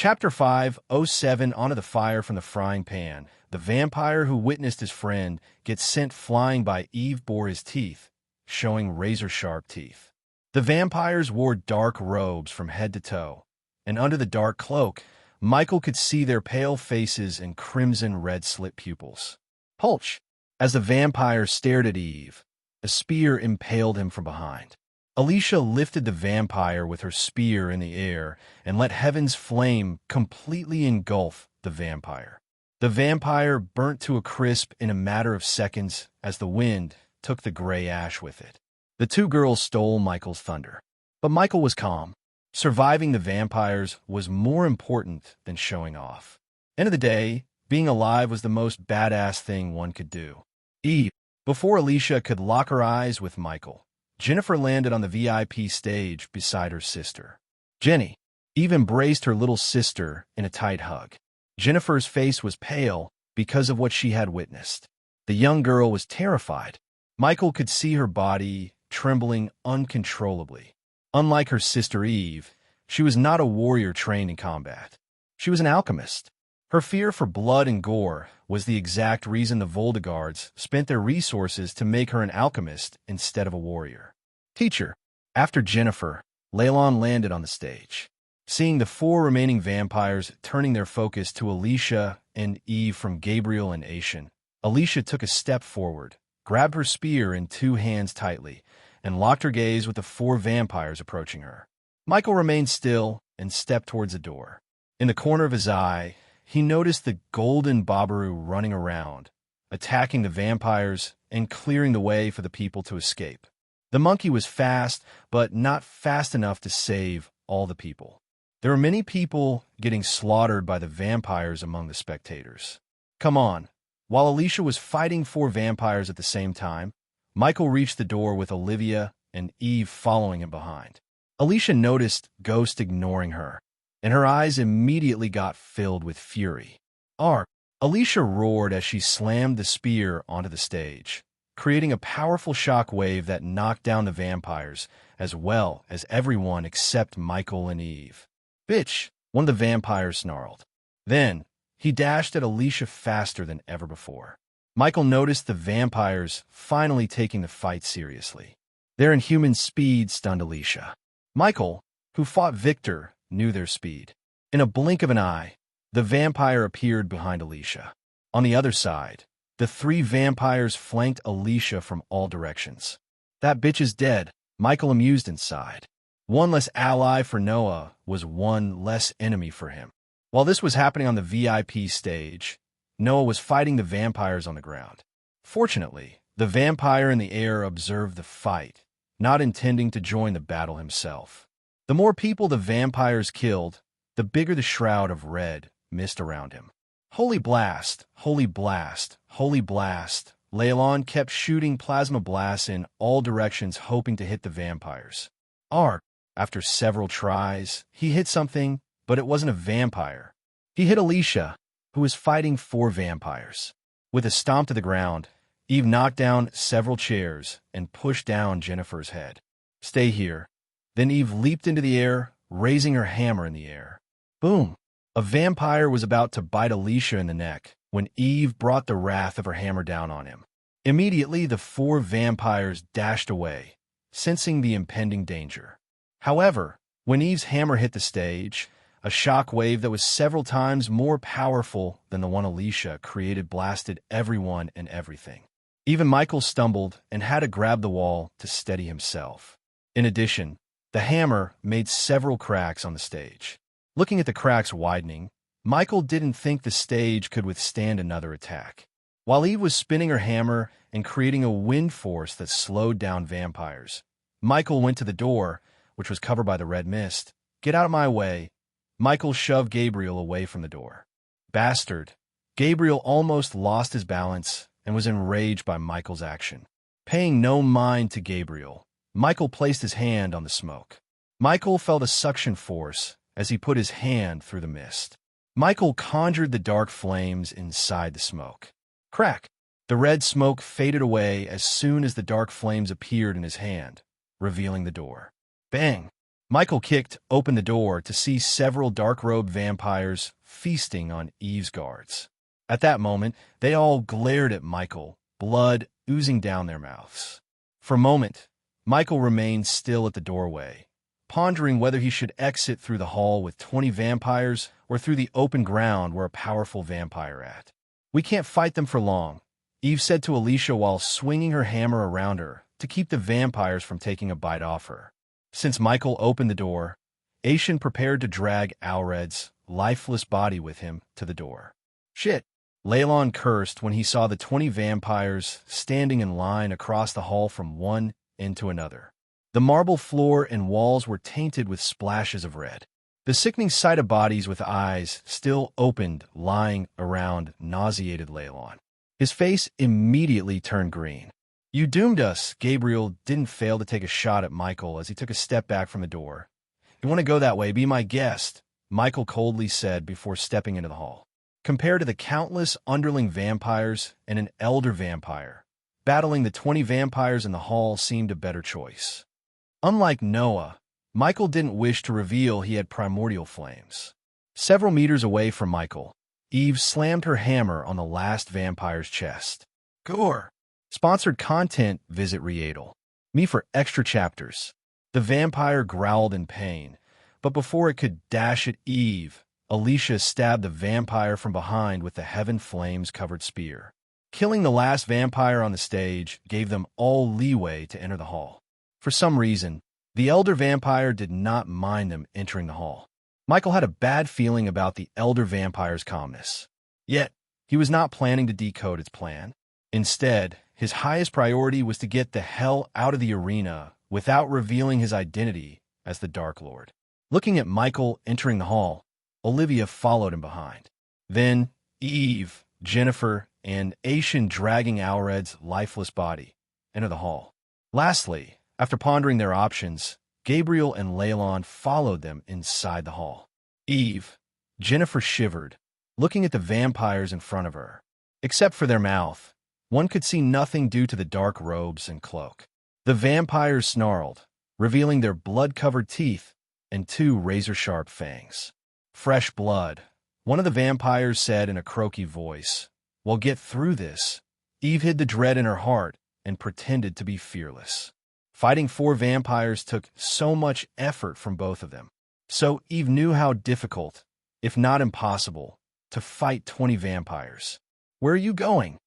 Chapter 5:07 Onto the Fire from the Frying Pan. The vampire who witnessed his friend get sent flying by Eve bore his teeth, showing razor-sharp teeth. The vampires wore dark robes from head to toe, and under the dark cloak, Michael could see their pale faces and crimson-red slit pupils. Hulch! As the vampire stared at Eve, a spear impaled him from behind. Alicia lifted the vampire with her spear in the air and let heaven's flame completely engulf the vampire. The vampire burnt to a crisp in a matter of seconds as the wind took the gray ash with it. The two girls stole Michael's thunder. But Michael was calm. Surviving the vampires was more important than showing off. End of the day, being alive was the most badass thing one could do. Eve, before Alicia could lock her eyes with Michael, Jennifer landed on the VIP stage beside her sister. Jenny. Eve embraced her little sister in a tight hug. Jennifer's face was pale because of what she had witnessed. The young girl was terrified. Michael could see her body trembling uncontrollably. Unlike her sister Eve, she was not a warrior trained in combat. She was an alchemist. Her fear for blood and gore was the exact reason the Voldegards spent their resources to make her an alchemist instead of a warrior. Teacher. After Jennifer, Leylon landed on the stage. Seeing the four remaining vampires turning their focus to Alicia and Eve from Gabriel and Ashen, Alicia took a step forward, grabbed her spear in two hands tightly, and locked her gaze with the four vampires approaching her. Michael remained still and stepped towards the door. In the corner of his eye, he noticed the golden Babaru running around, attacking the vampires and clearing the way for the people to escape. The monkey was fast, but not fast enough to save all the people. There were many people getting slaughtered by the vampires among the spectators. Come on. While Alicia was fighting four vampires at the same time, Michael reached the door with Olivia and Eve following him behind. Alicia noticed Ghost ignoring her, and her eyes immediately got filled with fury. Arg! Alicia roared as she slammed the spear onto the stage, creating a powerful shock wave that knocked down the vampires, as well as everyone except Michael and Eve. Bitch! One of the vampires snarled. Then, he dashed at Alicia faster than ever before. Michael noticed the vampires finally taking the fight seriously. Their inhuman speed stunned Alicia. Michael, who fought Victor, knew their speed. In a blink of an eye, the vampire appeared behind Alicia. On the other side, the three vampires flanked Alicia from all directions. That bitch is dead, Michael amused inside. One less ally for Noah was one less enemy for him. While this was happening on the VIP stage, Noah was fighting the vampires on the ground. Fortunately, the vampire in the air observed the fight, not intending to join the battle himself. The more people the vampires killed, the bigger the shroud of red mist around him. Holy blast, holy blast, holy blast. Leylon kept shooting plasma blasts in all directions, hoping to hit the vampires. Arg! After several tries, he hit something, but it wasn't a vampire. He hit Alicia, who was fighting four vampires. With a stomp to the ground, Eve knocked down several chairs and pushed down Jennifer's head. Stay here. Then Eve leaped into the air, raising her hammer in the air. Boom! A vampire was about to bite Alicia in the neck when Eve brought the wrath of her hammer down on him. Immediately, the four vampires dashed away, sensing the impending danger. However, when Eve's hammer hit the stage, a shock wave that was several times more powerful than the one Alicia created blasted everyone and everything. Even Michael stumbled and had to grab the wall to steady himself. In addition, the hammer made several cracks on the stage. Looking at the cracks widening, Michael didn't think the stage could withstand another attack. While Eve was spinning her hammer and creating a wind force that slowed down vampires, Michael went to the door, which was covered by the red mist. Get out of my way. Michael shoved Gabriel away from the door. Bastard. Gabriel almost lost his balance and was enraged by Michael's action. Paying no mind to Gabriel, Michael placed his hand on the smoke. Michael felt a suction force as he put his hand through the mist. Michael conjured the dark flames inside the smoke. Crack! The red smoke faded away as soon as the dark flames appeared in his hand, revealing the door. Bang! Michael kicked open the door to see several dark-robed vampires feasting on Eve's guards. At that moment, they all glared at Michael, blood oozing down their mouths. For a moment, Michael remained still at the doorway, pondering whether he should exit through the hall with 20 vampires or through the open ground where a powerful vampire at. "We can't fight them for long," Eve said to Alicia while swinging her hammer around her to keep the vampires from taking a bite off her. Since Michael opened the door, Aishin prepared to drag Alred's lifeless body with him to the door. "Shit!" Leylon cursed when he saw the 20 vampires standing in line across the hall from one end to another. The marble floor and walls were tainted with splashes of red. The sickening sight of bodies with eyes still opened lying around nauseated Leylon. His face immediately turned green. "You doomed us." Gabriel didn't fail to take a shot at Michael as he took a step back from the door. "You want to go that way, be my guest," Michael coldly said before stepping into the hall. Compared to the countless underling vampires and an elder vampire, battling the 20 vampires in the hall seemed a better choice. Unlike Noah, Michael didn't wish to reveal he had primordial flames. Several meters away from Michael, Eve slammed her hammer on the last vampire's chest. "Gore!" Sponsored content, visit Readel. Me for extra chapters. The vampire growled in pain, but before it could dash at Eve, Alicia stabbed the vampire from behind with the heaven flames-covered spear. Killing the last vampire on the stage gave them all leeway to enter the hall. For some reason, the elder vampire did not mind them entering the hall. Michael had a bad feeling about the elder vampire's calmness. Yet, he was not planning to decode its plan. Instead, his highest priority was to get the hell out of the arena without revealing his identity as the Dark Lord. Looking at Michael entering the hall, Olivia followed him behind. Then, Eve, Jennifer, and Aishin dragging Alred's lifeless body entered the hall. Lastly, after pondering their options, Gabriel and Leylon followed them inside the hall. Eve, Jennifer shivered, looking at the vampires in front of her. Except for their mouth, one could see nothing due to the dark robes and cloak. The vampires snarled, revealing their blood-covered teeth and 2 razor-sharp fangs. "Fresh blood," one of the vampires said in a croaky voice. "We'll get through this." Eve hid the dread in her heart and pretended to be fearless. Fighting 4 vampires took so much effort from both of them. So Eve knew how difficult, if not impossible, to fight 20 vampires. "Where are you going?"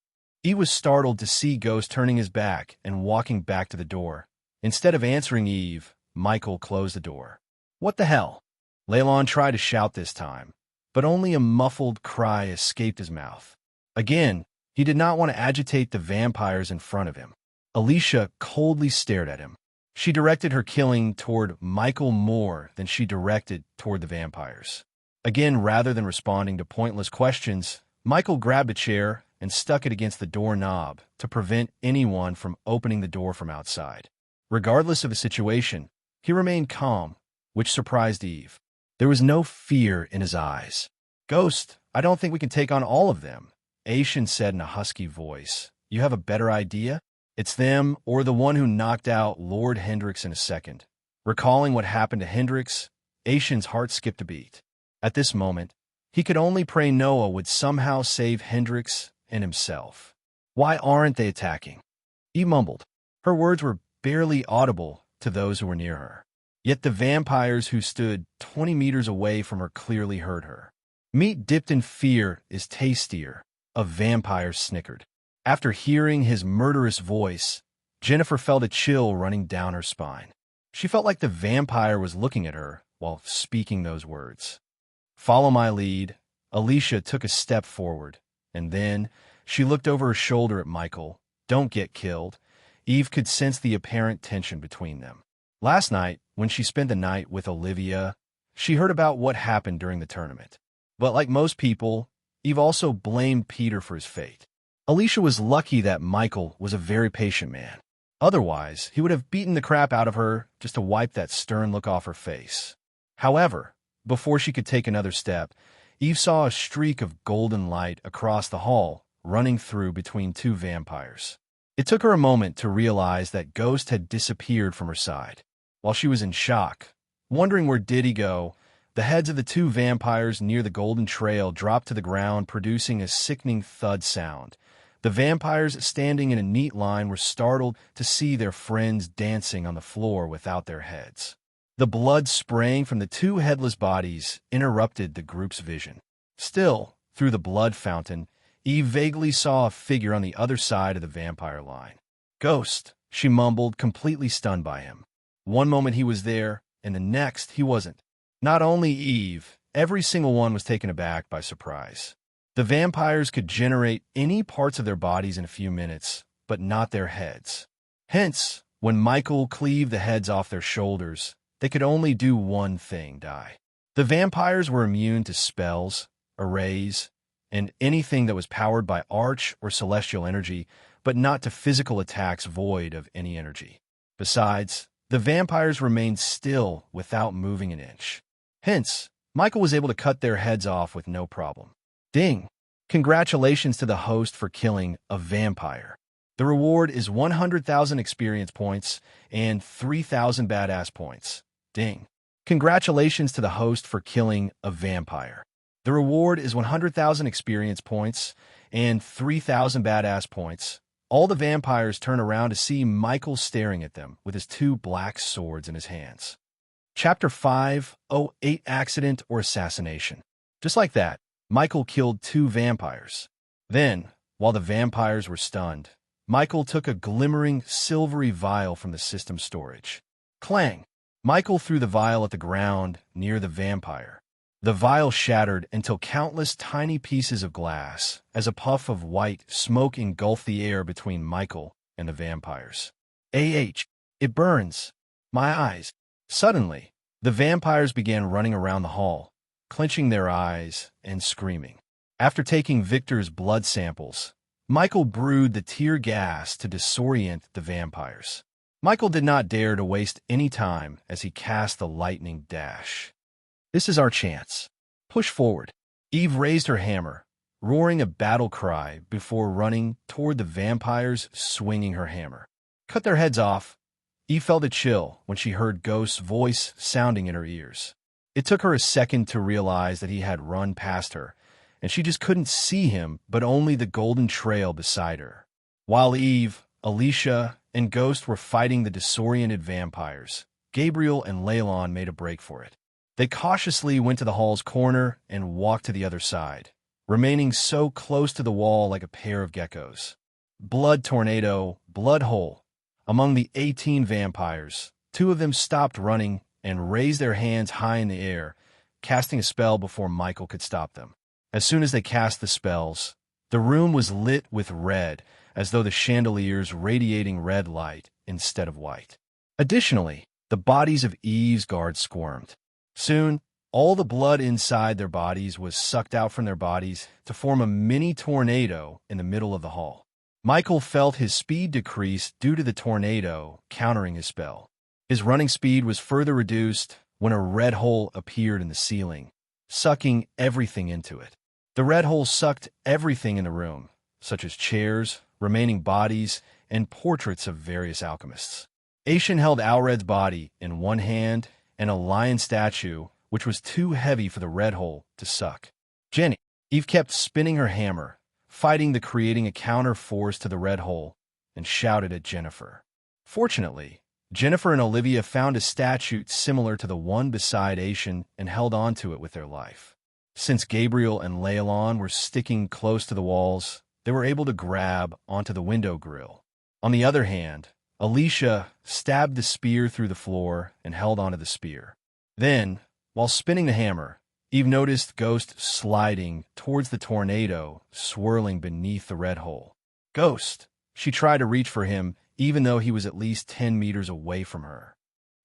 Eve was startled to see Ghost turning his back and walking back to the door. Instead of answering Eve, Michael closed the door. "What the hell?" Leylon tried to shout this time, but only a muffled cry escaped his mouth. Again, he did not want to agitate the vampires in front of him. Alicia coldly stared at him. She directed her killing toward Michael more than she directed toward the vampires. Again, rather than responding to pointless questions, Michael grabbed a chair and stuck it against the doorknob to prevent anyone from opening the door from outside. Regardless of the situation, he remained calm, which surprised Eve. There was no fear in his eyes. "Ghost, I don't think we can take on all of them," Aishin said in a husky voice. "You have a better idea? It's them or the one who knocked out Lord Hendrix in a second." Recalling what happened to Hendrix, Aishin's heart skipped a beat. At this moment, he could only pray Noah would somehow save Hendrix and himself. "Why aren't they attacking?" Eve mumbled. Her words were barely audible to those who were near her. Yet the vampires who stood 20 meters away from her clearly heard her. "Meat dipped in fear is tastier," a vampire snickered. After hearing his murderous voice, Jennifer felt a chill running down her spine. She felt like the vampire was looking at her while speaking those words. "Follow my lead." Alicia took a step forward, and then she looked over her shoulder at Michael. "Don't get killed." Eve could sense the apparent tension between them. Last night, when she spent the night with Olivia, she heard about what happened during the tournament. But like most people, Eve also blamed Peter for his fate. Alicia was lucky that Michael was a very patient man. Otherwise, he would have beaten the crap out of her just to wipe that stern look off her face. However, before she could take another step, Eve saw a streak of golden light across the hall, running through between 2 vampires. It took her a moment to realize that Ghost had disappeared from her side. While she was in shock, Wondering where did he go, the heads of the two vampires near the golden trail dropped to the ground, producing a sickening thud sound. The vampires standing in a neat line were startled to see their friends dancing on the floor without their heads. The blood spraying from the two headless bodies interrupted the group's vision. Still, through the blood fountain, Eve vaguely saw a figure on the other side of the vampire line. "Ghost," she mumbled, completely stunned by him. One moment he was there, and the next he wasn't. Not only Eve, every single one was taken aback by surprise. The vampires could generate any parts of their bodies in a few minutes, but not their heads. Hence, when Michael cleaved the heads off their shoulders, they could only do one thing: die. The vampires were immune to spells, arrays, and anything that was powered by arch or celestial energy, but not to physical attacks void of any energy. Besides, the vampires remained still without moving an inch. Hence, Michael was able to cut their heads off with no problem. Ding! Congratulations to the host for killing a vampire. The reward is 100,000 experience points and 3,000 badass points. Ding! Congratulations to the host for killing a vampire. The reward is 100,000 experience points and 3,000 badass points. All the vampires turn around to see Michael staring at them with his two black swords in his hands. Chapter 508 Accident or Assassination. Just like that, Michael killed two vampires. Then, while the vampires were stunned, Michael took a glimmering silvery vial from the system storage. Clang! Michael threw the vial at the ground near the vampire. The vial shattered into countless tiny pieces of glass as a puff of white smoke engulfed the air between Michael and the vampires. It burns. My eyes. Suddenly, the vampires began running around the hall, clenching their eyes and screaming. After taking Victor's blood samples, Michael brewed the tear gas to disorient the vampires. Michael did not dare to waste any time as he cast the lightning dash. This is our chance. Push forward. Eve raised her hammer, roaring a battle cry before running toward the vampires, swinging her hammer. Cut their heads off. Eve felt a chill when she heard Ghost's voice sounding in her ears. It took her a second to realize that he had run past her, and she just couldn't see him but only the golden trail beside her. While Eve, Alicia, and Ghost were fighting the disoriented vampires, Gabriel and Leylon made a break for it. They cautiously went to the hall's corner and walked to the other side, remaining so close to the wall like a pair of geckos. Blood tornado, blood hole. Among the 18 vampires, 2 of them stopped running and raised their hands high in the air, casting a spell before Michael could stop them. As soon as they cast the spells, the room was lit with red, as though the chandeliers radiating red light instead of white. Additionally, the bodies of Eve's guards squirmed. Soon, all the blood inside their bodies was sucked out from their bodies to form a mini tornado in the middle of the hall. Michael felt his speed decrease due to the tornado countering his spell. His running speed was further reduced when a red hole appeared in the ceiling, sucking everything into it. The red hole sucked everything in the room, such as chairs, remaining bodies, and portraits of various alchemists. Aishin held Alred's body in one hand and a lion statue, which was too heavy for the red hole to suck. Jenny. Eve kept spinning her hammer, fighting the creating a counter force to the red hole, and shouted at Jennifer. Fortunately, Jennifer and Olivia found a statue similar to the one beside Aishin and held onto it with their life. Since Gabriel and Leylon were sticking close to the walls, they were able to grab onto the window grill. On the other hand, Alicia stabbed the spear through the floor and held onto the spear. Then, while spinning the hammer, Eve noticed Ghost sliding towards the tornado, swirling beneath the red hole. Ghost! She tried to reach for him, even though he was at least 10 meters away from her.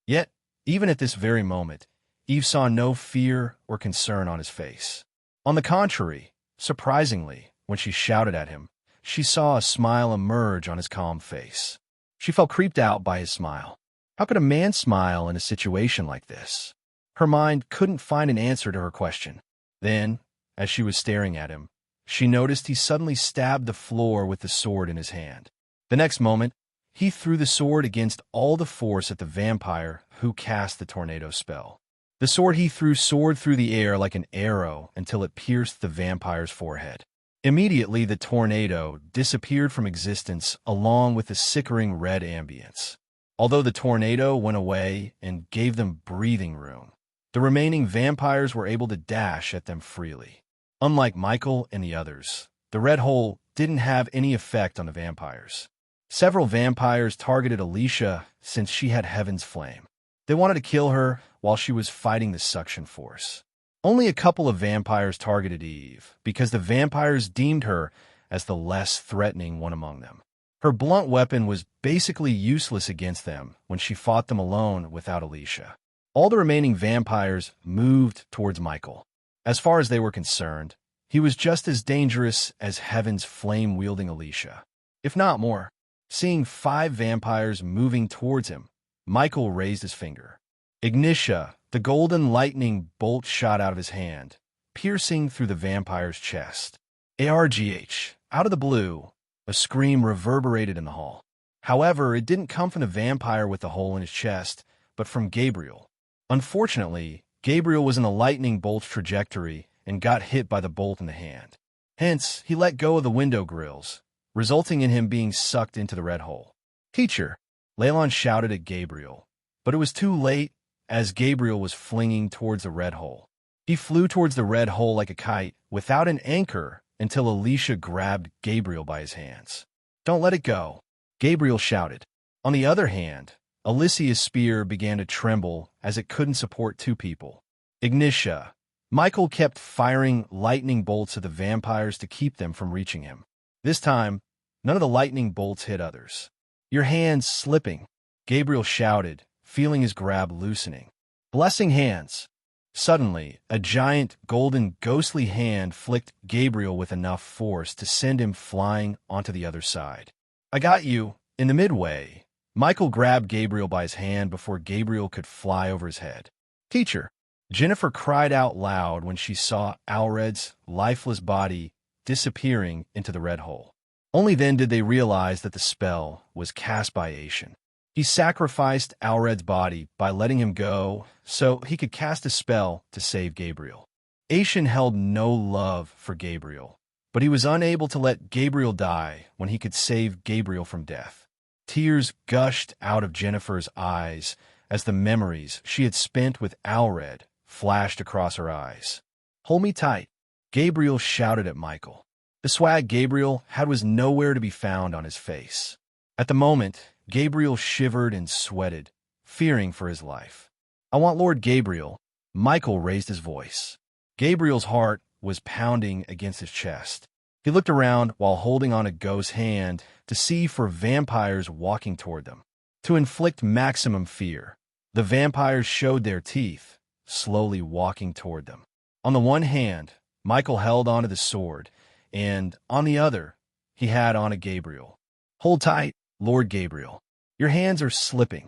Yet, even at this very moment, Eve saw no fear or concern on his face. On the contrary, surprisingly, when she shouted at him, she saw a smile emerge on his calm face. She felt creeped out by his smile. How could a man smile in a situation like this? Her mind couldn't find an answer to her question. Then, as she was staring at him, she noticed he suddenly stabbed the floor with the sword in his hand. The next moment, he threw the sword against all the force at the vampire who cast the tornado spell. The sword he threw soared through the air like an arrow until it pierced the vampire's forehead. Immediately, the tornado disappeared from existence along with the sickering red ambience. Although the tornado went away and gave them breathing room, the remaining vampires were able to dash at them freely. Unlike Michael and the others, the red hole didn't have any effect on the vampires. Several vampires targeted Alicia since she had Heaven's Flame. They wanted to kill her while she was fighting the suction force. Only a couple of vampires targeted Eve because the vampires deemed her as the less threatening one among them. Her blunt weapon was basically useless against them when she fought them alone without Alicia. All the remaining vampires moved towards Michael. As far as they were concerned, he was just as dangerous as Heaven's Flame-wielding Alicia, if not more. Seeing 5 vampires moving towards him, Michael raised his finger. Ignitia, the golden lightning bolt shot out of his hand, piercing through the vampire's chest. ARGH, out of the blue, a scream reverberated in the hall. However, it didn't come from the vampire with the hole in his chest, but from Gabriel. Unfortunately, Gabriel was in the lightning bolt's trajectory and got hit by the bolt in the hand. Hence, he let go of the window grills, resulting in him being sucked into the red hole. "Teacher!" Leylon shouted at Gabriel, but it was too late as Gabriel was flinging towards the red hole. He flew towards the red hole like a kite without an anchor until Alicia grabbed Gabriel by his hands. "Don't let it go," Gabriel shouted. On the other hand, Alicia's spear began to tremble as it couldn't support 2 people. Ignitia. Michael kept firing lightning bolts at the vampires to keep them from reaching him. This time, none of the lightning bolts hit others. "Your hand's slipping," Gabriel shouted, feeling his grab loosening. "Blessing hands." Suddenly, a giant, golden, ghostly hand flicked Gabriel with enough force to send him flying onto the other side. "I got you." In the midway, Michael grabbed Gabriel by his hand before Gabriel could fly over his head. "Teacher!" Jennifer cried out loud when she saw Alred's lifeless body disappearing into the red hole. Only then did they realize that the spell was cast by Ashen. He sacrificed Alred's body by letting him go so he could cast a spell to save Gabriel. Ashen held no love for Gabriel, but he was unable to let Gabriel die when he could save Gabriel from death. Tears gushed out of Jennifer's eyes as the memories she had spent with Alred flashed across her eyes. "Hold me tight," Gabriel shouted at Michael. The swag Gabriel had was nowhere to be found on his face. At the moment, Gabriel shivered and sweated, fearing for his life. "I want Lord Gabriel." Michael raised his voice. Gabriel's heart was pounding against his chest. He looked around while holding on a ghost's hand to see for vampires walking toward them. To inflict maximum fear, the vampires showed their teeth, slowly walking toward them. On the one hand, Michael held onto the sword, and on the other, he had on a Gabriel. "Hold tight, Lord Gabriel. Your hands are slipping,"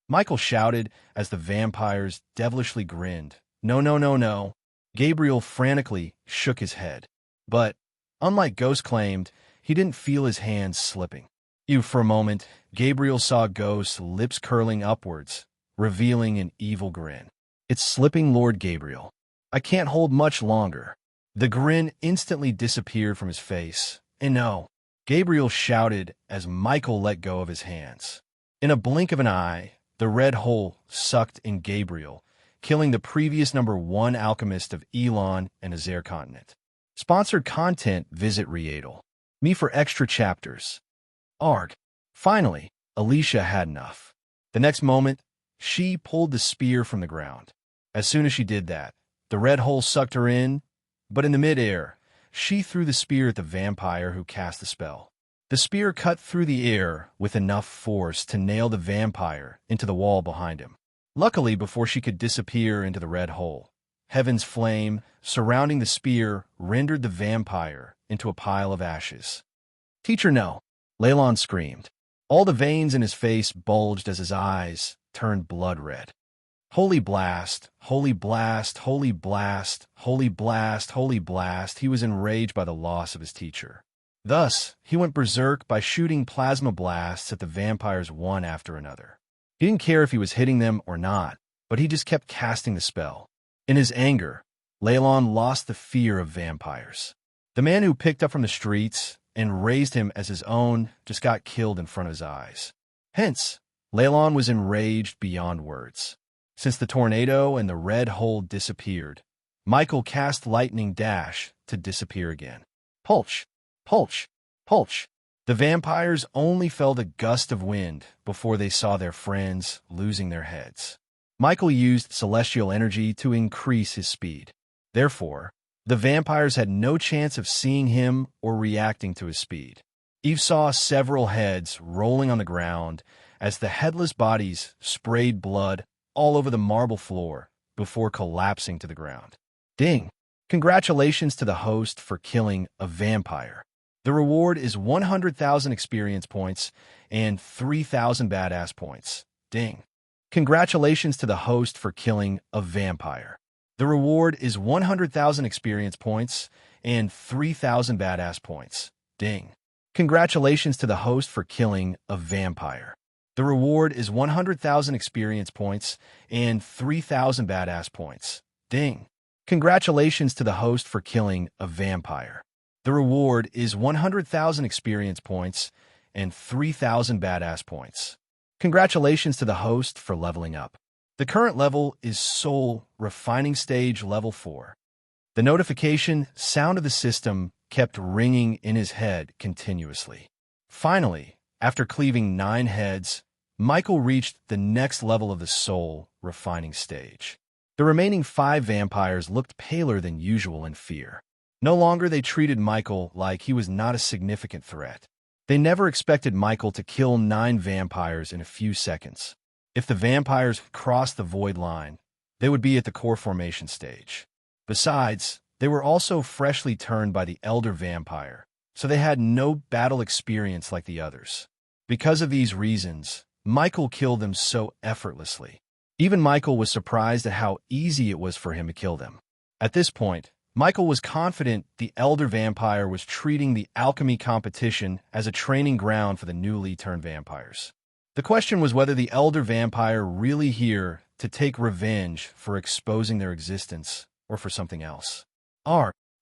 Michael shouted as the vampires devilishly grinned. "No, no, no, no." Gabriel frantically shook his head. But, unlike Ghost claimed, he didn't feel his hands slipping. For a moment, Gabriel saw Ghost's lips curling upwards, revealing an evil grin. "It's slipping, Lord Gabriel. I can't hold much longer." The grin instantly disappeared from his face. "And no," Gabriel shouted as Michael let go of his hands. In a blink of an eye, the red hole sucked in Gabriel, killing the previous #1 alchemist of Elon and Azer continent. Sponsored content, visit Readel. Me for extra chapters. Arg. Finally, Alicia had enough. The next moment, she pulled the spear from the ground. As soon as she did that, the red hole sucked her in, but in the midair, she threw the spear at the vampire who cast the spell. The spear cut through the air with enough force to nail the vampire into the wall behind him. Luckily, before she could disappear into the red hole, Heaven's Flame surrounding the spear rendered the vampire into a pile of ashes. "Teacher, no!" Leylon screamed. All the veins in his face bulged as his eyes turned blood red. Holy blast, holy blast, holy blast, holy blast, holy blast. He was enraged by the loss of his teacher. Thus, he went berserk by shooting plasma blasts at the vampires one after another. He didn't care if he was hitting them or not, but he just kept casting the spell. In his anger, Leylon lost the fear of vampires. The man who picked up from the streets and raised him as his own just got killed in front of his eyes. Hence, Leylon was enraged beyond words. Since the tornado and the red hole disappeared, Michael cast Lightning Dash to disappear again. Pulch, pulch, pulch. The vampires only felt a gust of wind before they saw their friends losing their heads. Michael used celestial energy to increase his speed. Therefore, the vampires had no chance of seeing him or reacting to his speed. Eve saw several heads rolling on the ground as the headless bodies sprayed blood all over the marble floor before collapsing to the ground. Ding! Congratulations to the host for killing a vampire. The reward is 100,000 experience points and 3,000 badass points. Ding! Congratulations to the host for killing a vampire. The reward is 100,000 experience points and 3,000 badass points. Ding! Congratulations to the host for killing a vampire. The reward is 100,000 experience points and 3,000 badass points. Ding! Congratulations to the host for killing a vampire. The reward is 100,000 experience points and 3,000 badass points. Congratulations to the host for leveling up. The current level is Soul Refining Stage Level 4. The notification sound of the system kept ringing in his head continuously. Finally, after cleaving 9 heads, Michael reached the next level of the Soul Refining Stage. The remaining 5 vampires looked paler than usual in fear. No longer they treated Michael like he was not a significant threat. They never expected Michael to kill 9 vampires in a few seconds. If the vampires crossed the void line, they would be at the core formation stage. Besides, they were also freshly turned by the elder vampire, so they had no battle experience like the others. Because of these reasons, Michael killed them so effortlessly. Even Michael was surprised at how easy it was for him to kill them. At this point, Michael was confident the elder vampire was treating the alchemy competition as a training ground for the newly turned vampires. The question was whether the elder vampire really here to take revenge for exposing their existence or for something else.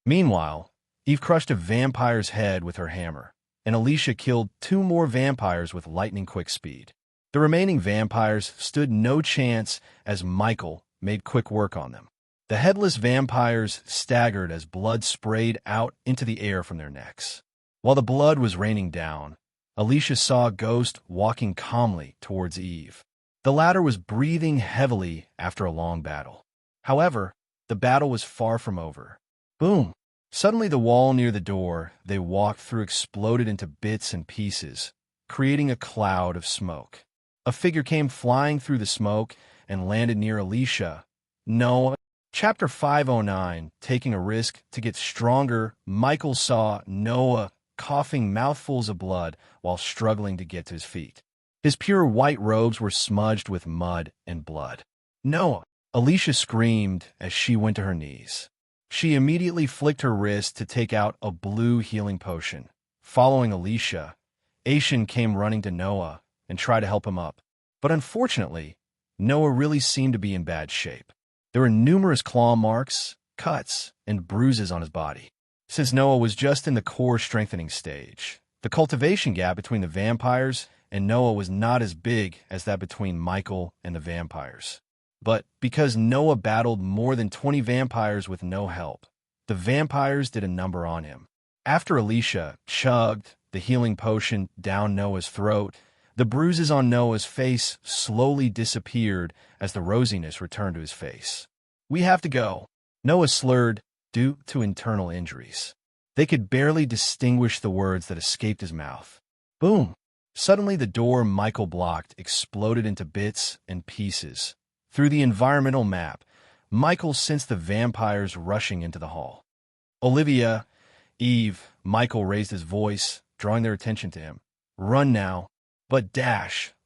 Meanwhile, Eve crushed a vampire's head with her hammer, and Alicia killed 2 more vampires with lightning-quick speed. The remaining vampires stood no chance as Michael made quick work on them. The headless vampires staggered as blood sprayed out into the air from their necks. While the blood was raining down, Alicia saw a ghost walking calmly towards Eve. The latter was breathing heavily after a long battle. However, the battle was far from over. Boom! Suddenly the wall near the door they walked through exploded into bits and pieces, creating a cloud of smoke. A figure came flying through the smoke and landed near Alicia. Noah. Chapter 509, Taking a Risk to Get Stronger. Michael saw Noah coughing mouthfuls of blood while struggling to get to his feet. His pure white robes were smudged with mud and blood. Noah! Alicia screamed as she went to her knees. She immediately flicked her wrist to take out a blue healing potion. Following Alicia, Aishin came running to Noah and tried to help him up. But unfortunately, Noah really seemed to be in bad shape. There were numerous claw marks, cuts, and bruises on his body. Since Noah was just in the core strengthening stage, the cultivation gap between the vampires and Noah was not as big as that between Michael and the vampires. But because Noah battled more than 20 vampires with no help, the vampires did a number on him. After Alicia chugged the healing potion down Noah's throat, the bruises on Noah's face slowly disappeared as the rosiness returned to his face. "We have to go," Noah slurred due to internal injuries. They could barely distinguish the words that escaped his mouth. Boom! Suddenly the door Michael blocked exploded into bits and pieces. Through the environmental map, Michael sensed the vampires rushing into the hall. "Olivia, Eve," Michael raised his voice, drawing their attention to him. "Run now." But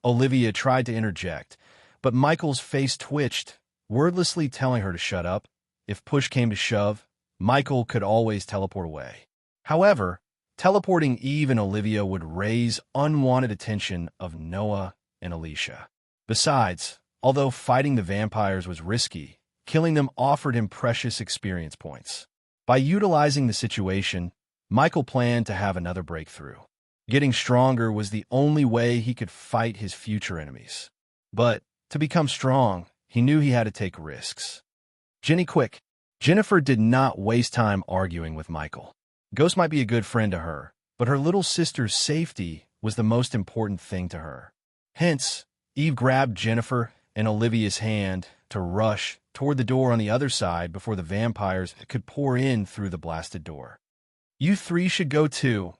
Olivia tried to interject, but Michael's face twitched, wordlessly telling her to shut up. If push came to shove, Michael could always teleport away. However, Teleporting Eve and Olivia would raise unwanted attention of Noah and Alicia. Besides, although fighting the vampires was risky, killing them offered him precious experience points. By utilizing the situation, Michael planned to have another breakthrough. Getting stronger was the only way he could fight his future enemies. But to become strong, he knew he had to take risks. Jenny quick. Jennifer did not waste time arguing with Michael. Ghost might be a good friend to her, but her little sister's safety was the most important thing to her. Hence, Eve grabbed Jennifer and Olivia's hand to rush toward the door on the other side before the vampires could pour in through the blasted door. You three should go too.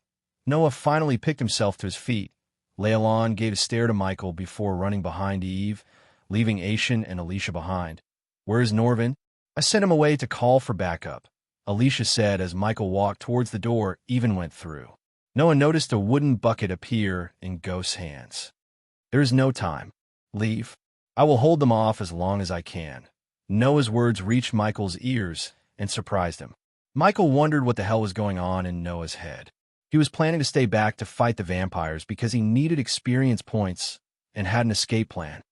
Noah finally picked himself to his feet. Leilon gave a stare to Michael before running behind Eve, leaving Aishan and Alicia behind. Where's Norvin? I sent him away to call for backup, Alicia said as Michael walked towards the door. Even went through. Noah noticed a wooden bucket appear in Ghost's hands. There is no time. Leave. I will hold them off as long as I can. Noah's words reached Michael's ears and surprised him. Michael wondered what the hell was going on in Noah's head. He was planning to stay back to fight the vampires because he needed experience points and had an escape plan.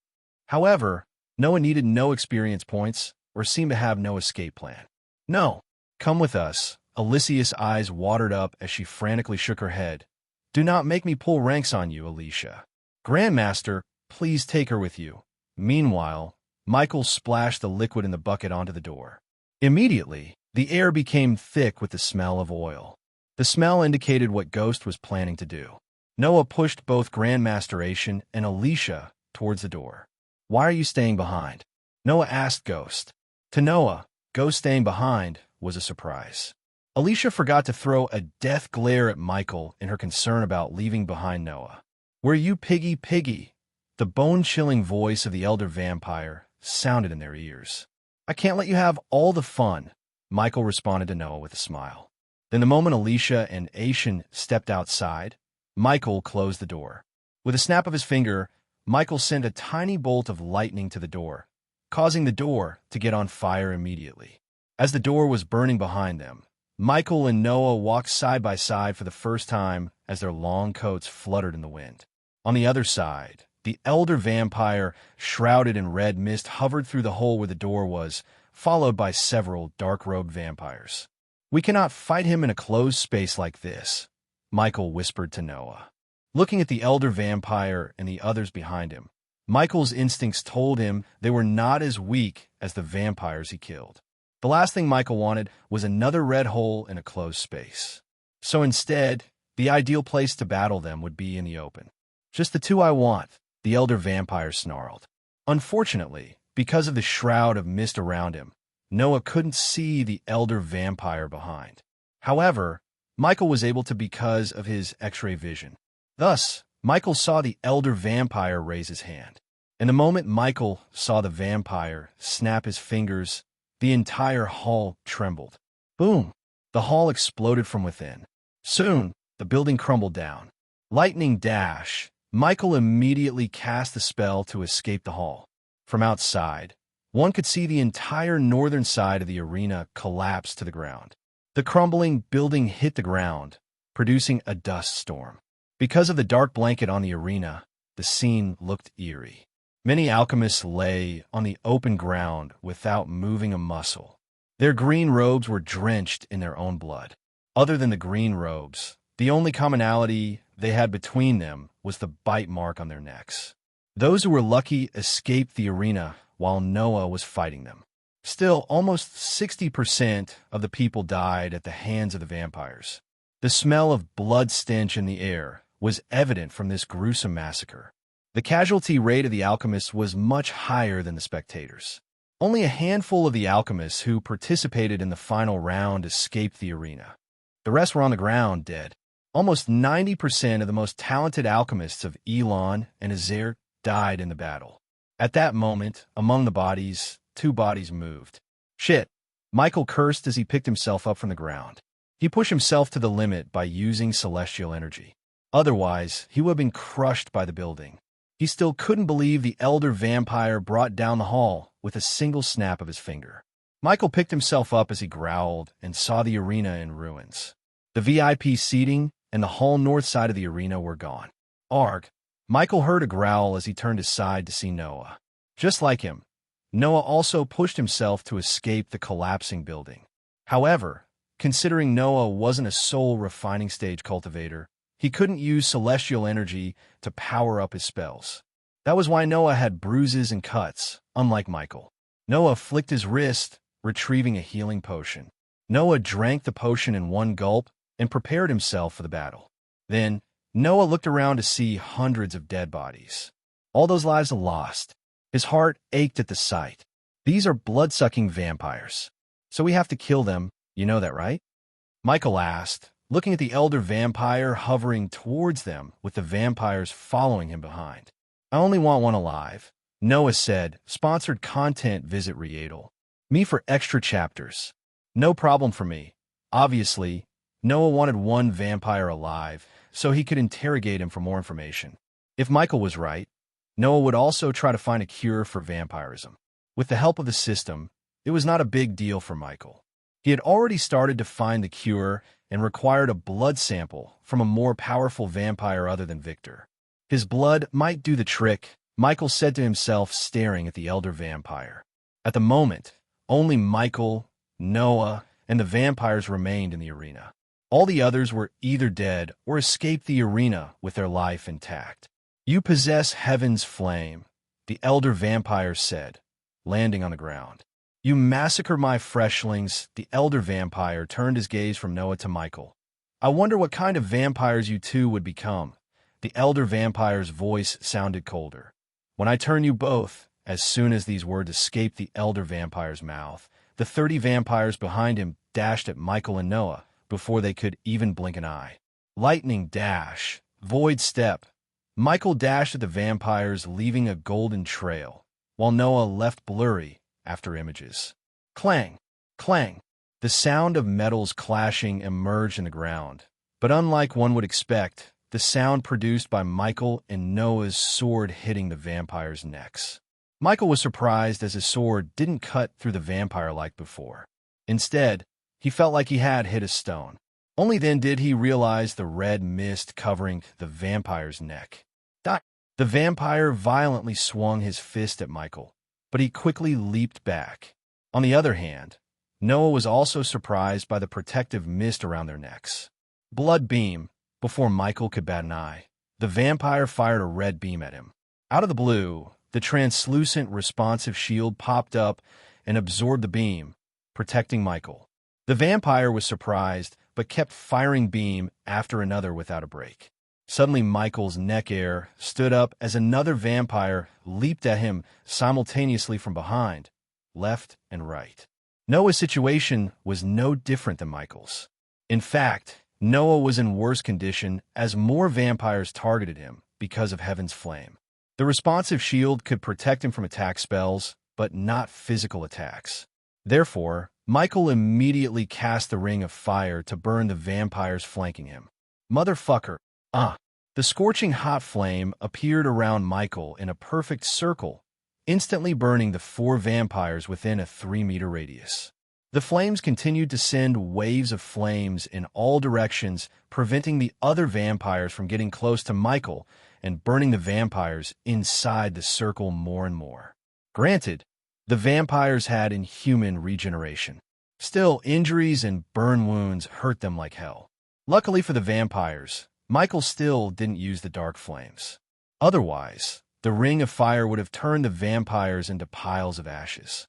However, Noah needed no experience points or seemed to have no escape plan. No, come with us. Alicia's eyes watered up as she frantically shook her head. Do not make me pull ranks on you, Alicia. Grandmaster, please take her with you. Meanwhile, Michael splashed the liquid in the bucket onto the door. Immediately, the air became thick with the smell of oil. The smell indicated what Ghost was planning to do. Noah pushed both Grandmaster Aishan and Alicia towards the door. Why are you staying behind? Noah asked Ghost. To Noah, Ghost staying behind was a surprise. Alicia forgot to throw a death glare at Michael in her concern about leaving behind Noah. Were you piggy piggy? The bone-chilling voice of the elder vampire sounded in their ears. I can't let you have all the fun, Michael responded to Noah with a smile. Then the moment Alicia and Aishan stepped outside, Michael closed the door. With a snap of his finger, Michael sent a tiny bolt of lightning to the door, causing the door to get on fire immediately. As the door was burning behind them, Michael and Noah walked side by side for the first time as their long coats fluttered in the wind. On the other side, the elder vampire, shrouded in red mist, hovered through the hole where the door was, followed by several dark-robed vampires. We cannot fight him in a closed space like this, Michael whispered to Noah. Looking at the elder vampire and the others behind him, Michael's instincts told him they were not as weak as the vampires he killed. The last thing Michael wanted was another red hole in a closed space. So instead, the ideal place to battle them would be in the open. Just the two I want, the elder vampire snarled. Unfortunately, because of the shroud of mist around him, Noah couldn't see the elder vampire behind. However, Michael was able to because of his X-ray vision. Thus, Michael saw the elder vampire raise his hand. In the moment Michael saw the vampire snap his fingers, the entire hall trembled. Boom! The hall exploded from within. Soon, the building crumbled down. Lightning dash. Michael immediately cast the spell to escape the hall. From outside, one could see the entire northern side of the arena collapse to the ground. The crumbling building hit the ground, producing a dust storm. Because of the dark blanket on the arena, the scene looked eerie. Many alchemists lay on the open ground without moving a muscle. Their green robes were drenched in their own blood. Other than the green robes, the only commonality they had between them was the bite mark on their necks. Those who were lucky escaped the arena while Noah was fighting them. Still, almost 60% of the people died at the hands of the vampires. The smell of blood stench in the air was evident from this gruesome massacre. The casualty rate of the alchemists was much higher than the spectators. Only a handful of the alchemists who participated in the final round escaped the arena. The rest were on the ground, dead. Almost 90% of the most talented alchemists of Elon and Azer died in the battle. At that moment, among the bodies, 2 bodies moved. Shit! Michael cursed as he picked himself up from the ground. He pushed himself to the limit by using celestial energy. Otherwise, he would have been crushed by the building. He still couldn't believe the elder vampire brought down the hall with a single snap of his finger. Michael picked himself up as he growled and saw the arena in ruins. The VIP seating and the whole north side of the arena were gone. Arg! Michael heard a growl as he turned aside to see Noah. Just like him, Noah also pushed himself to escape the collapsing building. However, considering Noah wasn't a soul refining stage cultivator, he couldn't use celestial energy to power up his spells. That was why Noah had bruises and cuts, unlike Michael. Noah flicked his wrist, retrieving a healing potion. Noah drank the potion in one gulp and prepared himself for the battle. Then, Noah looked around to see hundreds of dead bodies. All those lives lost. His heart ached at the sight. These are blood-sucking vampires. So we have to kill them, you know that, right? Michael asked, looking at the elder vampire hovering towards them with the vampires following him behind. I only want one alive, Noah said. Sponsored content, visit Readle. Me for extra chapters. No problem for me. Obviously, Noah wanted one vampire alive, so he could interrogate him for more information. If Michael was right, Noah would also try to find a cure for vampirism. With the help of the system, it was not a big deal for Michael. He had already started to find the cure and required a blood sample from a more powerful vampire other than Victor. His blood might do the trick, Michael said to himself, staring at the elder vampire. At the moment, only Michael, Noah, and the vampires remained in the arena. All the others were either dead or escaped the arena with their life intact. You possess heaven's flame, the elder vampire said, landing on the ground. You massacre my freshlings, the elder vampire turned his gaze from Noah to Michael. I wonder what kind of vampires you two would become. The elder vampire's voice sounded colder. When I turn you both, as soon as these words escaped the elder vampire's mouth, the 30 vampires behind him dashed at Michael and Noah before they could even blink an eye. Lightning dash, void step. Michael dashed at the vampires, leaving a golden trail, while Noah left blurry after images. Clang, clang. The sound of metals clashing emerged in the ground, but unlike one would expect, the sound produced by Michael and Noah's sword hitting the vampires' necks. Michael was surprised as his sword didn't cut through the vampire like before. Instead, he felt like he had hit a stone. Only then did he realize the red mist covering the vampire's neck. The vampire violently swung his fist at Michael, but he quickly leaped back. On the other hand, Noah was also surprised by the protective mist around their necks. Blood beam. Before Michael could bat an eye, the vampire fired a red beam at him. Out of the blue, the translucent responsive shield popped up and absorbed the beam, protecting Michael. The vampire was surprised, but kept firing beam after another without a break. Suddenly, Michael's neck hair stood up as another vampire leaped at him simultaneously from behind, left and right. Noah's situation was no different than Michael's. In fact, Noah was in worse condition as more vampires targeted him because of Heaven's Flame. The responsive shield could protect him from attack spells, but not physical attacks. Therefore, Michael immediately cast the Ring of Fire to burn the vampires flanking him. Motherfucker! The scorching hot flame appeared around Michael in a perfect circle, instantly burning the 4 vampires within a 3-meter radius. The flames continued to send waves of flames in all directions, preventing the other vampires from getting close to Michael and burning the vampires inside the circle more and more. Granted, the vampires had inhuman regeneration. Still, injuries and burn wounds hurt them like hell. Luckily for the vampires, Michael still didn't use the dark flames. Otherwise, the Ring of Fire would have turned the vampires into piles of ashes.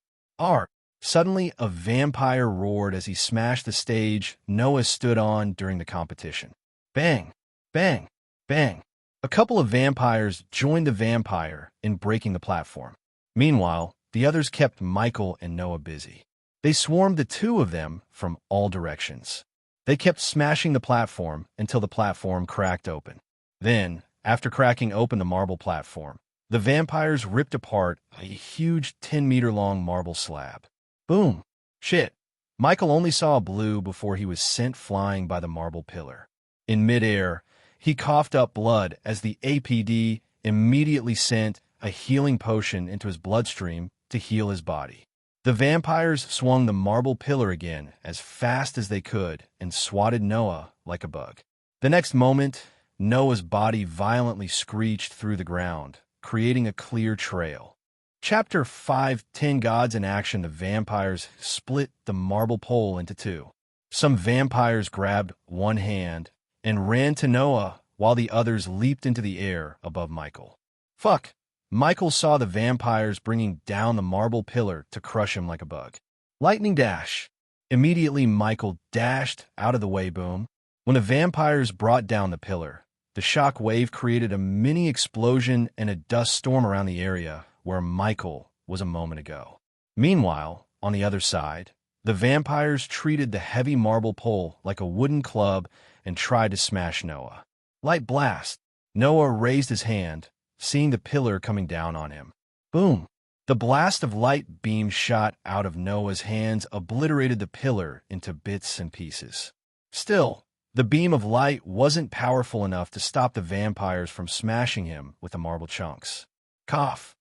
Suddenly, a vampire roared as he smashed the stage Noah stood on during the competition. Bang! Bang! Bang! A couple of vampires joined the vampire in breaking the platform. Meanwhile, the others kept Michael and Noah busy. They swarmed the 2 of them from all directions. They kept smashing the platform until the platform cracked open. Then, after cracking open the marble platform, the vampires ripped apart a huge 10-meter-long marble slab. Boom! Shit! Michael only saw blue before he was sent flying by the marble pillar. In midair, he coughed up blood as the APD immediately sent a healing potion into his bloodstream to heal his body. The vampires swung the marble pillar again as fast as they could and swatted Noah like a bug. The next moment, Noah's body violently screeched through the ground, creating a clear trail. Chapter 5, 10 Gods in Action. The vampires split the marble pole into two. Some vampires grabbed one hand and ran to Noah while the others leaped into the air above Michael. Fuck! Michael saw the vampires bringing down the marble pillar to crush him like a bug. Lightning dash! Immediately, Michael dashed out of the way. Boom! When the vampires brought down the pillar, the shock wave created a mini explosion and a dust storm around the area where Michael was a moment ago. Meanwhile, on the other side, the vampires treated the heavy marble pole like a wooden club and tried to smash Noah. Light blast! Noah raised his hand, seeing the pillar coming down on him. Boom! The blast of light beam shot out of Noah's hands, obliterated the pillar into bits and pieces. Still, the beam of light wasn't powerful enough to stop the vampires from smashing him with the marble chunks. Cough!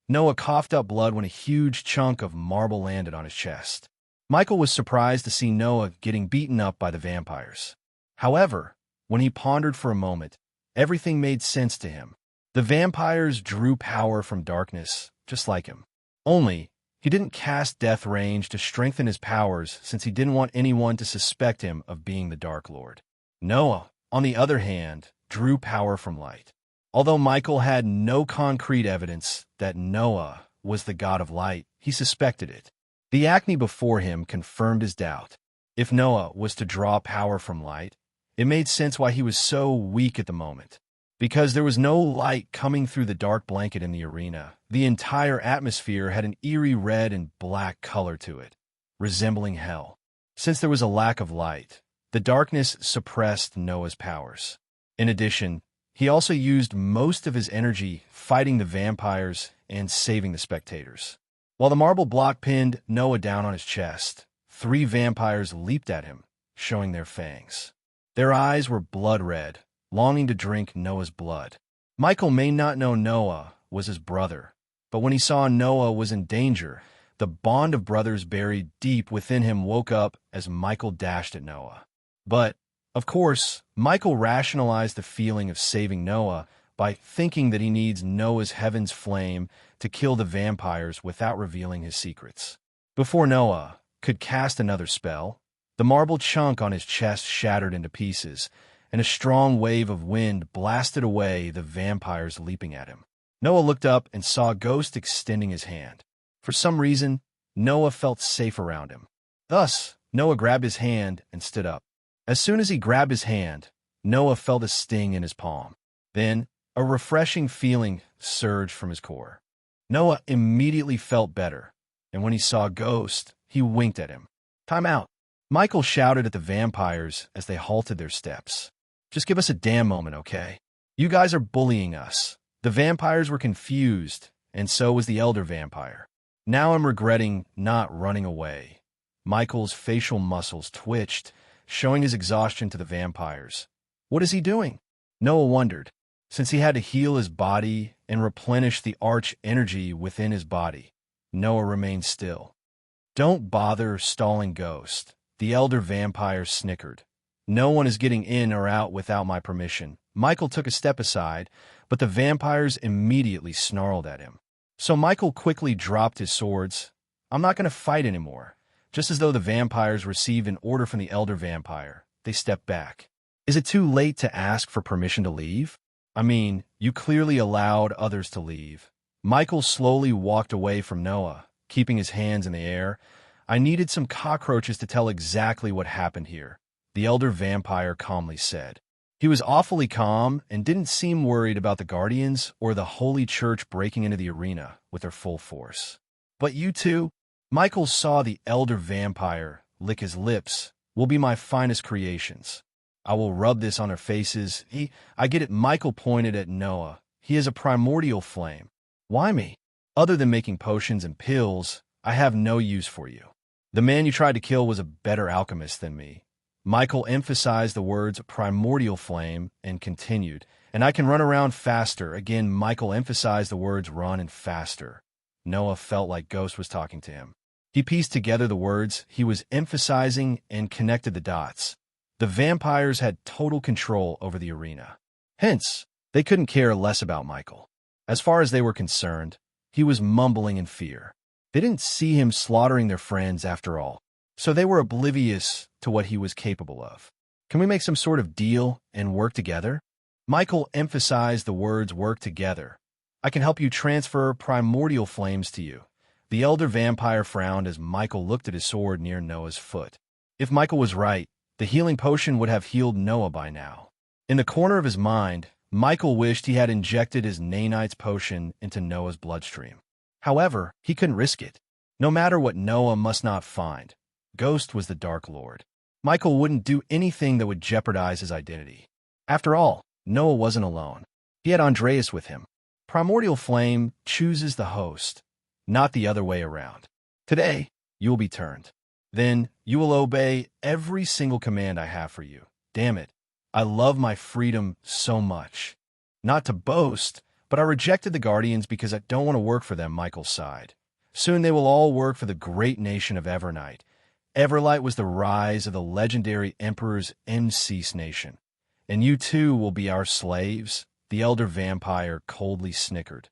Noah coughed up blood when a huge chunk of marble landed on his chest. Michael was surprised to see Noah getting beaten up by the vampires. However, when he pondered for a moment, everything made sense to him. The vampires drew power from darkness, just like him. Only, he didn't cast Death Range to strengthen his powers since he didn't want anyone to suspect him of being the Dark Lord. Noah, on the other hand, drew power from light. Although Michael had no concrete evidence that Noah was the god of light, he suspected it. The acne before him confirmed his doubt. If Noah was to draw power from light, it made sense why he was so weak at the moment. Because there was no light coming through the dark blanket in the arena, the entire atmosphere had an eerie red and black color to it, resembling hell. Since there was a lack of light, the darkness suppressed Noah's powers. In addition, he also used most of his energy fighting the vampires and saving the spectators. While the marble block pinned Noah down on his chest, 3 vampires leaped at him, showing their fangs. Their eyes were blood red, longing to drink Noah's blood. Michael may not know Noah was his brother, but when he saw Noah was in danger, the bond of brothers buried deep within him woke up as Michael dashed at Noah. But, of course, Michael rationalized the feeling of saving Noah by thinking that he needs Noah's heaven's flame to kill the vampires without revealing his secrets. Before Noah could cast another spell, the marble chunk on his chest shattered into pieces, and a strong wave of wind blasted away the vampires leaping at him. Noah looked up and saw a ghost extending his hand. For some reason, Noah felt safe around him. Thus, Noah grabbed his hand and stood up. As soon as he grabbed his hand, Noah felt a sting in his palm. Then, a refreshing feeling surged from his core. Noah immediately felt better, and when he saw Ghost, he winked at him. "Time out!" Michael shouted at the vampires as they halted their steps. "Just give us a damn moment, okay? You guys are bullying us." The vampires were confused, and so was the elder vampire. "Now I'm regretting not running away." Michael's facial muscles twitched, showing his exhaustion to the vampires. What is he doing? Noah wondered. Since he had to heal his body and replenish the arch energy within his body, Noah remained still. "Don't bother stalling Ghost," the elder vampire snickered. "No one is getting in or out without my permission." Michael took a step aside, but the vampires immediately snarled at him. So Michael quickly dropped his swords. "I'm not going to fight anymore." Just as though the vampires received an order from the elder vampire, they stepped back. "Is it too late to ask for permission to leave? I mean, you clearly allowed others to leave." Michael slowly walked away from Noah, keeping his hands in the air. "I needed some cockroaches to tell exactly what happened here," the elder vampire calmly said. He was awfully calm and didn't seem worried about the Guardians or the Holy Church breaking into the arena with their full force. "But you two," Michael saw the elder vampire lick his lips, "will be my finest creations. I will rub this on their faces." I get it," Michael pointed at Noah. "He is a primordial flame. Why me? Other than making potions and pills, I have no use for you. The man you tried to kill was a better alchemist than me." Michael emphasized the words primordial flame and continued, "And I can run around faster." Again, Michael emphasized the words run and faster. Noah felt like Ghost was talking to him. He pieced together the words he was emphasizing and connected the dots. The vampires had total control over the arena. Hence, they couldn't care less about Michael. As far as they were concerned, he was mumbling in fear. They didn't see him slaughtering their friends after all, so they were oblivious to what he was capable of. Can we make some sort of deal and work together? Michael emphasized the words work together. I can help you transfer primordial flames to you. The elder vampire frowned as Michael looked at his sword near Noah's foot. If Michael was right, the healing potion would have healed Noah by now. In the corner of his mind, Michael wished he had injected his Nanite's potion into Noah's bloodstream. However, he couldn't risk it. No matter what Noah must not find, Ghost was the Dark Lord. Michael wouldn't do anything that would jeopardize his identity. After all, Noah wasn't alone. He had Andreas with him. Primordial Flame chooses the host, not the other way around. Today, you will be turned. Then, you will obey every single command I have for you. Damn it, I love my freedom so much. Not to boast, but I rejected the Guardians because I don't want to work for them, Michael sighed. Soon they will all work for the great nation of Evernight. Everlight was the rise of the legendary Emperor's Mcease nation. And you too will be our slaves, the elder vampire coldly snickered.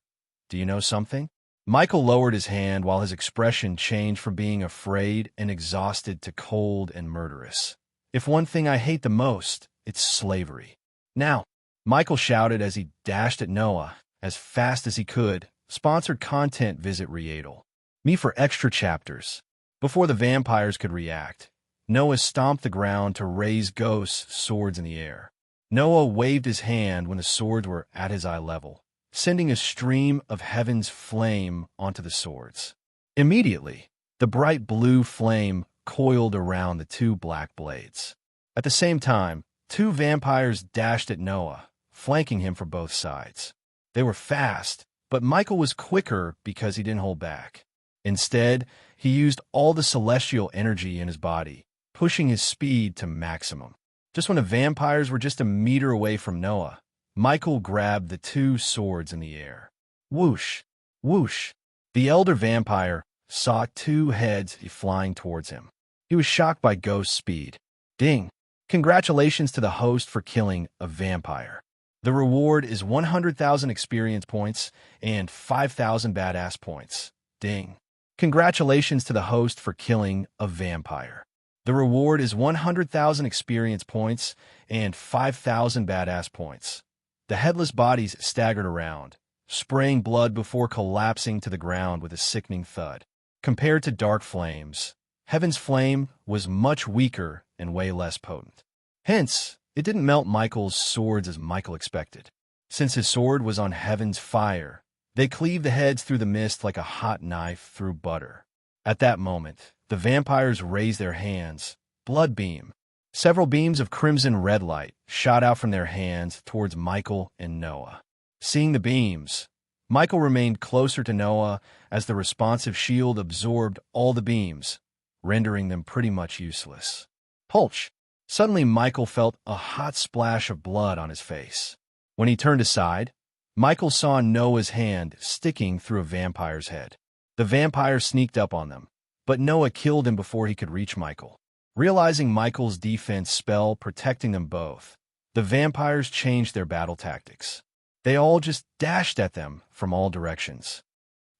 Do you know something? Michael lowered his hand while his expression changed from being afraid and exhausted to cold and murderous. If one thing I hate the most, it's slavery. Now, Michael shouted as he dashed at Noah, as fast as he could. Sponsored content visit Readle. Me for extra chapters. Before the vampires could react, Noah stomped the ground to raise Ghost's swords in the air. Noah waved his hand when the swords were at his eye level, sending a stream of heaven's flame onto the swords. Immediately, the bright blue flame coiled around the two black blades. At the same time, two vampires dashed at Noah, flanking him from both sides. They were fast, but Michael was quicker because he didn't hold back. Instead, he used all the celestial energy in his body, pushing his speed to maximum. Just when the vampires were just a meter away from Noah, Michael grabbed the two swords in the air. Whoosh! Whoosh! The elder vampire saw two heads flying towards him. He was shocked by Ghost's speed. Ding! Congratulations to the host for killing a vampire. The reward is 100,000 experience points and 5,000 badass points. Ding! Congratulations to the host for killing a vampire. The reward is 100,000 experience points and 5,000 badass points. The headless bodies staggered around, spraying blood before collapsing to the ground with a sickening thud. Compared to Dark Flames, Heaven's Flame was much weaker and way less potent. Hence, it didn't melt Michael's swords as Michael expected. Since his sword was on Heaven's fire, they cleaved the heads through the mist like a hot knife through butter. At that moment, the vampires raised their hands. Blood beam. Several beams of crimson red light shot out from their hands towards Michael and Noah. Seeing the beams, Michael remained closer to Noah as the responsive shield absorbed all the beams, rendering them pretty much useless. Pulch! Suddenly Michael felt a hot splash of blood on his face. When he turned aside, Michael saw Noah's hand sticking through a vampire's head. The vampire sneaked up on them, but Noah killed him before he could reach Michael. Realizing Michael's defense spell protecting them both, the vampires changed their battle tactics. They all just dashed at them from all directions.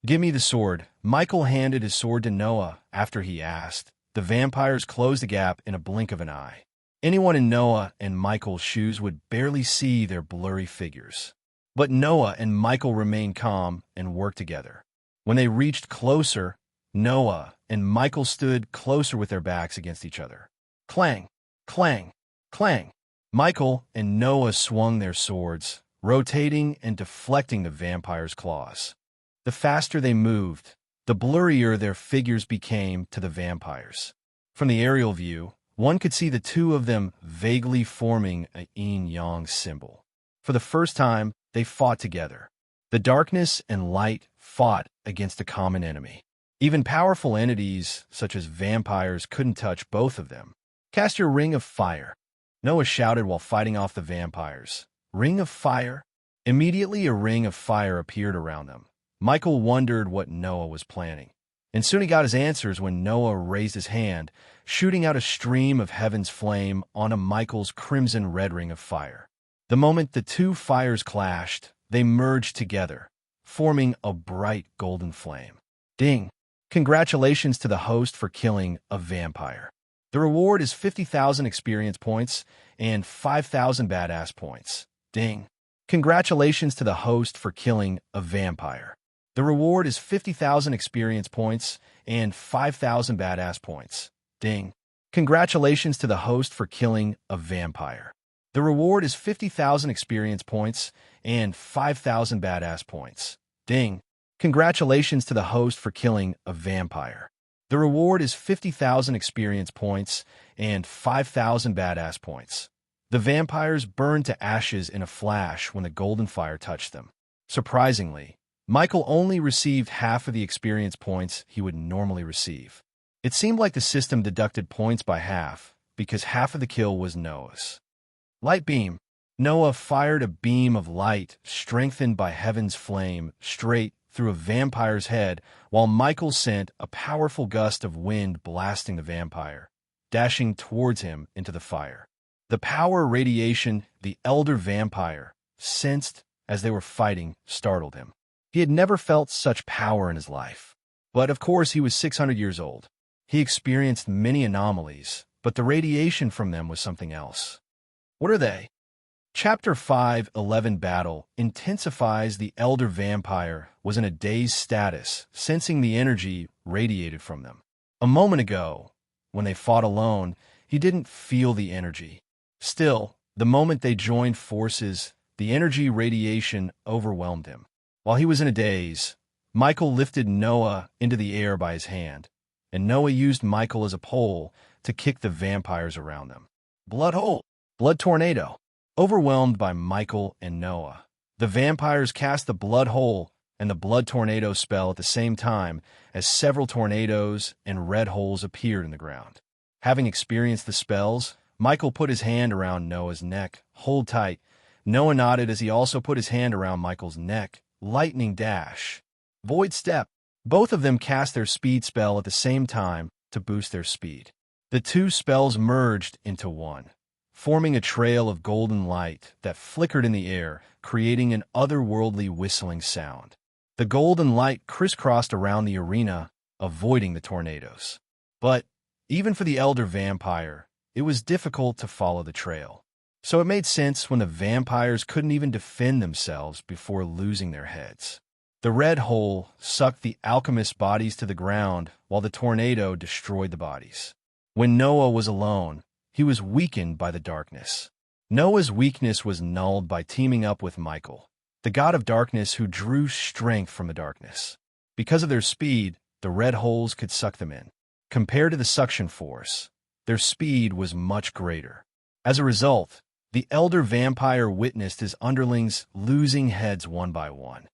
Give me the sword. Michael handed his sword to Noah after he asked. The vampires closed the gap in a blink of an eye. Anyone in Noah and Michael's shoes would barely see their blurry figures. But Noah and Michael remained calm and worked together. When they reached closer, Noah and Michael stood closer with their backs against each other. Clang! Clang! Clang! Michael and Noah swung their swords, rotating and deflecting the vampire's claws. The faster they moved, the blurrier their figures became to the vampires. From the aerial view, one could see the two of them vaguely forming a yin-yang symbol. For the first time, they fought together. The darkness and light fought against a common enemy. Even powerful entities, such as vampires, couldn't touch both of them. Cast your Ring of Fire. Noah shouted while fighting off the vampires. Ring of Fire? Immediately a ring of fire appeared around them. Michael wondered what Noah was planning. And soon he got his answers when Noah raised his hand, shooting out a stream of heaven's flame onto Michael's crimson red ring of fire. The moment the two fires clashed, they merged together, forming a bright golden flame. Ding! Congratulations to the host for killing a vampire. The reward is 50,000 experience points and 5,000 badass points. Ding! Congratulations to the host for killing a vampire. The reward is 50,000 experience points and 5,000 badass points. Ding! Congratulations to the host for killing a vampire. The reward is 50,000 experience points and 5,000 badass points. Ding! Congratulations to the host for killing a vampire. The reward is 50,000 experience points and 5,000 badass points. The vampires burned to ashes in a flash when the golden fire touched them. Surprisingly, Michael only received half of the experience points he would normally receive. It seemed like the system deducted points by half, because half of the kill was Noah's. Light beam. Noah fired a beam of light, strengthened by heaven's flame, straight through a vampire's head, while Michael sent a powerful gust of wind blasting the vampire, dashing towards him into the fire. The power radiation the elder vampire sensed as they were fighting startled him. He had never felt such power in his life. But of course he was 600 years old. He experienced many anomalies, but the radiation from them was something else. What are they? Chapter 5:11 Battle intensifies. The elder vampire was in a dazed status, sensing the energy radiated from them. A moment ago, when they fought alone, he didn't feel the energy. Still, the moment they joined forces, the energy radiation overwhelmed him. While he was in a daze, Michael lifted Noah into the air by his hand, and Noah used Michael as a pole to kick the vampires around them. Blood hole! Blood tornado! Overwhelmed by Michael and Noah, the vampires cast the blood hole and the blood tornado spell at the same time as several tornadoes and red holes appeared in the ground. Having experienced the spells, Michael put his hand around Noah's neck. Hold tight. Noah nodded as he also put his hand around Michael's neck. Lightning dash. Void step. Both of them cast their speed spell at the same time to boost their speed. The two spells merged into one, forming a trail of golden light that flickered in the air, creating an otherworldly whistling sound. The golden light crisscrossed around the arena, avoiding the tornadoes. But, even for the elder vampire, it was difficult to follow the trail. So it made sense when the vampires couldn't even defend themselves before losing their heads. The red hole sucked the alchemist's bodies to the ground, while the tornado destroyed the bodies. When Noah was alone, he was weakened by the darkness. Noah's weakness was nulled by teaming up with Michael, the god of darkness who drew strength from the darkness. Because of their speed, the red holes could suck them in. Compared to the suction force, their speed was much greater. As a result, the elder vampire witnessed his underlings losing heads one by one.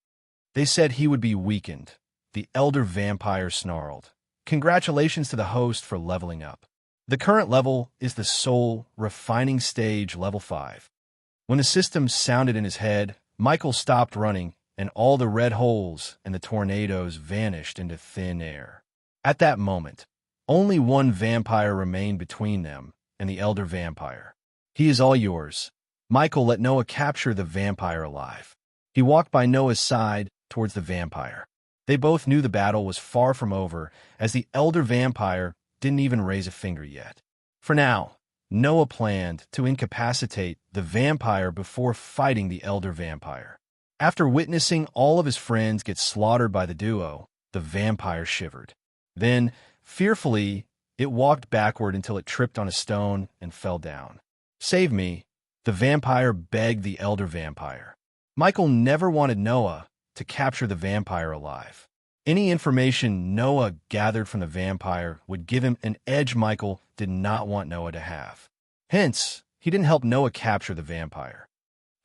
They said he would be weakened. The elder vampire snarled. Congratulations to the host for leveling up. The current level is the Soul Refining Stage Level 5. When the system sounded in his head, Michael stopped running, and all the red holes and the tornadoes vanished into thin air. At that moment, only one vampire remained between them and the elder vampire. He is all yours. Michael let Noah capture the vampire alive. He walked by Noah's side towards the vampire. They both knew the battle was far from over, as the elder vampire didn't even raise a finger yet. For now, Noah planned to incapacitate the vampire before fighting the elder vampire. After witnessing all of his friends get slaughtered by the duo, the vampire shivered. Then, fearfully, it walked backward until it tripped on a stone and fell down. Save me, the vampire begged the elder vampire. Michael never wanted Noah to capture the vampire alive. Any information Noah gathered from the vampire would give him an edge Michael did not want Noah to have. Hence, he didn't help Noah capture the vampire.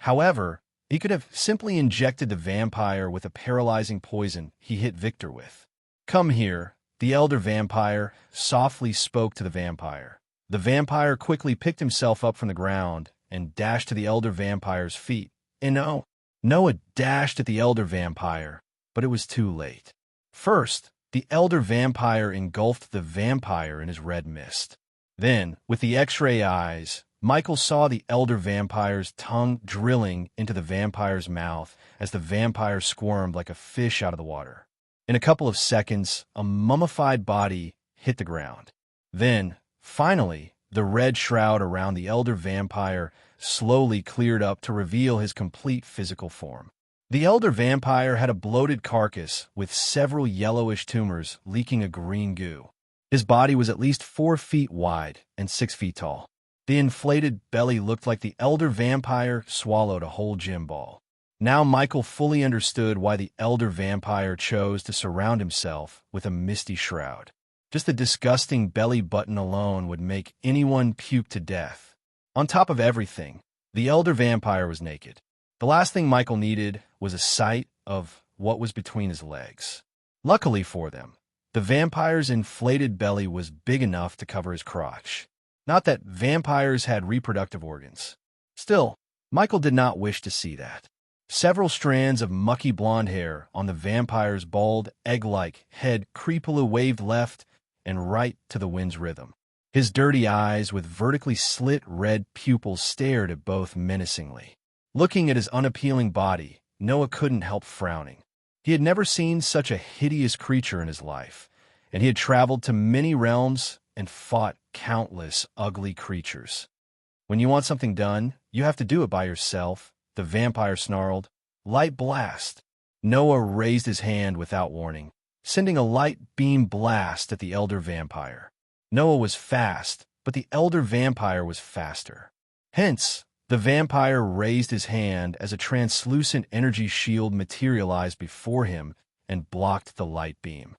However, he could have simply injected the vampire with a paralyzing poison he hit Victor with. Come here, the elder vampire softly spoke to the vampire. The vampire quickly picked himself up from the ground and dashed to the elder vampire's feet. Noah dashed at the elder vampire, but it was too late. First, The elder vampire engulfed the vampire in his red mist. Then, with the X-ray eyes, Michael saw the elder vampire's tongue drilling into the vampire's mouth as the vampire squirmed like a fish out of the water. In a couple of seconds, a mummified body hit the ground. Then, finally, the red shroud around the elder vampire slowly cleared up to reveal his complete physical form. The elder vampire had a bloated carcass with several yellowish tumors leaking a green goo. His body was at least 4 feet wide and 6 feet tall. The inflated belly looked like the elder vampire swallowed a whole gym ball. Now Michael fully understood why the elder vampire chose to surround himself with a misty shroud. Just the disgusting belly button alone would make anyone puke to death. On top of everything, the elder vampire was naked. The last thing Michael needed was a sight of what was between his legs. Luckily for them, the vampire's inflated belly was big enough to cover his crotch. Not that vampires had reproductive organs. Still, Michael did not wish to see that. Several strands of mucky blonde hair on the vampire's bald, egg-like head creepily waved left and right to the wind's rhythm. His dirty eyes with vertically slit red pupils stared at both menacingly. Looking at his unappealing body, Noah couldn't help frowning. He had never seen such a hideous creature in his life, and he had traveled to many realms and fought countless ugly creatures. When you want something done, you have to do it by yourself, the vampire snarled. Light blast. Noah raised his hand without warning, sending a light beam blast at the elder vampire. Noah was fast, but the elder vampire was faster. Hence, the vampire raised his hand as a translucent energy shield materialized before him and blocked the light beam.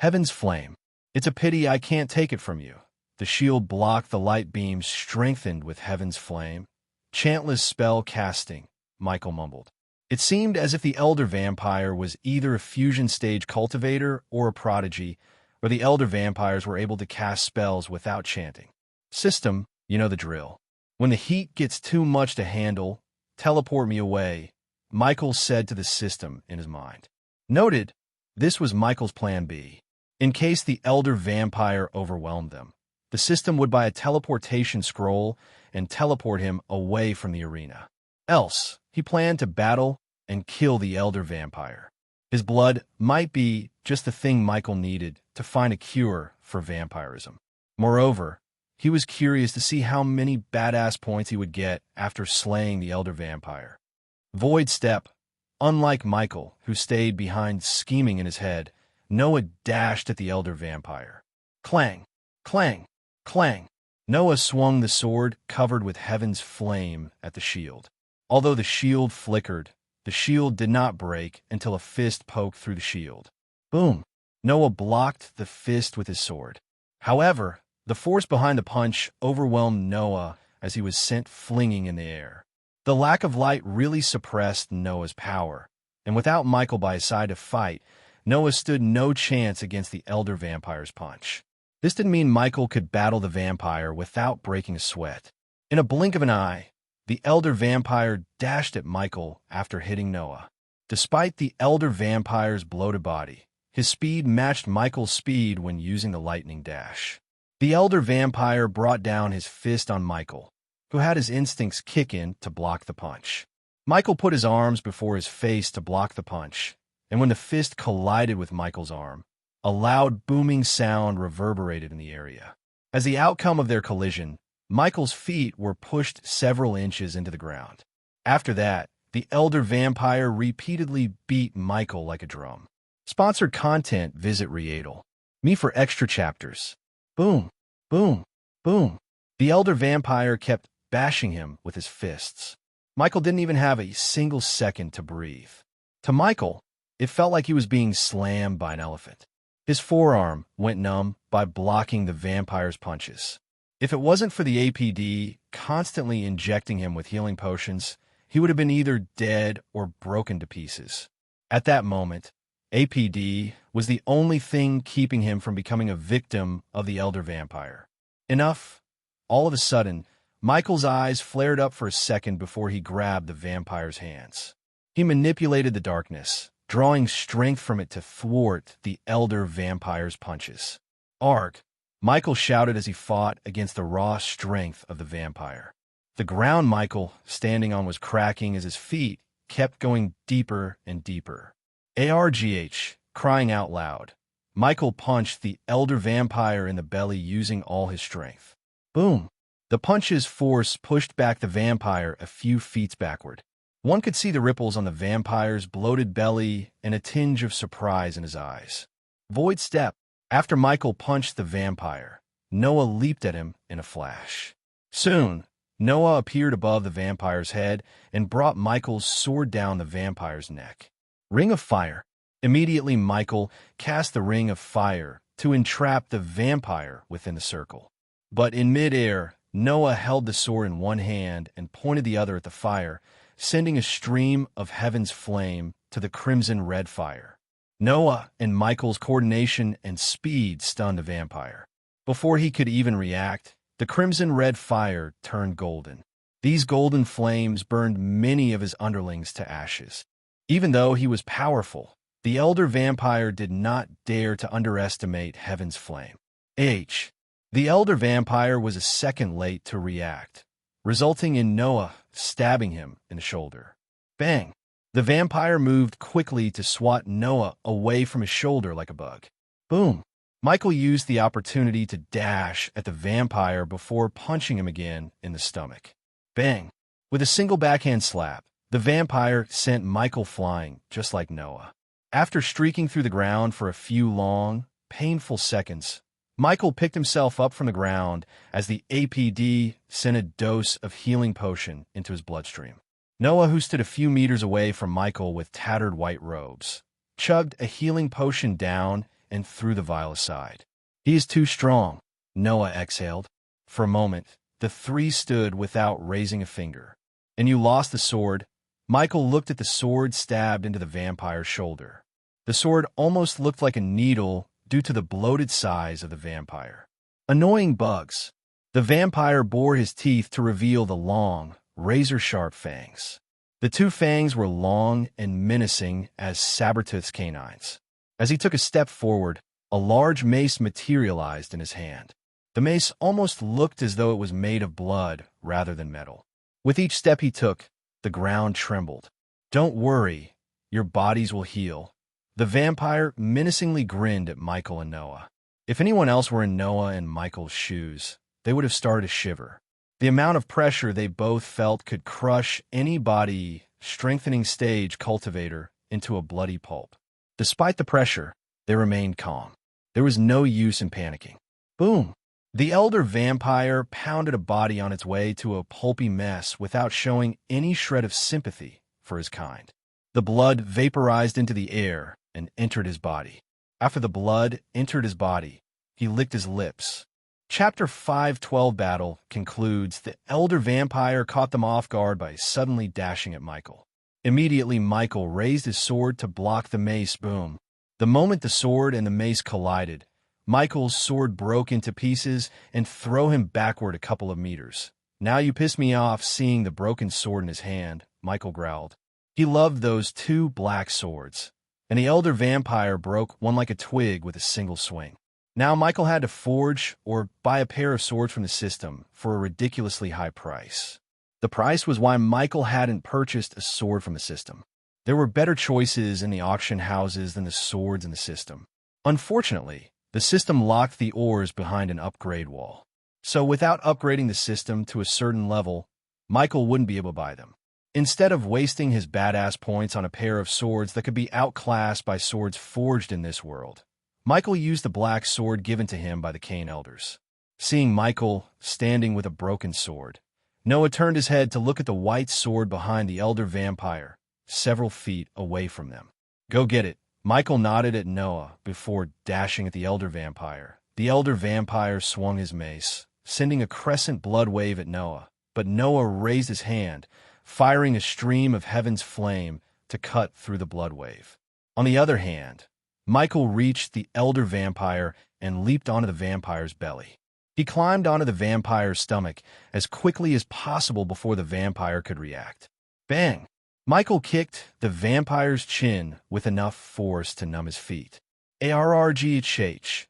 Heaven's flame. It's a pity I can't take it from you. The shield blocked the light beam, strengthened with heaven's flame. Chantless spell casting, Michael mumbled. It seemed as if the elder vampire was either a fusion stage cultivator or a prodigy, where the elder vampires were able to cast spells without chanting. System, you know the drill. When the heat gets too much to handle, teleport me away, Michael said to the system in his mind. Noted, this was Michael's plan B. In case the elder vampire overwhelmed them, the system would buy a teleportation scroll and teleport him away from the arena. Else, he planned to battle and kill the elder vampire. His blood might be just the thing Michael needed to find a cure for vampirism. Moreover, he was curious to see how many badass points he would get after slaying the elder vampire. Void step. Unlike Michael, who stayed behind scheming in his head, Noah dashed at the elder vampire. Clang, clang, clang. Noah swung the sword covered with heaven's flame at the shield. Although the shield flickered, the shield did not break until a fist poked through the shield. Boom! Noah blocked the fist with his sword. However, the force behind the punch overwhelmed Noah as he was sent flinging in the air. The lack of light really suppressed Noah's power, and without Michael by his side to fight, Noah stood no chance against the elder vampire's punch. This didn't mean Michael could battle the vampire without breaking a sweat. In a blink of an eye, the elder vampire dashed at Michael after hitting Noah. Despite the elder vampire's bloated body, his speed matched Michael's speed when using the lightning dash. The elder vampire brought down his fist on Michael, who had his instincts kick in to block the punch. Michael put his arms before his face to block the punch, and when the fist collided with Michael's arm, a loud booming sound reverberated in the area. As the outcome of their collision, Michael's feet were pushed several inches into the ground. After that, the elder vampire repeatedly beat Michael like a drum. Sponsored content, visit Readle. Me for extra chapters. Boom, boom, boom. The elder vampire kept bashing him with his fists. Michael didn't even have a single second to breathe. To Michael, it felt like he was being slammed by an elephant. His forearm went numb by blocking the vampire's punches. If it wasn't for the APD constantly injecting him with healing potions, he would have been either dead or broken to pieces. At that moment, APD was the only thing keeping him from becoming a victim of the elder vampire. Enough. All of a sudden, Michael's eyes flared up for a second before he grabbed the vampire's hands. He manipulated the darkness, drawing strength from it to thwart the elder vampire's punches. Arg! Michael shouted as he fought against the raw strength of the vampire. The ground Michael, standing on, was cracking as his feet kept going deeper and deeper. Argh! Crying out loud, Michael punched the elder vampire in the belly using all his strength. Boom! The punch's force pushed back the vampire a few feet backward. One could see the ripples on the vampire's bloated belly and a tinge of surprise in his eyes. Void step. After Michael punched the vampire, Noah leaped at him in a flash. Soon, Noah appeared above the vampire's head and brought Michael's sword down the vampire's neck. Ring of Fire. Immediately, Michael cast the Ring of Fire to entrap the vampire within the circle. But in midair, Noah held the sword in one hand and pointed the other at the fire, sending a stream of heaven's flame to the crimson red fire. Noah and Michael's coordination and speed stunned the vampire. Before he could even react, the crimson red fire turned golden. These golden flames burned many of his underlings to ashes. Even though he was powerful, the elder vampire did not dare to underestimate heaven's flame. The elder vampire was a second late to react, resulting in Noah stabbing him in the shoulder. Bang! The vampire moved quickly to swat Noah away from his shoulder like a bug. Boom! Michael used the opportunity to dash at the vampire before punching him again in the stomach. Bang! With a single backhand slap, the vampire sent Michael flying, just like Noah. After streaking through the ground for a few long, painful seconds, Michael picked himself up from the ground as the APD sent a dose of healing potion into his bloodstream. Noah, who stood a few meters away from Michael with tattered white robes, chugged a healing potion down and threw the vial aside. He is too strong, Noah exhaled. For a moment, the three stood without raising a finger. And you lost the sword? Michael looked at the sword stabbed into the vampire's shoulder. The sword almost looked like a needle due to the bloated size of the vampire. Annoying bugs. The vampire bore his teeth to reveal the long, razor-sharp fangs. The two fangs were long and menacing as Sabertooth's canines. As he took a step forward, a large mace materialized in his hand. The mace almost looked as though it was made of blood rather than metal. With each step he took, the ground trembled. Don't worry, your bodies will heal. The vampire menacingly grinned at Michael and Noah. If anyone else were in Noah and Michael's shoes, they would have started to shiver. The amount of pressure they both felt could crush any body strengthening stage cultivator into a bloody pulp. Despite the pressure, they remained calm. There was no use in panicking. Boom! The elder vampire pounded a body on its way to a pulpy mess without showing any shred of sympathy for his kind. The blood vaporized into the air and entered his body. After the blood entered his body, he licked his lips. Chapter 512 battle concludes. The elder vampire caught them off guard by suddenly dashing at Michael. Immediately, Michael raised his sword to block the mace. Boom! The moment the sword and the mace collided, Michael's sword broke into pieces and threw him backward a couple of meters. Now you piss me off seeing the broken sword in his hand, Michael growled. He loved those two black swords, and the elder vampire broke one like a twig with a single swing. Now Michael had to forge or buy a pair of swords from the system for a ridiculously high price. The price was why Michael hadn't purchased a sword from the system. There were better choices in the auction houses than the swords in the system. Unfortunately, the system locked the ores behind an upgrade wall. So without upgrading the system to a certain level, Michael wouldn't be able to buy them. Instead of wasting his badass points on a pair of swords that could be outclassed by swords forged in this world, Michael used the black sword given to him by the Cain Elders. Seeing Michael standing with a broken sword, Noah turned his head to look at the white sword behind the elder vampire, several feet away from them. Go get it. Michael nodded at Noah before dashing at the elder vampire. The elder vampire swung his mace, sending a crescent blood wave at Noah, but Noah raised his hand, firing a stream of heaven's flame to cut through the blood wave. On the other hand, Michael reached the elder vampire and leaped onto the vampire's belly. He climbed onto the vampire's stomach as quickly as possible before the vampire could react. Bang! Michael kicked the vampire's chin with enough force to numb his feet. Arrgh,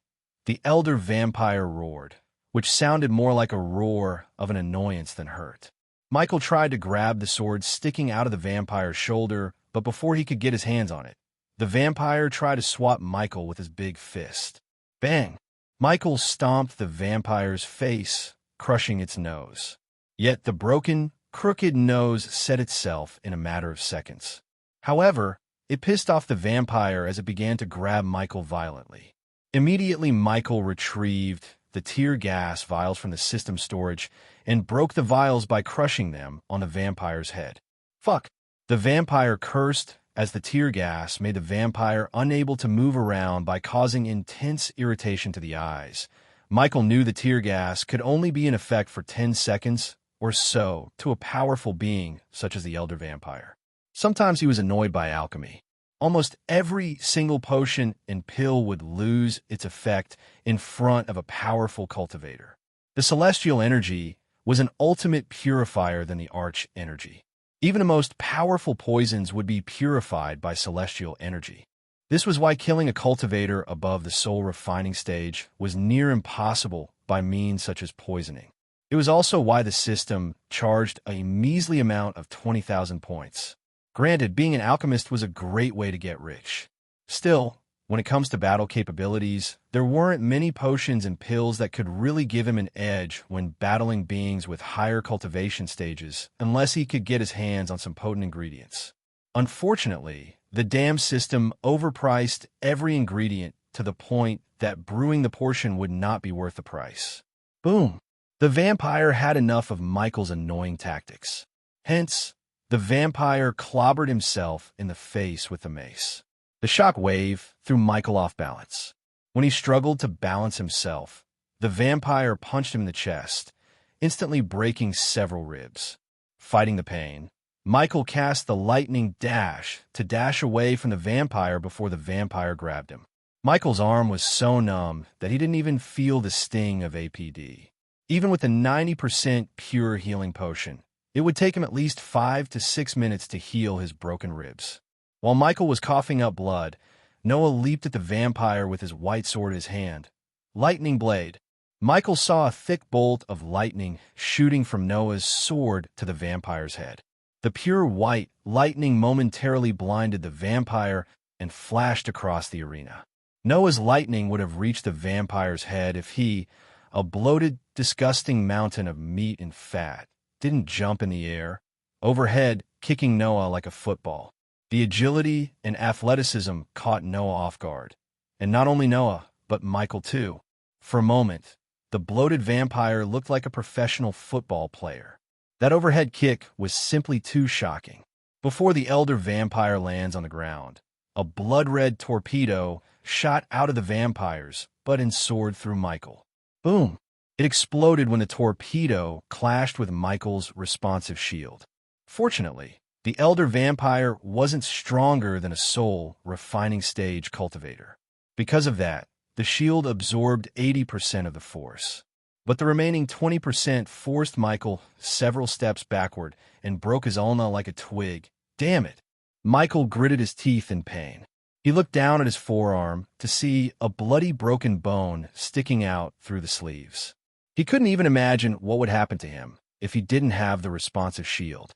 the elder vampire roared, which sounded more like a roar of an annoyance than hurt. Michael tried to grab the sword sticking out of the vampire's shoulder, but before he could get his hands on it, the vampire tried to swat Michael with his big fist. Bang! Michael stomped the vampire's face, crushing its nose. Yet the broken, crooked nose set itself in a matter of seconds. However, it pissed off the vampire as it began to grab Michael violently. Immediately, Michael retrieved the tear gas vials from the system storage and broke the vials by crushing them on the vampire's head. Fuck! The vampire cursed as the tear gas made the vampire unable to move around by causing intense irritation to the eyes. Michael knew the tear gas could only be in effect for 10 seconds or so to a powerful being such as the elder vampire. Sometimes he was annoyed by alchemy. Almost every single potion and pill would lose its effect in front of a powerful cultivator. The celestial energy was an ultimate purifier than the arch energy. Even the most powerful poisons would be purified by celestial energy. This was why killing a cultivator above the soul refining stage was near impossible by means such as poisoning. It was also why the system charged a measly amount of 20,000 points. Granted, being an alchemist was a great way to get rich. Still, when it comes to battle capabilities, there weren't many potions and pills that could really give him an edge when battling beings with higher cultivation stages, unless he could get his hands on some potent ingredients. Unfortunately, the damn system overpriced every ingredient to the point that brewing the portion would not be worth the price. Boom! The vampire had enough of Michael's annoying tactics. Hence, the vampire clobbered himself in the face with the mace. The shock wave threw Michael off balance. When he struggled to balance himself, the vampire punched him in the chest, instantly breaking several ribs. Fighting the pain, Michael cast the lightning dash to dash away from the vampire before the vampire grabbed him. Michael's arm was so numb that he didn't even feel the sting of APD. Even with a 90% pure healing potion, it would take him at least 5 to 6 minutes to heal his broken ribs. While Michael was coughing up blood, Noah leaped at the vampire with his white sword in his hand. Lightning blade. Michael saw a thick bolt of lightning shooting from Noah's sword to the vampire's head. The pure white lightning momentarily blinded the vampire and flashed across the arena. Noah's lightning would have reached the vampire's head if he, a bloated, disgusting mountain of meat and fat, didn't jump in the air, overhead, kicking Noah like a football. The agility and athleticism caught Noah off guard. And not only Noah, but Michael too. For a moment, the bloated vampire looked like a professional football player. That overhead kick was simply too shocking. Before the elder vampire lands on the ground, a blood-red torpedo shot out of the vampire's butt and soared through Michael. Boom! It exploded when the torpedo clashed with Michael's responsive shield. Fortunately, the elder vampire wasn't stronger than a soul refining stage cultivator. Because of that, the shield absorbed 80% of the force. But the remaining 20% forced Michael several steps backward and broke his ulna like a twig. Damn it! Michael gritted his teeth in pain. He looked down at his forearm to see a bloody broken bone sticking out through the sleeves. He couldn't even imagine what would happen to him if he didn't have the responsive shield.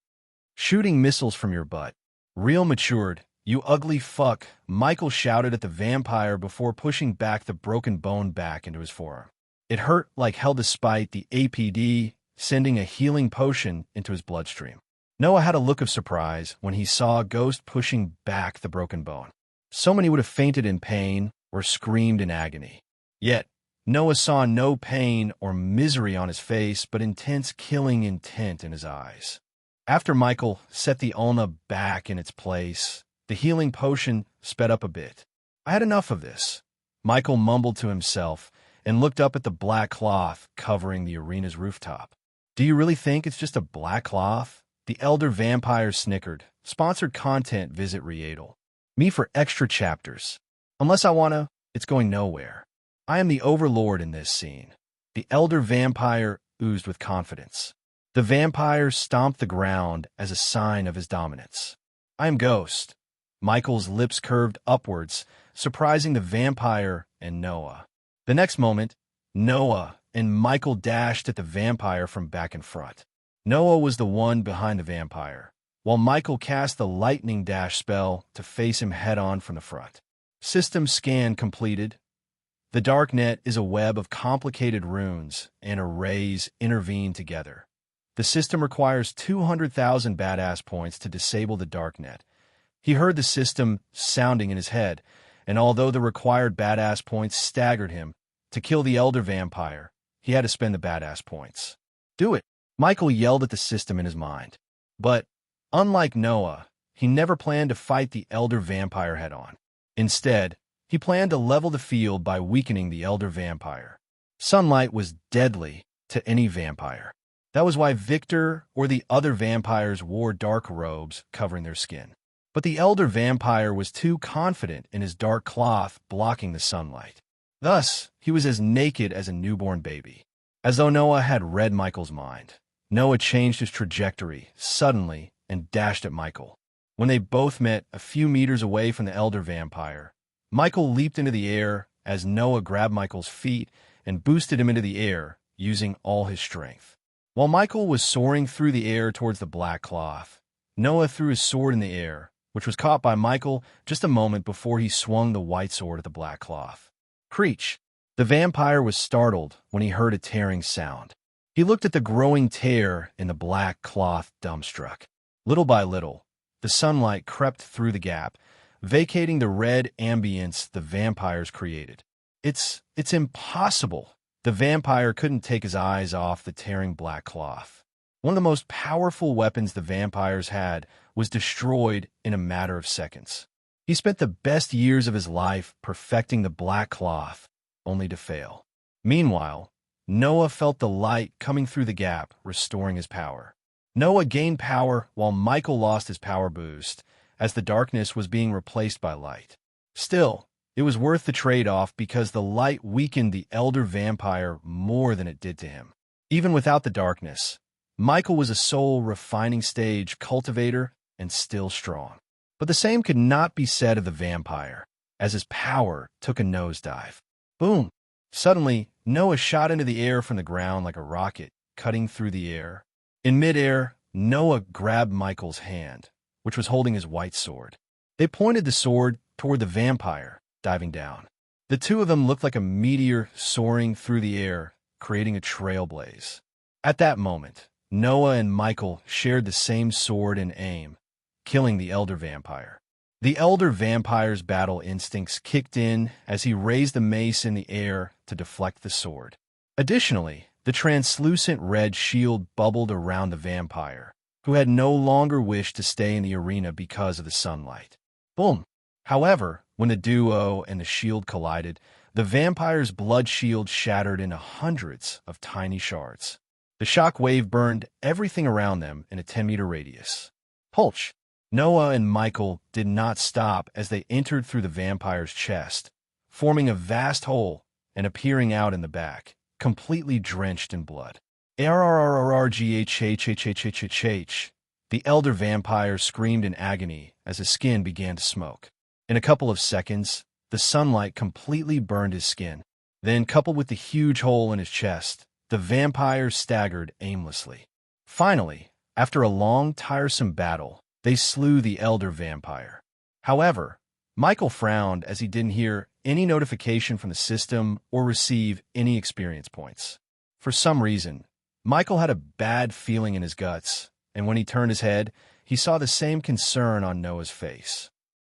Shooting missiles from your butt. Real matured, you ugly fuck, Michael shouted at the vampire before pushing back the broken bone back into his forearm. It hurt like hell despite the APD sending a healing potion into his bloodstream. Noah had a look of surprise when he saw a ghost pushing back the broken bone. So many would have fainted in pain or screamed in agony. Yet, Noah saw no pain or misery on his face, but intense killing intent in his eyes. After Michael set the ulna back in its place, the healing potion sped up a bit. I had enough of this, Michael mumbled to himself and looked up at the black cloth covering the arena's rooftop. Do you really think it's just a black cloth? The elder vampire snickered. Sponsored content, visit Readle. Me for extra chapters. Unless I wanna, it's going nowhere. I am the overlord in this scene. The elder vampire oozed with confidence. The vampire stomped the ground as a sign of his dominance. I am Ghost. Michael's lips curved upwards, surprising the vampire and Noah. The next moment, Noah and Michael dashed at the vampire from back and front. Noah was the one behind the vampire, while Michael cast the lightning dash spell to face him head-on from the front. System scan completed. The dark net is a web of complicated runes and arrays intervened together. The system requires 200,000 badass points to disable the dark net. He heard the system sounding in his head, and although the required badass points staggered him, to kill the elder vampire, he had to spend the badass points. Do it, Michael yelled at the system in his mind. But, unlike Noah, he never planned to fight the elder vampire head-on. Instead, he planned to level the field by weakening the elder vampire. Sunlight was deadly to any vampire. That was why Victor or the other vampires wore dark robes covering their skin. But the elder vampire was too confident in his dark cloth blocking the sunlight. Thus, he was as naked as a newborn baby. As though Noah had read Michael's mind, Noah changed his trajectory suddenly and dashed at Michael. When they both met a few meters away from the elder vampire, Michael leaped into the air as Noah grabbed Michael's feet and boosted him into the air, using all his strength. While Michael was soaring through the air towards the black cloth, Noah threw his sword in the air, which was caught by Michael just a moment before he swung the white sword at the black cloth. Creech! The vampire was startled when he heard a tearing sound. He looked at the growing tear in the black cloth, dumbstruck. Little by little, the sunlight crept through the gap, vacating the red ambience the vampires created. It's impossible. The vampire couldn't take his eyes off the tearing black cloth. One of the most powerful weapons the vampires had was destroyed in a matter of seconds. He spent the best years of his life perfecting the black cloth, only to fail. Meanwhile, Noah felt the light coming through the gap, restoring his power. Noah gained power while Michael lost his power boost, as the darkness was being replaced by light. Still, it was worth the trade-off because the light weakened the elder vampire more than it did to him. Even without the darkness, Michael was a soul refining stage cultivator and still strong. But the same could not be said of the vampire, as his power took a nosedive. Boom! Suddenly, Noah shot into the air from the ground like a rocket, cutting through the air. In midair, Noah grabbed Michael's hand, which was holding his white sword. They pointed the sword toward the vampire, diving down. The two of them looked like a meteor soaring through the air, creating a trailblaze. At that moment, Noah and Michael shared the same sword and aim, killing the elder vampire. The elder vampire's battle instincts kicked in as he raised the mace in the air to deflect the sword. Additionally, the translucent red shield bubbled around the vampire, who had no longer wished to stay in the arena because of the sunlight. Boom! However, when the duo and the shield collided, the vampire's blood shield shattered into hundreds of tiny shards. The shock wave burned everything around them in a 10-meter radius. Pulch! Noah and Michael did not stop as they entered through the vampire's chest, forming a vast hole and appearing out in the back, completely drenched in blood. Arrgghhhhhh. The elder vampire screamed in agony as his skin began to smoke. In a couple of seconds, the sunlight completely burned his skin. Then, coupled with the huge hole in his chest, the vampire staggered aimlessly. Finally, after a long, tiresome battle, they slew the elder vampire. However, Michael frowned as he didn't hear any notification from the system or receive any experience points. For some reason, Michael had a bad feeling in his guts, and when he turned his head, he saw the same concern on Noah's face.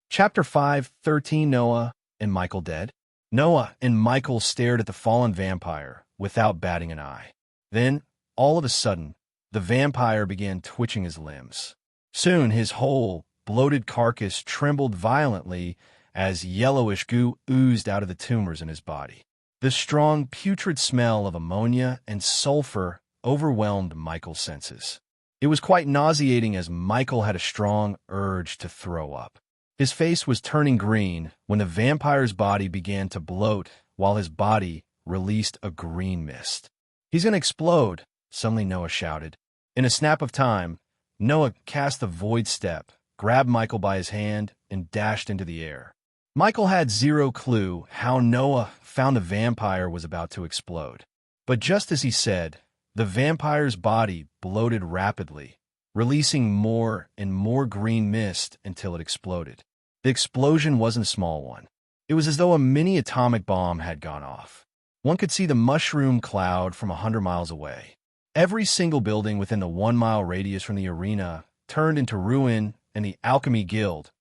Chapter 5:13 Noah and Michael dead? Noah and Michael stared at the fallen vampire without batting an eye. Then, all of a sudden, the vampire began twitching his limbs. Soon his whole, bloated carcass trembled violently as yellowish goo oozed out of the tumors in his body. The strong, putrid smell of ammonia and sulfur overwhelmed Michael's senses. It was quite nauseating as Michael had a strong urge to throw up. His face was turning green when the vampire's body began to bloat while his body released a green mist. "He's gonna explode," suddenly Noah shouted. In a snap of time, Noah cast the void step, grabbed Michael by his hand, and dashed into the air. Michael had zero clue how Noah found the vampire was about to explode. But just as he said, the vampire's body bloated rapidly, releasing more and more green mist until it exploded. The explosion wasn't a small one. It was as though a mini atomic bomb had gone off. One could see the mushroom cloud from 100 miles away. Every single building within the 1-mile radius from the arena turned into ruin, and the Alchemy Guild,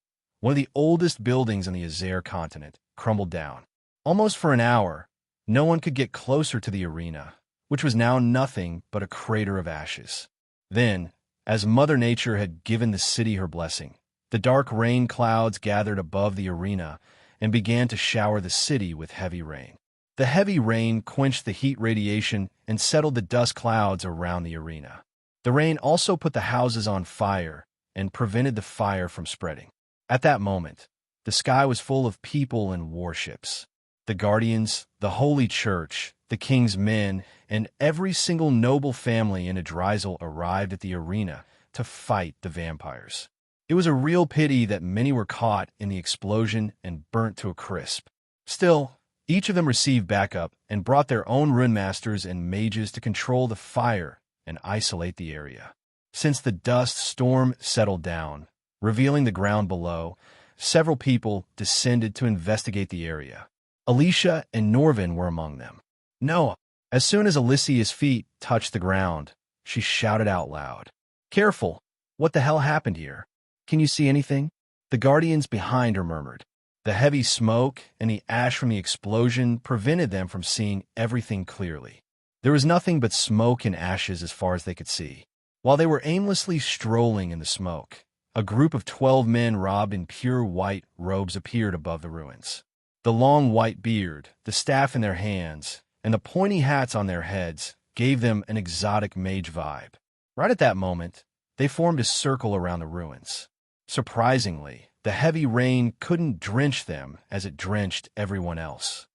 one of the oldest buildings on the Azer continent, crumbled down. Almost for an hour, no one could get closer to the arena, which was now nothing but a crater of ashes. Then, as Mother Nature had given the city her blessing, the dark rain clouds gathered above the arena and began to shower the city with heavy rain. The heavy rain quenched the heat radiation and settled the dust clouds around the arena. The rain also put the houses on fire and prevented the fire from spreading. At that moment, the sky was full of people and warships. The Guardians, the Holy Church, the King's Men, and every single noble family in Adrizel arrived at the arena to fight the vampires. It was a real pity that many were caught in the explosion and burnt to a crisp. Still, each of them received backup and brought their own rune masters and mages to control the fire and isolate the area. Since the dust storm settled down, revealing the ground below, several people descended to investigate the area. Alicia and Norvin were among them. Noah, as soon as Alicia's feet touched the ground, she shouted out loud, "Careful! What the hell happened here? Can you see anything?" The guardians behind her murmured. The heavy smoke and the ash from the explosion prevented them from seeing everything clearly. There was nothing but smoke and ashes as far as they could see. While they were aimlessly strolling in the smoke, a group of 12 men robed in pure white robes appeared above the ruins. The long white beard, the staff in their hands, and the pointy hats on their heads gave them an exotic mage vibe. Right at that moment, they formed a circle around the ruins. Surprisingly, the heavy rain couldn't drench them as it drenched everyone else.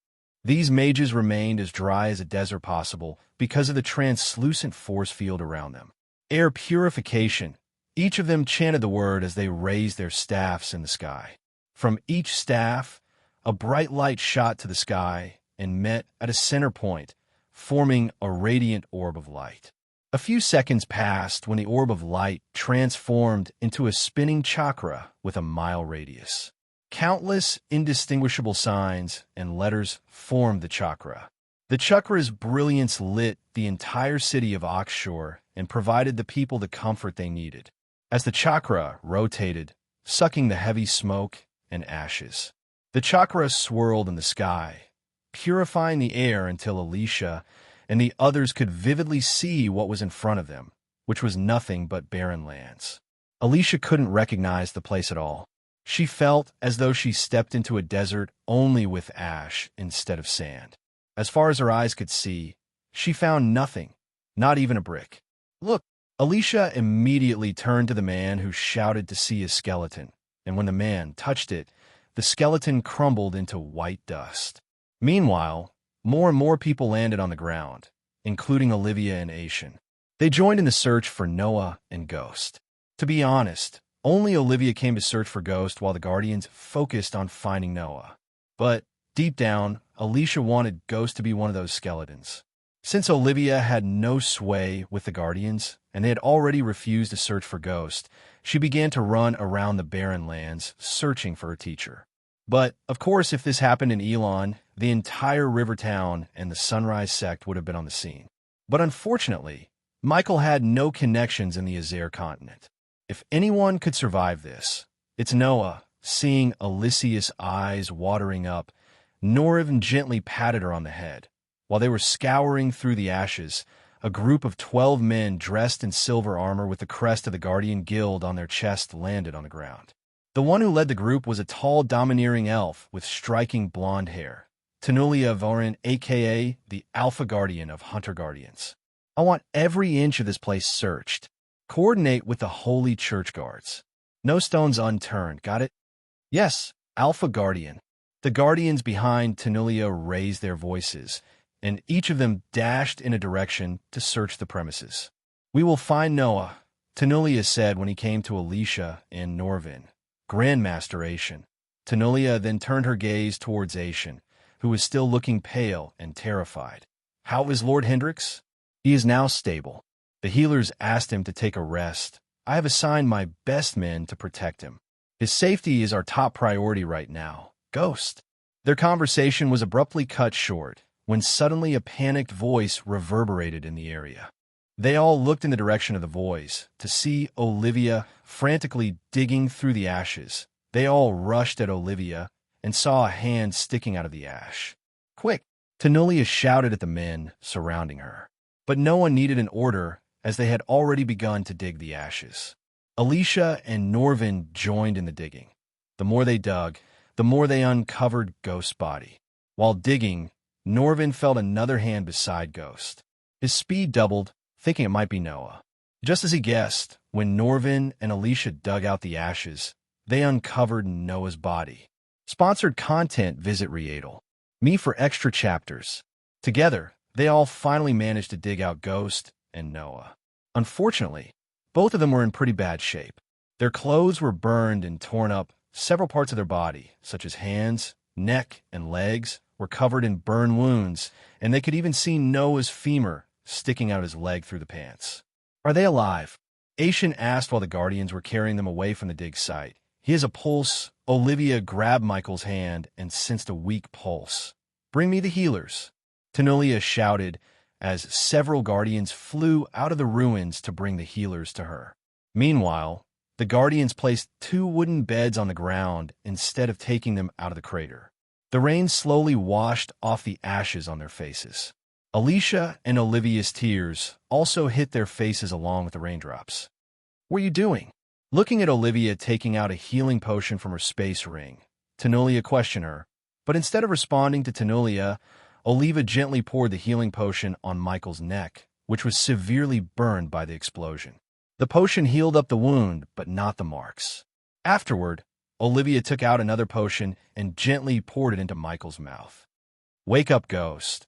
These mages remained as dry as a desert possible because of the translucent force field around them. Air purification. Each of them chanted the word as they raised their staffs in the sky. From each staff, a bright light shot to the sky and met at a center point, forming a radiant orb of light. A few seconds passed when the orb of light transformed into a spinning chakra with a mile radius. Countless indistinguishable signs and letters formed the chakra. The chakra's brilliance lit the entire city of Oxshore and provided the people the comfort they needed. As the chakra rotated, sucking the heavy smoke and ashes, the chakra swirled in the sky, purifying the air until Alicia and the others could vividly see what was in front of them, which was nothing but barren lands. Alicia couldn't recognize the place at all. She felt as though she stepped into a desert only with ash instead of sand. As far as her eyes could see, she found nothing, not even a brick. "Look!" Alicia immediately turned to the man who shouted to see his skeleton, and when the man touched it, the skeleton crumbled into white dust. Meanwhile, more and more people landed on the ground, including Olivia and Aishan. They joined in the search for Noah and Ghost. To be honest, only Olivia came to search for Ghost while the Guardians focused on finding Noah. But deep down, Alicia wanted Ghost to be one of those skeletons. Since Olivia had no sway with the Guardians, and they had already refused to search for Ghost, she began to run around the barren lands, searching for her teacher. But, of course, if this happened in Elon, the entire river town and the Sunrise sect would have been on the scene. But unfortunately, Michael had no connections in the Azer continent. If anyone could survive this, it's Noah. Seeing Alicia's eyes watering up, Norvin gently patted her on the head. While they were scouring through the ashes, a group of 12 men dressed in silver armor with the crest of the Guardian Guild on their chest landed on the ground. The one who led the group was a tall, domineering elf with striking blonde hair, Tanulia Vorin, a.k.a. the Alpha Guardian of Hunter Guardians. "I want every inch of this place searched. Coordinate with the Holy Church Guards. No stones unturned, got it?" "Yes, Alpha Guardian." The Guardians behind Tanulia raised their voices, and each of them dashed in a direction to search the premises. "We will find Noah. Tenulia said when he came to Alicia and Norvin. Grandmaster Aishan. Tenulia then turned her gaze towards Aishan, who was still looking pale and terrified. How is Lord Hendrix? He is now stable. The healers asked him to take a rest. I have assigned my best men to protect him. His safety is our top priority right now. Ghost. Their conversation was abruptly cut short when suddenly a panicked voice reverberated in the area. They all looked in the direction of the voice to see Olivia frantically digging through the ashes. They all rushed at Olivia and saw a hand sticking out of the ash. Quick! Tenulia shouted at the men surrounding her. But no one needed an order, as they had already begun to dig the ashes. Alicia and Norvin joined in the digging. The more they dug, the more they uncovered Ghost's body. While digging, Norvin felt another hand beside Ghost. His speed doubled, thinking it might be Noah. Just as he guessed, when Norvin and Alicia dug out the ashes, they uncovered Noah's body. Sponsored content, visit Readle. Me for extra chapters. Together, they all finally managed to dig out Ghost and Noah. Unfortunately, both of them were in pretty bad shape. Their clothes were burned and torn up. Several parts of their body, such as hands, neck, and legs, were covered in burn wounds, and they could even see Noah's femur sticking out his leg through the pants. Are they alive? Aishan asked while the Guardians were carrying them away from the dig site. He has a pulse. Olivia grabbed Michael's hand and sensed a weak pulse. Bring me the healers. Tenulia shouted as several Guardians flew out of the ruins to bring the healers to her. Meanwhile, the Guardians placed 2 wooden beds on the ground instead of taking them out of the crater. The rain slowly washed off the ashes on their faces. Alicia and Olivia's tears also hit their faces along with the raindrops. What are you doing? Looking at Olivia taking out a healing potion from her space ring, Tenulia questioned her, but instead of responding to Tenulia, Olivia gently poured the healing potion on Michael's neck, which was severely burned by the explosion. The potion healed up the wound, but not the marks. Afterward, Olivia took out another potion and gently poured it into Michael's mouth. Wake up, Ghost.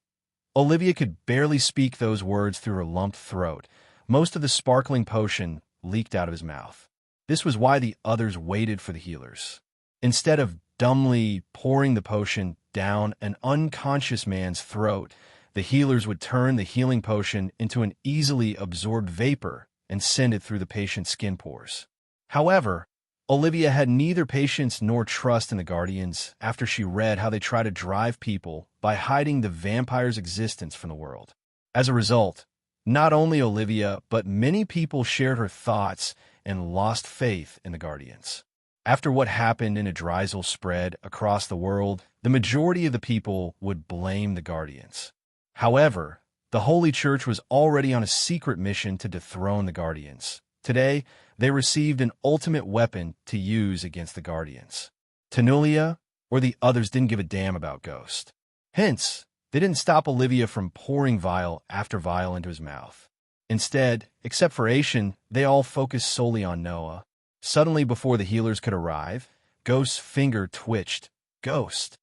Olivia could barely speak those words through her lumped throat. Most of the sparkling potion leaked out of his mouth. This was why the others waited for the healers. Instead of dumbly pouring the potion down an unconscious man's throat, the healers would turn the healing potion into an easily absorbed vapor and send it through the patient's skin pores. However, Olivia had neither patience nor trust in the Guardians after she read how they try to drive people by hiding the vampire's existence from the world. As a result, not only Olivia, but many people shared her thoughts and lost faith in the Guardians. After what happened in Adrizel spread across the world, the majority of the people would blame the Guardians. However, the Holy Church was already on a secret mission to dethrone the Guardians. Today, they received an ultimate weapon to use against the Guardians. Tenulia or the others didn't give a damn about Ghost. Hence, they didn't stop Olivia from pouring vial after vial into his mouth. Instead, except for Aishan, they all focused solely on Noah. Suddenly, before the healers could arrive, Ghost's finger twitched. Ghost.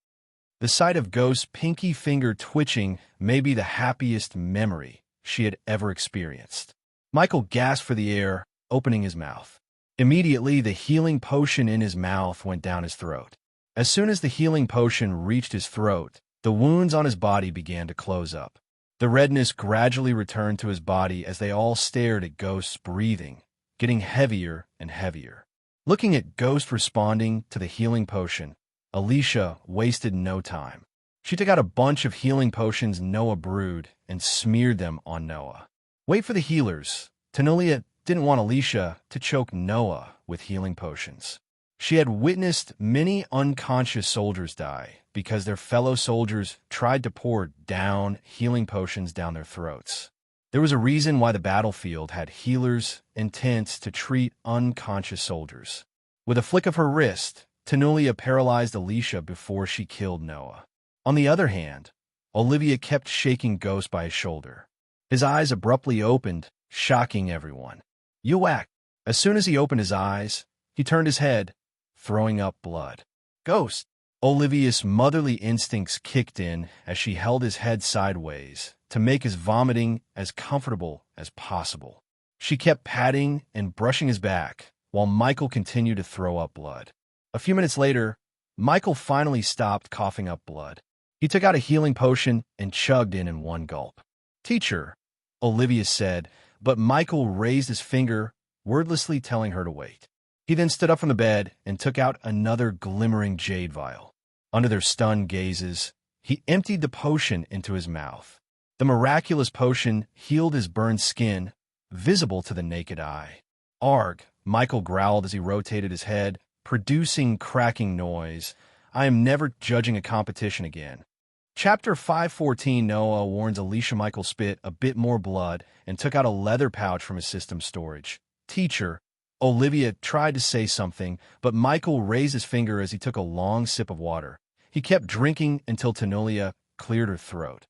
The sight of Ghost's pinky finger twitching may be the happiest memory she had ever experienced. Michael gasped for the air, opening his mouth. Immediately, the healing potion in his mouth went down his throat. As soon as the healing potion reached his throat, the wounds on his body began to close up. The redness gradually returned to his body as they all stared at Ghost's breathing, getting heavier and heavier. Looking at Ghost responding to the healing potion, Alicia wasted no time. She took out a bunch of healing potions Noah brewed and smeared them on Noah. Wait for the healers. Tenulia didn't want Alicia to choke Noah with healing potions. She had witnessed many unconscious soldiers die because their fellow soldiers tried to pour down healing potions down their throats. There was a reason why the battlefield had healers and tents to treat unconscious soldiers. With a flick of her wrist, Tenulia paralyzed Alicia before she killed Noah. On the other hand, Olivia kept shaking Ghost by his shoulder. His eyes abruptly opened, shocking everyone. You whack! As soon as he opened his eyes, he turned his head, throwing up blood. Ghost! Olivia's motherly instincts kicked in as she held his head sideways to make his vomiting as comfortable as possible. She kept patting and brushing his back, while Michael continued to throw up blood. A few minutes later, Michael finally stopped coughing up blood. He took out a healing potion and chugged in one gulp. "Teacher," Olivia said, but Michael raised his finger, wordlessly telling her to wait. He then stood up from the bed and took out another glimmering jade vial. Under their stunned gazes, he emptied the potion into his mouth. The miraculous potion healed his burned skin, visible to the naked eye. "Arg," Michael growled as he rotated his head, producing cracking noise. "I am never judging a competition again." Chapter 514. Noah warns Alicia. Michael spit a bit more blood and took out a leather pouch from his system storage. "Teacher," Olivia tried to say something, but Michael raised his finger as he took a long sip of water. He kept drinking until Tanolia cleared her throat.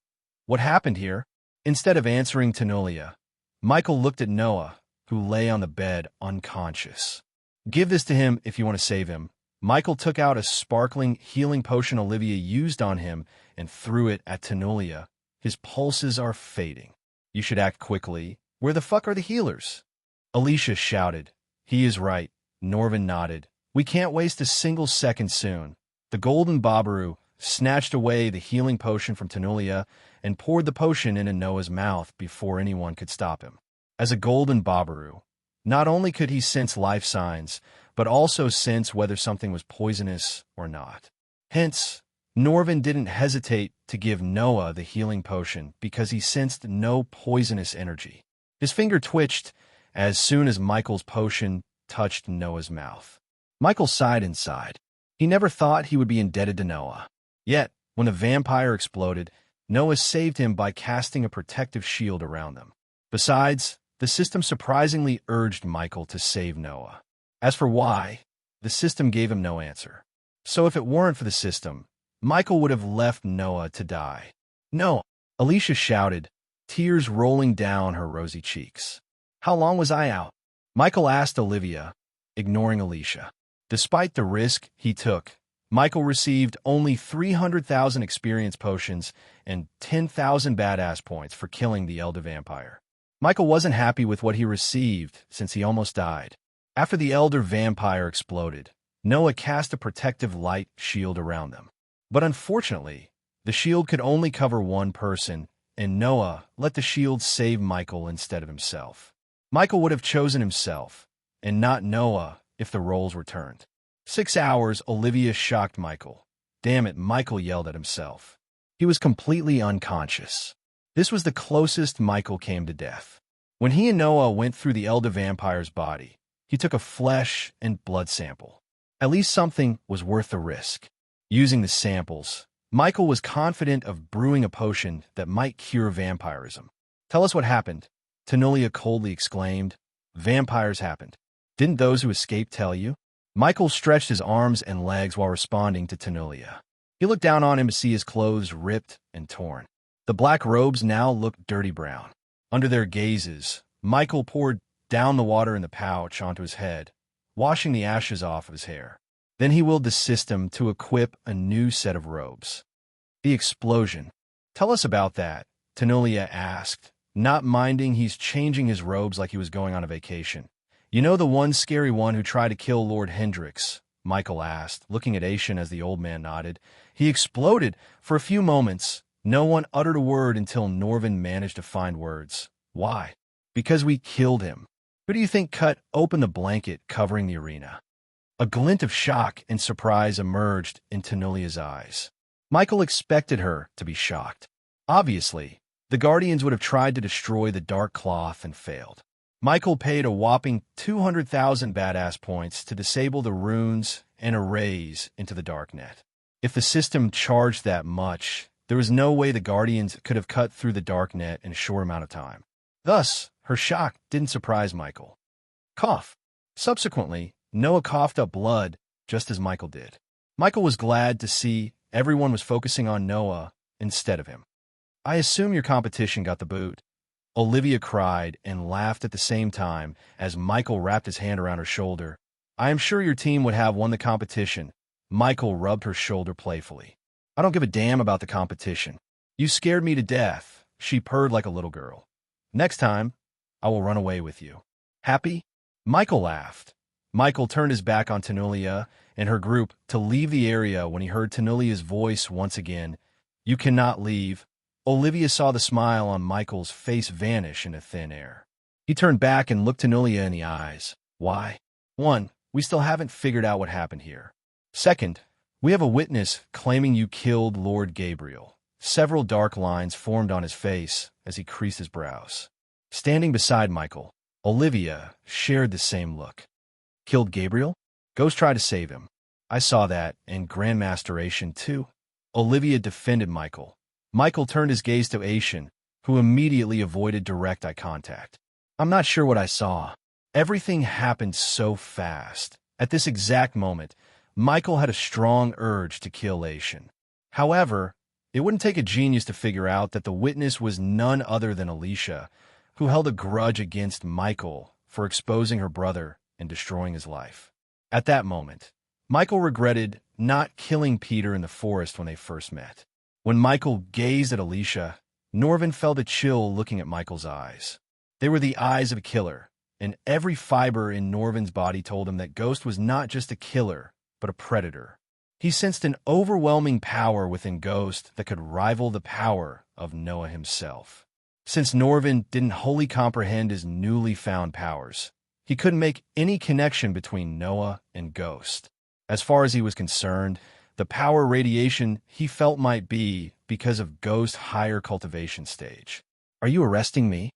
"What happened here?" Instead of answering Tanolia, Michael looked at Noah, who lay on the bed unconscious. "Give this to him if you want to save him." Michael took out a sparkling healing potion Olivia used on him and threw it at Tanolia. "His pulses are fading. You should act quickly. Where the fuck are the healers?" Alicia shouted. "He is right." Norvin nodded. "We can't waste a single second soon." The golden Babaru snatched away the healing potion from Tanolia and poured the potion into Noah's mouth before anyone could stop him. As a golden Babaru, not only could he sense life signs, but also sense whether something was poisonous or not. Hence, Norvin didn't hesitate to give Noah the healing potion because he sensed no poisonous energy. His finger twitched as soon as Michael's potion touched Noah's mouth. Michael sighed inside. He never thought he would be indebted to Noah. Yet, when the vampire exploded, Noah saved him by casting a protective shield around them. Besides, the system surprisingly urged Michael to save Noah. As for why, the system gave him no answer. So if it weren't for the system, Michael would have left Noah to die. "No!" Alicia shouted, tears rolling down her rosy cheeks. "How long was I out?" Michael asked Olivia, ignoring Alicia. Despite the risk he took, Michael received only 300,000 experience potions and 10,000 badass points for killing the Elder Vampire. Michael wasn't happy with what he received since he almost died. After the Elder Vampire exploded, Noah cast a protective light shield around them. But unfortunately, the shield could only cover one person, and Noah let the shield save Michael instead of himself. Michael would have chosen himself, and not Noah if the roles were turned. 6 hours, Olivia shocked Michael. "Damn it," Michael yelled at himself. He was completely unconscious. This was the closest Michael came to death. When he and Noah went through the Elder Vampire's body, he took a flesh and blood sample. At least something was worth the risk. Using the samples, Michael was confident of brewing a potion that might cure vampirism. "Tell us what happened," Tanolia coldly exclaimed. "Vampires happened. Didn't those who escaped tell you?" Michael stretched his arms and legs while responding to Tanolia. He looked down on him to see his clothes ripped and torn. The black robes now looked dirty brown. Under their gazes, Michael poured down the water in the pouch onto his head, washing the ashes off of his hair. Then he willed the system to equip a new set of robes. "The explosion. Tell us about that," Tanolia asked, not minding he's changing his robes like he was going on a vacation. "You know the one scary one who tried to kill Lord Hendrix?" Michael asked, looking at Ashen as the old man nodded. "He exploded." For a few moments, no one uttered a word until Norvin managed to find words. "Why?" "Because we killed him." "Who do you think cut open the blanket covering the arena?" A glint of shock and surprise emerged in Tanolia's eyes. Michael expected her to be shocked. Obviously, the Guardians would have tried to destroy the dark cloth and failed. Michael paid a whopping 200,000 badass points to disable the runes and arrays into the darknet. If the system charged that much, there was no way the Guardians could have cut through the darknet in a short amount of time. Thus, her shock didn't surprise Michael. Cough. Subsequently, Noah coughed up blood just as Michael did. Michael was glad to see everyone was focusing on Noah instead of him. "I assume your competition got the boot," Olivia cried and laughed at the same time as Michael wrapped his hand around her shoulder. "I am sure your team would have won the competition." Michael rubbed her shoulder playfully. "I don't give a damn about the competition. You scared me to death," she purred like a little girl. "Next time, I will run away with you. Happy? Michael laughed. Michael turned his back on Tanulia and her group to leave the area when he heard Tanulia's voice once again. You cannot leave. Olivia saw the smile on Michael's face vanish into thin air. He turned back and looked Tanulia in the eyes. Why? 1. We still haven't figured out what happened here. 2, we have a witness claiming you killed Lord Gabriel. Several dark lines formed on his face as he creased his brows. Standing beside Michael, Olivia shared the same look. Killed Gabriel? Ghost tried to save him. I saw that, and Grandmaster Ashen too. Olivia defended Michael. Michael turned his gaze to Ashen, who immediately avoided direct eye contact. I'm not sure what I saw. Everything happened so fast. At this exact moment, Michael had a strong urge to kill Ashen. However, it wouldn't take a genius to figure out that the witness was none other than Alicia, who held a grudge against Michael for exposing her brother and destroying his life. At that moment, Michael regretted not killing Peter in the forest when they first met. When Michael gazed at Alicia, Norvin felt a chill looking at Michael's eyes. They were the eyes of a killer, and every fiber in Norvin's body told him that Ghost was not just a killer, but a predator. He sensed an overwhelming power within Ghost that could rival the power of Noah himself. Since Norvin didn't wholly comprehend his newly found powers, he couldn't make any connection between Noah and Ghost. As far as he was concerned, the power radiation he felt might be because of Ghost's higher cultivation stage. Are you arresting me?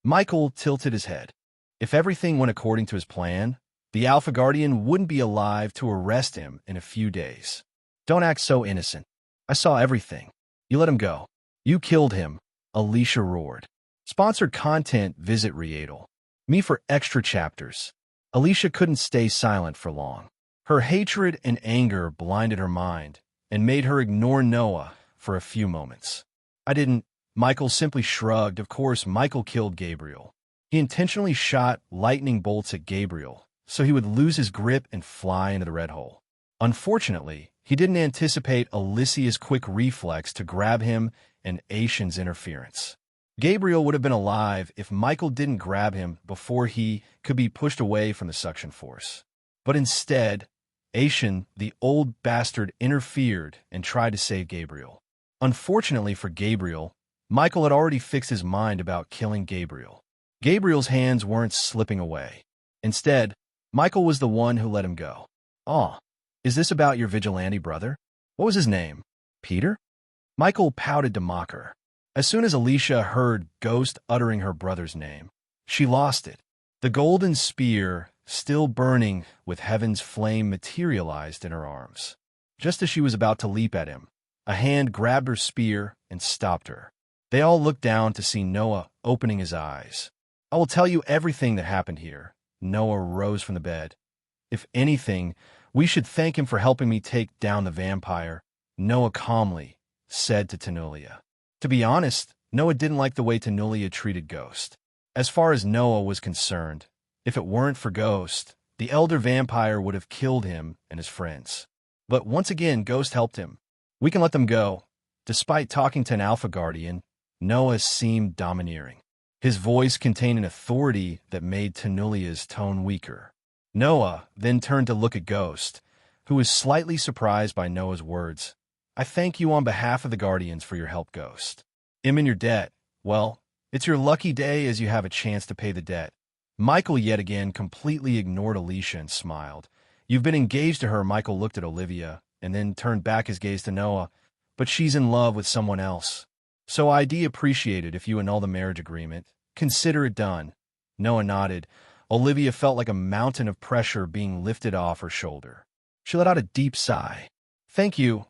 Michael tilted his head. If everything went according to his plan, the Alpha Guardian wouldn't be alive to arrest him in a few days. Don't act so innocent. I saw everything. You let him go. You killed him, Alicia roared. Sponsored content, visit Riedel. Me for extra chapters. Alicia couldn't stay silent for long. Her hatred and anger blinded her mind and made her ignore Noah for a few moments. I didn't. Michael simply shrugged. Of course, Michael killed Gabriel. He intentionally shot lightning bolts at Gabriel so he would lose his grip and fly into the red hole. Unfortunately, he didn't anticipate Alicia's quick reflex to grab him and Ashen's interference. Gabriel would have been alive if Michael didn't grab him before he could be pushed away from the suction force. But instead, Ashen, the old bastard, interfered and tried to save Gabriel. Unfortunately for Gabriel, Michael had already fixed his mind about killing Gabriel. Gabriel's hands weren't slipping away. Instead, Michael was the one who let him go. "Aw, is this about your vigilante brother? What was his name? Peter?" Michael pouted to mock her. As soon as Alicia heard Ghost uttering her brother's name, she lost it. The golden spear, still burning with heaven's flame, materialized in her arms. Just as she was about to leap at him, a hand grabbed her spear and stopped her. They all looked down to see Noah opening his eyes. "I will tell you everything that happened here." Noah rose from the bed. "If anything, we should thank him for helping me take down the vampire," Noah calmly said to Tanulia. To be honest, Noah didn't like the way Tanulia treated Ghost. As far as Noah was concerned, if it weren't for Ghost, the elder vampire would have killed him and his friends. But once again, Ghost helped him. "We can let them go." Despite talking to an Alpha Guardian, Noah seemed domineering. His voice contained an authority that made Tanulia's tone weaker. Noah then turned to look at Ghost, who was slightly surprised by Noah's words. "I thank you on behalf of the Guardians for your help, Ghost. I'm in your debt. Well, it's your lucky day as you have a chance to pay the debt." Michael yet again completely ignored Alicia and smiled. "You've been engaged to her." Michael looked at Olivia and then turned back his gaze to Noah. "But she's in love with someone else. So I'd appreciate it if you annul the marriage agreement. Consider it done." Noah nodded. Olivia felt like a mountain of pressure being lifted off her shoulder. She let out a deep sigh. Thank you,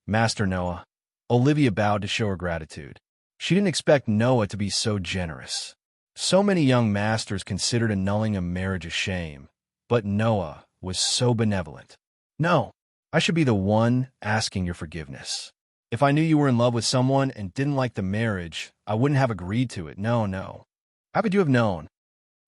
Master Noah." Olivia bowed to show her gratitude. She didn't expect Noah to be so generous. So many young masters considered annulling a marriage a shame, but Noah was so benevolent. "No, I should be the one asking your forgiveness. If I knew you were in love with someone and didn't like the marriage, I wouldn't have agreed to it. No. How could you have known?"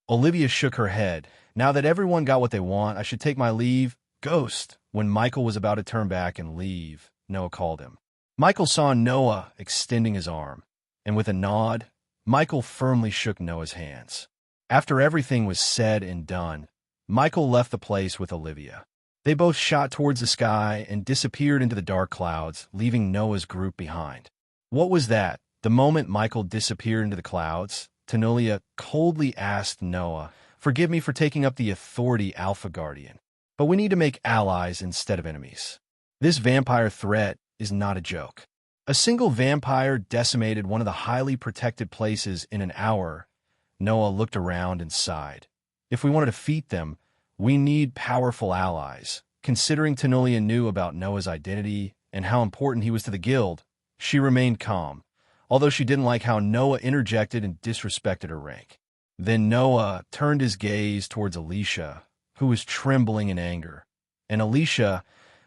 Olivia shook her head. "Now that everyone got what they want, I should take my leave." "Ghost." When Michael was about to turn back and leave, Noah called him. Michael saw Noah extending his arm, and with a nod, Michael firmly shook Noah's hands. After everything was said and done, Michael left the place with Olivia. They both shot towards the sky and disappeared into the dark clouds, leaving Noah's group behind. What was that? The moment Michael disappeared into the clouds, Tanolia coldly asked Noah, "Forgive me for taking up the authority Alpha Guardian, but we need to make allies instead of enemies. This vampire threat is not a joke." A single vampire decimated one of the highly protected places in an hour. Noah looked around and sighed. If we want to defeat them, we need powerful allies. Considering Tanolia knew about Noah's identity and how important he was to the guild, she remained calm, although she didn't like how Noah interjected and disrespected her rank. Then Noah turned his gaze towards Alicia, who was trembling in anger. And Alicia,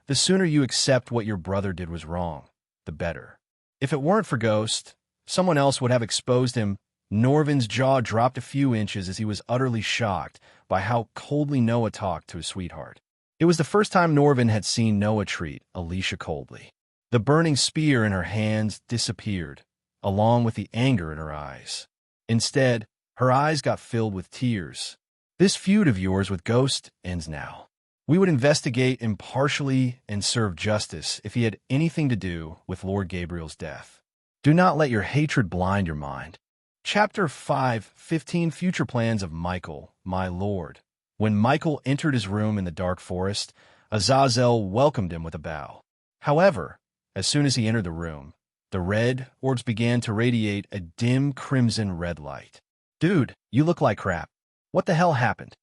the sooner you accept what your brother did was wrong, the better. If it weren't for Ghost, someone else would have exposed him. Norvin's jaw dropped a few inches as he was utterly shocked by how coldly Noah talked to his sweetheart. It was the first time Norvin had seen Noah treat Alicia coldly. The burning spear in her hands disappeared, along with the anger in her eyes. Instead, her eyes got filled with tears. "This feud of yours with Ghost ends now. We would investigate impartially and serve justice if he had anything to do with Lord Gabriel's death. Do not let your hatred blind your mind." Chapter 5:15 Future Plans of Michael, My Lord. When Michael entered his room in the dark forest, Azazel welcomed him with a bow. However, as soon as he entered the room, the red orbs began to radiate a dim crimson red light. "Dude, you look like crap. What the hell happened?"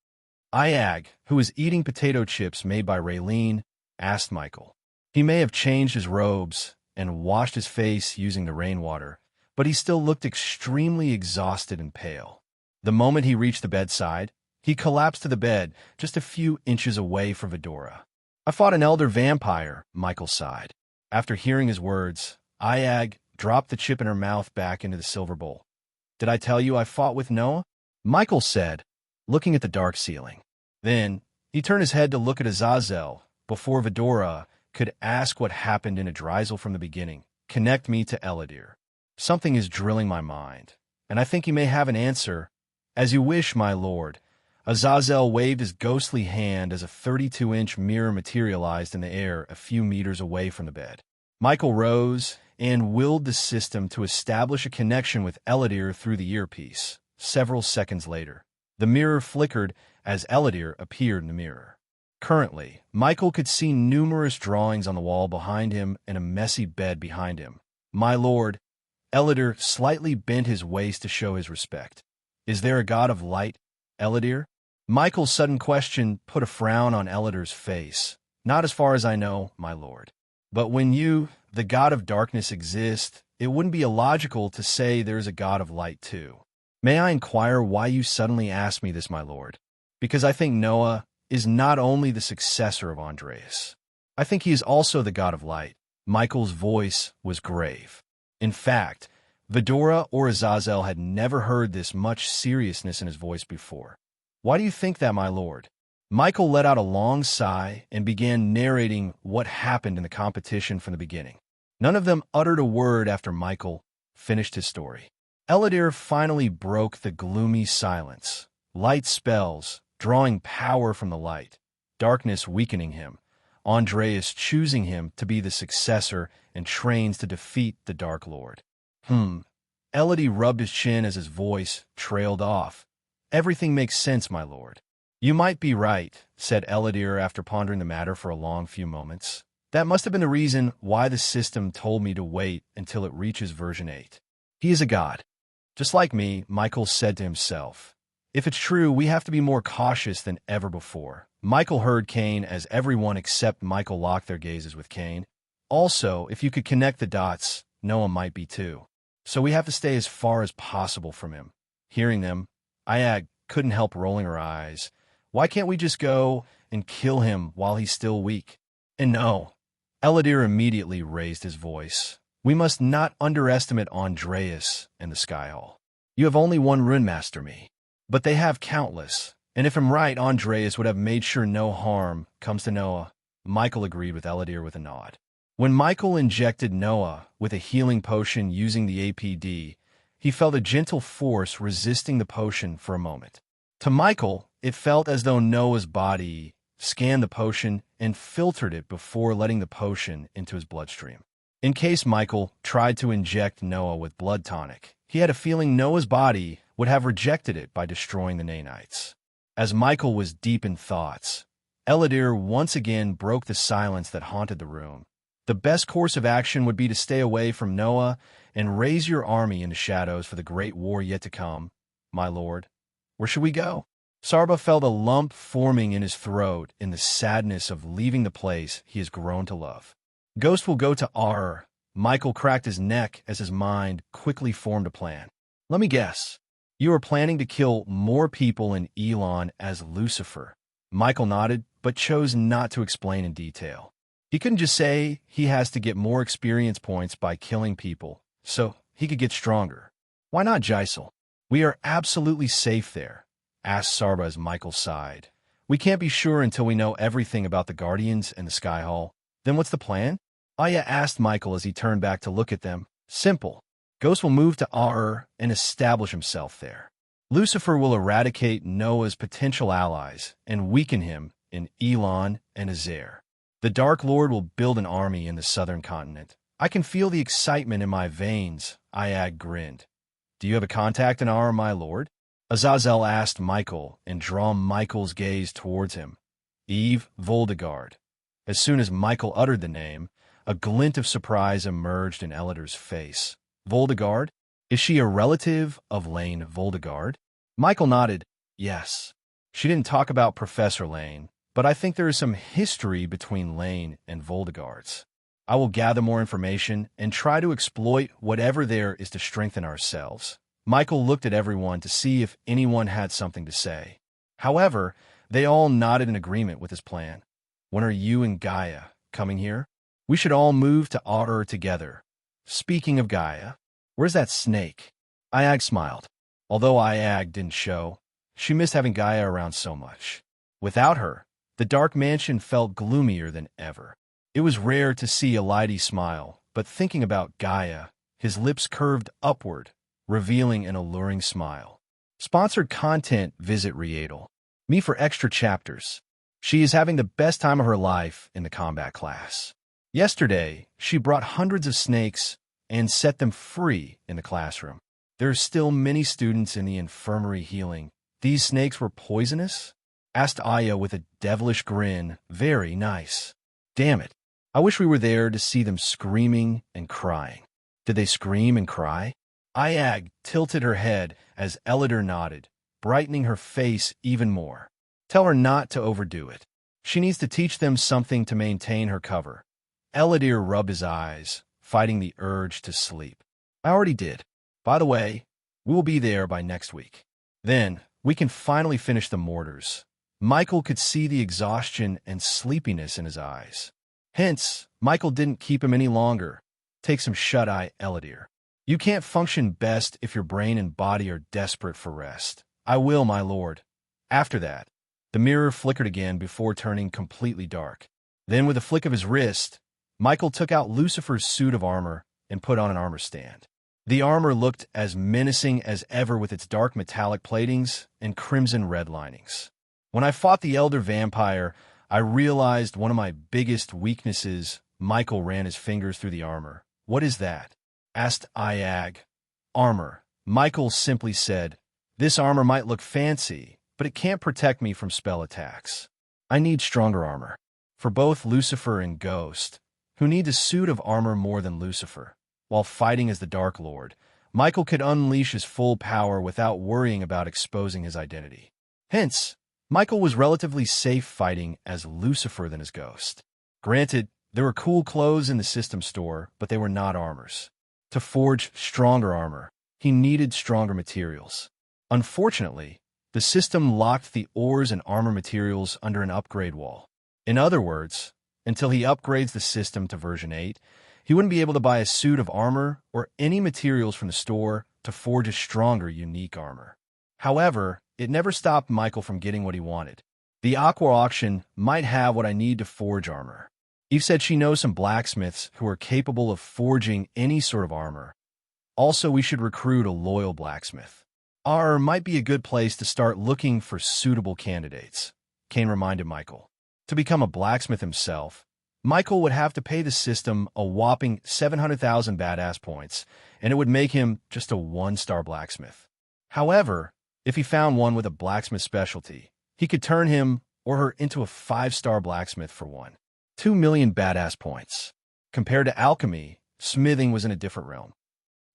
Iag, who was eating potato chips made by Raylene, asked Michael. He may have changed his robes and washed his face using the rainwater, but he still looked extremely exhausted and pale. The moment he reached the bedside, he collapsed to the bed just a few inches away from Vidora. "I fought an elder vampire," Michael sighed. After hearing his words, Iag dropped the chip in her mouth back into the silver bowl. "Did I tell you I fought with Noah?" Michael said, looking at the dark ceiling. Then, he turned his head to look at Azazel, before Vidora could ask what happened in Adrizel from the beginning. "Connect me to Eladir. Something is drilling my mind, and I think you may have an answer." "As you wish, my lord." Azazel waved his ghostly hand as a 32-inch mirror materialized in the air a few meters away from the bed. Michael rose and willed the system to establish a connection with Eladir through the earpiece. Several seconds later, the mirror flickered as Eladir appeared in the mirror. Currently, Michael could see numerous drawings on the wall behind him and a messy bed behind him. "My lord," Eladir slightly bent his waist to show his respect. "Is there a god of light, Eladir?" Michael's sudden question put a frown on Eladir's face. "Not as far as I know, my lord. But when you, the god of darkness, exist, it wouldn't be illogical to say there is a god of light too. May I inquire why you suddenly asked me this, my lord?" "Because I think Noah is not only the successor of Andreas. I think he is also the god of light." Michael's voice was grave. In fact, Vidora or Azazel had never heard this much seriousness in his voice before. "Why do you think that, my lord?" Michael let out a long sigh and began narrating what happened in the competition from the beginning. None of them uttered a word after Michael finished his story. Eladir finally broke the gloomy silence. Light spells, drawing power from the light, darkness weakening him, Andreas choosing him to be the successor and trains to defeat the Dark Lord. Eladir rubbed his chin as his voice trailed off. "Everything makes sense, my lord." "You might be right," said Eladir after pondering the matter for a long few moments. "That must have been the reason why the system told me to wait until it reaches version 8. He is a god. Just like me," Michael said to himself. "If it's true, we have to be more cautious than ever before." Michael heard Kane as everyone except Michael locked their gazes with Kane. "Also, if you could connect the dots, Noah might be too. So we have to stay as far as possible from him." Hearing them, Iag couldn't help rolling her eyes. "Why can't we just go and kill him while he's still weak?" "And no." Eladir immediately raised his voice. "We must not underestimate Andreas and the Sky Hall. You have only one Rune Master, me. But they have countless. And if I'm right, Andreas would have made sure no harm comes to Noah." Michael agreed with Eladir with a nod. When Michael injected Noah with a healing potion using the APD, He felt a gentle force resisting the potion for a moment. To Michael, it felt as though Noah's body scanned the potion and filtered it before letting the potion into his bloodstream. In case Michael tried to inject Noah with blood tonic, he had a feeling Noah's body would have rejected it by destroying the nanites. As Michael was deep in thoughts, Eladir once again broke the silence that haunted the room. The best course of action would be to stay away from Noah and raise your army in the shadows for the great war yet to come, my lord. Where should we go? Sarba felt a lump forming in his throat in the sadness of leaving the place he has grown to love. Ghost will go to Ar. Michael cracked his neck as his mind quickly formed a plan. Let me guess. You are planning to kill more people in Elon as Lucifer. Michael nodded, but chose not to explain in detail. He couldn't just say he has to get more experience points by killing people, so he could get stronger. Why not Jysel? We are absolutely safe there, asked Sarba as Michael sighed. We can't be sure until we know everything about the Guardians and the Sky Hall. Then what's the plan? Aya asked Michael as he turned back to look at them. Simple. Ghost will move to Ar and establish himself there. Lucifer will eradicate Noah's potential allies and weaken him in Elon and Azair. The Dark Lord will build an army in the southern continent. I can feel the excitement in my veins, Iag grinned. Do you have a contact in Ar, my lord? Azazel asked Michael and drew Michael's gaze towards him. Eve Voldegard. As soon as Michael uttered the name, a glint of surprise emerged in Eladir's face. Voldegard? Is she a relative of Lane Voldegard? Michael nodded. Yes. She didn't talk about Professor Lane, but I think there is some history between Lane and Voldegards. I will gather more information and try to exploit whatever there is to strengthen ourselves. Michael looked at everyone to see if anyone had something to say. However, they all nodded in agreement with his plan. When are you and Gaia coming here? We should all move to Ar together. Speaking of Gaia, where's that snake? Iag smiled. Although Iag didn't show, she missed having Gaia around so much. Without her, the dark mansion felt gloomier than ever. It was rare to see Elidie smile, but thinking about Gaia, his lips curved upward, revealing an alluring smile. Sponsored content, visit Riedel. Me for extra chapters. She is having the best time of her life in the combat class. Yesterday, she brought hundreds of snakes and set them free in the classroom. There are still many students in the infirmary healing. These snakes were poisonous? Asked Aya with a devilish grin. Very nice. Damn it. I wish we were there to see them screaming and crying. Did they scream and cry? Iag tilted her head as Eladir nodded, brightening her face even more. Tell her not to overdo it. She needs to teach them something to maintain her cover. Eladir rubbed his eyes, fighting the urge to sleep. I already did. By the way, we will be there by next week. Then, we can finally finish the mortars. Michael could see the exhaustion and sleepiness in his eyes. Hence, Michael didn't keep him any longer. Take some shut-eye, Eladir. You can't function best if your brain and body are desperate for rest. I will, my lord. After that, the mirror flickered again before turning completely dark. Then, with a flick of his wrist, Michael took out Lucifer's suit of armor and put on an armor stand. The armor looked as menacing as ever with its dark metallic platings and crimson red linings. When I fought the Elder Vampire, I realized one of my biggest weaknesses. Michael ran his fingers through the armor. What is that? Asked Iag. Armor. Michael simply said, this armor might look fancy, but it can't protect me from spell attacks. I need stronger armor. For both Lucifer and Ghost, who need a suit of armor more than Lucifer. While fighting as the Dark Lord, Michael could unleash his full power without worrying about exposing his identity. Hence, Michael was relatively safe fighting as Lucifer than as Ghost. Granted, there were cool clothes in the system store, but they were not armors. To forge stronger armor, he needed stronger materials. Unfortunately, the system locked the ores and armor materials under an upgrade wall. In other words, until he upgrades the system to version 8, he wouldn't be able to buy a suit of armor or any materials from the store to forge a stronger, unique armor. However, it never stopped Michael from getting what he wanted. The Aqua auction might have what I need to forge armor. Eve said she knows some blacksmiths who are capable of forging any sort of armor. Also, we should recruit a loyal blacksmith. Our might be a good place to start looking for suitable candidates, Kane reminded Michael. To become a blacksmith himself, Michael would have to pay the system a whopping 700,000 badass points, and it would make him just a one-star blacksmith. However, if he found one with a blacksmith specialty, he could turn him or her into a 5-star blacksmith for 2 million badass points. Compared to alchemy, smithing was in a different realm.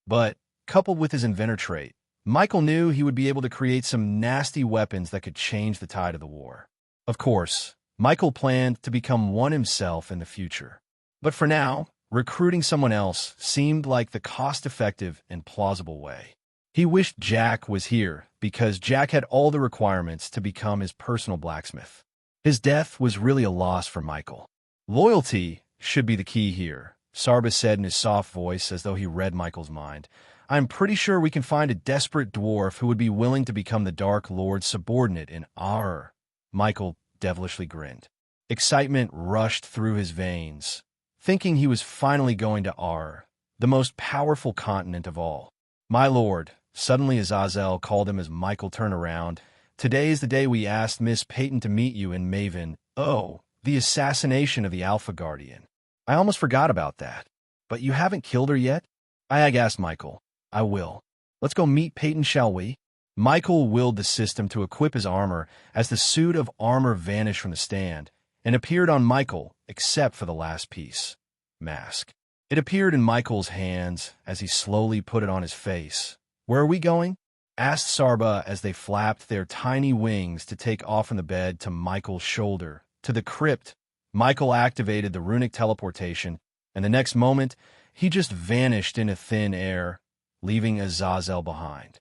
But, coupled with his inventor trait, Michael knew he would be able to create some nasty weapons that could change the tide of the war. Of course, Michael planned to become one himself in the future. But for now, recruiting someone else seemed like the cost-effective and plausible way. He wished Jack was here because Jack had all the requirements to become his personal blacksmith. His death was really a loss for Michael. Loyalty should be the key here, Sarba said in his soft voice as though he read Michael's mind. I'm pretty sure we can find a desperate dwarf who would be willing to become the Dark Lord's subordinate in our... Michael devilishly grinned. Excitement rushed through his veins, thinking he was finally going to Ar, the most powerful continent of all. My lord, suddenly Azazel called him as Michael turned around. Today is the day we asked Miss Peyton to meet you in Maven. Oh, the assassination of the Alpha Guardian. I almost forgot about that. But you haven't killed her yet? I asked Michael. I will. Let's go meet Peyton, shall we? Michael willed the system to equip his armor as the suit of armor vanished from the stand and appeared on Michael except for the last piece, mask. It appeared in Michael's hands as he slowly put it on his face. Where are we going? Asked Sarba as they flapped their tiny wings to take off from the bed to Michael's shoulder. To the crypt, Michael activated the runic teleportation, and the next moment, he just vanished into thin air, leaving Azazel behind.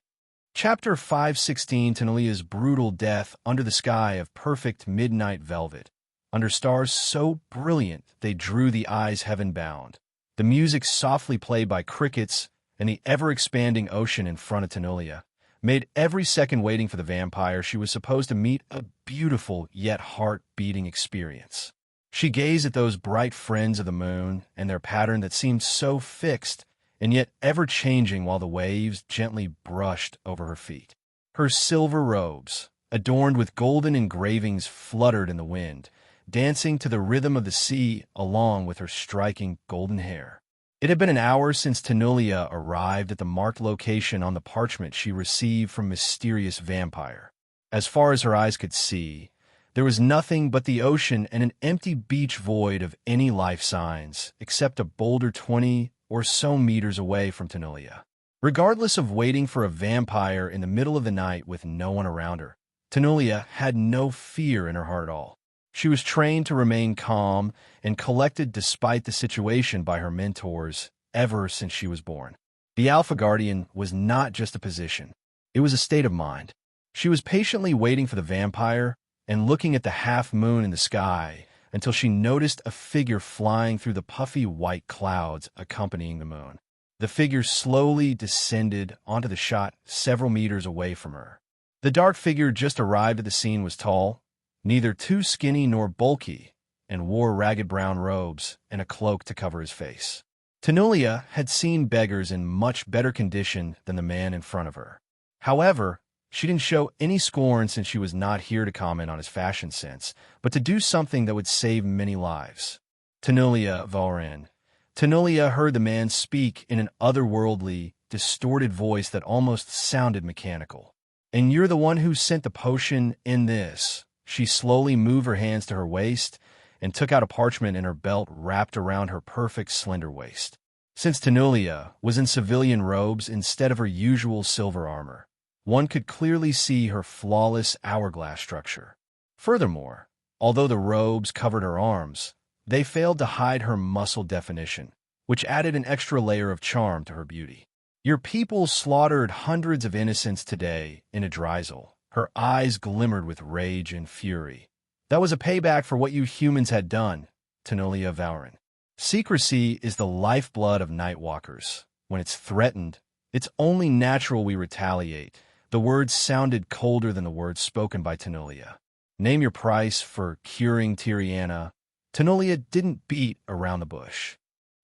Chapter 516, Tenalia's brutal death under the sky of perfect midnight velvet, under stars so brilliant they drew the eyes heaven-bound. The music softly played by crickets and the ever-expanding ocean in front of Tenulia made every second waiting for the vampire she was supposed to meet a beautiful yet heart-beating experience. She gazed at those bright friends of the moon and their pattern that seemed so fixed and yet ever-changing while the waves gently brushed over her feet. Her silver robes, adorned with golden engravings, fluttered in the wind, dancing to the rhythm of the sea along with her striking golden hair. It had been an hour since Tenulia arrived at the marked location on the parchment she received from mysterious vampire. As far as her eyes could see, there was nothing but the ocean and an empty beach void of any life signs, except a boulder 20 or so meters away from Tenulia. Regardless of waiting for a vampire in the middle of the night with no one around her, Tenulia had no fear in her heart at all. She was trained to remain calm and collected despite the situation by her mentors ever since she was born. The Alpha Guardian was not just a position. It was a state of mind. She was patiently waiting for the vampire and looking at the half moon in the sky until she noticed a figure flying through the puffy white clouds accompanying the moon. The figure slowly descended onto the shot several meters away from her. The dark figure just arrived at the scene was tall, neither too skinny nor bulky, and wore ragged brown robes and a cloak to cover his face. Tenulia had seen beggars in much better condition than the man in front of her. However, she didn't show any scorn since she was not here to comment on his fashion sense, but to do something that would save many lives. Tenulia Valren. Tenulia heard the man speak in an otherworldly, distorted voice that almost sounded mechanical. And you're the one who sent the potion in this. She slowly moved her hands to her waist and took out a parchment in her belt wrapped around her perfect slender waist. Since Tenulia was in civilian robes instead of her usual silver armor, one could clearly see her flawless hourglass structure. Furthermore, although the robes covered her arms, they failed to hide her muscle definition, which added an extra layer of charm to her beauty. Your people slaughtered hundreds of innocents today in a Dryzel. Her eyes glimmered with rage and fury. That was a payback for what you humans had done, Tenulia Valren. Secrecy is the lifeblood of Nightwalkers. When it's threatened, it's only natural we retaliate. The words sounded colder than the words spoken by Tenulia. Name your price for curing Tiriana. Tenulia didn't beat around the bush.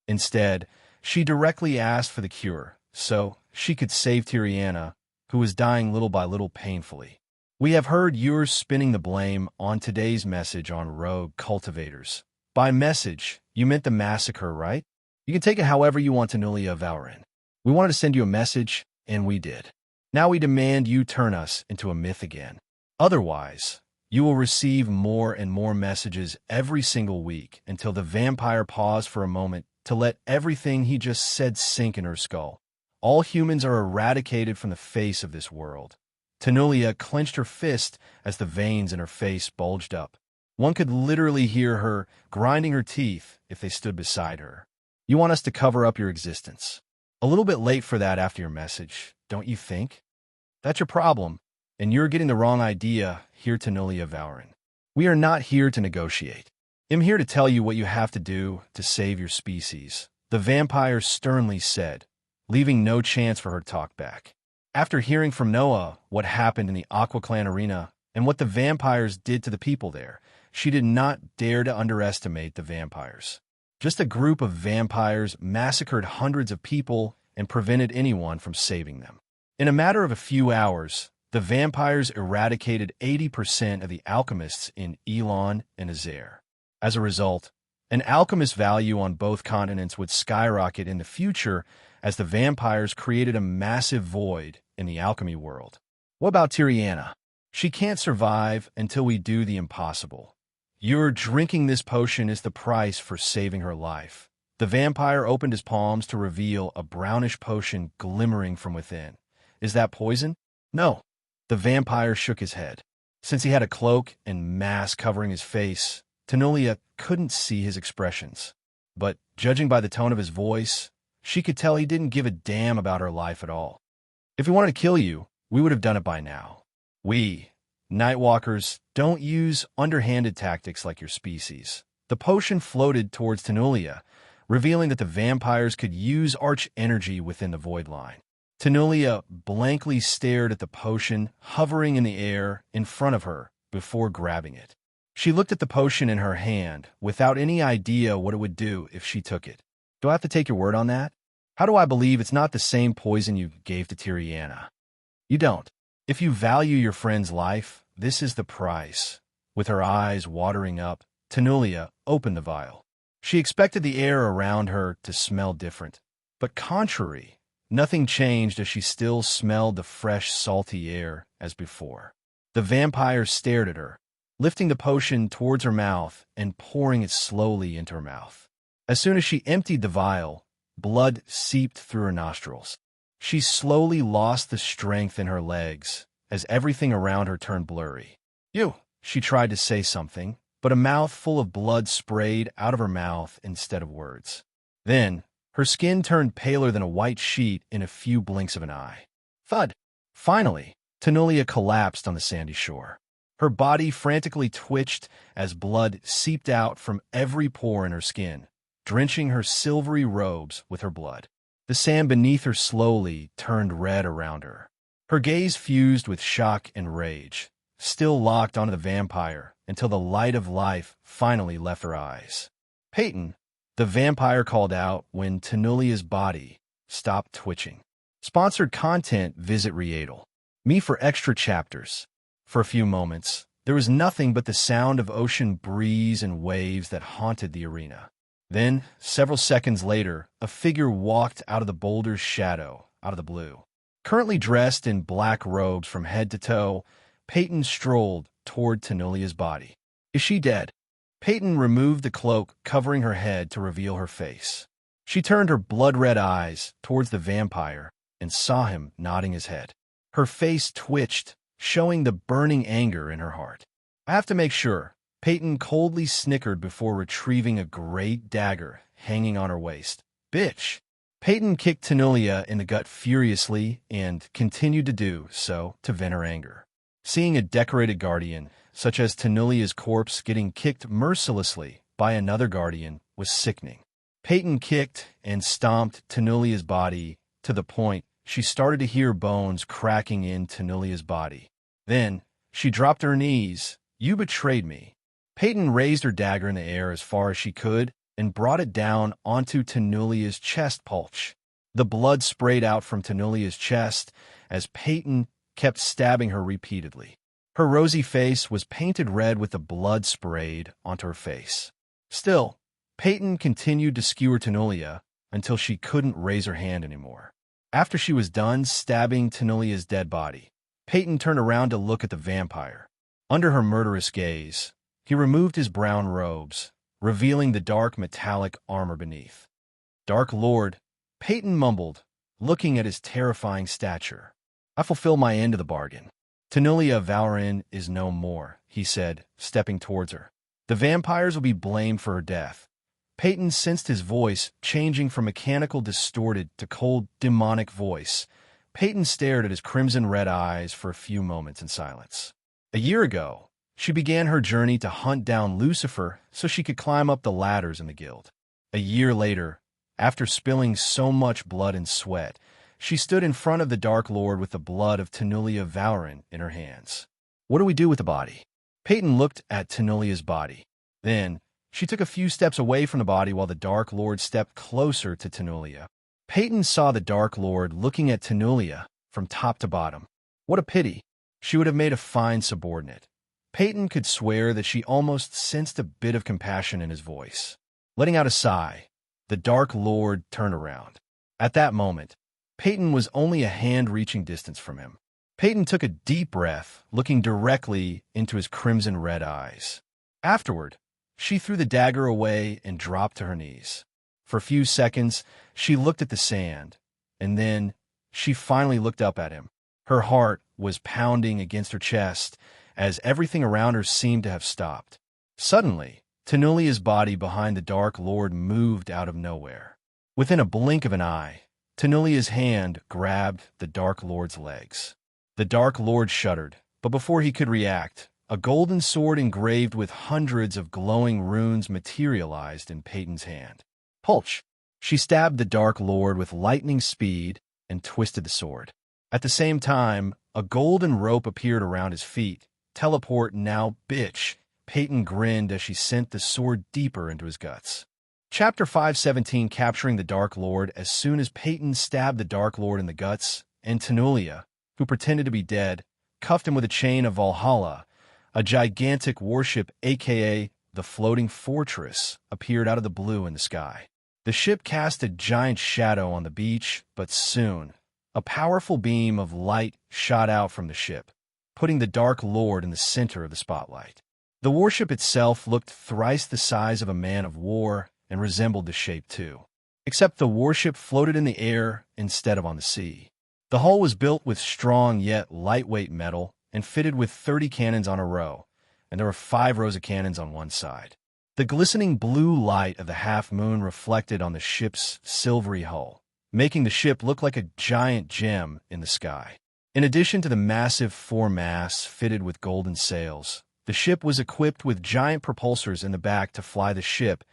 Instead, she directly asked for the cure, so she could save Tiriana, who was dying little by little painfully. We have heard yours spinning the blame on today's message on rogue cultivators. By message, you meant the massacre, right? You can take it however you want, Tanulia Valrin. We wanted to send you a message, and we did. Now we demand you turn us into a myth again. Otherwise, you will receive more and more messages every single week until the vampire paused for a moment to let everything he just said sink in her skull. All humans are eradicated from the face of this world. Tanulia clenched her fist as the veins in her face bulged up. One could literally hear her grinding her teeth if they stood beside her. You want us to cover up your existence. A little bit late for that after your message, don't you think? That's your problem, and you're getting the wrong idea here, Tanulia Valrin. We are not here to negotiate. I'm here to tell you what you have to do to save your species, the vampire sternly said, leaving no chance for her to talk back. After hearing from Noah what happened in the Aqua Clan arena and what the vampires did to the people there, she did not dare to underestimate the vampires. Just a group of vampires massacred hundreds of people and prevented anyone from saving them. In a matter of a few hours, the vampires eradicated 80% of the alchemists in Elon and Azair. As a result, an alchemist value on both continents would skyrocket in the future as the vampires created a massive void in the alchemy world. What about Tiriana? She can't survive until we do the impossible. Your drinking this potion is the price for saving her life. The vampire opened his palms to reveal a brownish potion glimmering from within. Is that poison? No. The vampire shook his head. Since he had a cloak and mask covering his face, Tanulia couldn't see his expressions. But judging by the tone of his voice, she could tell he didn't give a damn about her life at all. If we wanted to kill you, we would have done it by now. We, Nightwalkers, don't use underhanded tactics like your species. The potion floated towards Tanulia, revealing that the vampires could use arch energy within the void line. Tanulia blankly stared at the potion hovering in the air in front of her before grabbing it. She looked at the potion in her hand without any idea what it would do if she took it. Do I have to take your word on that? How do I believe it's not the same poison you gave to Tiriana? You don't. If you value your friend's life, this is the price. With her eyes watering up, Tanulia opened the vial. She expected the air around her to smell different. But contrary, nothing changed as she still smelled the fresh, salty air as before. The vampire stared at her, lifting the potion towards her mouth and pouring it slowly into her mouth. As soon as she emptied the vial, blood seeped through her nostrils. She slowly lost the strength in her legs as everything around her turned blurry. She tried to say something, but a mouthful of blood sprayed out of her mouth instead of words. Then, her skin turned paler than a white sheet in a few blinks of an eye. Thud! Finally, Tanulia collapsed on the sandy shore. Her body frantically twitched as blood seeped out from every pore in her skin, drenching her silvery robes with her blood. The sand beneath her slowly turned red around her. Her gaze fused with shock and rage, still locked onto the vampire until the light of life finally left her eyes. Peyton, the vampire called out when Tanulia's body stopped twitching. Sponsored content, visit Readle. Me for extra chapters. For a few moments, there was nothing but the sound of ocean breeze and waves that haunted the arena. Then, several seconds later, a figure walked out of the boulder's shadow, out of the blue. Currently dressed in black robes from head to toe, Peyton strolled toward Tanulia's body. Is she dead? Peyton removed the cloak covering her head to reveal her face. She turned her blood-red eyes towards the vampire and saw him nodding his head. Her face twitched, showing the burning anger in her heart. I have to make sure. Peyton coldly snickered before retrieving a great dagger hanging on her waist. Bitch! Peyton kicked Tanulia in the gut furiously and continued to do so to vent her anger. Seeing a decorated guardian, such as Tanulia's corpse, getting kicked mercilessly by another guardian was sickening. Peyton kicked and stomped Tanulia's body to the point she started to hear bones cracking in Tanulia's body. Then, she dropped to her knees. You betrayed me. Peyton raised her dagger in the air as far as she could and brought it down onto Tanulia's chest pulch. The blood sprayed out from Tenoulia's chest as Peyton kept stabbing her repeatedly. Her rosy face was painted red with the blood sprayed onto her face. Still, Peyton continued to skewer Tenoulia until she couldn't raise her hand anymore. After she was done stabbing Tenoulia's dead body, Peyton turned around to look at the vampire. Under her murderous gaze, he removed his brown robes, revealing the dark metallic armor beneath. "Dark Lord," Peyton mumbled, looking at his terrifying stature. "I fulfill my end of the bargain. Tenoulia Valorin is no more," he said, stepping towards her. "The vampires will be blamed for her death." Peyton sensed his voice changing from mechanical distorted to cold, demonic voice. Peyton stared at his crimson red eyes for a few moments in silence. A year ago, she began her journey to hunt down Lucifer so she could climb up the ladders in the guild. A year later, after spilling so much blood and sweat, she stood in front of the Dark Lord with the blood of Tenoulia Valorin in her hands. "What do we do with the body?" Peyton looked at Tenoulia's body. Then, she took a few steps away from the body while the Dark Lord stepped closer to Tenoulia. Peyton saw the Dark Lord looking at Tenoulia from top to bottom. What a pity. She would have made a fine subordinate. Peyton could swear that she almost sensed a bit of compassion in his voice. Letting out a sigh, the Dark Lord turned around. At that moment, Peyton was only a hand-reaching distance from him. Peyton took a deep breath, looking directly into his crimson red eyes. Afterward, she threw the dagger away and dropped to her knees. For a few seconds, she looked at the sand, and then she finally looked up at him. Her heart was pounding against her chest as everything around her seemed to have stopped. Suddenly, Tenoulia's body behind the Dark Lord moved out of nowhere. Within a blink of an eye, Tenoulia's hand grabbed the Dark Lord's legs. The Dark Lord shuddered, but before he could react, a golden sword engraved with hundreds of glowing runes materialized in Peyton's hand. Pulch! She stabbed the Dark Lord with lightning speed and twisted the sword. At the same time, a golden rope appeared around his feet. "Teleport now, bitch!" Peyton grinned as she sent the sword deeper into his guts. Chapter 517, Capturing the Dark Lord. As soon as Peyton stabbed the Dark Lord in the guts, and Tenoulia, who pretended to be dead, cuffed him with a chain of Valhalla, a gigantic warship, aka the Floating Fortress, appeared out of the blue in the sky. The ship cast a giant shadow on the beach, but soon, a powerful beam of light shot out from the ship, putting the Dark Lord in the center of the spotlight. The warship itself looked thrice the size of a man of war and resembled the shape too, except the warship floated in the air instead of on the sea. The hull was built with strong yet lightweight metal and fitted with 30 cannons on a row, and there were 5 rows of cannons on one side. The glistening blue light of the half-moon reflected on the ship's silvery hull, making the ship look like a giant gem in the sky. In addition to the massive foremasts fitted with golden sails, the ship was equipped with giant propulsors in the back to fly the ship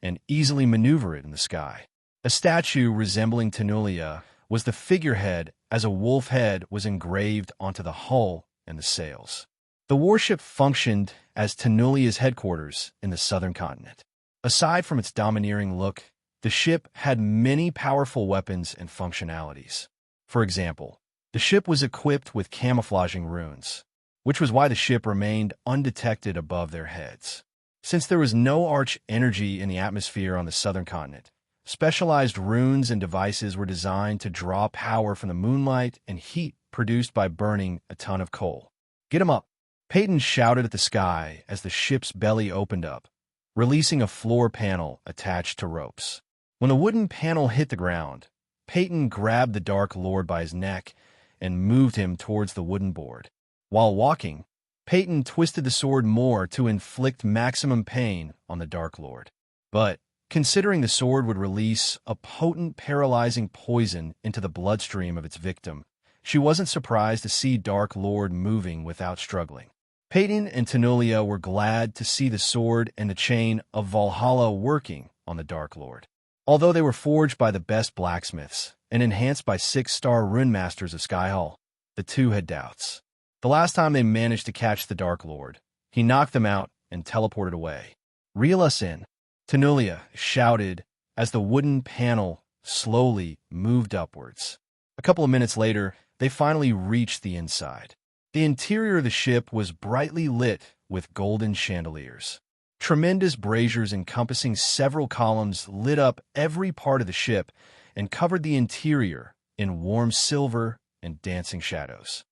and easily maneuver it in the sky. A statue resembling Tenoulia was the figurehead, as a wolf head was engraved onto the hull and the sails. The warship functioned as Tenoulia's headquarters in the southern continent. Aside from its domineering look, the ship had many powerful weapons and functionalities. For example, the ship was equipped with camouflaging runes, which was why the ship remained undetected above their heads. Since there was no arch energy in the atmosphere on the southern continent, specialized runes and devices were designed to draw power from the moonlight and heat produced by burning a ton of coal. "Get 'em up!" Peyton shouted at the sky as the ship's belly opened up, releasing a floor panel attached to ropes. When the wooden panel hit the ground, Peyton grabbed the Dark Lord by his neck and moved him towards the wooden board. While walking, Peyton twisted the sword more to inflict maximum pain on the Dark Lord. But, considering the sword would release a potent paralyzing poison into the bloodstream of its victim, she wasn't surprised to see Dark Lord moving without struggling. Peyton and Tenoulia were glad to see the sword and the chain of Valhalla working on the Dark Lord. Although they were forged by the best blacksmiths and enhanced by 6-star rune masters of Skyhall, the two had doubts. The last time they managed to catch the Dark Lord, he knocked them out and teleported away. "Reel us in," Tenoulia shouted as the wooden panel slowly moved upwards. A couple of minutes later, they finally reached the inside. The interior of the ship was brightly lit with golden chandeliers. Tremendous braziers encompassing several columns lit up every part of the ship and covered the interior in warm silver and dancing shadows.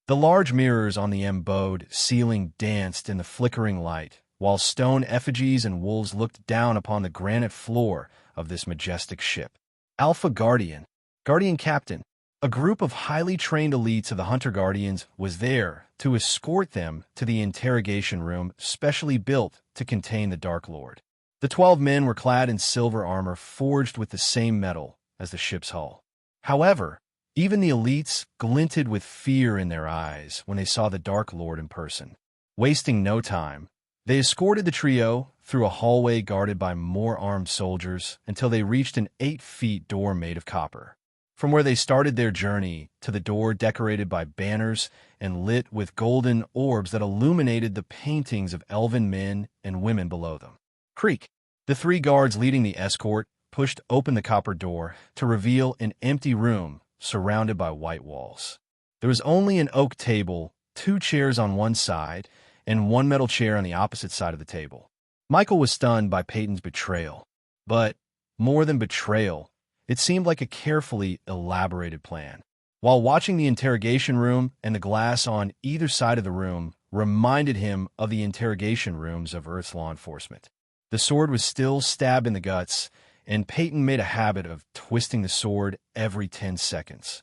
The large mirrors on the embowed ceiling danced in the flickering light, while stone effigies and wolves looked down upon the granite floor of this majestic ship. Alpha Guardian, Guardian Captain, a group of highly trained elites of the Hunter Guardians was there to escort them to the interrogation room specially built to contain the Dark Lord. The 12 men were clad in silver armor forged with the same metal as the ship's hull. However, even the elites glinted with fear in their eyes when they saw the Dark Lord in person. Wasting no time, they escorted the trio through a hallway guarded by more armed soldiers until they reached an 8-foot door made of copper. From where they started their journey to the door decorated by banners and lit with golden orbs that illuminated the paintings of elven men and women below them. Creak! The 3 guards leading the escort pushed open the copper door to reveal an empty room surrounded by white walls. There was only an oak table, 2 chairs on one side, and 1 metal chair on the opposite side of the table. Michael was stunned by Peyton's betrayal. But, more than betrayal, it seemed like a carefully elaborated plan. While watching the interrogation room and the glass on either side of the room reminded him of the interrogation rooms of Earth's law enforcement. The sword was still stabbed in the guts, and Peyton made a habit of twisting the sword every 10 seconds.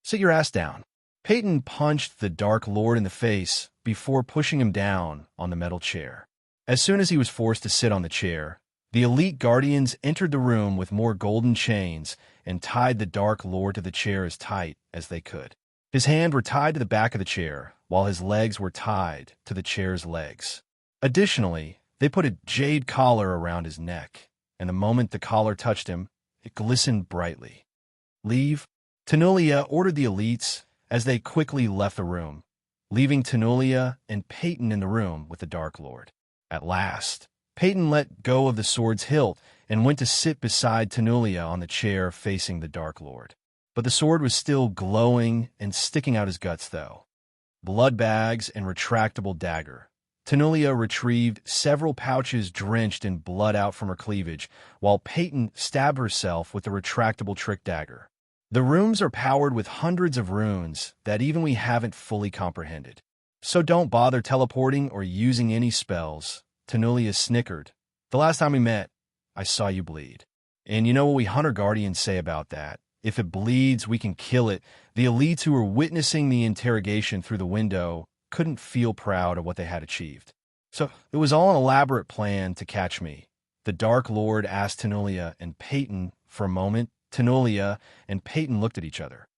Sit your ass down. Peyton punched the Dark Lord in the face before pushing him down on the metal chair. As soon as he was forced to sit on the chair, the elite guardians entered the room with more golden chains and tied the Dark Lord to the chair as tight as they could. His hands were tied to the back of the chair, while his legs were tied to the chair's legs. Additionally, they put a jade collar around his neck, and the moment the collar touched him, it glistened brightly. Leave. Tenulia ordered the elites as they quickly left the room, leaving Tenulia and Peyton in the room with the Dark Lord. At last, Peyton let go of the sword's hilt and went to sit beside Tenulia on the chair facing the Dark Lord. But the sword was still glowing and sticking out his guts, though. Blood bags and retractable dagger. Tenulia retrieved several pouches drenched in blood out from her cleavage, while Peyton stabbed herself with the retractable trick dagger. The rooms are powered with hundreds of runes that even we haven't fully comprehended. So don't bother teleporting or using any spells. Tenulia snickered. The last time we met, I saw you bleed. And you know what we Hunter Guardians say about that? If it bleeds, we can kill it. The elites who were witnessing the interrogation through the window couldn't feel proud of what they had achieved. So it was all an elaborate plan to catch me. The Dark Lord asked Tenulia and Peyton for a moment. Tenulia and Peyton looked at each other.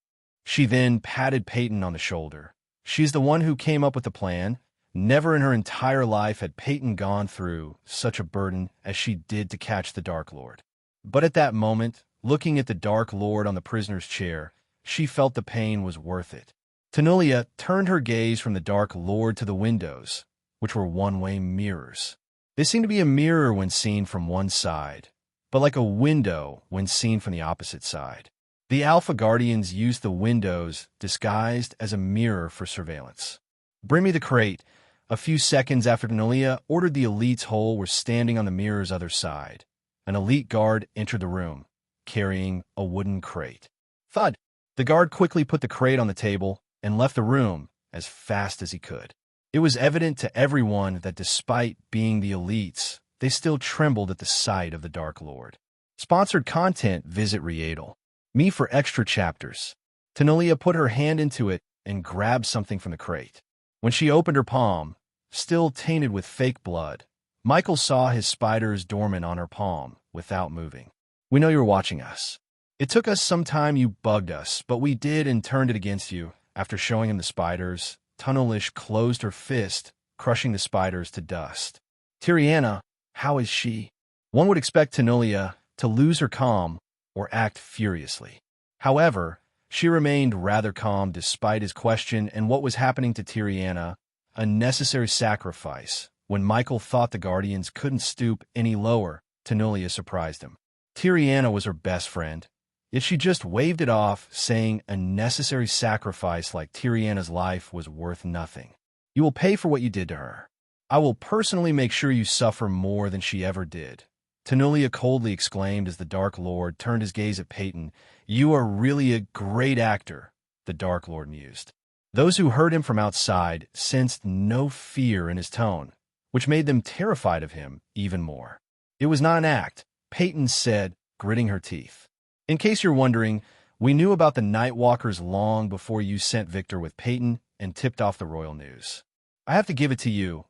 She then patted Peyton on the shoulder. She's the one who came up with the plan. Never in her entire life had Peyton gone through such a burden as she did to catch the Dark Lord. But at that moment, looking at the Dark Lord on the prisoner's chair, she felt the pain was worth it. Tenulia turned her gaze from the Dark Lord to the windows, which were one-way mirrors. They seemed to be a mirror when seen from one side, but like a window when seen from the opposite side. The Alpha Guardians used the windows disguised as a mirror for surveillance. Bring me the crate. A few seconds after Tenulia ordered, the elite's hole were standing on the mirror's other side. An elite guard entered the room, carrying a wooden crate. Thud! The guard quickly put the crate on the table and left the room as fast as he could. It was evident to everyone that despite being the elites, they still trembled at the sight of the Dark Lord. Sponsored content, visit Readle. Me for extra chapters. Tenulia put her hand into it and grabbed something from the crate. When she opened her palm, still tainted with fake blood, Michael saw his spiders dormant on her palm without moving. We know you were watching us. It took us some time. You bugged us, but we did and turned it against you. After showing him the spiders, Tunnelish closed her fist, crushing the spiders to dust. Tiriana, how is she? One would expect Tenulia to lose her calm or act furiously. However, she remained rather calm despite his question and what was happening to Tiriana, a necessary sacrifice. When Michael thought the Guardians couldn't stoop any lower, Tenulia surprised him. Tiriana was her best friend. Yet she just waved it off, saying a necessary sacrifice like Tiriana's life was worth nothing. You will pay for what you did to her. I will personally make sure you suffer more than she ever did. Tenulia coldly exclaimed as the Dark Lord turned his gaze at Peyton. You are really a great actor, the Dark Lord mused. Those who heard him from outside sensed no fear in his tone, which made them terrified of him even more. It was not an act, Peyton said, gritting her teeth. In case you're wondering, we knew about the Nightwalkers long before you sent Victor with Peyton and tipped off the royal news. I have to give it to you.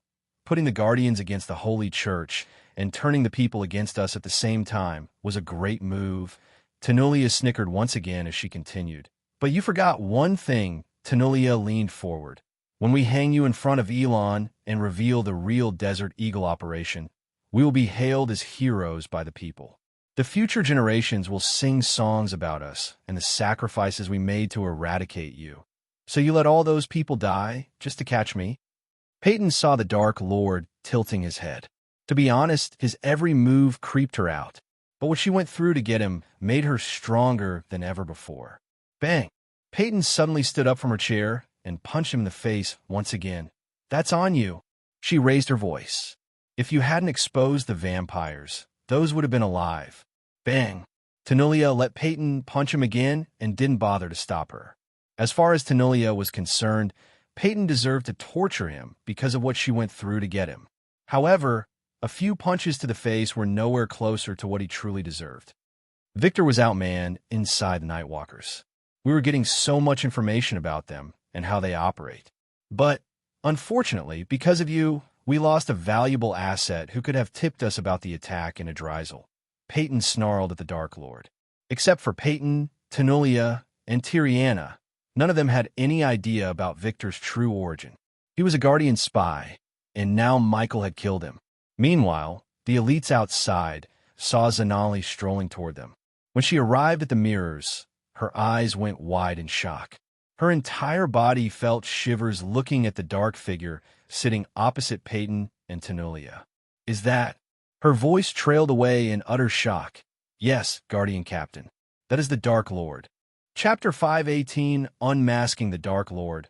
Putting the Guardians against the Holy Church and turning the people against us at the same time was a great move. Tenulia snickered once again as she continued. But you forgot one thing. Tenulia leaned forward. When we hang you in front of Elon and reveal the real Desert Eagle operation, we will be hailed as heroes by the people. The future generations will sing songs about us and the sacrifices we made to eradicate you. So you let all those people die just to catch me? Peyton saw the Dark Lord tilting his head. To be honest, his every move creeped her out. But what she went through to get him made her stronger than ever before. Bang! Peyton suddenly stood up from her chair and punched him in the face once again. That's on you. She raised her voice. If you hadn't exposed the vampires, those would have been alive. Bang! Tenulia let Peyton punch him again and didn't bother to stop her. As far as Tenulia was concerned, Peyton deserved to torture him because of what she went through to get him. However, a few punches to the face were nowhere closer to what he truly deserved. Victor was outmanned inside the Nightwalkers. We were getting so much information about them and how they operate. But, unfortunately, because of you, we lost a valuable asset who could have tipped us about the attack in Adrizel. Peyton snarled at the Dark Lord. Except for Peyton, Tenulia, and Tiriana, none of them had any idea about Victor's true origin. He was a Guardian spy, and now Michael had killed him. Meanwhile, the elites outside saw Zanali strolling toward them. When she arrived at the mirrors, her eyes went wide in shock. Her entire body felt shivers looking at the dark figure sitting opposite Peyton and Tenulia. Is that? Her voice trailed away in utter shock. Yes, Guardian Captain. That is the Dark Lord. Chapter 518, Unmasking the Dark Lord.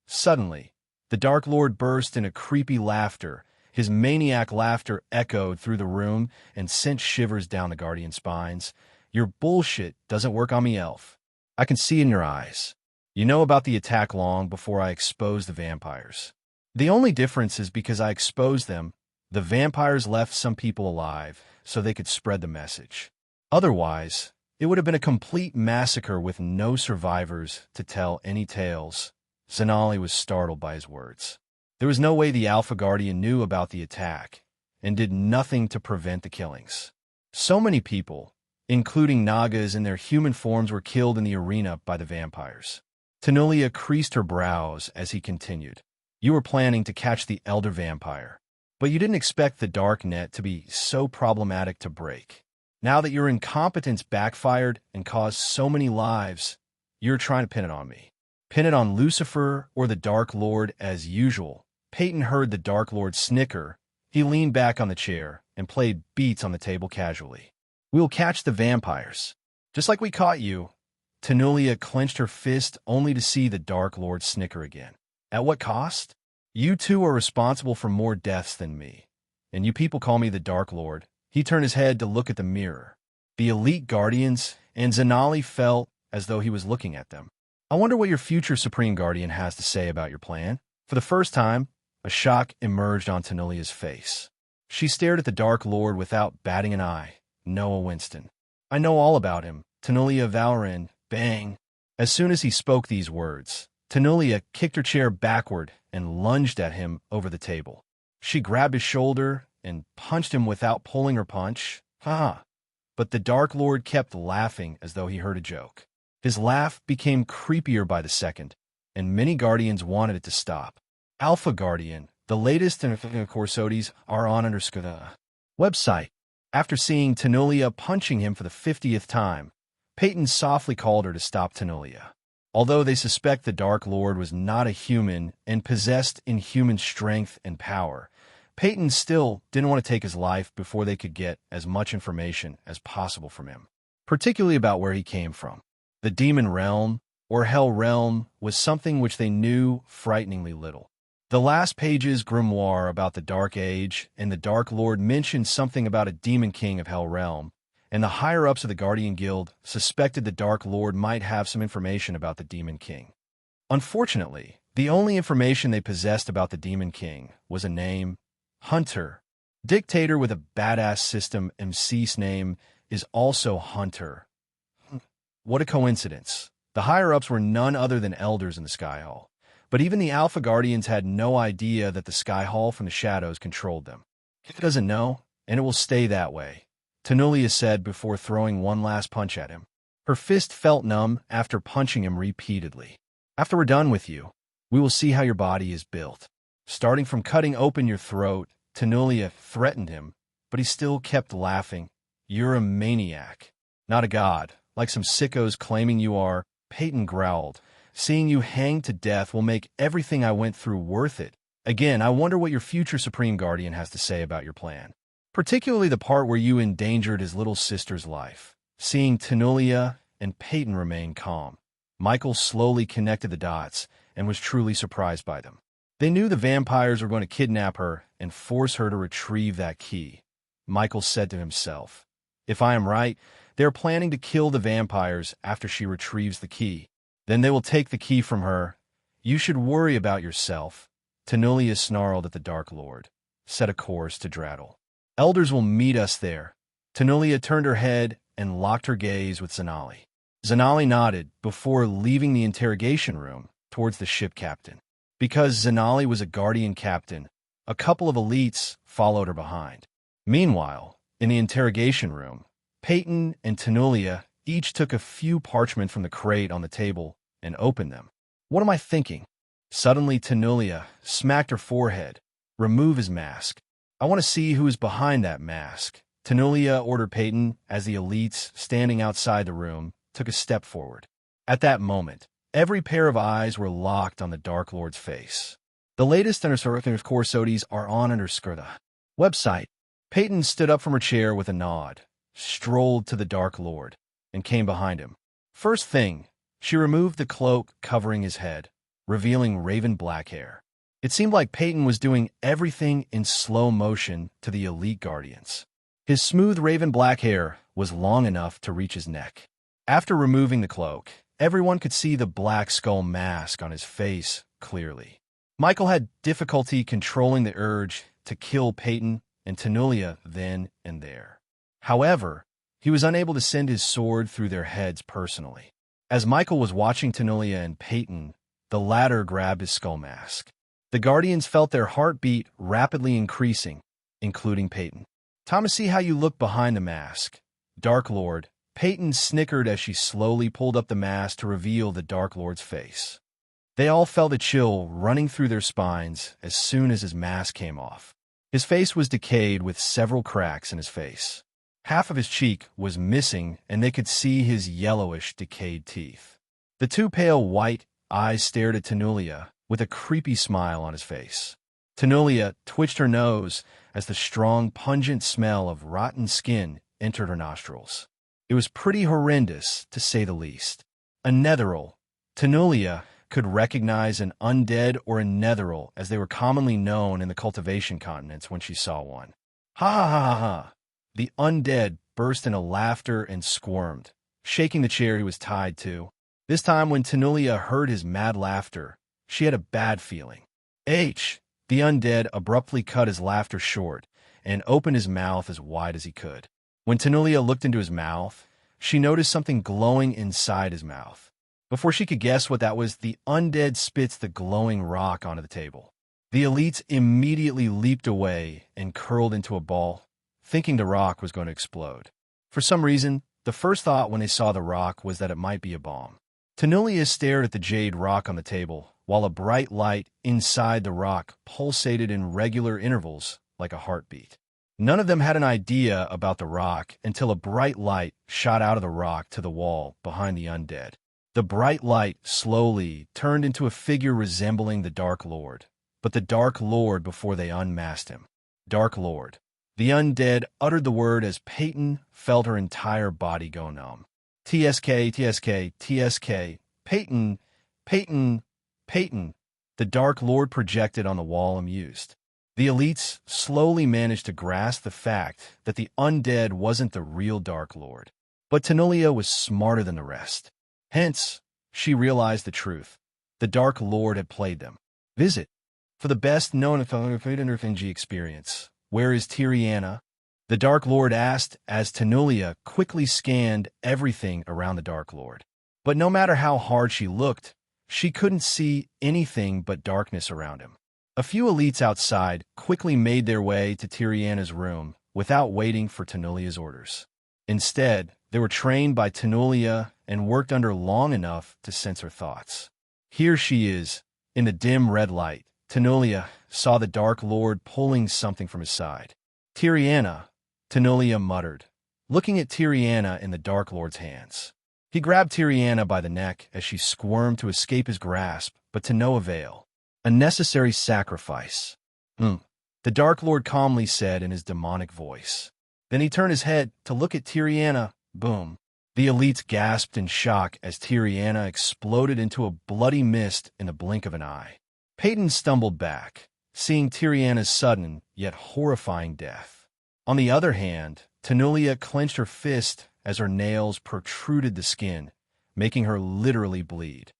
Suddenly, the Dark Lord burst in a creepy laughter. His maniac laughter echoed through the room and sent shivers down the Guardian spines. Your bullshit doesn't work on me, Elf. I can see in your eyes. You know about the attack long before I exposed the vampires. The only difference is because I exposed them, the vampires left some people alive so they could spread the message. Otherwise, it would have been a complete massacre with no survivors to tell any tales. Zanali was startled by his words. There was no way the Alpha Guardian knew about the attack and did nothing to prevent the killings. So many people, including Nagas in their human forms, were killed in the arena by the vampires. Tenulia creased her brows as he continued. You were planning to catch the Elder Vampire, but you didn't expect the Dark Net to be so problematic to break. Now that your incompetence backfired and caused so many lives, you're trying to pin it on me. Pin it on Lucifer or the Dark Lord as usual. Peyton heard the Dark Lord snicker. He leaned back on the chair and played beats on the table casually. We'll catch the vampires, just like we caught you. Tenulia clenched her fist only to see the Dark Lord snicker again. At what cost? You two are responsible for more deaths than me, and you people call me the Dark Lord. He turned his head to look at the mirror. The elite guardians, and Zanali felt as though he was looking at them. I wonder what your future Supreme Guardian has to say about your plan. For the first time, a shock emerged on Tenulia's face. She stared at the Dark Lord without batting an eye. Noah Winston. I know all about him. Tenulia Valorant. Bang. As soon as he spoke these words, Tenulia kicked her chair backward and lunged at him over the table. She grabbed his shoulder and punched him without pulling her punch. But the Dark Lord kept laughing as though he heard a joke. His laugh became creepier by the second, and many Guardians wanted it to stop. Alpha Guardian, the latest in Corsodies are on Underskuda website. After seeing Tenulia punching him for the 50th time, Peyton softly called her to stop Tenulia. Although they suspect the Dark Lord was not a human and possessed inhuman strength and power, Peyton still didn't want to take his life before they could get as much information as possible from him. particularly about where he came from. The demon realm, or hell realm, was something which they knew frighteningly little. The last page's grimoire about the Dark Age and the Dark Lord mentioned something about a demon king of hell realm, and the higher-ups of the Guardian Guild suspected the Dark Lord might have some information about the Demon King. Unfortunately, the only information they possessed about the Demon King was a name, Hunter. Dictator with a badass system MC's name is also Hunter. What a coincidence. The higher-ups were none other than elders in the Sky Hall, but even the Alpha Guardians had no idea that the Sky Hall from the shadows controlled them. It doesn't know, and it will stay that way, Tenulia said before throwing one last punch at him. Her fist felt numb after punching him repeatedly. After we're done with you, we will see how your body is built. Starting from cutting open your throat, Tenulia threatened him, but he still kept laughing. You're a maniac, not a god, like some sickos claiming you are, Peyton growled. Seeing you hanged to death will make everything I went through worth it. Again, I wonder what your future Supreme Guardian has to say about your plan. Particularly the part where you endangered his little sister's life. Seeing Tenulia and Peyton remain calm, Michael slowly connected the dots and was truly surprised by them. They knew the vampires were going to kidnap her and force her to retrieve that key. Michael said to himself, if I am right, they are planning to kill the vampires after she retrieves the key. Then they will take the key from her. You should worry about yourself. Tenulia snarled at the Dark Lord. Set a course to Draddle. Elders will meet us there. Tenulia turned her head and locked her gaze with Zanali. Zanali nodded before leaving the interrogation room towards the ship captain. Because Zanali was a guardian captain, a couple of elites followed her behind. Meanwhile, in the interrogation room, Peyton and Tenulia each took a few parchment from the crate on the table and opened them. What am I thinking? Suddenly, Tenulia smacked her forehead. Remove his mask. I want to see who is behind that mask. Tenulia ordered Peyton as the elites standing outside the room took a step forward. At that moment, every pair of eyes were locked on the Dark Lord's face. The latest Underskurth Corsodies are on Underskurth website. Peyton stood up from her chair with a nod, strolled to the Dark Lord, and came behind him. First thing, she removed the cloak covering his head, revealing raven black hair. It seemed like Peyton was doing everything in slow motion to the elite guardians. His smooth raven black hair was long enough to reach his neck. After removing the cloak, everyone could see the black skull mask on his face clearly. Michael had difficulty controlling the urge to kill Peyton and Tenulia then and there. However, he was unable to send his sword through their heads personally. As Michael was watching Tenulia and Peyton, the latter grabbed his skull mask. The Guardians felt their heartbeat rapidly increasing, including Peyton. Time to see how you look behind the mask. Dark Lord. Peyton snickered as she slowly pulled up the mask to reveal the Dark Lord's face. They all felt a chill running through their spines as soon as his mask came off. His face was decayed with several cracks in his face. Half of his cheek was missing, and they could see his yellowish, decayed teeth. The two pale white eyes stared at Tenulia with a creepy smile on his face. Tenulia twitched her nose as the strong, pungent smell of rotten skin entered her nostrils. It was pretty horrendous, to say the least. A netheril. Tenulia could recognize an undead or a netheril as they were commonly known in the cultivation continents when she saw one. Ha ha ha ha ha! The undead burst into laughter and squirmed, shaking the chair he was tied to. This time when Tenulia heard his mad laughter, she had a bad feeling. H! The undead abruptly cut his laughter short and opened his mouth as wide as he could. When Tenulia looked into his mouth, she noticed something glowing inside his mouth. Before she could guess what that was, the undead spits the glowing rock onto the table. The elites immediately leaped away and curled into a ball, thinking the rock was going to explode. For some reason, the first thought when they saw the rock was that it might be a bomb. Tenulia stared at the jade rock on the table, while a bright light inside the rock pulsated in regular intervals like a heartbeat. None of them had an idea about the rock until a bright light shot out of the rock to the wall behind the undead. The bright light slowly turned into a figure resembling the Dark Lord, but the Dark Lord before they unmasked him. Dark Lord. The undead uttered the word as Peyton felt her entire body go numb. TSK, TSK, TSK, Peyton, Peyton, Peyton, the Dark Lord projected on the wall, amused. The elites slowly managed to grasp the fact that the undead wasn't the real Dark Lord. But Tenulia was smarter than the rest. Hence, she realized the truth. The Dark Lord had played them. Visit. For the best known FNG experience, where is Tiriana? The Dark Lord asked as Tenulia quickly scanned everything around the Dark Lord. But no matter how hard she looked, she couldn't see anything but darkness around him. A few elites outside quickly made their way to Tiriana's room without waiting for Tenulia's orders. Instead, they were trained by Tenulia and worked under long enough to sense her thoughts. Here she is. In the dim red light, Tenulia saw the Dark Lord pulling something from his side. Tiriana, Tenulia muttered, looking at Tiriana in the Dark Lord's hands. He grabbed Tiriana by the neck as she squirmed to escape his grasp, but to no avail. A necessary sacrifice. The Dark Lord calmly said in his demonic voice. Then he turned his head to look at Tiriana. Boom. The elites gasped in shock as Tiriana exploded into a bloody mist in the blink of an eye. Peyton stumbled back, seeing Tiriana's sudden yet horrifying death. On the other hand, Tenulia clenched her fist as her nails protruded the skin, making her literally bleed.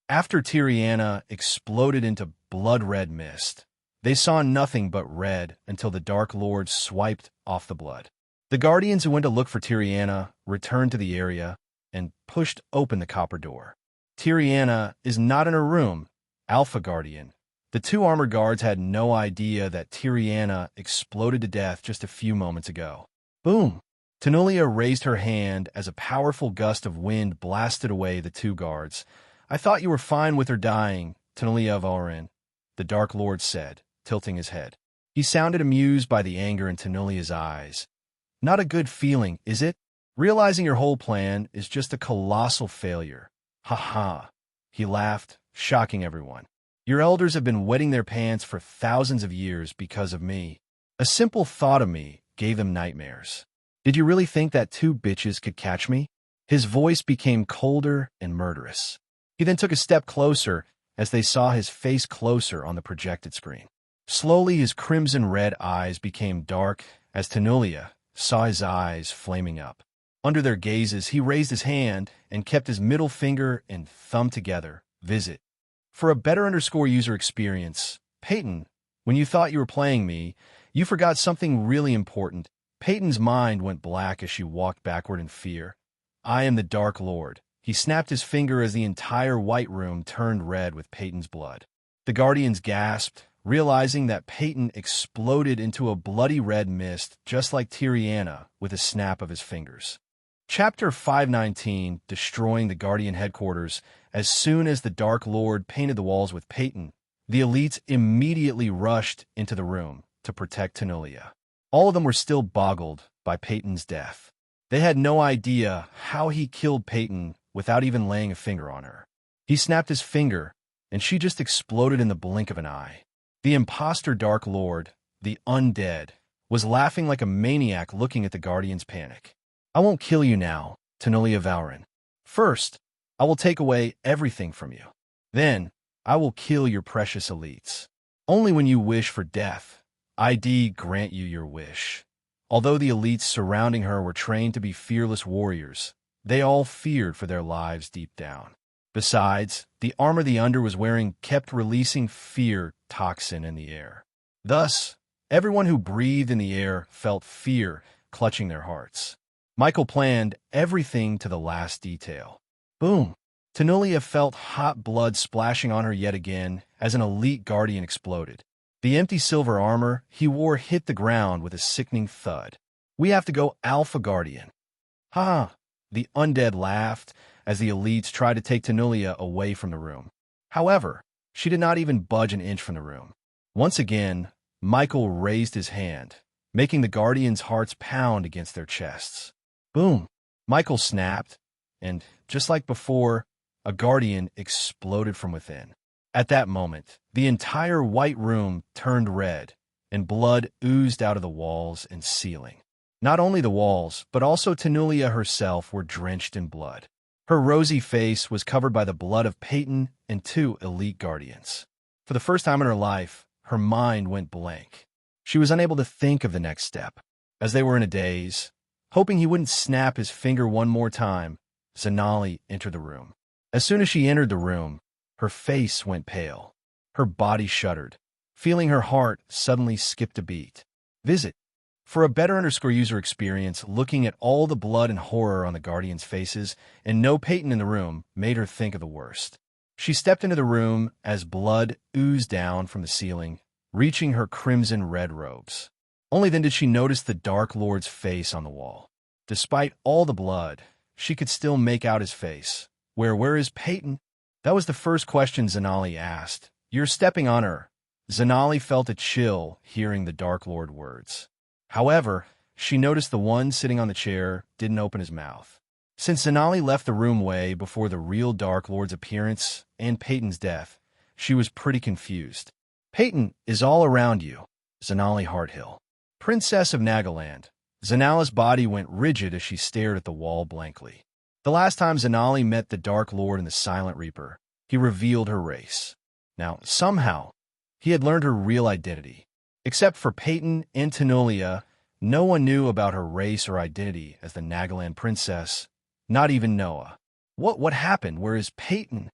After Tiriana exploded into blood-red mist, they saw nothing but red until the Dark Lord swiped off the blood. The Guardians who went to look for Tiriana returned to the area and pushed open the copper door. Tiriana is not in her room, Alpha Guardian. The two armored guards had no idea that Tiriana exploded to death just a few moments ago. Boom! Tenulia raised her hand as a powerful gust of wind blasted away the two guards. I thought you were fine with her dying, Tenulia Valrin, the Dark Lord said, tilting his head. He sounded amused by the anger in Tenulia's eyes. Not a good feeling, is it? Realizing your whole plan is just a colossal failure. Ha ha. He laughed, shocking everyone. Your elders have been wetting their pants for thousands of years because of me. A simple thought of me gave them nightmares. Did you really think that two bitches could catch me? His voice became colder and murderous. He then took a step closer as they saw his face closer on the projected screen. Slowly, his crimson-red eyes became dark as Tenulia saw his eyes flaming up. Under their gazes, he raised his hand and kept his middle finger and thumb together. Visit. For a better user experience, Peyton, when you thought you were playing me, you forgot something really important. Peyton's mind went black as she walked backward in fear. I am the Dark Lord. He snapped his finger as the entire white room turned red with Peyton's blood. The Guardians gasped, realizing that Peyton exploded into a bloody red mist just like Tiriana with a snap of his fingers. Chapter 519, Destroying the Guardian Headquarters. As soon as the Dark Lord painted the walls with Peyton, the elites immediately rushed into the room to protect Tenulia. All of them were still boggled by Peyton's death. They had no idea how he killed Peyton without even laying a finger on her. He snapped his finger, and she just exploded in the blink of an eye. The imposter Dark Lord, the undead, was laughing like a maniac looking at the Guardians' panic. I won't kill you now, Tenulia Valrin. First, I will take away everything from you. Then, I will kill your precious elites. Only when you wish for death, I grant you your wish. Although the elites surrounding her were trained to be fearless warriors, they all feared for their lives deep down. Besides, the armor the Under was wearing kept releasing fear toxin in the air. Thus, everyone who breathed in the air felt fear clutching their hearts. Michael planned everything to the last detail. Boom! Tenulia felt hot blood splashing on her yet again as an elite guardian exploded. The empty silver armor he wore hit the ground with a sickening thud. We have to go, Alpha Guardian. Ha! The undead laughed as the elites tried to take Tenulia away from the room. However, she did not even budge an inch from the room. Once again, Michael raised his hand, making the Guardians' hearts pound against their chests. Boom! Michael snapped, and, just like before, a Guardian exploded from within. At that moment, the entire white room turned red, and blood oozed out of the walls and ceiling. Not only the walls, but also Tanulia herself were drenched in blood. Her rosy face was covered by the blood of Peyton and 2 elite guardians. For the first time in her life, her mind went blank. She was unable to think of the next step. As they were in a daze, hoping he wouldn't snap his finger one more time, Zanali entered the room. As soon as she entered the room, her face went pale. Her body shuddered. Feeling her heart suddenly skipped a beat. Visit. For a better user experience, looking at all the blood and horror on the Guardians' faces and no Peyton in the room made her think of the worst. She stepped into the room as blood oozed down from the ceiling, reaching her crimson-red robes. Only then did she notice the Dark Lord's face on the wall. Despite all the blood, she could still make out his face. Where is Peyton? That was the first question Zanali asked. You're stepping on her. Zanali felt a chill hearing the Dark Lord words. However, she noticed the one sitting on the chair didn't open his mouth. Since Zanali left the room way before the real Dark Lord's appearance and Peyton's death, she was pretty confused. Peyton is all around you, Zanali Harthill. Princess of Nagaland. Zanali's body went rigid as she stared at the wall blankly. The last time Zanali met the Dark Lord and the Silent Reaper, he revealed her race. Now, somehow, he had learned her real identity. Except for Peyton and Tanulia, no one knew about her race or identity as the Nagaland princess, not even Noah. What happened? Where is Peyton?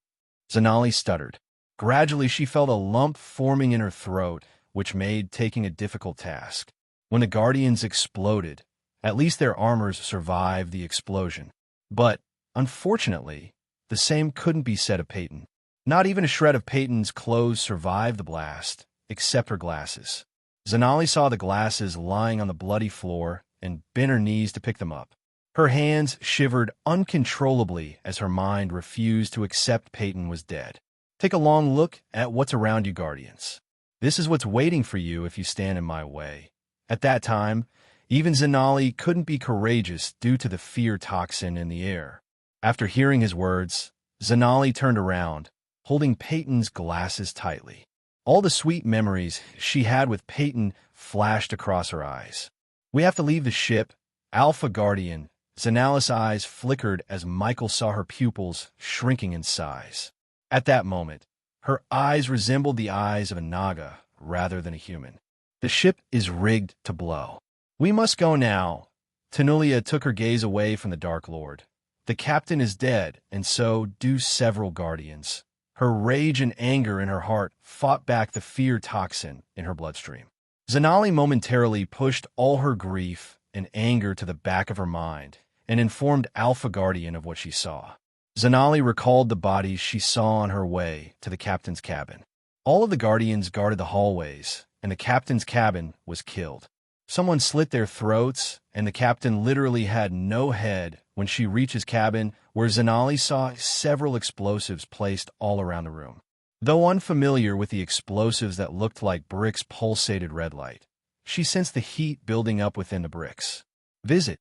Zanali stuttered. Gradually, she felt a lump forming in her throat, which made taking a difficult task. When the Guardians exploded, at least their armors survived the explosion. But, unfortunately, the same couldn't be said of Peyton. Not even a shred of Peyton's clothes survived the blast, except her glasses. Zanali saw the glasses lying on the bloody floor and bent her knees to pick them up. Her hands shivered uncontrollably as her mind refused to accept Peyton was dead. Take a long look at what's around you, Guardians. This is what's waiting for you if you stand in my way. At that time, even Zanali couldn't be courageous due to the fear toxin in the air. After hearing his words, Zanali turned around, holding Peyton's glasses tightly. All the sweet memories she had with Peyton flashed across her eyes. We have to leave the ship, Alpha Guardian. Zanali's eyes flickered as Michael saw her pupils shrinking in size. At that moment, her eyes resembled the eyes of a Naga rather than a human. The ship is rigged to blow. We must go now. Tanulia took her gaze away from the Dark Lord. The captain is dead, and so do several Guardians. Her rage and anger in her heart fought back the fear toxin in her bloodstream. Zanali momentarily pushed all her grief and anger to the back of her mind and informed Alpha Guardian of what she saw. Zanali recalled the bodies she saw on her way to the captain's cabin. All of the Guardians guarded the hallways, and the captain's cabin was killed. Someone slit their throats, and the captain literally had no head when she reached his cabin, where Zanali saw several explosives placed all around the room. Though unfamiliar with the explosives that looked like bricks pulsated red light, she sensed the heat building up within the bricks. Visit.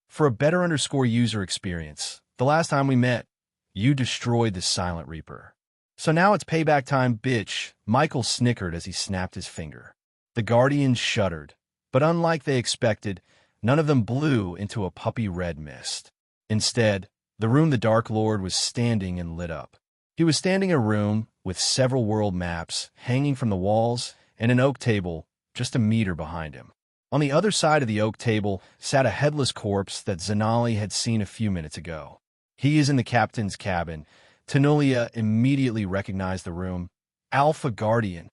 For a better user experience, the last time we met, you destroyed the Silent Reaper. So now it's payback time, bitch, Michael snickered as he snapped his finger. The Guardians shuddered, but unlike they expected, none of them blew into a puppy red mist. Instead, the room the Dark Lord was standing in lit up. He was standing in a room with several world maps hanging from the walls and an oak table just a meter behind him. On the other side of the oak table sat a headless corpse that Zanali had seen a few minutes ago. He is in the captain's cabin. Tanulia immediately recognized the room. Alpha Guardian.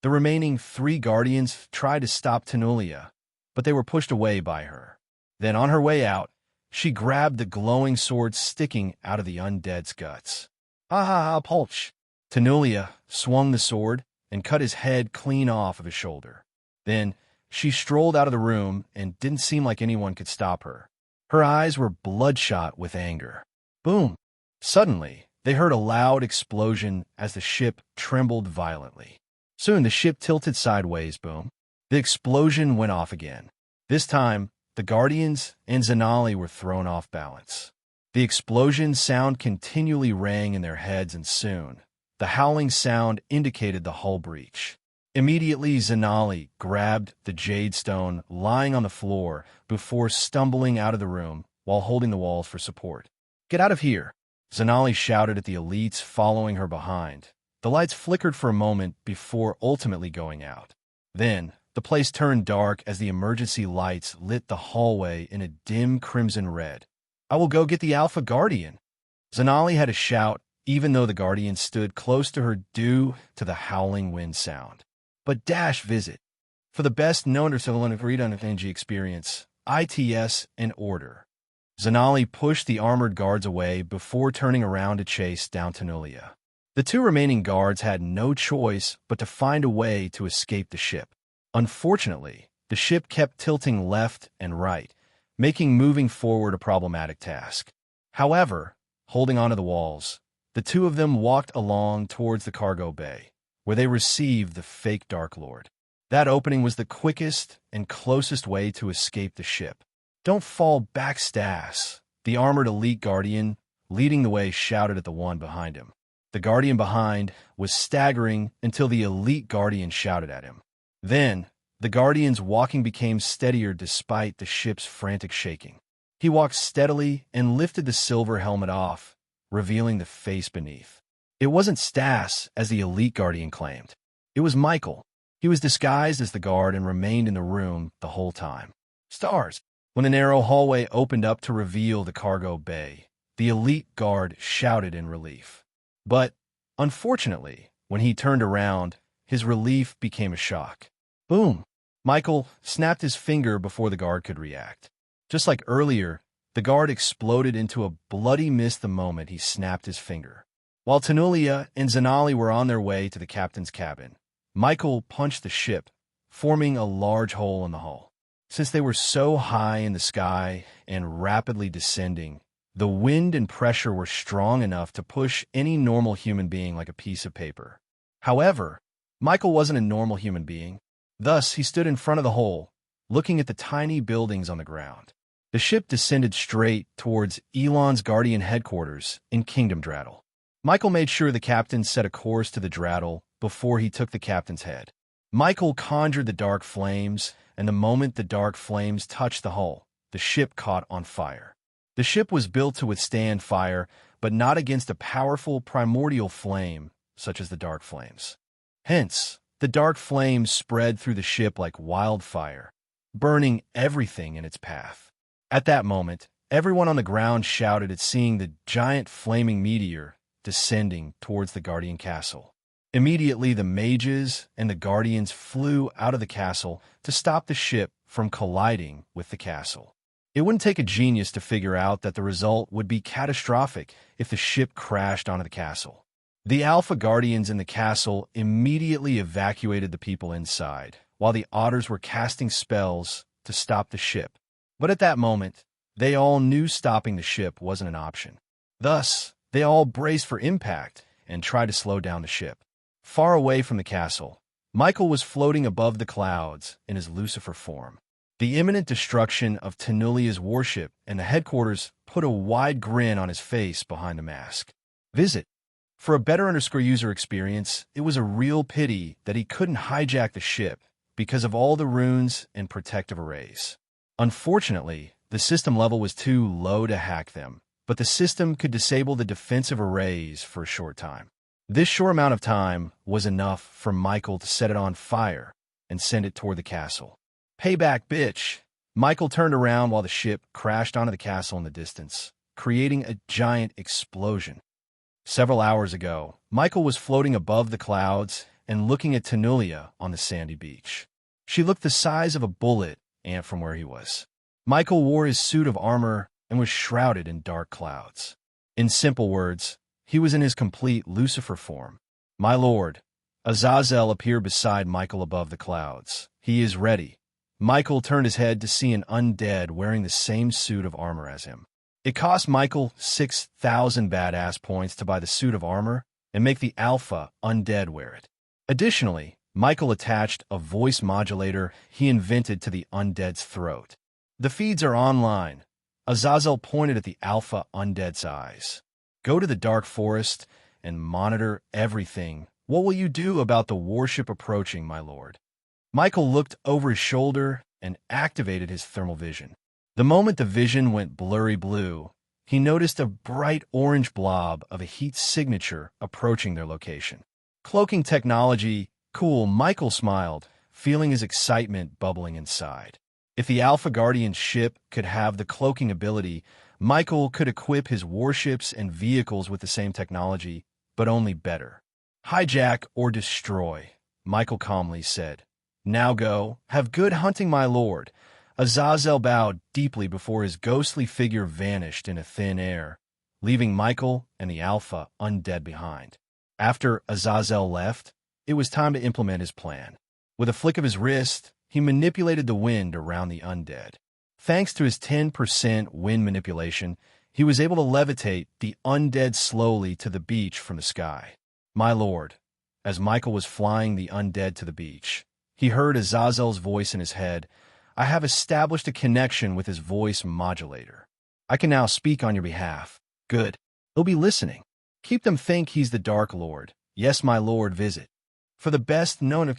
The remaining 3 Guardians tried to stop Tanulia, but they were pushed away by her. Then on her way out, she grabbed the glowing sword sticking out of the undead's guts. Ha ha ha, Pulch! Tanulia swung the sword and cut his head clean off of his shoulder. Then she strolled out of the room and didn't seem like anyone could stop her. Her eyes were bloodshot with anger. Boom! Suddenly, they heard a loud explosion as the ship trembled violently. Soon the ship tilted sideways, boom. The explosion went off again. This time, the Guardians and Zanali were thrown off balance. The explosion sound continually rang in their heads, and soon, the howling sound indicated the hull breach. Immediately, Zanali grabbed the jade stone lying on the floor before stumbling out of the room while holding the walls for support. "Get out of here!" Zanali shouted at the elites following her behind. The lights flickered for a moment before ultimately going out. Then, the place turned dark as the emergency lights lit the hallway in a dim crimson red. "I will go get the Alpha Guardian!" Zanali had to shout, even though the Guardian stood close to her due to the howling wind sound. But dash visit. For the best known or civil energy experience, ITS in order. Zanali pushed the armored guards away before turning around to chase down Tanulia. The two remaining guards had no choice but to find a way to escape the ship. Unfortunately, the ship kept tilting left and right, making moving forward a problematic task. However, holding onto the walls, the two of them walked along towards the cargo bay, where they received the fake Dark Lord. That opening was the quickest and closest way to escape the ship. "Don't fall back, Stas," the armored elite guardian leading the way shouted at the one behind him. The guardian behind was staggering until the elite guardian shouted at him. Then, the guardian's walking became steadier despite the ship's frantic shaking. He walked steadily and lifted the silver helmet off, revealing the face beneath. It wasn't Stas, as the elite guardian claimed. It was Michael. He was disguised as the guard and remained in the room the whole time. "Stars!" When the narrow hallway opened up to reveal the cargo bay, the elite guard shouted in relief. But, unfortunately, when he turned around, his relief became a shock. Boom! Michael snapped his finger before the guard could react. Just like earlier, the guard exploded into a bloody mist the moment he snapped his finger. While Tanulia and Zanali were on their way to the captain's cabin, Michael punched the ship, forming a large hole in the hull. Since they were so high in the sky and rapidly descending, the wind and pressure were strong enough to push any normal human being like a piece of paper. However, Michael wasn't a normal human being. Thus, he stood in front of the hole, looking at the tiny buildings on the ground. The ship descended straight towards Elon's Guardian headquarters in Kingdom Draddle. Michael made sure the captain set a course to the Draddle before he took the captain's head. Michael conjured the dark flames, and the moment the dark flames touched the hull, the ship caught on fire. The ship was built to withstand fire, but not against a powerful primordial flame, such as the dark flames. Hence, the dark flames spread through the ship like wildfire, burning everything in its path. At that moment, everyone on the ground shouted at seeing the giant flaming meteor descending towards the Guardian Castle. Immediately, the mages and the guardians flew out of the castle to stop the ship from colliding with the castle. It wouldn't take a genius to figure out that the result would be catastrophic if the ship crashed onto the castle. The Alpha Guardians in the castle immediately evacuated the people inside, while the otters were casting spells to stop the ship. But at that moment, they all knew stopping the ship wasn't an option. Thus, they all braced for impact and tried to slow down the ship. Far away from the castle, Michael was floating above the clouds in his Lucifer form. The imminent destruction of Tanulia's warship and the headquarters put a wide grin on his face behind the mask. Visit. For a better user experience, it was a real pity that he couldn't hijack the ship because of all the runes and protective arrays. Unfortunately, the system level was too low to hack them, but the system could disable the defensive arrays for a short time. This short amount of time was enough for Michael to set it on fire and send it toward the castle. Payback, bitch! Michael turned around while the ship crashed onto the castle in the distance, creating a giant explosion. Several hours ago, Michael was floating above the clouds and looking at Tanulia on the sandy beach. She looked the size of a bullet and from where he was. Michael wore his suit of armor and was shrouded in dark clouds. In simple words, he was in his complete Lucifer form. "My lord." Azazel appeared beside Michael above the clouds. "He is ready." Michael turned his head to see an undead wearing the same suit of armor as him. It cost Michael 6,000 badass points to buy the suit of armor and make the alpha undead wear it. Additionally, Michael attached a voice modulator he invented to the undead's throat. "The feeds are online." Azazel pointed at the alpha undead's eyes. "Go to the dark forest and monitor everything What will you do about the warship approaching, my lord? Michael looked over his shoulder and activated his thermal vision. The moment the vision went blurry blue, he noticed a bright orange blob of a heat signature approaching their location. Cloaking technology, cool, Michael smiled, feeling his excitement bubbling inside. If the Alpha Guardian ship could have the cloaking ability, Michael could equip his warships and vehicles with the same technology, but only better. Hijack or destroy, Michael calmly said. Now go, have good hunting, my lord. Azazel bowed deeply before his ghostly figure vanished in a thin air, leaving Michael and the Alpha undead behind. After Azazel left, it was time to implement his plan. With a flick of his wrist, he manipulated the wind around the undead. Thanks to his 10% wind manipulation, he was able to levitate the undead slowly to the beach from the sky. My lord, as Michael was flying the undead to the beach, he heard Azazel's voice in his head. I have established a connection with his voice modulator. I can now speak on your behalf. Good. He'll be listening. Keep them think he's the Dark Lord. Yes, my lord, visit. For the best known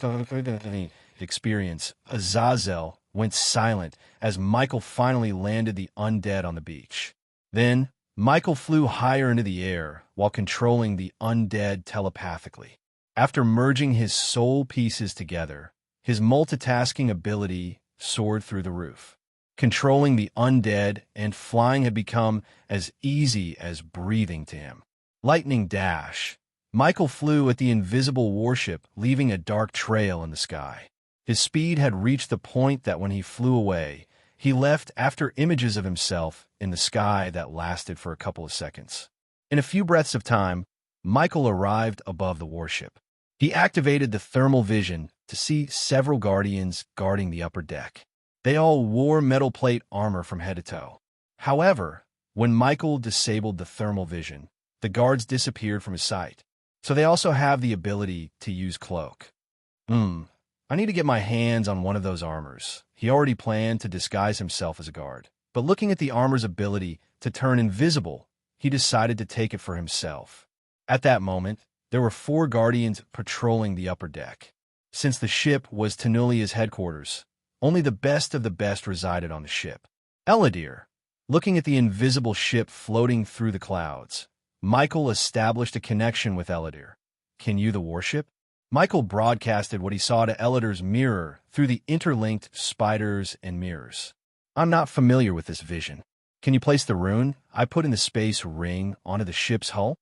experience, Azazel went silent as Michael finally landed the undead on the beach. Then, Michael flew higher into the air while controlling the undead telepathically. After merging his soul pieces together, his multitasking ability soared through the roof. Controlling the undead and flying had become as easy as breathing to him. Lightning dash. Michael flew at the invisible warship, leaving a dark trail in the sky. His speed had reached the point that when he flew away, he left after images of himself in the sky that lasted for a couple of seconds. In a few breaths of time, Michael arrived above the warship. He activated the thermal vision to see several guardians guarding the upper deck. They all wore metal plate armor from head to toe. However, when Michael disabled the thermal vision, the guards disappeared from his sight. So they also have the ability to use cloak. I need to get my hands on one of those armors. He already planned to disguise himself as a guard, but looking at the armor's ability to turn invisible, he decided to take it for himself. At that moment, there were 4 guardians patrolling the upper deck. Since the ship was Tenulia's headquarters, only the best of the best resided on the ship. Eladir, looking at the invisible ship floating through the clouds, Michael established a connection with Eladir. Can you the warship? Michael broadcasted what he saw to Eladir's mirror through the interlinked spiders and mirrors. I'm not familiar with this vision. Can you place the rune I put in the space ring onto the ship's hull?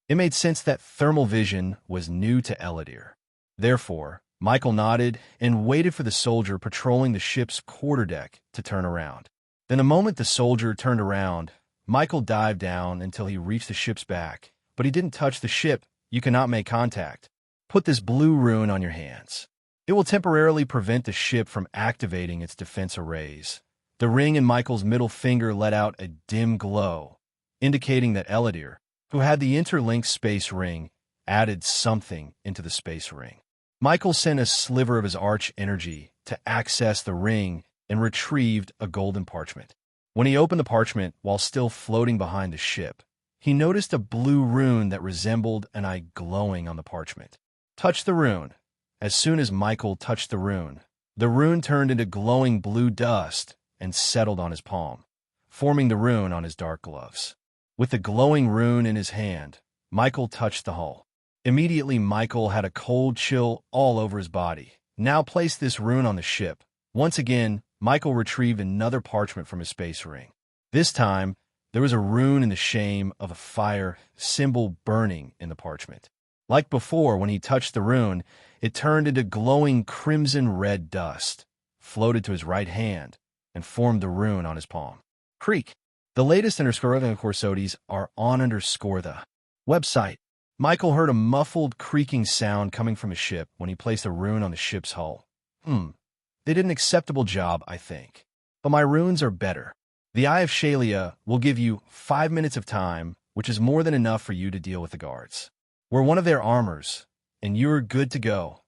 It made sense that thermal vision was new to Eladir. Therefore, Michael nodded and waited for the soldier patrolling the ship's quarterdeck to turn around. Then the moment the soldier turned around, Michael dived down until he reached the ship's back, but he didn't touch the ship. You cannot make contact. Put this blue rune on your hands. It will temporarily prevent the ship from activating its defense arrays. The ring in Michael's middle finger let out a dim glow, indicating that Eladir, who had the interlinked space ring, added something into the space ring. Michael sent a sliver of his arch energy to access the ring and retrieved a golden parchment. When he opened the parchment while still floating behind the ship, he noticed a blue rune that resembled an eye glowing on the parchment. Touch the rune. As soon as Michael touched the rune turned into glowing blue dust and settled on his palm, forming the rune on his dark gloves. With the glowing rune in his hand, Michael touched the hull. Immediately, Michael had a cold chill all over his body. Now place this rune on the ship. Once again, Michael retrieved another parchment from his space ring. This time, there was a rune in the shape of a fire symbol burning in the parchment. Like before, when he touched the rune, it turned into glowing crimson-red dust, floated to his right hand, and formed the rune on his palm. Creek. The latest _corsodies are on the website. Michael heard a muffled creaking sound coming from his ship when he placed a rune on the ship's hull. They did an acceptable job, I think. But my runes are better. The Eye of Shalia will give you 5 minutes of time, which is more than enough for you to deal with the guards. We're one of their armors, and you're good to go,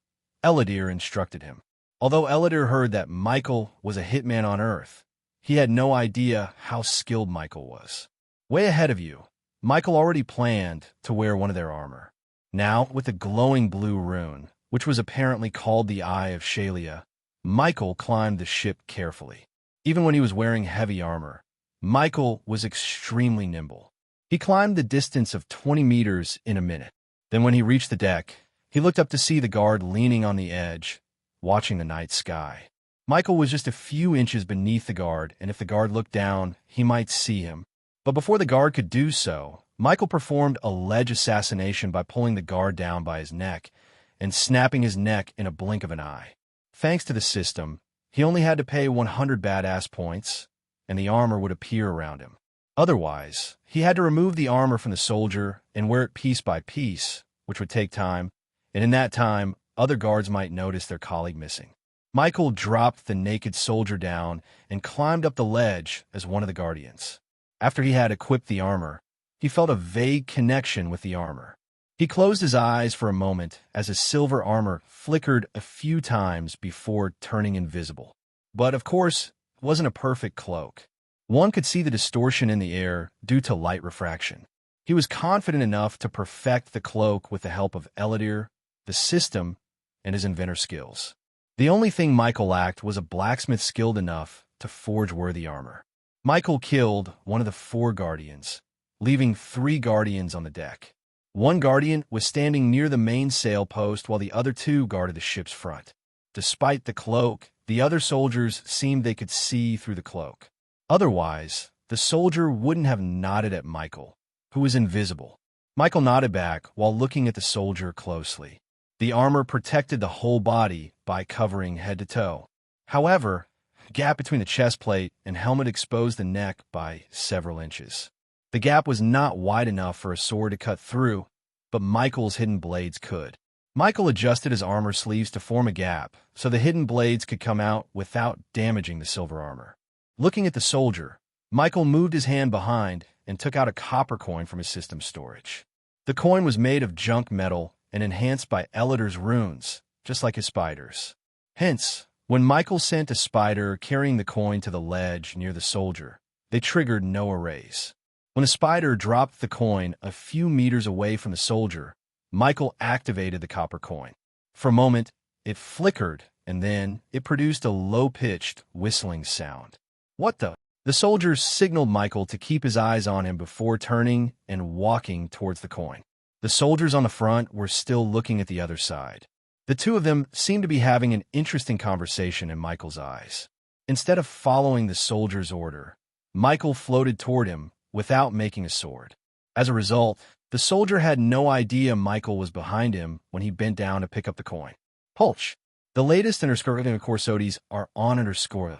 Eladir instructed him. Although Eladir heard that Michael was a hitman on Earth, he had no idea how skilled Michael was. Way ahead of you, Michael already planned to wear one of their armor. Now, with a glowing blue rune, which was apparently called the Eye of Shalia, Michael climbed the ship carefully. Even when he was wearing heavy armor, Michael was extremely nimble. He climbed the distance of 20 meters in a minute. Then when he reached the deck, he looked up to see the guard leaning on the edge, watching the night sky. Michael was just a few inches beneath the guard, and if the guard looked down, he might see him. But before the guard could do so, Michael performed a ledge assassination by pulling the guard down by his neck and snapping his neck in a blink of an eye. Thanks to the system, he only had to pay 100 badass points, and the armor would appear around him. Otherwise, he had to remove the armor from the soldier and wear it piece by piece, which would take time, and in that time, other guards might notice their colleague missing. Michael dropped the naked soldier down and climbed up the ledge as one of the guardians. After he had equipped the armor, he felt a vague connection with the armor. He closed his eyes for a moment as his silver armor flickered a few times before turning invisible. But of course, it wasn't a perfect cloak. One could see the distortion in the air due to light refraction. He was confident enough to perfect the cloak with the help of Eladir, the system, and his inventor skills. The only thing Michael lacked was a blacksmith skilled enough to forge worthy armor. Michael killed one of the 4 guardians, leaving 3 guardians on the deck. One guardian was standing near the main sail post while the other 2 guarded the ship's front. Despite the cloak, the other soldiers seemed they could see through the cloak. Otherwise, the soldier wouldn't have nodded at Michael, who was invisible. Michael nodded back while looking at the soldier closely. The armor protected the whole body by covering head to toe. However, the gap between the chest plate and helmet exposed the neck by several inches. The gap was not wide enough for a sword to cut through, but Michael's hidden blades could. Michael adjusted his armor sleeves to form a gap so the hidden blades could come out without damaging the silver armor. Looking at the soldier, Michael moved his hand behind and took out a copper coin from his system storage. The coin was made of junk metal and enhanced by Eladir's runes, just like his spiders. Hence, when Michael sent a spider carrying the coin to the ledge near the soldier, they triggered no arrays. When the spider dropped the coin a few meters away from the soldier, Michael activated the copper coin. For a moment, it flickered, and then it produced a low-pitched, whistling sound. What the? The soldier signaled Michael to keep his eyes on him before turning and walking towards the coin. The soldiers on the front were still looking at the other side. The 2 of them seemed to be having an interesting conversation in Michael's eyes. Instead of following the soldier's order, Michael floated toward him without making a sword. As a result, the soldier had no idea Michael was behind him when he bent down to pick up the coin. Pulch. The latest _corsodies are on _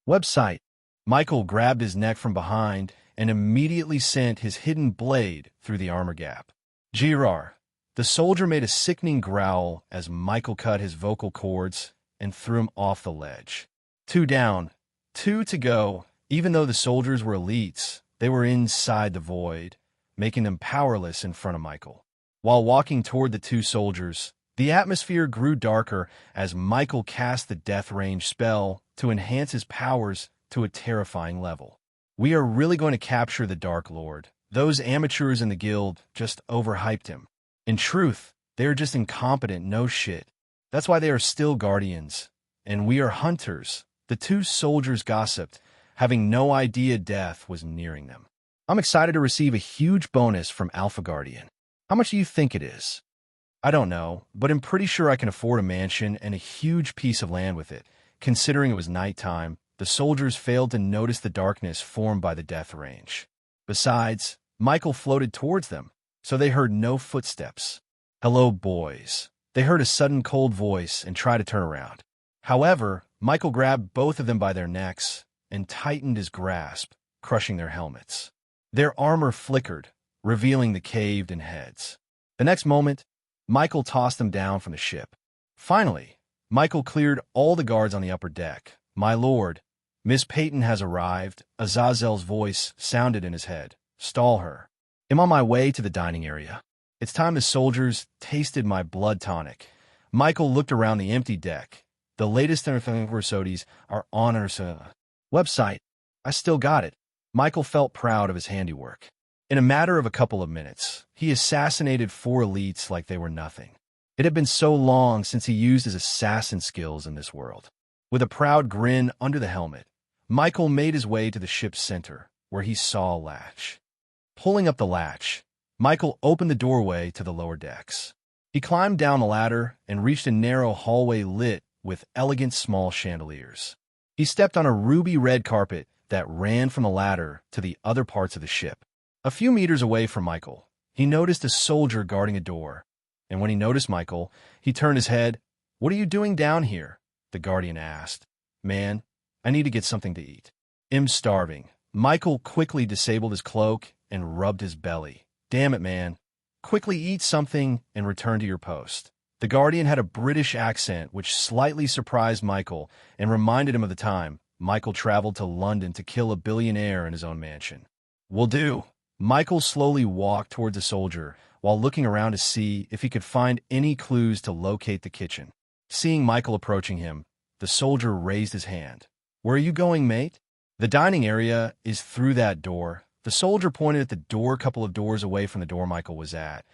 website. Michael grabbed his neck from behind and immediately sent his hidden blade through the armor gap. Girar. The soldier made a sickening growl as Michael cut his vocal cords and threw him off the ledge. 2 down, 2 to go. Even though the soldiers were elites, they were inside the void, making them powerless in front of Michael. While walking toward the 2 soldiers, the atmosphere grew darker as Michael cast the death range spell to enhance his powers to a terrifying level. We are really going to capture the Dark Lord. Those amateurs in the guild just overhyped him. In truth, they are just incompetent no shit. That's why they are still guardians. And we are hunters. The 2 soldiers gossiped, having no idea death was nearing them. I'm excited to receive a huge bonus from Alpha Guardian. How much do you think it is? I don't know, but I'm pretty sure I can afford a mansion and a huge piece of land with it. Considering it was nighttime, the soldiers failed to notice the darkness formed by the death range. Besides, Michael floated towards them, so they heard no footsteps. Hello, boys. They heard a sudden cold voice and tried to turn around. However, Michael grabbed both of them by their necks and tightened his grasp, crushing their helmets. Their armor flickered, revealing the caved-in heads. The next moment, Michael tossed them down from the ship. Finally, Michael cleared all the guards on the upper deck. My lord, Miss Peyton has arrived. Azazel's voice sounded in his head. Stall her. I'm on my way to the dining area. It's time the soldiers tasted my blood tonic. Michael looked around the empty deck. The latest _corsodies are on our website. I still got it. Michael felt proud of his handiwork. In a matter of a couple of minutes, he assassinated 4 elites like they were nothing. It had been so long since he used his assassin skills in this world. With a proud grin under the helmet, Michael made his way to the ship's center, where he saw a latch. Pulling up the latch, Michael opened the doorway to the lower decks. He climbed down the ladder and reached a narrow hallway lit with elegant small chandeliers. He stepped on a ruby-red carpet that ran from the ladder to the other parts of the ship. A few meters away from Michael, he noticed a soldier guarding a door. And when he noticed Michael, he turned his head. "What are you doing down here?" the guardian asked. "Man, I need to get something to eat. I'm starving." Michael quickly disabled his cloak and rubbed his belly. "Damn it, man. Quickly eat something and return to your post." The guardian had a British accent which slightly surprised Michael and reminded him of the time Michael traveled to London to kill a billionaire in his own mansion. "Will do." Michael slowly walked towards the soldier while looking around to see if he could find any clues to locate the kitchen. Seeing Michael approaching him, the soldier raised his hand. "Where are you going, mate?" "The dining area is through that door." The soldier pointed at the door a couple of doors away from the door Michael was at.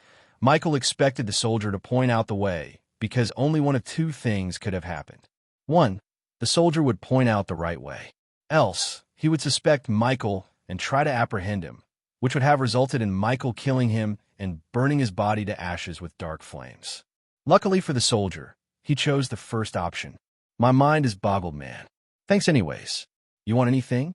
Michael expected the soldier to point out the way, because only one of 2 things could have happened. 1, the soldier would point out the right way. Else, he would suspect Michael and try to apprehend him, which would have resulted in Michael killing him and burning his body to ashes with dark flames. Luckily for the soldier, he chose the first option. "My mind is boggled, man. Thanks anyways. You want anything?"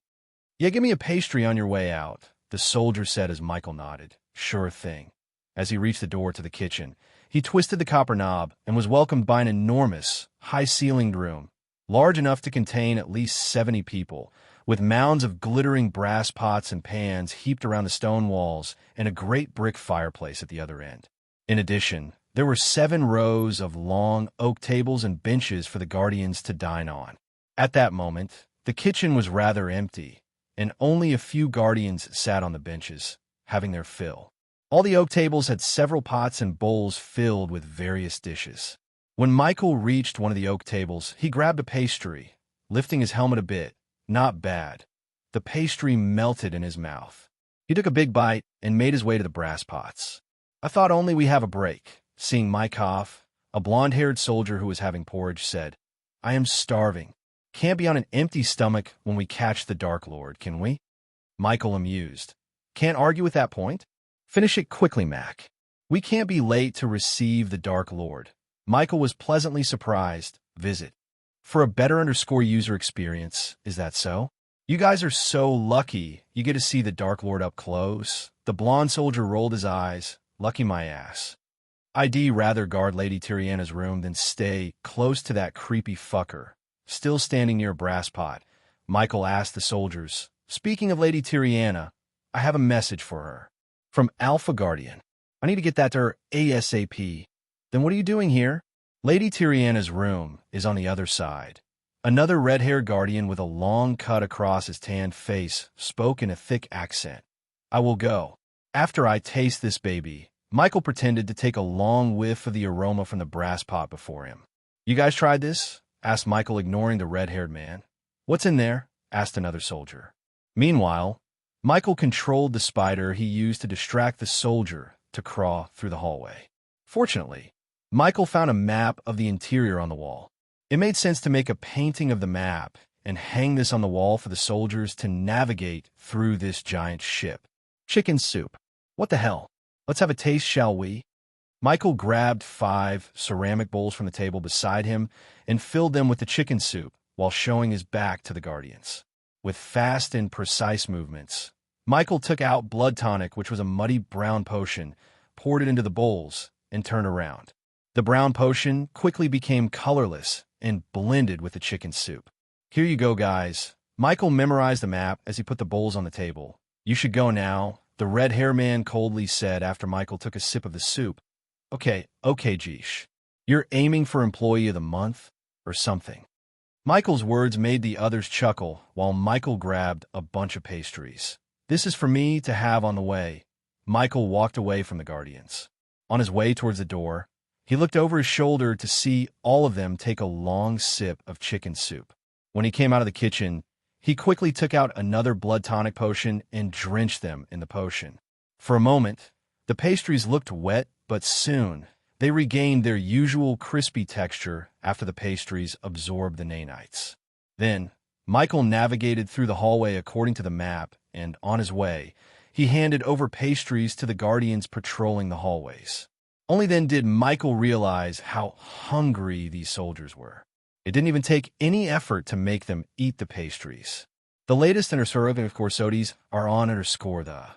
"Yeah, give me a pastry on your way out," the soldier said as Michael nodded. "Sure thing." As he reached the door to the kitchen, he twisted the copper knob and was welcomed by an enormous, high-ceilinged room, large enough to contain at least 70 people, with mounds of glittering brass pots and pans heaped around the stone walls and a great brick fireplace at the other end. In addition, there were 7 rows of long oak tables and benches for the guardians to dine on. At that moment, the kitchen was rather empty, and only a few guardians sat on the benches, having their fill. All the oak tables had several pots and bowls filled with various dishes. When Michael reached one of the oak tables, he grabbed a pastry, lifting his helmet a bit. Not bad. The pastry melted in his mouth. He took a big bite and made his way to the brass pots. "I thought only we have a break." Seeing Mike cough, a blonde-haired soldier who was having porridge said, "I am starving. Can't be on an empty stomach when we catch the Dark Lord, can we?" Michael amused. "Can't argue with that point. Finish it quickly, Mac. We can't be late to receive the Dark Lord." Michael was pleasantly surprised. "Visit. For a better user experience, is that so? You guys are so lucky you get to see the Dark Lord up close." The blonde soldier rolled his eyes. "Lucky my ass. I'd rather guard Lady Tyriana's room than stay close to that creepy fucker." Still standing near a brass pot, Michael asked the soldiers, "Speaking of Lady Tyriana, I have a message for her. From Alpha Guardian. I need to get that to her ASAP." "Then what are you doing here?" "Lady Tyriana's room is on the other side." Another red-haired guardian with a long cut across his tanned face spoke in a thick accent. "I will go. After I taste this baby." Michael pretended to take a long whiff of the aroma from the brass pot before him. "You guys tried this?" asked Michael, ignoring the red-haired man. "What's in there?" asked another soldier. Meanwhile, Michael controlled the spider he used to distract the soldier to crawl through the hallway. Fortunately, Michael found a map of the interior on the wall. It made sense to make a painting of the map and hang this on the wall for the soldiers to navigate through this giant ship. Chicken soup. What the hell? Let's have a taste, shall we? Michael grabbed 5 ceramic bowls from the table beside him and filled them with the chicken soup while showing his back to the guardians. With fast and precise movements, Michael took out blood tonic, which was a muddy brown potion, poured it into the bowls, and turned around. The brown potion quickly became colorless and blended with the chicken soup. "Here you go, guys." Michael memorized the map as he put the bowls on the table. "You should go now," the red-haired man coldly said after Michael took a sip of the soup. Okay, Jeesh. You're aiming for Employee of the Month or something." Michael's words made the others chuckle while Michael grabbed a bunch of pastries. "This is for me to have on the way." Michael walked away from the guardians. On his way towards the door, he looked over his shoulder to see all of them take a long sip of chicken soup. When he came out of the kitchen, he quickly took out another blood tonic potion and drenched them in the potion. For a moment, the pastries looked wet, but soon they regained their usual crispy texture after the pastries absorbed the nanites. Then, Michael navigated through the hallway according to the map, and on his way, he handed over pastries to the guardians patrolling the hallways. Only then did Michael realize how hungry these soldiers were. It didn't even take any effort to make them eat the pastries. The latest _courses are on the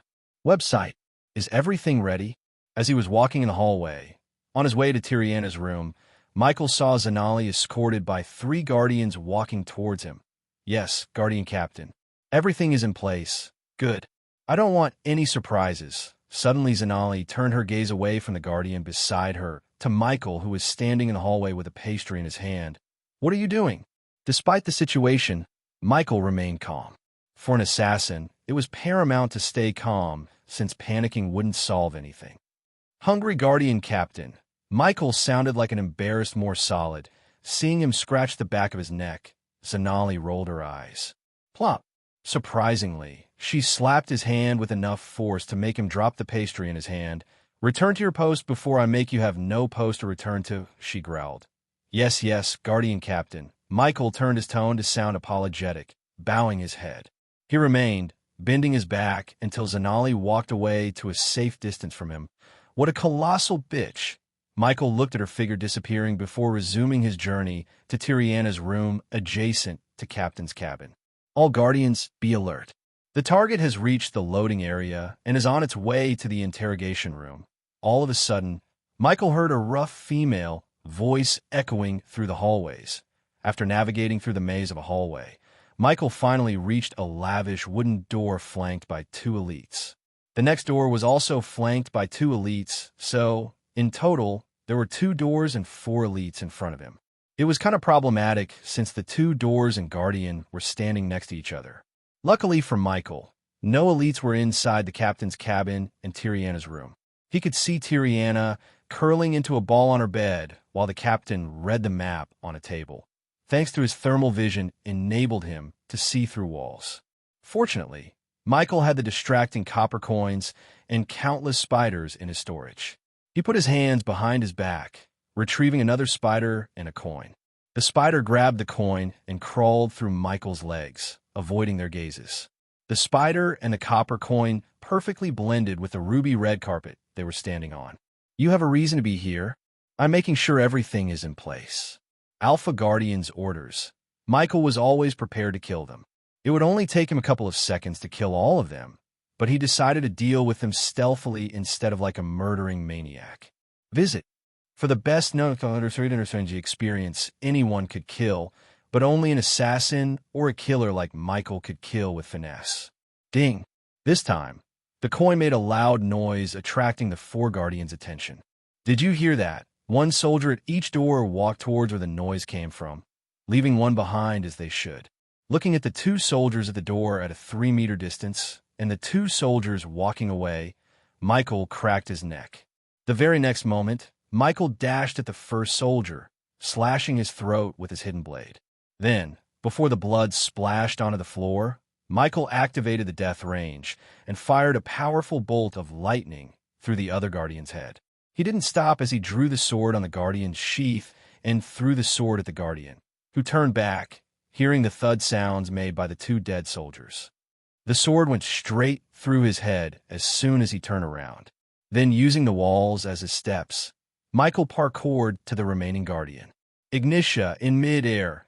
website. Is everything ready? As he was walking in the hallway, on his way to Tiriana's room, Michael saw Zanali escorted by 3 guardians walking towards him. Yes, Guardian Captain. Everything is in place. Good. I don't want any surprises. Suddenly Zanali turned her gaze away from the guardian beside her to Michael, who was standing in the hallway with a pastry in his hand. What are you doing? Despite the situation, Michael remained calm. For an assassin, it was paramount to stay calm, since panicking wouldn't solve anything. Hungry Guardian Captain. Michael sounded like an embarrassed more solid. Seeing him scratch the back of his neck, Zanali rolled her eyes. Plop. Surprisingly, she slapped his hand with enough force to make him drop the pastry in his hand. Return to your post before I make you have no post to return to, she growled. Yes, Guardian Captain. Michael turned his tone to sound apologetic, bowing his head. He remained, bending his back until Zanali walked away to a safe distance from him. What a colossal bitch! Michael looked at her figure disappearing before resuming his journey to Tiriana's room adjacent to Captain's cabin. All Guardians, be alert. The target has reached the loading area and is on its way to the interrogation room. All of a sudden, Michael heard a rough female voice echoing through the hallways. After navigating through the maze of a hallway, Michael finally reached a lavish wooden door flanked by 2 elites. The next door was also flanked by 2 elites, so, in total, there were 2 doors and 4 elites in front of him. It was kind of problematic since the 2 doors and Guardian were standing next to each other. Luckily for Michael, no elites were inside the captain's cabin and Tiriana's room. He could see Tiriana curling into a ball on her bed while the captain read the map on a table. Thanks to his thermal vision, enabled him to see through walls. Fortunately, Michael had the distracting copper coins and countless spiders in his storage. He put his hands behind his back, retrieving another spider and a coin. The spider grabbed the coin and crawled through Michael's legs, avoiding their gazes. The spider and the copper coin perfectly blended with the ruby red carpet they were standing on. You have a reason to be here. I'm making sure everything is in place. Alpha Guardian's orders. Michael was always prepared to kill them. It would only take him a couple of seconds to kill all of them, but he decided to deal with them stealthily instead of like a murdering maniac. Visit. For the best known experience anyone could kill, but only an assassin or a killer like Michael could kill with finesse. Ding. This time, the coin made a loud noise, attracting the 4 Guardians' attention. Did you hear that? One soldier at each door walked towards where the noise came from, leaving one behind as they should. Looking at the 2 soldiers at the door at a 3-meter distance, and the 2 soldiers walking away, Michael cracked his neck. The very next moment, Michael dashed at the first soldier, slashing his throat with his hidden blade. Then, before the blood splashed onto the floor, Michael activated the death range and fired a powerful bolt of lightning through the other Guardian's head. He didn't stop as he drew the sword on the Guardian's sheath and threw the sword at the Guardian, who turned back, hearing the thud sounds made by the 2 dead soldiers. The sword went straight through his head as soon as he turned around. Then, using the walls as his steps, Michael parkoured to the remaining Guardian. Ignitia in mid-air.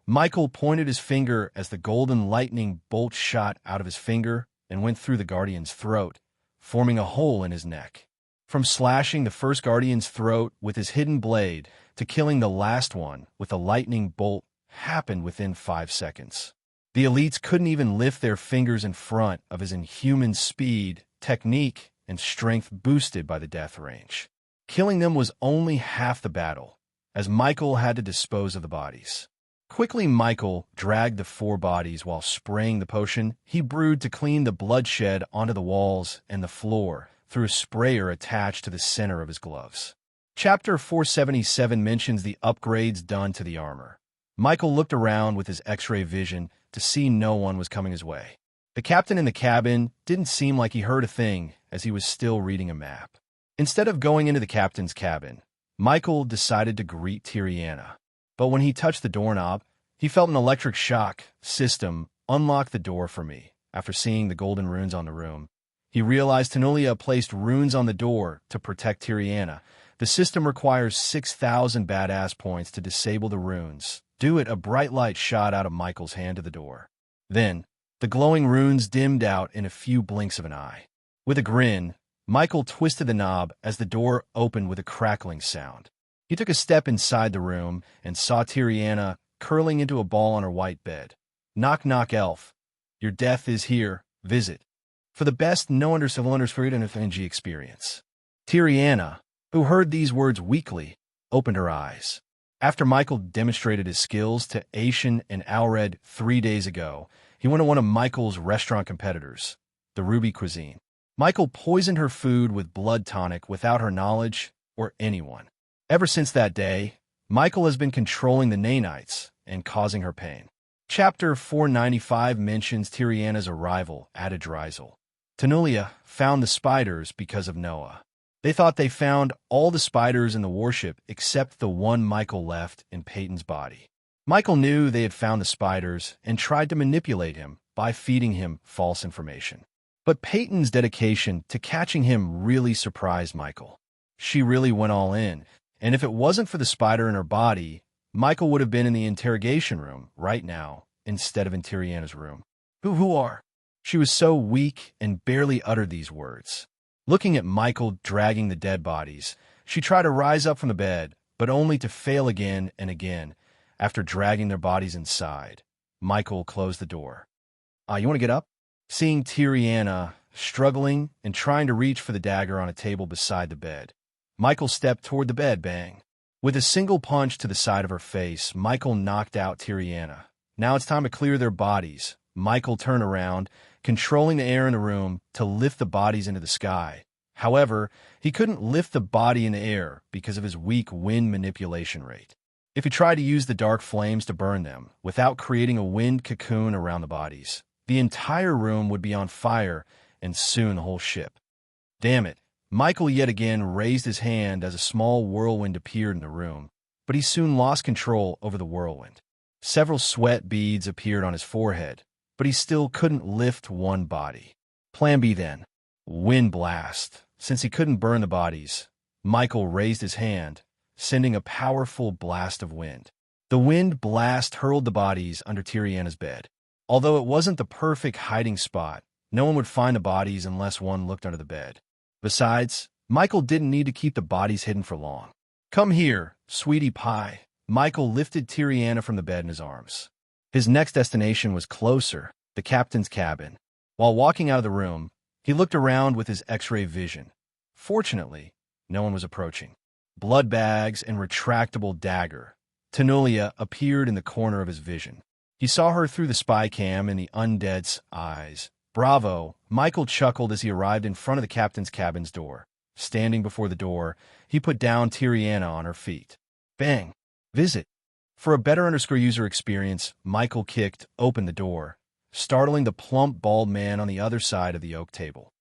Michael pointed his finger as the golden lightning bolt shot out of his finger and went through the Guardian's throat, forming a hole in his neck. From slashing the first Guardian's throat with his hidden blade to killing the last one with a lightning bolt happened within 5 seconds. The elites couldn't even lift their fingers in front of his inhuman speed, technique, and strength boosted by the death range. Killing them was only half the battle, as Michael had to dispose of the bodies. Quickly, Michael dragged the 4 bodies while spraying the potion he brewed to clean the bloodshed onto the walls and the floor through a sprayer attached to the center of his gloves. Chapter 477 mentions the upgrades done to the armor. Michael looked around with his X-ray vision to see no one was coming his way. The captain in the cabin didn't seem like he heard a thing, as he was still reading a map. Instead of going into the captain's cabin, Michael decided to greet Tiriana. But when he touched the doorknob, he felt an electric shock system unlock the door for me. After seeing the golden runes on the room, he realized Tanulia placed runes on the door to protect Tiriana. The system requires 6,000 badass points to disable the runes. Do it, a bright light shot out of Michael's hand to the door. Then, the glowing runes dimmed out in a few blinks of an eye. With a grin, Michael twisted the knob as the door opened with a crackling sound. He took a step inside the room and saw Tiriana curling into a ball on her white bed. Knock knock elf. Your death is here. Visit. For the best no under civil under spirit and FNG experience. Tiriana, who heard these words weakly, opened her eyes. After Michael demonstrated his skills to Asian and Alred 3 days ago, he went to one of Michael's restaurant competitors, the Ruby Cuisine. Michael poisoned her food with blood tonic without her knowledge or anyone. Ever since that day, Michael has been controlling the Nanites and causing her pain. Chapter 495 mentions Tiriana's arrival at Adrisal. Tanulia found the spiders because of Noah. They thought they found all the spiders in the warship except the one Michael left in Peyton's body. Michael knew they had found the spiders and tried to manipulate him by feeding him false information. But Peyton's dedication to catching him really surprised Michael. She really went all in, and if it wasn't for the spider in her body, Michael would have been in the interrogation room right now instead of in Tiriana's room. Who are? She was so weak and barely uttered these words. Looking at Michael dragging the dead bodies, she tried to rise up from the bed, but only to fail again and again. After dragging their bodies inside, Michael closed the door. You want to get up? Seeing Tiriana struggling and trying to reach for the dagger on a table beside the bed, Michael stepped toward the bed, bang. With a single punch to the side of her face, Michael knocked out Tiriana. Now it's time to clear their bodies. Michael turned around, controlling the air in the room to lift the bodies into the sky. However, he couldn't lift the body in the air because of his weak wind manipulation rate. If he tried to use the dark flames to burn them without creating a wind cocoon around the bodies, the entire room would be on fire and soon the whole ship. Damn it. Michael yet again raised his hand as a small whirlwind appeared in the room, but he soon lost control over the whirlwind. Several sweat beads appeared on his forehead, but he still couldn't lift one body. Plan B then. Wind blast. Since he couldn't burn the bodies, Michael raised his hand, sending a powerful blast of wind. The wind blast hurled the bodies under Tiriana's bed. Although it wasn't the perfect hiding spot, no one would find the bodies unless one looked under the bed. Besides, Michael didn't need to keep the bodies hidden for long. Come here, sweetie pie. Michael lifted Tiriana from the bed in his arms. His next destination was closer, the captain's cabin. While walking out of the room, he looked around with his X-ray vision. Fortunately, no one was approaching. Blood bags and retractable dagger. Tanulia appeared in the corner of his vision. He saw her through the spy cam in the undead's eyes. Bravo! Michael chuckled as he arrived in front of the captain's cabin's door. Standing before the door, he put down Tiriana on her feet. Bang! Visit. For a better user experience, Michael kicked open the door, startling the plump, bald man on the other side of the oak table.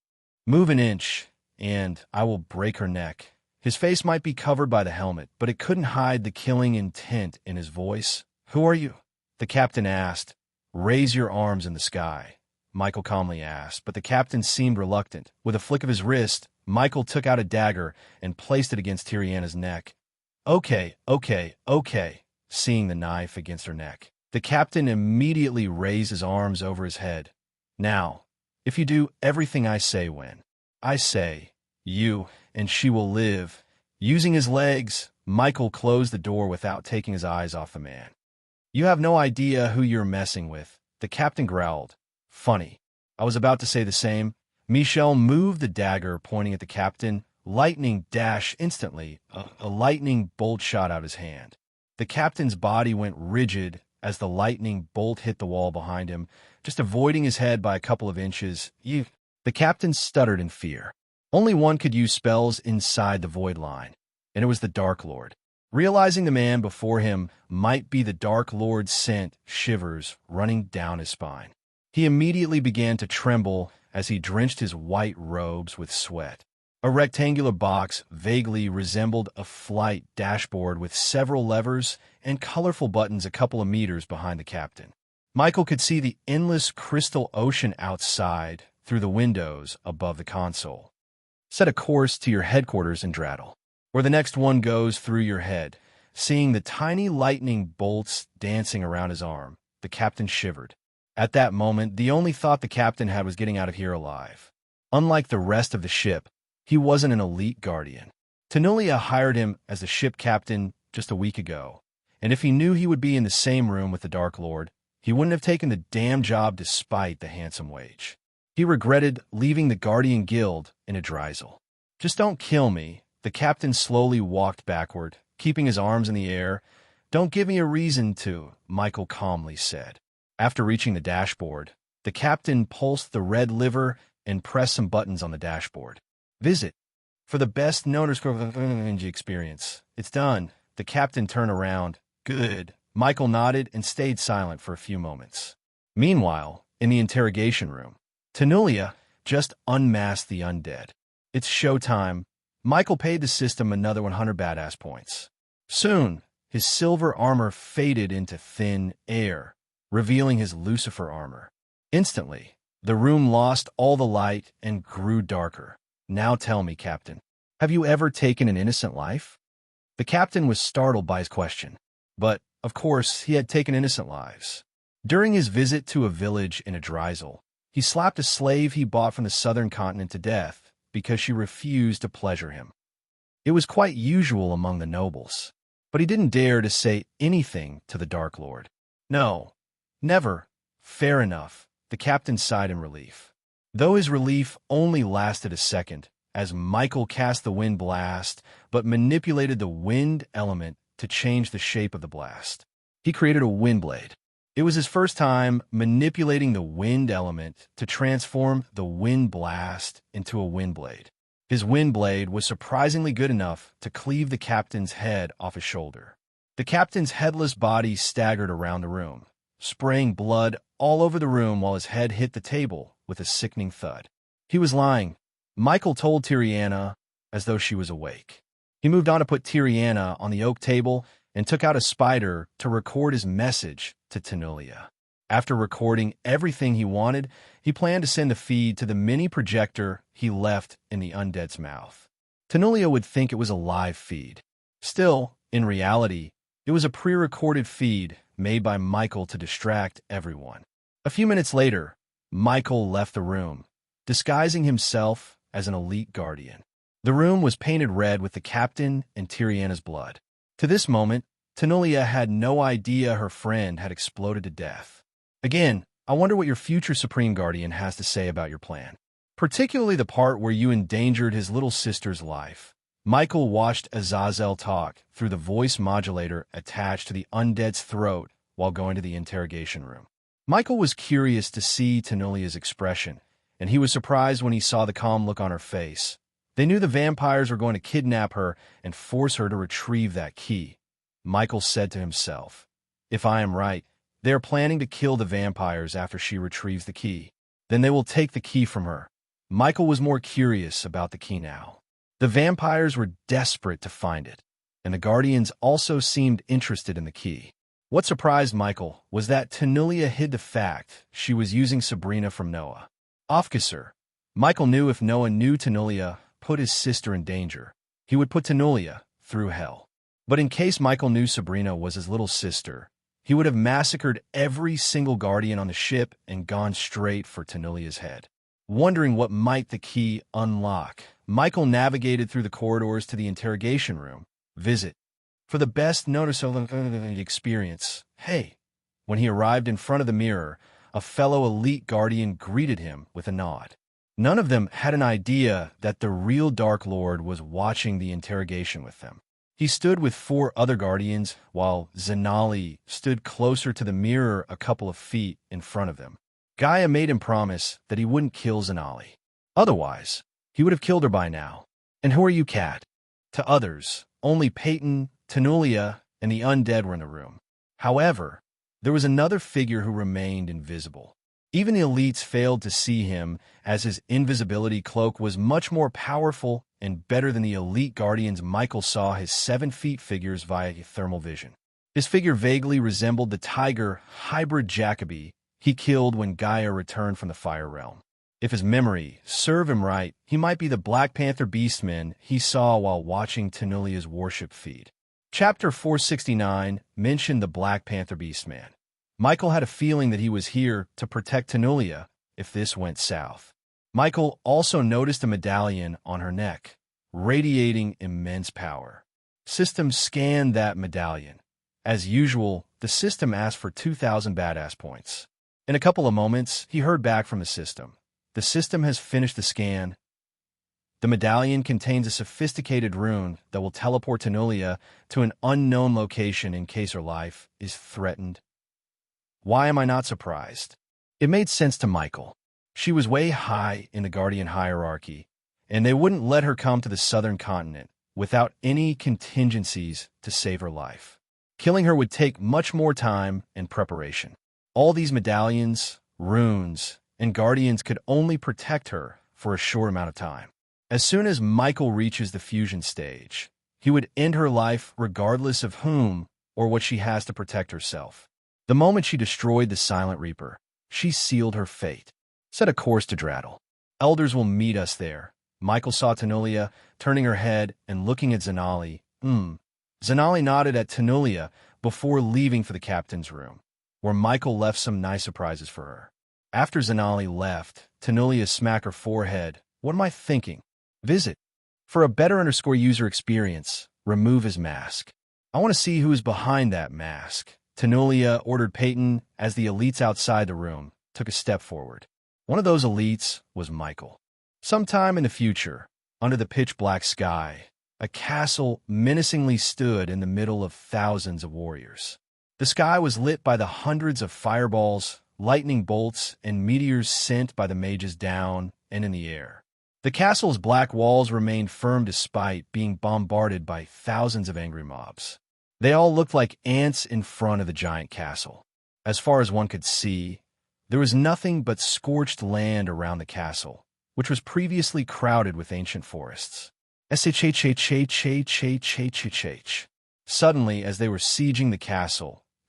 Move an inch, and I will break her neck. His face might be covered by the helmet, but it couldn't hide the killing intent in his voice. Who are you? The captain asked. Raise your arms in the sky. Michael calmly asked, but the captain seemed reluctant. With a flick of his wrist, Michael took out a dagger and placed it against Tiriana's neck. Okay. Seeing the knife against her neck, the captain immediately raised his arms over his head. Now, if you do everything I say when I say, you and she will live. Using his legs, Michael closed the door without taking his eyes off the man. You have no idea who you're messing with, the captain growled. Funny. I was about to say the same. Michel moved the dagger, pointing at the captain. Lightning dash instantly. A lightning bolt shot out his hand. The captain's body went rigid as the lightning bolt hit the wall behind him, just avoiding his head by a couple of inches. The captain stuttered in fear. Only one could use spells inside the void line, and it was the Dark Lord. Realizing the man before him might be the Dark Lord sent shivers running down his spine. He immediately began to tremble as he drenched his white robes with sweat. A rectangular box vaguely resembled a flight dashboard with several levers and colorful buttons a couple of meters behind the captain. Michael could see the endless crystal ocean outside through the windows above the console. Set a course to your headquarters in Draddle, where the next one goes through your head. Seeing the tiny lightning bolts dancing around his arm, the captain shivered. At that moment, the only thought the captain had was getting out of here alive. Unlike the rest of the ship, he wasn't an elite guardian. Tenulia hired him as the ship captain just a week ago, and if he knew he would be in the same room with the Dark Lord, he wouldn't have taken the damn job despite the handsome wage. He regretted leaving the Guardian Guild in a drizzle. Just don't kill me. The captain slowly walked backward, keeping his arms in the air. Don't give me a reason to, Michael calmly said. After reaching the dashboard, the captain pulsed the red lever and pressed some buttons on the dashboard. Visit. For the best notice experience. It's done. The captain turned around. Good. Michael nodded and stayed silent for a few moments. Meanwhile, in the interrogation room, Tenulia just unmasked the undead. It's showtime. Michael paid the system another 100 badass points. Soon, his silver armor faded into thin air, revealing his Lucifer armor. Instantly, the room lost all the light and grew darker. Now tell me, Captain, have you ever taken an innocent life? The captain was startled by his question, but, of course, he had taken innocent lives. During his visit to a village in a drizzle, he slapped a slave he bought from the southern continent to death because she refused to pleasure him. It was quite usual among the nobles, but he didn't dare to say anything to the Dark Lord. No, never. Fair enough, the captain sighed in relief. Though his relief only lasted a second, as Michael cast the wind blast, but manipulated the wind element to change the shape of the blast. He created a wind blade. It was his first time manipulating the wind element to transform the wind blast into a wind blade. His wind blade was surprisingly good enough to cleave the captain's head off his shoulder. The captain's headless body staggered around the room, spraying blood all over the room while his head hit the table with a sickening thud. He was lying. Michael told Tiriana as though she was awake. He moved on to put Tiriana on the oak table and took out a spider to record his message to Tenulia. After recording everything he wanted, he planned to send the feed to the mini projector he left in the undead's mouth. Tenulia would think it was a live feed. Still, in reality, it was a pre-recorded feed made by Michael to distract everyone. A few minutes later, Michael left the room, disguising himself as an elite guardian. The room was painted red with the captain and Tiriana's blood. To this moment, Tenulia had no idea her friend had exploded to death. Again, I wonder what your future Supreme Guardian has to say about your plan, particularly the part where you endangered his little sister's life. Michael watched Azazel talk through the voice modulator attached to the undead's throat while going to the interrogation room. Michael was curious to see Tenulia's expression, and he was surprised when he saw the calm look on her face. They knew the vampires were going to kidnap her and force her to retrieve that key. Michael said to himself, if I am right, they are planning to kill the vampires after she retrieves the key. Then they will take the key from her. Michael was more curious about the key now. The vampires were desperate to find it, and the Guardians also seemed interested in the key. What surprised Michael was that Tenulia hid the fact she was using Sabrina from Noah. Officer, Michael knew if Noah knew Tenulia put his sister in danger, he would put Tenulia through hell. But in case Michael knew Sabrina was his little sister, he would have massacred every single Guardian on the ship and gone straight for Tenulia's head. Wondering what might the key unlock, Michael navigated through the corridors to the interrogation room. Visit. For the best noticeable experience. Hey. When he arrived in front of the mirror, a fellow elite Guardian greeted him with a nod. None of them had an idea that the real Dark Lord was watching the interrogation with them. He stood with 4 other Guardians, while Zenali stood closer to the mirror a couple of feet in front of them. Gaia made him promise that he wouldn't kill Zenali. Otherwise, he would have killed her by now. And who are you, Cat? To others, only Peyton, Tenulia, and the undead were in the room. However, there was another figure who remained invisible. Even the elites failed to see him, as his invisibility cloak was much more powerful and better than the elite guardians. Michael saw his 7 feet figures via thermal vision. His figure vaguely resembled the tiger hybrid Jacoby he killed when Gaia returned from the Fire Realm. If his memory served him right, he might be the Black Panther beastman he saw while watching Tenulia's warship feed. Chapter 469 mentioned the Black Panther beastman. Michael had a feeling that he was here to protect Tenulia if this went south. Michael also noticed a medallion on her neck, radiating immense power. System scanned that medallion. As usual, the system asked for 2,000 badass points. In a couple of moments, he heard back from the system. The system has finished the scan. The medallion contains a sophisticated rune that will teleport Tenulia to an unknown location in case her life is threatened. Why am I not surprised? It made sense to Michael. She was way high in the Guardian hierarchy, and they wouldn't let her come to the southern continent without any contingencies to save her life. Killing her would take much more time and preparation. All these medallions, runes, and guardians could only protect her for a short amount of time. As soon as Michael reaches the fusion stage, he would end her life regardless of whom or what she has to protect herself. The moment she destroyed the Silent Reaper, she sealed her fate. Set a course to Draddle. Elders will meet us there. Michael saw Tenulia turning her head and looking at Zanali. Zanali nodded at Tenulia before leaving for the captain's room, where Michael left some nice surprises for her. After Zanali left, Tenulia smacked her forehead. What am I thinking? Visit. For a better user experience, remove his mask. I want to see who is behind that mask. Tenulia ordered Peyton as the elites outside the room took a step forward. One of those elites was Michael. Sometime in the future, under the pitch-black sky, a castle menacingly stood in the middle of thousands of warriors. The sky was lit by the hundreds of fireballs, lightning bolts, and meteors sent by the mages down and in the air. The castle's black walls remained firm despite being bombarded by thousands of angry mobs. They all looked like ants in front of the giant castle. As far as one could see, there was nothing but scorched land around the castle, which was previously crowded with ancient forests. Suddenly, as they were sieging the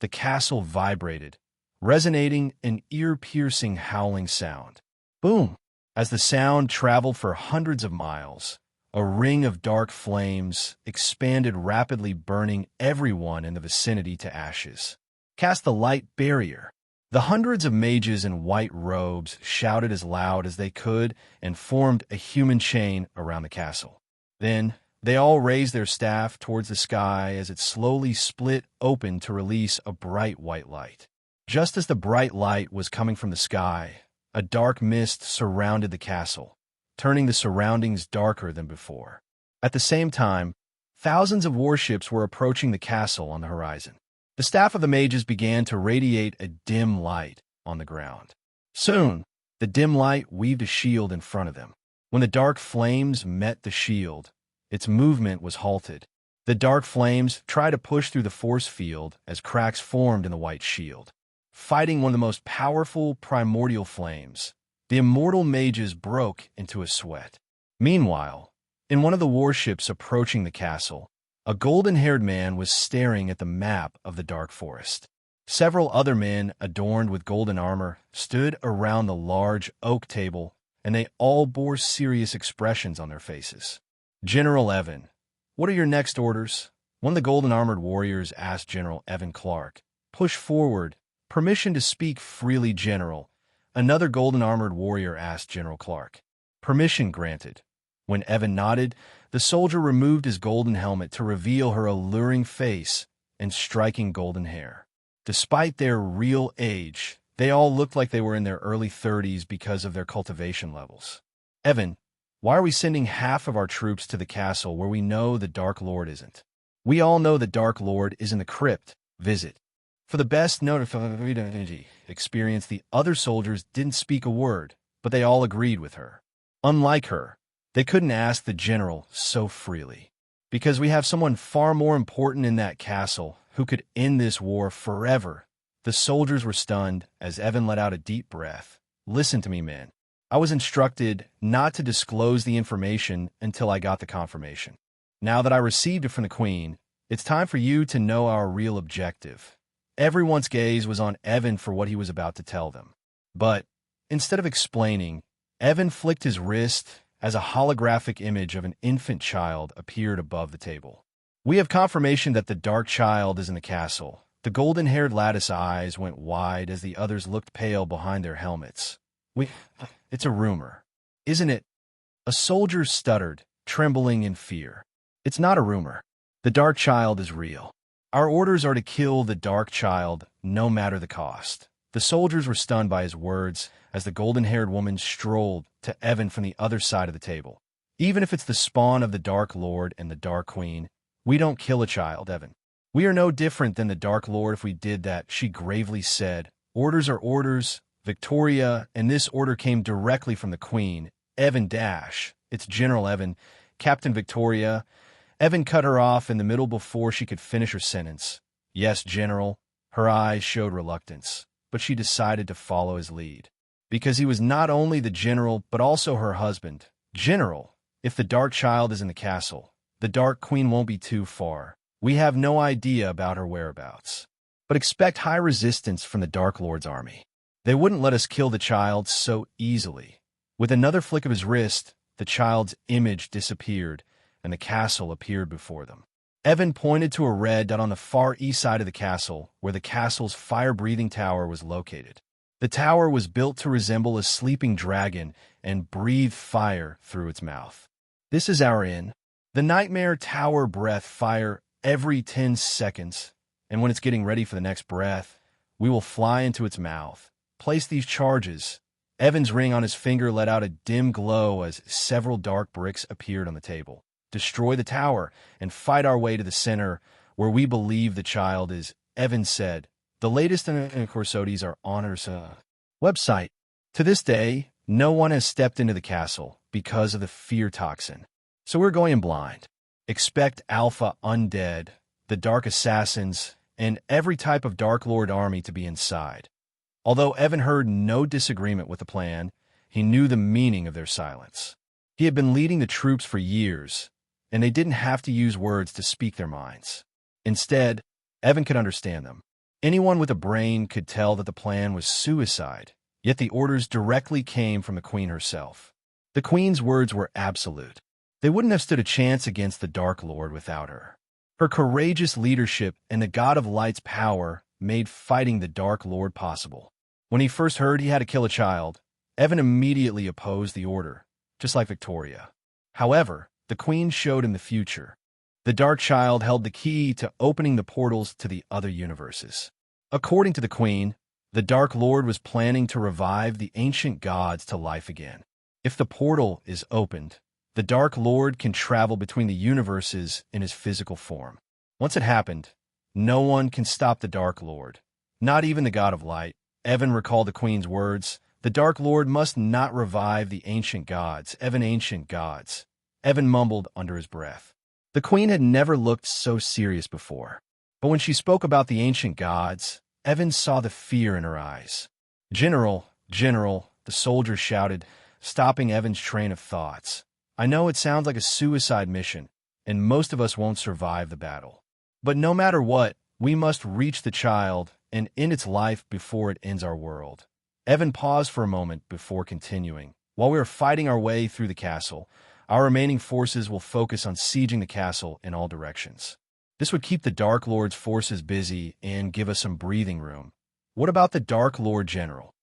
castle vibrated, resonating an ear-piercing howling sound. Boom! As the sound traveled for hundreds of miles, a ring of dark flames expanded rapidly, burning everyone in the vicinity to ashes. Cast the light barrier. The hundreds of mages in white robes shouted as loud as they could and formed a human chain around the castle. Then, they all raised their staff towards the sky as it slowly split open to release a bright white light. Just as the bright light was coming from the sky, a dark mist surrounded the castle, turning the surroundings darker than before. At the same time, thousands of warships were approaching the castle on the horizon. The staff of the mages began to radiate a dim light on the ground. Soon, the dim light weaved a shield in front of them. When the dark flames met the shield, its movement was halted. The dark flames tried to push through the force field as cracks formed in the white shield. Fighting one of the most powerful primordial flames, the immortal mages broke into a sweat. Meanwhile, in one of the warships approaching the castle, a golden-haired man was staring at the map of the dark forest. Several other men adorned with golden armor stood around the large oak table, and they all bore serious expressions on their faces. General Evan, what are your next orders? One of the golden-armored warriors asked General Evan Clark. Push forward. Permission to speak freely, General. Another golden-armored warrior asked General Clark. Permission granted. When Evan nodded, the soldier removed his golden helmet to reveal her alluring face and striking golden hair. Despite their real age, they all looked like they were in their early 30s because of their cultivation levels. Evan, why are we sending half of our troops to the castle where we know the Dark Lord isn't? We all know the Dark Lord is in the crypt. Visit. For the best experience, the other soldiers didn't speak a word, but they all agreed with her. Unlike her, they couldn't ask the general so freely. Because we have someone far more important in that castle who could end this war forever The soldiers were stunned as Evan let out a deep breath. Listen to me, men. I was instructed not to disclose the information until I got the confirmation. Now that I received it from the Queen, it's time for you to know our real objective. Everyone's gaze was on Evan for what he was about to tell them. But instead of explaining, Evan flicked his wrist as a holographic image of an infant child appeared above the table. We have confirmation that the dark child is in the castle. The golden-haired lattice eyes went wide as the others looked pale behind their helmets. It's a rumor, isn't it? A soldier stuttered, trembling in fear. It's not a rumor. The dark child is real. Our orders are to kill the dark child, no matter the cost. The soldiers were stunned by his words as the golden-haired woman strolled to Evan from the other side of the table. Even if it's the spawn of the Dark Lord and the Dark Queen, we don't kill a child, Evan. We are no different than the Dark Lord if we did that, she gravely said. Orders are orders, Victoria, and this order came directly from the Queen. Evan dash. It's General Evan. Captain Victoria. Evan cut her off in the middle before she could finish her sentence. Yes, General. Her eyes showed reluctance, but she decided to follow his lead. Because he was not only the general, but also her husband. General, if the Dark Child is in the castle, the Dark Queen won't be too far. We have no idea about her whereabouts. But expect high resistance from the Dark Lord's army. They wouldn't let us kill the child so easily. With another flick of his wrist, the child's image disappeared, and the castle appeared before them. Evan pointed to a red dot on the far east side of the castle, where the castle's fire-breathing tower was located. The tower was built to resemble a sleeping dragon and breathed fire through its mouth. This is our inn. The nightmare tower breath fire every 10 seconds, and when it's getting ready for the next breath, we will fly into its mouth. Place these charges. Evan's ring on his finger let out a dim glow as several dark bricks appeared on the table. Destroy the tower and fight our way to the center where we believe the child is, Evan said. The latest in Corsodi's are on our website. To this day, no one has stepped into the castle because of the fear toxin. So we're going in blind. Expect Alpha Undead, the Dark Assassins, and every type of Dark Lord army to be inside. Although Evan heard no disagreement with the plan, he knew the meaning of their silence. He had been leading the troops for years, and they didn't have to use words to speak their minds. Instead, Evan could understand them. Anyone with a brain could tell that the plan was suicide, yet the orders directly came from the Queen herself. The Queen's words were absolute. They wouldn't have stood a chance against the Dark Lord without her. Her courageous leadership and the God of Light's power made fighting the Dark Lord possible. When he first heard he had to kill a child, Evan immediately opposed the order, just like Victoria. However, the Queen showed him the future. The Dark Child held the key to opening the portals to the other universes. According to the Queen, the Dark Lord was planning to revive the ancient gods to life again. If the portal is opened, the Dark Lord can travel between the universes in his physical form. Once it happened, no one can stop the Dark Lord, not even the God of Light. Evan recalled the Queen's words, the Dark Lord must not revive the ancient gods, ancient gods. Evan mumbled under his breath. The Queen had never looked so serious before, but when she spoke about the ancient gods, Evan saw the fear in her eyes. General, General, the soldier shouted, stopping Evan's train of thoughts. I know it sounds like a suicide mission, and most of us won't survive the battle. But no matter what, we must reach the child and end its life before it ends our world. Evan paused for a moment before continuing. While we are fighting our way through the castle, our remaining forces will focus on sieging the castle in all directions. This would keep the Dark Lord's forces busy and give us some breathing room. What about the Dark Lord General?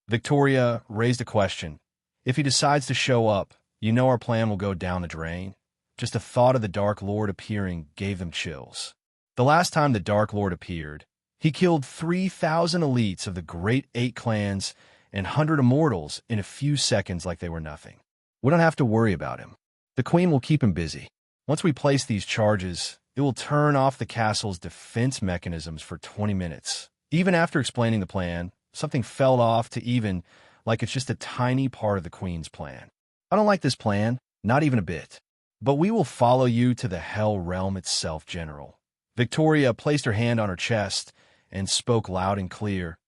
Victoria raised a question. If he decides to show up, you know our plan will go down the drain. Just the thought of the Dark Lord appearing gave them chills. The last time the Dark Lord appeared, he killed 3,000 elites of the Great 8 clans and 100 immortals in a few seconds like they were nothing. We don't have to worry about him. The Queen will keep him busy. Once we place these charges, it will turn off the castle's defense mechanisms for 20 minutes. Even after explaining the plan, something fell off to even like it's just a tiny part of the Queen's plan. I don't like this plan, not even a bit. But we will follow you to the Hell Realm itself, General. Victoria placed her hand on her chest, and spoke loud and clear.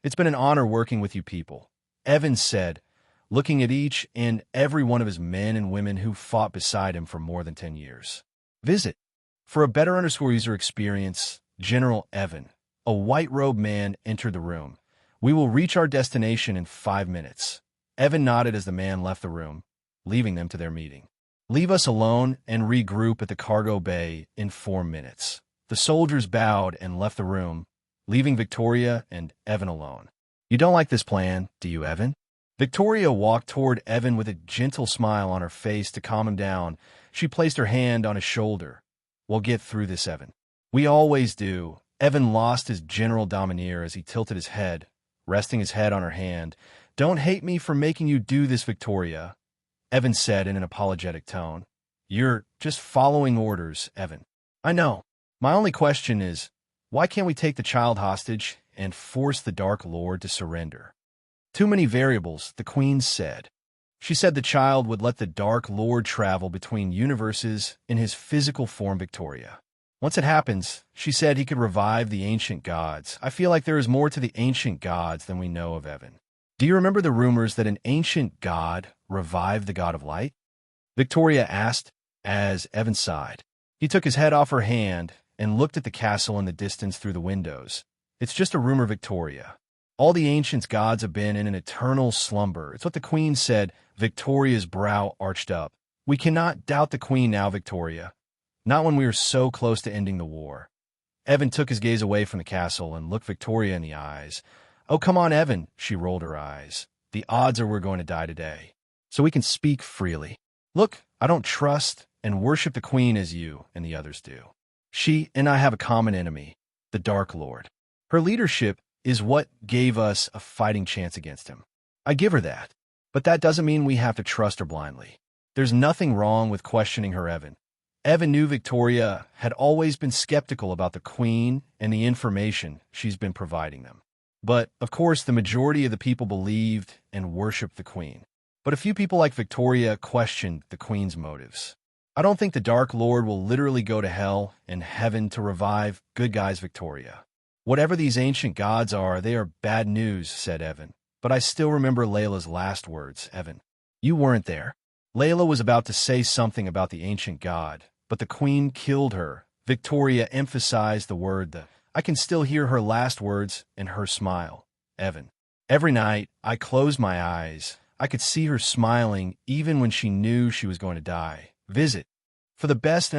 "It's been an honor working with you people," Evan said, looking at each and every one of his men and women who fought beside him for more than 10 years. Visit. For a better user experience, General Evan, a white-robed man, entered the room. "We will reach our destination in 5 minutes." Evan nodded as the man left the room, leaving them to their meeting. "Leave us alone and regroup at the cargo bay in 4 minutes." The soldiers bowed and left the room, leaving Victoria and Evan alone. "You don't like this plan, do you, Evan?" Victoria walked toward Evan with a gentle smile on her face to calm him down. She placed her hand on his shoulder. "We'll get through this, Evan." "We always do." Evan lost his general domineer as he tilted his head, resting his head on her hand. "Don't hate me for making you do this, Victoria," Evan said in an apologetic tone. "You're just following orders, Evan." "I know. My only question is, why can't we take the child hostage and force the Dark Lord to surrender?" "Too many variables," the Queen said. She said the child would let the Dark Lord travel between universes in his physical form, Victoria. "Once it happens," she said, "he could revive the ancient gods. I feel like there is more to the ancient gods than we know of, Evan. Do you remember the rumors that an ancient god revived the god of light?" Victoria asked as Evan sighed. He took his head off her hand and looked at the castle in the distance through the windows. "It's just a rumor, Victoria. All the ancient gods have been in an eternal slumber. It's what the Queen said." Victoria's brow arched up. "We cannot doubt the Queen now, Victoria. Not when we are so close to ending the war." Evan took his gaze away from the castle and looked Victoria in the eyes. "Oh, come on, Evan," she rolled her eyes. "The odds are we're going to die today, so we can speak freely. Look, I don't trust and worship the Queen as you and the others do. She and I have a common enemy, the Dark Lord. Her leadership is what gave us a fighting chance against him. I give her that. But that doesn't mean we have to trust her blindly. There's nothing wrong with questioning her, Evan." Evan knew Victoria had always been skeptical about the Queen and the information she's been providing them. But, of course, the majority of the people believed and worshipped the Queen. But a few people like Victoria questioned the Queen's motives. "I don't think the Dark Lord will literally go to hell and heaven to revive good guys, Victoria. Whatever these ancient gods are, they are bad news," said Evan. "But I still remember Layla's last words, Evan. You weren't there." Layla was about to say something about the ancient god, but the Queen killed her. Victoria emphasized the word "the." "I can still hear her last words and her smile, Evan. Every night, I closed my eyes. I could see her smiling even when she knew she was going to die." Visit. For the best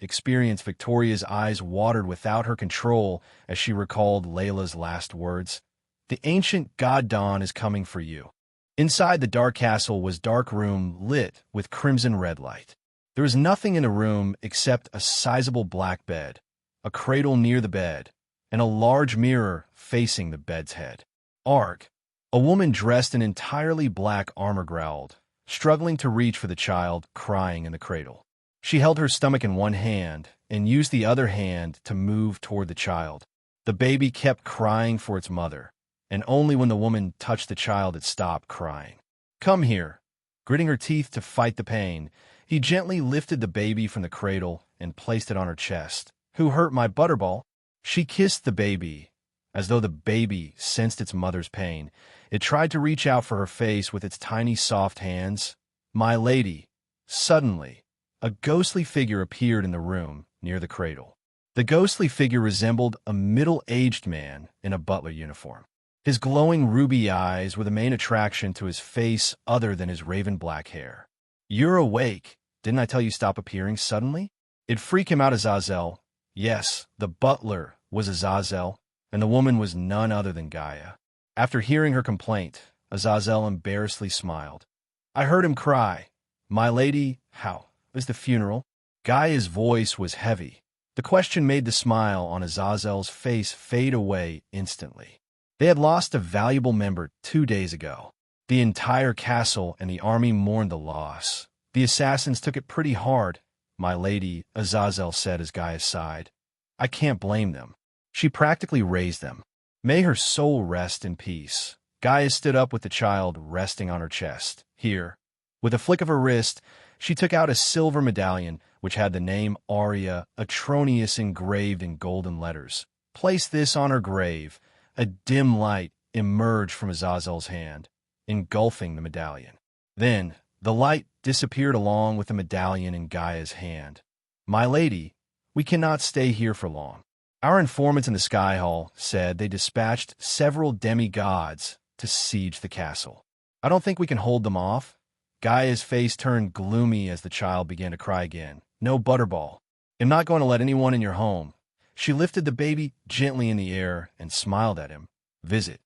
experience, Victoria's eyes watered without her control as she recalled Layla's last words. "The ancient god Dawn is coming for you." Inside the dark castle was dark room lit with crimson red light. There was nothing in the room except a sizable black bed, a cradle near the bed, and a large mirror facing the bed's head. "Arg!" A woman dressed in entirely black armor growled, struggling to reach for the child crying in the cradle. She held her stomach in one hand and used the other hand to move toward the child. The baby kept crying for its mother, and only when the woman touched the child it stopped crying. "Come here." Gritting her teeth to fight the pain, he gently lifted the baby from the cradle and placed it on her chest. "Who hurt my butterball?" She kissed the baby, as though the baby sensed its mother's pain. It tried to reach out for her face with its tiny soft hands. "My lady." Suddenly, a ghostly figure appeared in the room near the cradle. The ghostly figure resembled a middle-aged man in a butler uniform. His glowing ruby eyes were the main attraction to his face other than his raven black hair. "You're awake. Didn't I tell you stop appearing suddenly?" It freaked him out. Azazel. Yes, the butler was Azazel, and the woman was none other than Gaia. After hearing her complaint, Azazel embarrassedly smiled. "I heard him cry. My lady, how is the funeral?" Gaia's voice was heavy. The question made the smile on Azazel's face fade away instantly. They had lost a valuable member 2 days ago. The entire castle and the army mourned the loss. "The assassins took it pretty hard, my lady," Azazel said as Gaia sighed. "I can't blame them. She practically raised them. May her soul rest in peace." Gaia stood up with the child resting on her chest. "Here." With a flick of her wrist, she took out a silver medallion which had the name Aria Atronius engraved in golden letters. Place this on her grave. A dim light emerged from Azazel's hand, engulfing the medallion. Then, the light disappeared along with the medallion in Gaia's hand. My lady, we cannot stay here for long. Our informants in the Sky Hall said they dispatched several demigods to siege the castle. I don't think we can hold them off. Gaia's face turned gloomy as the child began to cry again. No, Butterball. I'm not going to let anyone in your home. She lifted the baby gently in the air and smiled at him. Visit.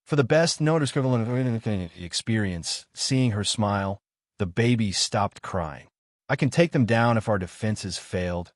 For the best notice experience, seeing her smile, the baby stopped crying. I can take them down if our defenses failed.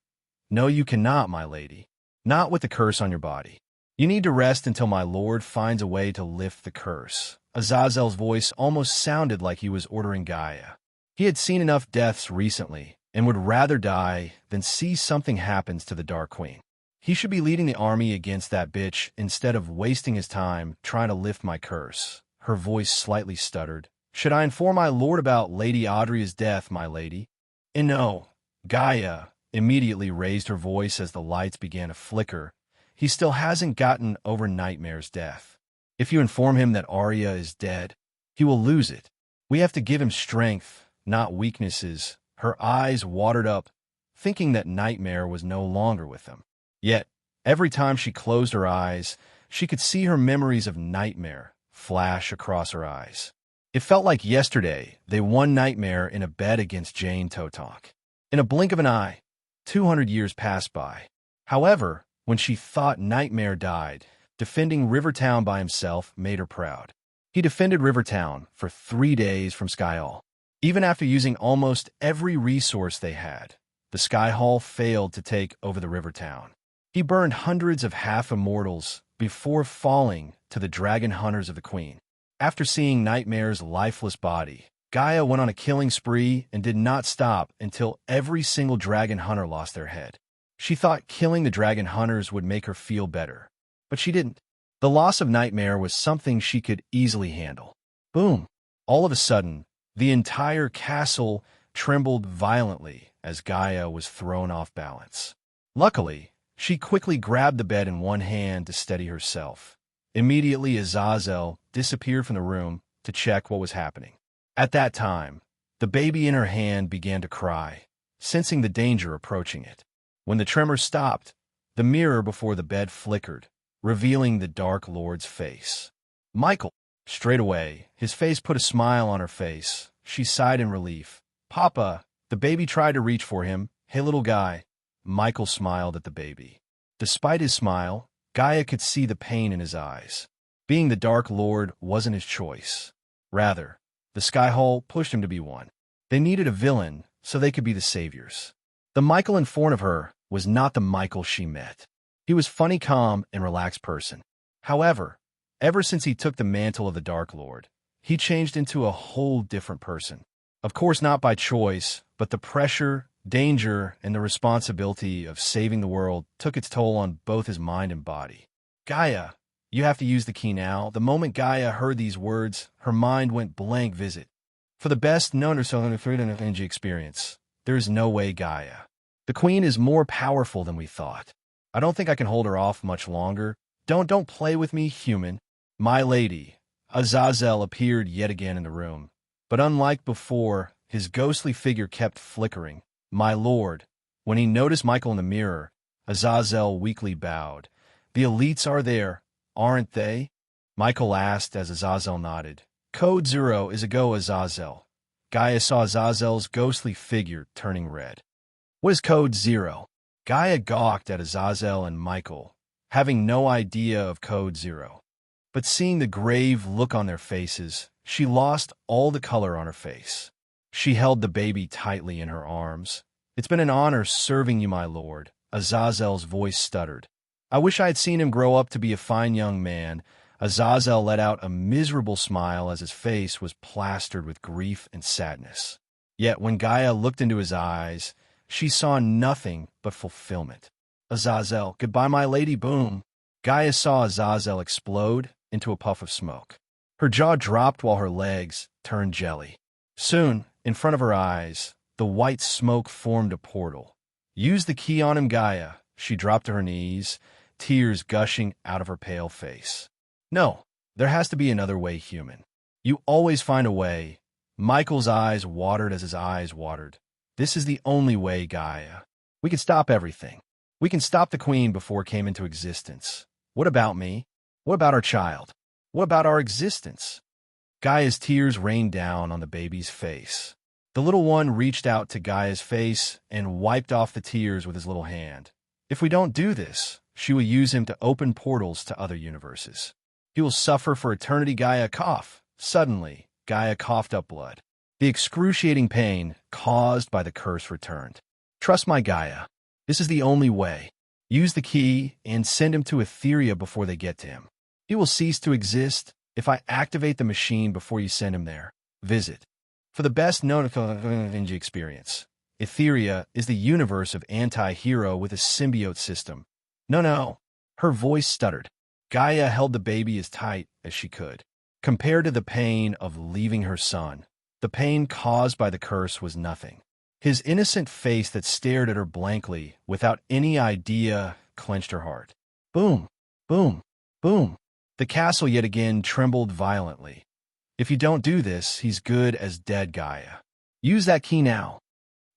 No, you cannot, my lady. Not with the curse on your body. You need to rest until my lord finds a way to lift the curse. Azazel's voice almost sounded like he was ordering Gaia. He had seen enough deaths recently and would rather die than see something happens to the Dark Queen. He should be leading the army against that bitch instead of wasting his time trying to lift my curse. Her voice slightly stuttered. Should I inform my lord about Lady Audria's death, my lady? And no. Gaia immediately raised her voice as the lights began to flicker. He still hasn't gotten over Nightmare's death. If you inform him that Arya is dead, he will lose it. We have to give him strength, not weaknesses. Her eyes watered up, thinking that Nightmare was no longer with them. Yet, every time she closed her eyes, she could see her memories of Nightmare flash across her eyes. It felt like yesterday they won Nightmare in a bet against Jane Totok. In a blink of an eye, 200 years passed by. However, when she thought Nightmare died, defending Rivertown by himself made her proud. He defended Rivertown for 3 days from Sky Hall. Even after using almost every resource they had, the Sky Hall failed to take over the Rivertown. He burned hundreds of half-immortals before falling to the dragon hunters of the Queen. After seeing Nightmare's lifeless body, Gaia went on a killing spree and did not stop until every single dragon hunter lost their head. She thought killing the dragon hunters would make her feel better, but she didn't. The loss of Nightmare was something she could easily handle. Boom! All of a sudden, the entire castle trembled violently as Gaia was thrown off balance. Luckily, she quickly grabbed the bed in one hand to steady herself. Immediately, Azazel disappeared from the room to check what was happening. At that time, the baby in her hand began to cry, sensing the danger approaching it. When the tremor stopped, the mirror before the bed flickered, revealing the Dark Lord's face. Michael! Straight away, his face put a smile on her face. She sighed in relief. Papa! The baby tried to reach for him. Hey, little guy. Michael smiled at the baby. Despite his smile, Gaia could see the pain in his eyes. Being the Dark Lord wasn't his choice. Rather, the Sky Hall pushed him to be one. They needed a villain so they could be the saviors. The Michael in front of her was not the Michael she met. He was funny, calm, and relaxed person. However, ever since he took the mantle of the Dark Lord, he changed into a whole different person. Of course, not by choice, but the pressure, danger, and the responsibility of saving the world took its toll on both his mind and body. Gaia, you have to use the key now. The moment Gaia heard these words, her mind went blank. Visit. For the best known energy experience, there is no way, Gaia. The Queen is more powerful than we thought. I don't think I can hold her off much longer. Don't play with me, human. My lady. Azazel appeared yet again in the room. But unlike before, his ghostly figure kept flickering. My lord. When he noticed Michael in the mirror, Azazel weakly bowed. The elites are there, aren't they? Michael asked as Azazel nodded. Code 0 is a go, Azazel. Gaia saw Azazel's ghostly figure turning red. What is Code 0? Gaia gawked at Azazel and Michael, having no idea of Code 0. But seeing the grave look on their faces, she lost all the color on her face. She held the baby tightly in her arms. It's been an honor serving you, my lord. Azazel's voice stuttered. I wish I had seen him grow up to be a fine young man. Azazel let out a miserable smile as his face was plastered with grief and sadness. Yet when Gaia looked into his eyes, she saw nothing but fulfillment. Azazel, goodbye, my lady. Boom. Gaia saw Azazel explode into a puff of smoke. Her jaw dropped while her legs turned jelly. Soon, in front of her eyes, the white smoke formed a portal. Use the key on him, Gaia. She dropped to her knees. tears gushing out of her pale face. No, there has to be another way, human. You always find a way. Michael's eyes watered as his eyes watered. This is the only way, Gaia. We can stop everything. We can stop the queen before it came into existence. What about me? What about our child? What about our existence? Gaia's tears rained down on the baby's face. The little one reached out to Gaia's face and wiped off the tears with his little hand. If we don't do this, she will use him to open portals to other universes. He will suffer for eternity. Gaia coughed. Suddenly, Gaia coughed up blood. The excruciating pain caused by the curse returned. Trust my Gaia. This is the only way. Use the key and send him to Etheria before they get to him. He will cease to exist if I activate the machine before you send him there. Visit. For the best known experience, Etheria is the universe of anti-hero with a symbiote system. No. Her voice stuttered. Gaia held the baby as tight as she could. Compared to the pain of leaving her son, the pain caused by the curse was nothing. His innocent face that stared at her blankly, without any idea, clenched her heart. Boom, boom, boom. The castle yet again trembled violently. If you don't do this, he's good as dead, Gaia. Use that key now.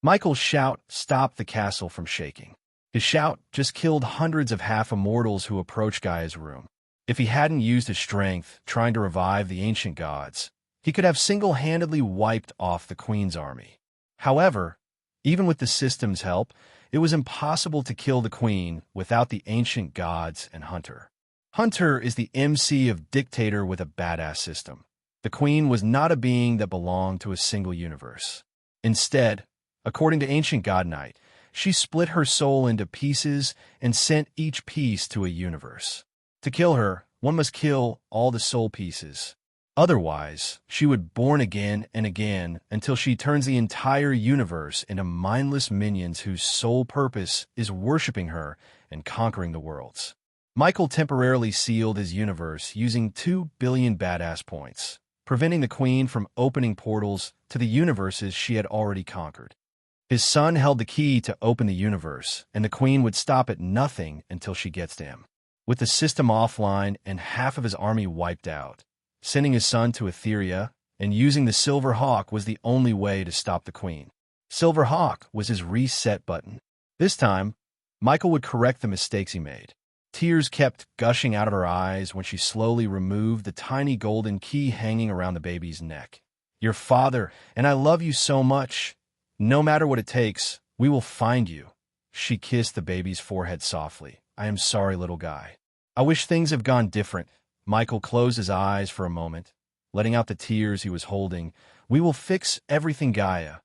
Michael's shout stopped the castle from shaking. His shout just killed hundreds of half-immortals who approached Gaia's room. If he hadn't used his strength trying to revive the ancient gods, he could have single-handedly wiped off the Queen's army. However, even with the system's help, it was impossible to kill the Queen without the ancient gods and Hunter. Hunter is the MC of dictator with a badass system. The Queen was not a being that belonged to a single universe. Instead, according to ancient God Knight, she split her soul into pieces and sent each piece to a universe. To kill her, one must kill all the soul pieces. Otherwise, she would born again and again until she turns the entire universe into mindless minions whose sole purpose is worshipping her and conquering the worlds. Michael temporarily sealed his universe using 2 billion badass points, preventing the Queen from opening portals to the universes she had already conquered. His son held the key to open the universe, and the Queen would stop at nothing until she gets to him. With the system offline and half of his army wiped out, sending his son to Etheria and using the Silver Hawk was the only way to stop the Queen. Silver Hawk was his reset button. This time, Michael would correct the mistakes he made. Tears kept gushing out of her eyes when she slowly removed the tiny golden key hanging around the baby's neck. Your father, and I love you so much. No matter what it takes, we will find you. She kissed the baby's forehead softly. I am sorry, little guy. I wish things have gone different. Michael closed his eyes for a moment, letting out the tears he was holding. We will fix everything, Gaia.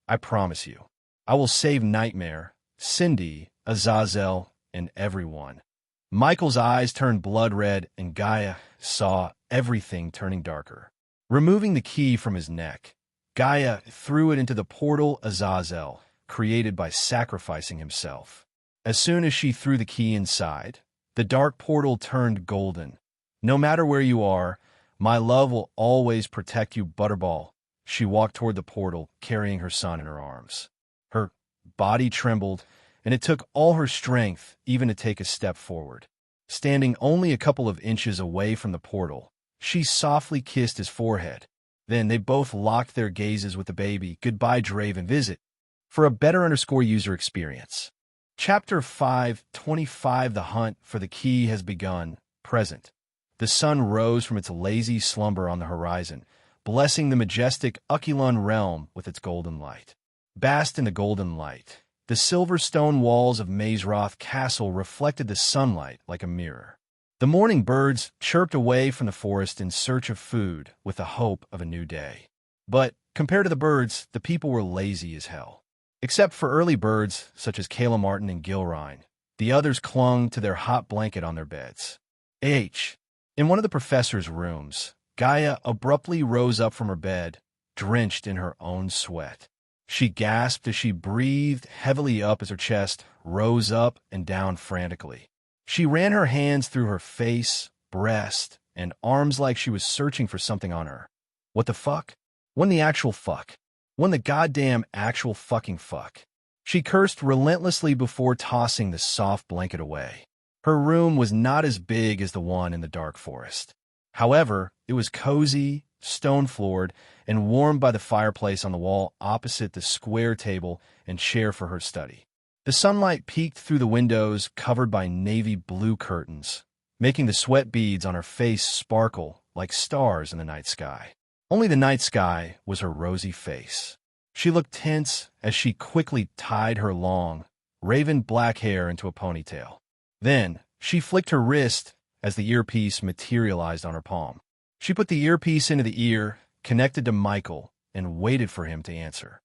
I promise you. I will save Nightmare, Cindy, Azazel, and everyone. Michael's eyes turned blood red, and Gaia saw everything turning darker. Removing the key from his neck, Gaia threw it into the portal Azazel, created by sacrificing himself. As soon as she threw the key inside, the dark portal turned golden. No matter where you are, my love will always protect you, Butterball. She walked toward the portal, carrying her son in her arms. Her body trembled, and it took all her strength even to take a step forward. Standing only a couple of inches away from the portal, she softly kissed his forehead. Then they both locked their gazes with the baby. Goodbye, Draven. Visit for a better user experience. Chapter 5:25 The hunt for the key has begun. Present. The sun rose from its lazy slumber on the horizon, blessing the majestic Ukulun realm with its golden light. Basked in the golden light, the silver stone walls of Mazeroth Castle reflected the sunlight like a mirror. The morning birds chirped away from the forest in search of food with the hope of a new day. But, compared to the birds, the people were lazy as hell. Except for early birds such as Kayla Martin and Gilrine, the others clung to their hot blanket on their beds. In one of the professor's rooms, Gaia abruptly rose up from her bed, drenched in her own sweat. She gasped as she breathed heavily up as her chest rose up and down frantically. She ran her hands through her face, breast, and arms like she was searching for something on her. What the fuck? When the actual fuck? When the goddamn actual fucking fuck? She cursed relentlessly before tossing the soft blanket away. Her room was not as big as the one in the dark forest. However, it was cozy, stone-floored, and warmed by the fireplace on the wall opposite the square table and chair for her study. The sunlight peeked through the windows covered by navy blue curtains, making the sweat beads on her face sparkle like stars in the night sky. Only the night sky was her rosy face. She looked tense as she quickly tied her long, raven black hair into a ponytail. Then, she flicked her wrist as the earpiece materialized on her palm. She put the earpiece into the ear, connected to Michael, and waited for him to answer.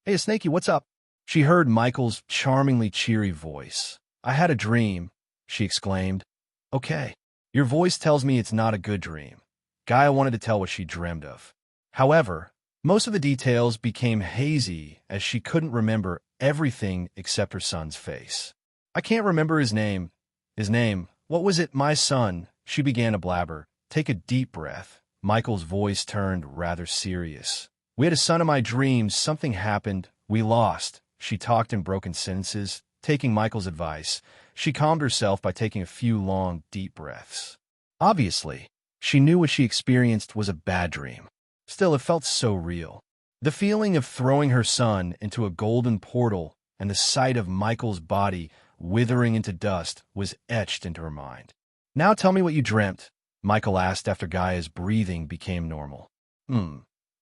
"Hey, Snakey, what's up?" She heard Michael's charmingly cheery voice. "I had a dream," she exclaimed. "Okay. Your voice tells me it's not a good dream." Gaia wanted to tell what she dreamed of. However, most of the details became hazy as she couldn't remember everything except her son's face. "I can't remember his name. What was it, my son?" She began to blabber. "Take a deep breath." Michael's voice turned rather serious. "We had a son in my dreams. Something happened. We lost." She talked in broken sentences, taking Michael's advice. She calmed herself by taking a few long, deep breaths. Obviously, she knew what she experienced was a bad dream. Still, it felt so real. The feeling of throwing her son into a golden portal and the sight of Michael's body withering into dust was etched into her mind. "Now tell me what you dreamt," Michael asked after Gaia's breathing became normal.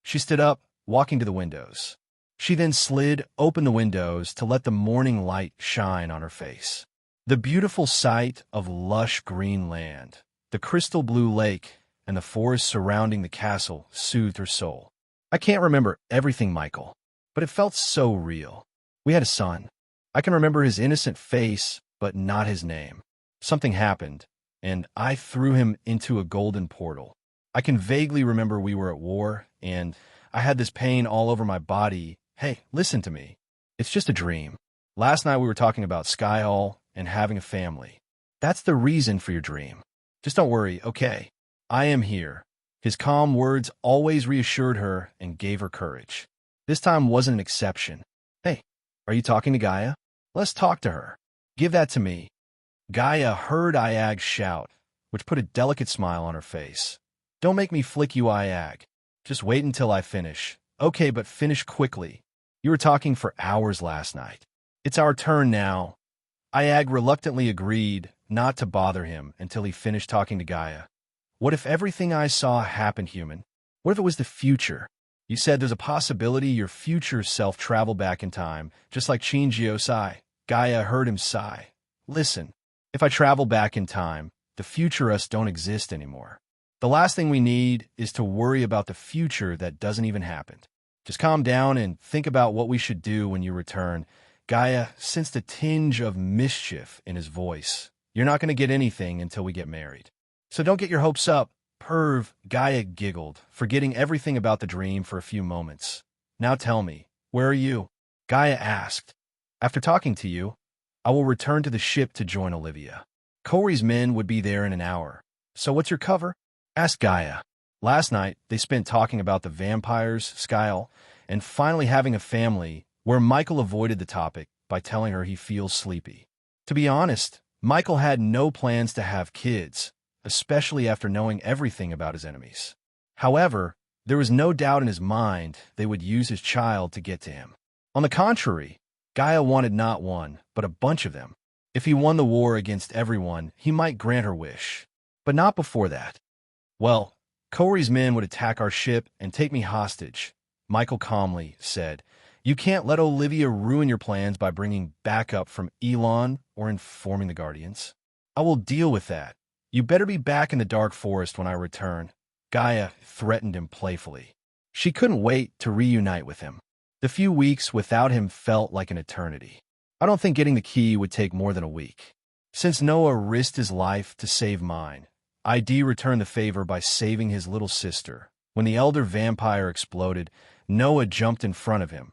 She stood up, walking to the windows. She then slid open the windows to let the morning light shine on her face. The beautiful sight of lush green land, the crystal blue lake, and the forest surrounding the castle soothed her soul. "I can't remember everything, Michael, but it felt so real. We had a son. I can remember his innocent face, but not his name. Something happened, and I threw him into a golden portal. I can vaguely remember we were at war, and I had this pain all over my body. Hey, listen to me. It's just a dream. Last night we were talking about Skyhall and having a family. That's the reason for your dream. Just don't worry, okay? I am here." His calm words always reassured her and gave her courage. This time wasn't an exception. "Hey, are you talking to Gaia? Let's talk to her. Give that to me." Gaia heard Iag shout, which put a delicate smile on her face. "Don't make me flick you, Iag. Just wait until I finish." "Okay, but finish quickly. You were talking for hours last night. It's our turn now." Iag reluctantly agreed not to bother him until he finished talking to Gaia. "What if everything I saw happened, human? What if it was the future? You said there's a possibility your future self traveled back in time, just like Shinjio Sai." Gaia heard him sigh. "Listen, if I travel back in time, the future us don't exist anymore. The last thing we need is to worry about the future that doesn't even happen. Just calm down and think about what we should do when you return." Gaia sensed a tinge of mischief in his voice. "You're not going to get anything until we get married. So don't get your hopes up." "Perv," Gaia giggled, forgetting everything about the dream for a few moments. "Now tell me, where are you?" Gaia asked. "After talking to you, I will return to the ship to join Olivia. Corey's men would be there in an hour. So what's your cover?" asked Gaia. Last night, they spent talking about the vampires, Skyle, and finally having a family, where Michael avoided the topic by telling her he feels sleepy. To be honest, Michael had no plans to have kids, especially after knowing everything about his enemies. However, there was no doubt in his mind they would use his child to get to him. On the contrary, Gaia wanted not one, but a bunch of them. If he won the war against everyone, he might grant her wish. But not before that. "Well, Corey's men would attack our ship and take me hostage," Michael calmly said. "You can't let Olivia ruin your plans by bringing backup from Elon or informing the Guardians. I will deal with that. You better be back in the dark forest when I return." Gaia threatened him playfully. She couldn't wait to reunite with him. The few weeks without him felt like an eternity. "I don't think getting the key would take more than a week. Since Noah risked his life to save mine, ID returned the favor by saving his little sister. When the elder vampire exploded, Noah jumped in front of him,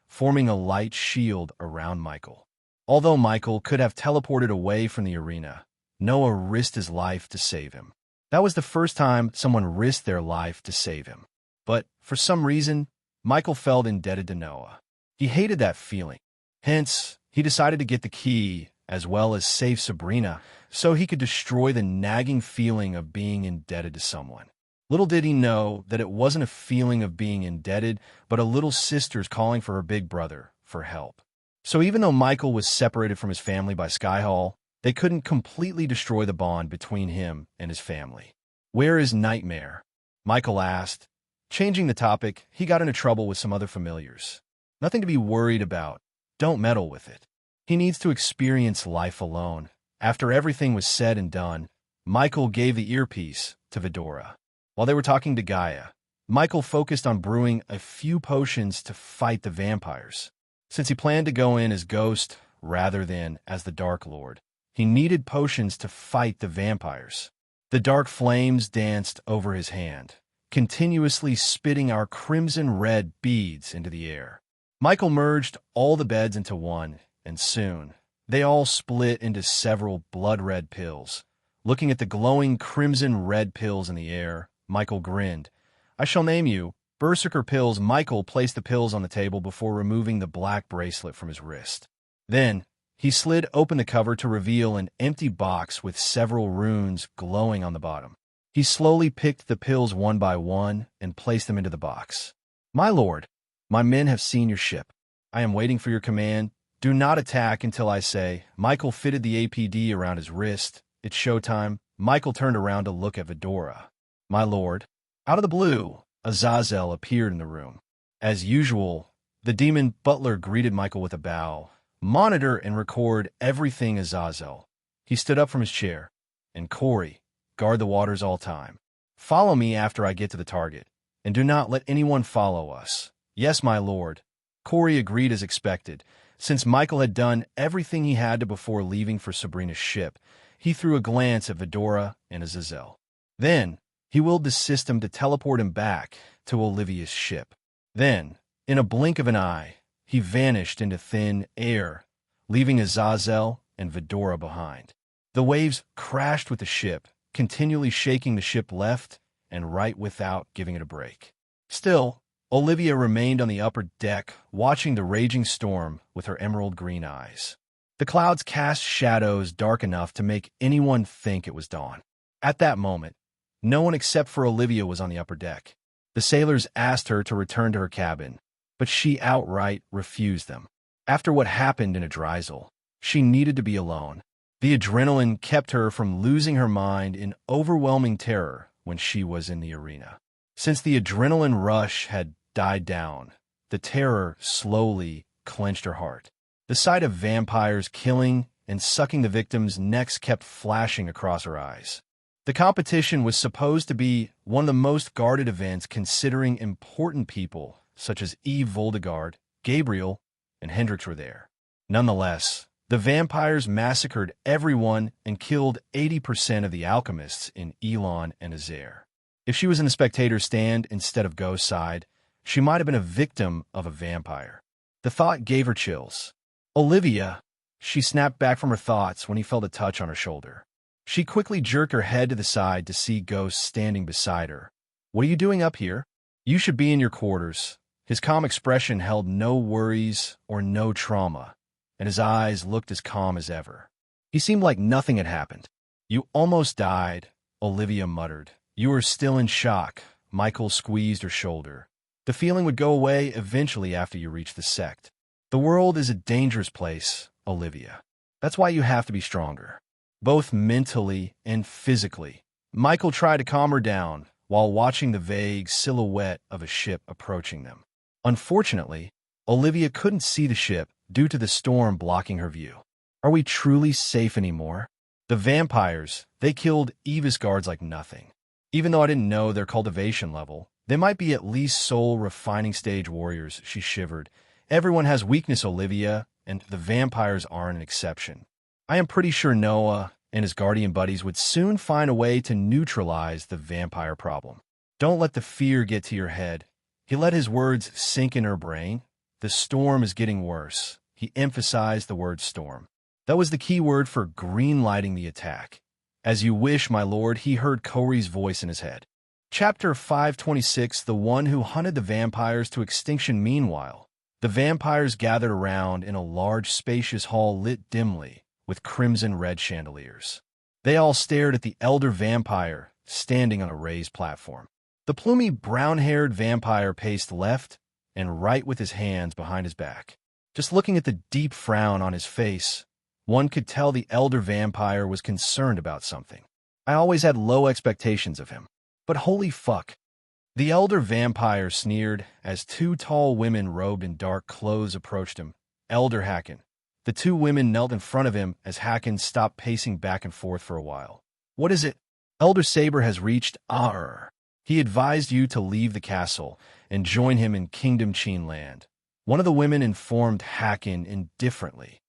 forming a light shield around Michael. Although Michael could have teleported away from the arena, Noah risked his life to save him. That was the first time someone risked their life to save him. But, for some reason, Michael felt indebted to Noah. He hated that feeling. Hence, he decided to get the key as well as save Sabrina, so he could destroy the nagging feeling of being indebted to someone. Little did he know that it wasn't a feeling of being indebted, but a little sister's calling for her big brother for help. So even though Michael was separated from his family by Skyhall, they couldn't completely destroy the bond between him and his family. "Where is Nightmare?" Michael asked. Changing the topic, he got into trouble with some other familiars. "Nothing to be worried about. Don't meddle with it. He needs to experience life alone." After everything was said and done, Michael gave the earpiece to Vidora. While they were talking to Gaia, Michael focused on brewing a few potions to fight the vampires. Since he planned to go in as Ghost rather than as the Dark Lord, he needed potions to fight the vampires. The dark flames danced over his hand, continuously spitting our crimson-red beads into the air. Michael merged all the beds into one, and soon, they all split into several blood-red pills. Looking at the glowing crimson-red pills in the air, Michael grinned. "I shall name you Berserker Pills." Michael placed the pills on the table before removing the black bracelet from his wrist. Then, he slid open the cover to reveal an empty box with several runes glowing on the bottom. He slowly picked the pills one by one and placed them into the box. "My lord, my men have seen your ship. I am waiting for your command. Do not attack until I say." Michael fitted the APD around his wrist. "It's showtime." Michael turned around to look at Vidora. "My lord." Out of the blue, Azazel appeared in the room. As usual, the demon butler greeted Michael with a bow. "Monitor and record everything, Azazel." He stood up from his chair. "And Corey, guard the waters all time. Follow me after I get to the target, and do not let anyone follow us." "Yes, my lord." Corey agreed as expected. Since Michael had done everything he had to before leaving for Sabrina's ship, he threw a glance at Vidora and Azazel. Then, he willed the system to teleport him back to Olivia's ship. Then, in a blink of an eye, he vanished into thin air, leaving Azazel and Vidora behind. The waves crashed with the ship, continually shaking the ship left and right without giving it a break. Still, Olivia remained on the upper deck, watching the raging storm with her emerald green eyes. The clouds cast shadows dark enough to make anyone think it was dawn. At that moment, no one except for Olivia was on the upper deck. The sailors asked her to return to her cabin, but she outright refused them. After what happened in Adrizel, she needed to be alone. The adrenaline kept her from losing her mind in overwhelming terror when she was in the arena. Since the adrenaline rush had died down, the terror slowly clenched her heart. The sight of vampires killing and sucking the victims' necks kept flashing across her eyes. The competition was supposed to be one of the most guarded events, considering important people such as Eve Voldegard, Gabriel, and Hendrix were there. Nonetheless, the vampires massacred everyone and killed 80% of the alchemists in Elon and Azair. If she was in the spectator's stand instead of Ghost's side, she might have been a victim of a vampire. The thought gave her chills. "Olivia!" She snapped back from her thoughts when he felt a touch on her shoulder. She quickly jerked her head to the side to see Ghost standing beside her. "What are you doing up here? You should be in your quarters." His calm expression held no worries or no trauma, and his eyes looked as calm as ever. He seemed like nothing had happened. "You almost died," Olivia muttered. "You were still in shock." Michael squeezed her shoulder. "The feeling would go away eventually after you reach the sect. The world is a dangerous place, Olivia. That's why you have to be stronger, both mentally and physically." Michael tried to calm her down while watching the vague silhouette of a ship approaching them. Unfortunately, Olivia couldn't see the ship due to the storm blocking her view. "Are we truly safe anymore? The vampires, they killed Eva's guards like nothing. Even though I didn't know their cultivation level, they might be at least soul refining stage warriors," she shivered. "Everyone has weakness, Olivia, and the vampires aren't an exception. I am pretty sure Noah and his guardian buddies would soon find a way to neutralize the vampire problem. Don't let the fear get to your head." He let his words sink in her brain. "The storm is getting worse." He emphasized the word storm. That was the key word for green-lighting the attack. "As you wish, my lord," he heard Corey's voice in his head. Chapter 526, The One Who Hunted the Vampires to Extinction. Meanwhile, the vampires gathered around in a large, spacious hall lit dimly, with crimson-red chandeliers. They all stared at the elder vampire standing on a raised platform. The plumy, brown-haired vampire paced left and right with his hands behind his back. Just looking at the deep frown on his face, one could tell the elder vampire was concerned about something. I always had low expectations of him. But holy fuck. The elder vampire sneered as two tall women robed in dark clothes approached him. Elder Hacken. The two women knelt in front of him as Hacken stopped pacing back and forth for a while. What is it? Elder Saber has reached Arr. He advised you to leave the castle and join him in Kingdom Chinland. One of the women informed Hacken indifferently.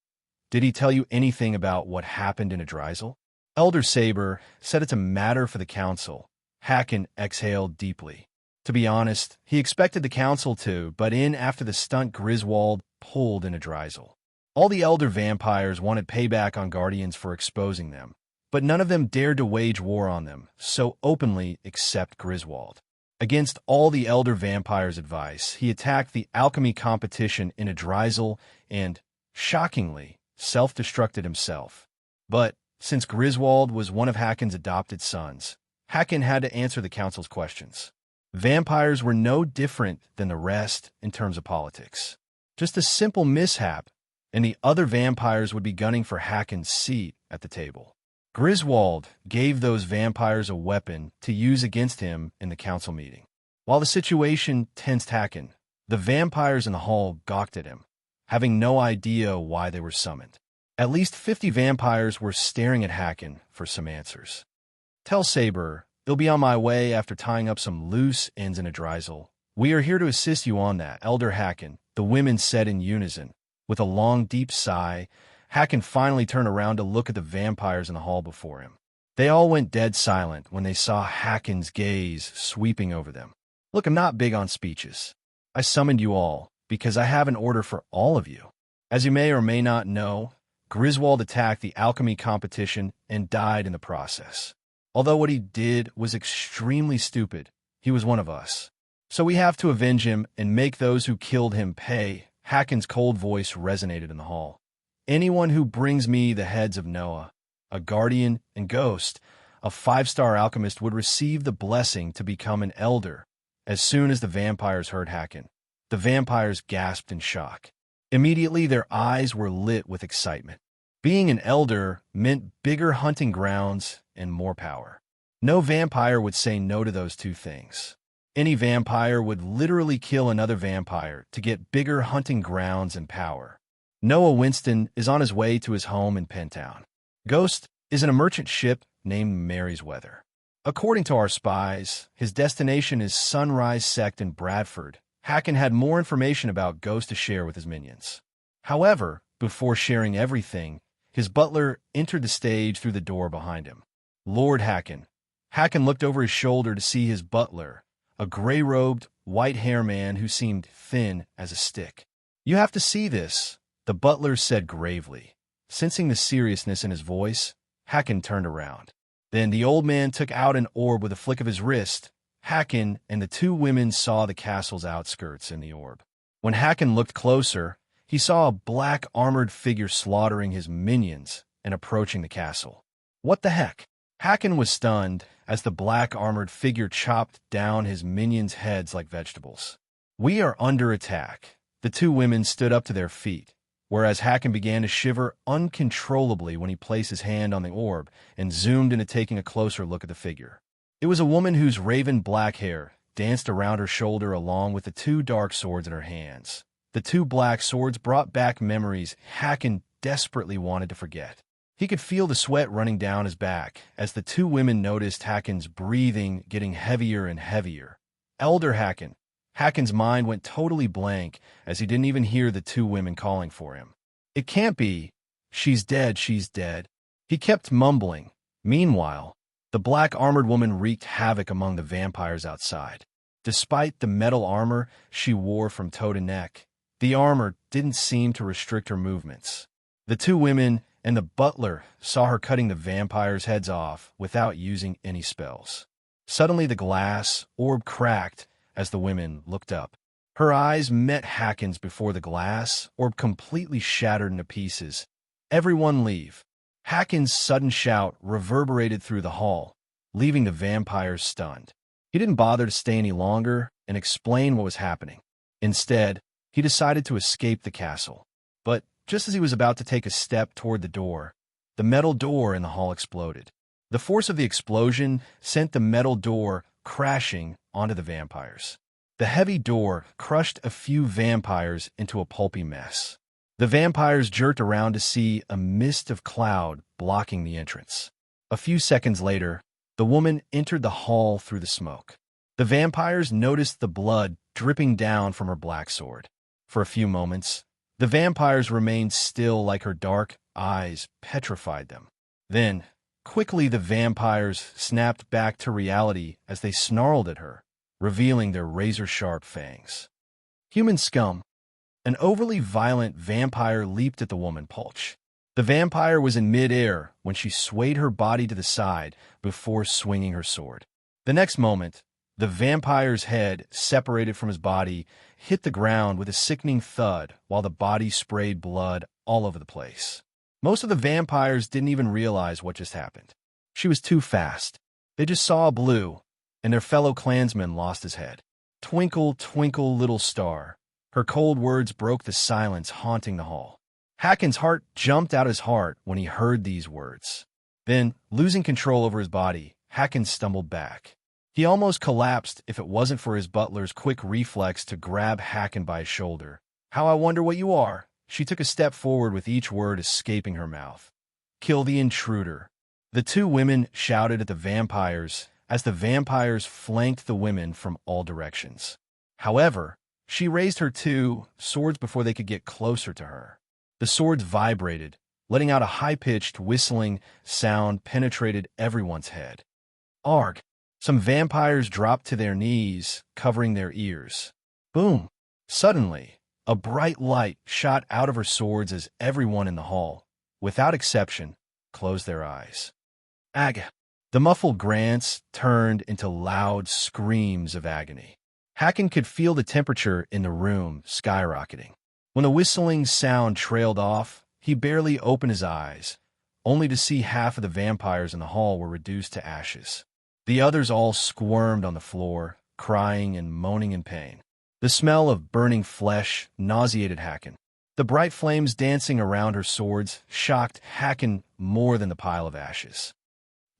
Did he tell you anything about what happened in Adrisel? Elder Saber said it's a matter for the council. Hacken exhaled deeply. To be honest, he expected the council to butt in after the stunt Griswold pulled in Adrisel. All the elder vampires wanted payback on Guardians for exposing them, but none of them dared to wage war on them so openly except Griswold. Against all the elder vampires' advice, he attacked the alchemy competition in Adrisel and, shockingly, self-destructed himself. But, since Griswold was one of Hacken's adopted sons, Hacken had to answer the council's questions. Vampires were no different than the rest in terms of politics. Just a simple mishap, and the other vampires would be gunning for Hacken's seat at the table. Griswold gave those vampires a weapon to use against him in the council meeting. While the situation tensed Hacken, the vampires in the hall gawked at him, having no idea why they were summoned. At least 50 vampires were staring at Hacken for some answers. Tell Saber, it'll be on my way after tying up some loose ends in Adrisel. We are here to assist you on that, Elder Hacken, the women said in unison. With a long, deep sigh, Hacken finally turned around to look at the vampires in the hall before him. They all went dead silent when they saw Hacken's gaze sweeping over them. Look, I'm not big on speeches. I summoned you all because I have an order for all of you. As you may or may not know, Griswold attacked the alchemy competition and died in the process. Although what he did was extremely stupid, he was one of us. So we have to avenge him and make those who killed him pay. Hacken's cold voice resonated in the hall. Anyone who brings me the heads of Noah, a guardian and ghost, a 5-star alchemist would receive the blessing to become an elder. As soon as the vampires heard Hacken, the vampires gasped in shock. Immediately their eyes were lit with excitement. Being an elder meant bigger hunting grounds and more power. No vampire would say no to those two things. Any vampire would literally kill another vampire to get bigger hunting grounds and power. Noah Winston is on his way to his home in Pentown. Ghost is in a merchant ship named Mary's Weather. According to our spies, his destination is Sunrise Sect in Bradford. Hacken had more information about Ghost to share with his minions. However, before sharing everything, his butler entered the stage through the door behind him. Lord Hacken. Hacken looked over his shoulder to see his butler, a gray-robed, white-haired man who seemed thin as a stick. You have to see this, the butler said gravely. Sensing the seriousness in his voice, Hacken turned around. Then the old man took out an orb with a flick of his wrist. Hacken and the two women saw the castle's outskirts in the orb. When Hacken looked closer, he saw a black armored figure slaughtering his minions and approaching the castle. What the heck? Hacken was stunned as the black armored figure chopped down his minions' heads like vegetables. We are under attack. The two women stood up to their feet, whereas Hacken began to shiver uncontrollably when he placed his hand on the orb and zoomed into taking a closer look at the figure. It was a woman whose raven black hair danced around her shoulder along with the two dark swords in her hands. The two black swords brought back memories Hacken desperately wanted to forget. He could feel the sweat running down his back as the two women noticed Hacken's breathing getting heavier and heavier. Elder Hacken. Hacken's mind went totally blank as he didn't even hear the two women calling for him. It can't be. She's dead, she's dead. He kept mumbling. Meanwhile, the black armored woman wreaked havoc among the vampires outside. Despite the metal armor she wore from toe to neck, the armor didn't seem to restrict her movements. The two women and the butler saw her cutting the vampires' heads off without using any spells. Suddenly the glass orb cracked as the women looked up. Her eyes met Hacken's before the glass orb completely shattered into pieces. Everyone leave. Haken's sudden shout reverberated through the hall, leaving the vampires stunned. He didn't bother to stay any longer and explain what was happening. Instead, he decided to escape the castle. But just as he was about to take a step toward the metal door in the hall exploded. The force of the explosion sent the metal door crashing onto the vampires. The heavy door crushed a few vampires into a pulpy mess. The vampires jerked around to see a mist of cloud blocking the entrance. A few seconds later, the woman entered the hall through the smoke. The vampires noticed the blood dripping down from her black sword. For a few moments, the vampires remained still, like her dark eyes petrified them. Then, quickly the vampires snapped back to reality as they snarled at her, revealing their razor-sharp fangs. Human scum. An overly violent vampire leaped at the woman, Pulch. The vampire was in mid-air when she swayed her body to the side before swinging her sword. The next moment, the vampire's head, separated from his body, hit the ground with a sickening thud while the body sprayed blood all over the place. Most of the vampires didn't even realize what just happened. She was too fast. They just saw blue, and their fellow clansman lost his head. Twinkle, twinkle, little star. Her cold words broke the silence haunting the hall. Haken's heart jumped out his heart when he heard these words. Then, losing control over his body, Haken stumbled back. He almost collapsed if it wasn't for his butler's quick reflex to grab Haken by his shoulder. How I wonder what you are. She took a step forward with each word escaping her mouth. Kill the intruder. The two women shouted at the vampires as the vampires flanked the women from all directions. However, she raised her two swords before they could get closer to her. The swords vibrated, letting out a high-pitched, whistling sound penetrated everyone's head. Arg! Some vampires dropped to their knees, covering their ears. Boom! Suddenly, a bright light shot out of her swords as everyone in the hall, without exception, closed their eyes. Ag! The muffled grunts turned into loud screams of agony. Haken could feel the temperature in the room skyrocketing. When the whistling sound trailed off, he barely opened his eyes, only to see half of the vampires in the hall were reduced to ashes. The others all squirmed on the floor, crying and moaning in pain. The smell of burning flesh nauseated Haken. The bright flames dancing around her swords shocked Haken more than the pile of ashes.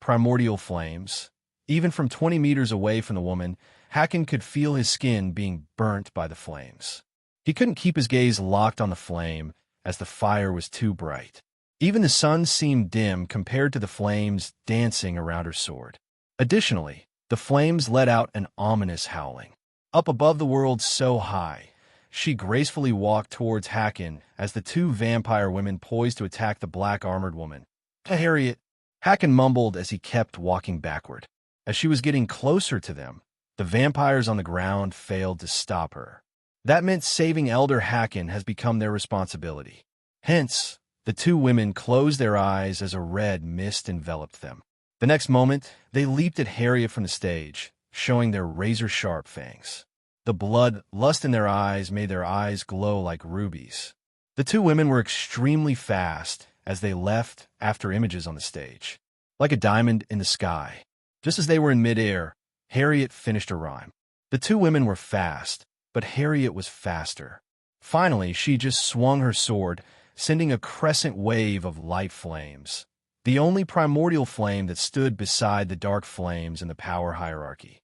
Primordial flames. Even from 20 meters away from the woman, Haken could feel his skin being burnt by the flames. He couldn't keep his gaze locked on the flame, as the fire was too bright. Even the sun seemed dim compared to the flames dancing around her sword. Additionally, the flames let out an ominous howling. Up above the world so high, she gracefully walked towards Haken as the two vampire women poised to attack the black-armored woman. Harriet, Haken mumbled as he kept walking backward. As she was getting closer to them, the vampires on the ground failed to stop her. That meant saving Elder Haken has become their responsibility. Hence, the two women closed their eyes as a red mist enveloped them. The next moment, they leaped at Harriet from the stage, showing their razor-sharp fangs. The blood lust in their eyes made their eyes glow like rubies. The two women were extremely fast as they left after images on the stage, like a diamond in the sky. Just as they were in midair, Harriet finished her rhyme. The two women were fast, but Harriet was faster. Finally, she just swung her sword, sending a crescent wave of light flames, the only primordial flame that stood beside the dark flames in the power hierarchy.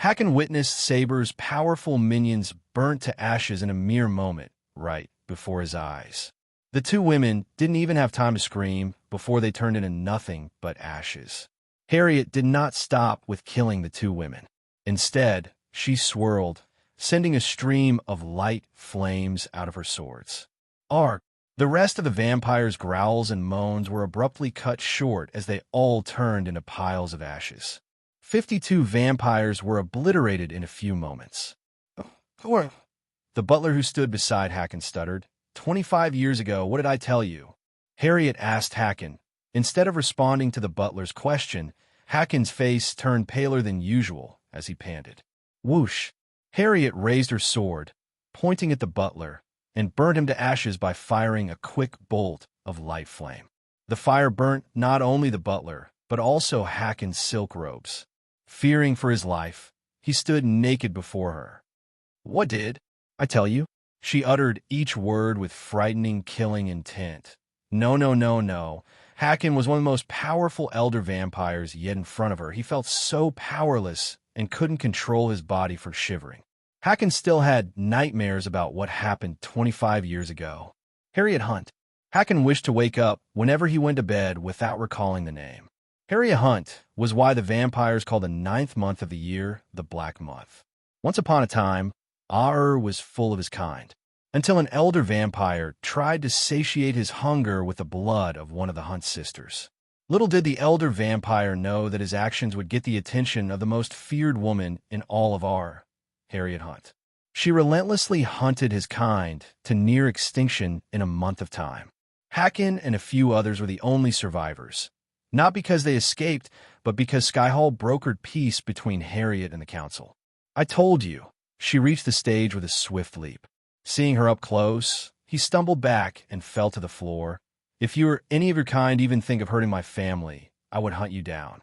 Haken witnessed Saber's powerful minions burnt to ashes in a mere moment, right before his eyes. The two women didn't even have time to scream before they turned into nothing but ashes. Harriet did not stop with killing the two women. Instead, she swirled, sending a stream of light flames out of her swords. Arg! The rest of the vampires' growls and moans were abruptly cut short as they all turned into piles of ashes. 52 vampires were obliterated in a few moments. The butler who stood beside Haken stuttered. 25 years ago, what did I tell you? Harriet asked Haken. Instead of responding to the butler's question, Haken's face turned paler than usual as he panted. Whoosh! Harriet raised her sword, pointing at the butler, and burned him to ashes by firing a quick bolt of light flame. The fire burnt not only the butler, but also Haken's silk robes. Fearing for his life, he stood naked before her. "What did I tell you?" She uttered each word with frightening, killing intent. No, no, no, no. Haken was one of the most powerful elder vampires yet in front of her. He felt so powerless and couldn't control his body for shivering. Haken still had nightmares about what happened 25 years ago. Harriet Hunt. Haken wished to wake up whenever he went to bed without recalling the name. Harriet Hunt was why the vampires called the 9th month of the year the Black Month. Once upon a time, Aur was full of his kind, until an elder vampire tried to satiate his hunger with the blood of one of the Hunt sisters. Little did the elder vampire know that his actions would get the attention of the most feared woman in all of Aur, Harriet Hunt. She relentlessly hunted his kind to near extinction in a month of time. Haken and a few others were the only survivors, not because they escaped, but because Skyhall brokered peace between Harriet and the council. "I told you." She reached the stage with a swift leap. Seeing her up close, he stumbled back and fell to the floor. "If you or any of your kind even think of hurting my family, I would hunt you down."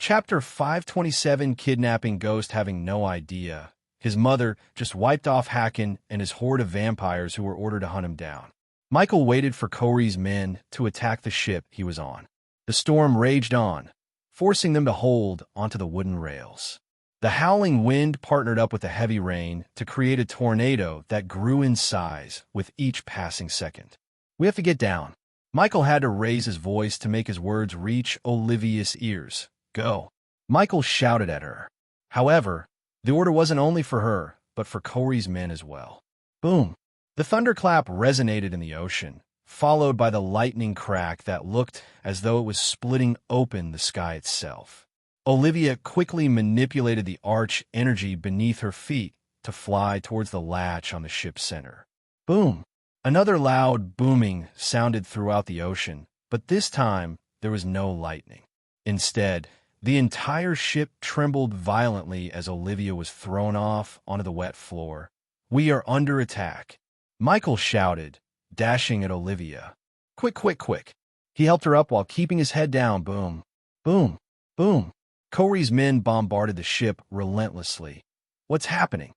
Chapter 527, Kidnapping Ghost. Having no idea, his mother just wiped off Haken and his horde of vampires who were ordered to hunt him down. Michael waited for Corey's men to attack the ship he was on. The storm raged on, forcing them to hold onto the wooden rails. The howling wind partnered up with the heavy rain to create a tornado that grew in size with each passing second. "We have to get down." Michael had to raise his voice to make his words reach Olivia's ears. "Go." Michael shouted at her. However, the order wasn't only for her, but for Corey's men as well. Boom! The thunderclap resonated in the ocean, followed by the lightning crack that looked as though it was splitting open the sky itself. Olivia quickly manipulated the arch energy beneath her feet to fly towards the latch on the ship's center. Boom! Another loud booming sounded throughout the ocean, but this time there was no lightning. Instead, the entire ship trembled violently as Olivia was thrown off onto the wet floor. "We are under attack," Michael shouted, dashing at Olivia. "Quick, quick, quick." He helped her up while keeping his head down. Boom, boom, boom. Corey's men bombarded the ship relentlessly. "What's happening?"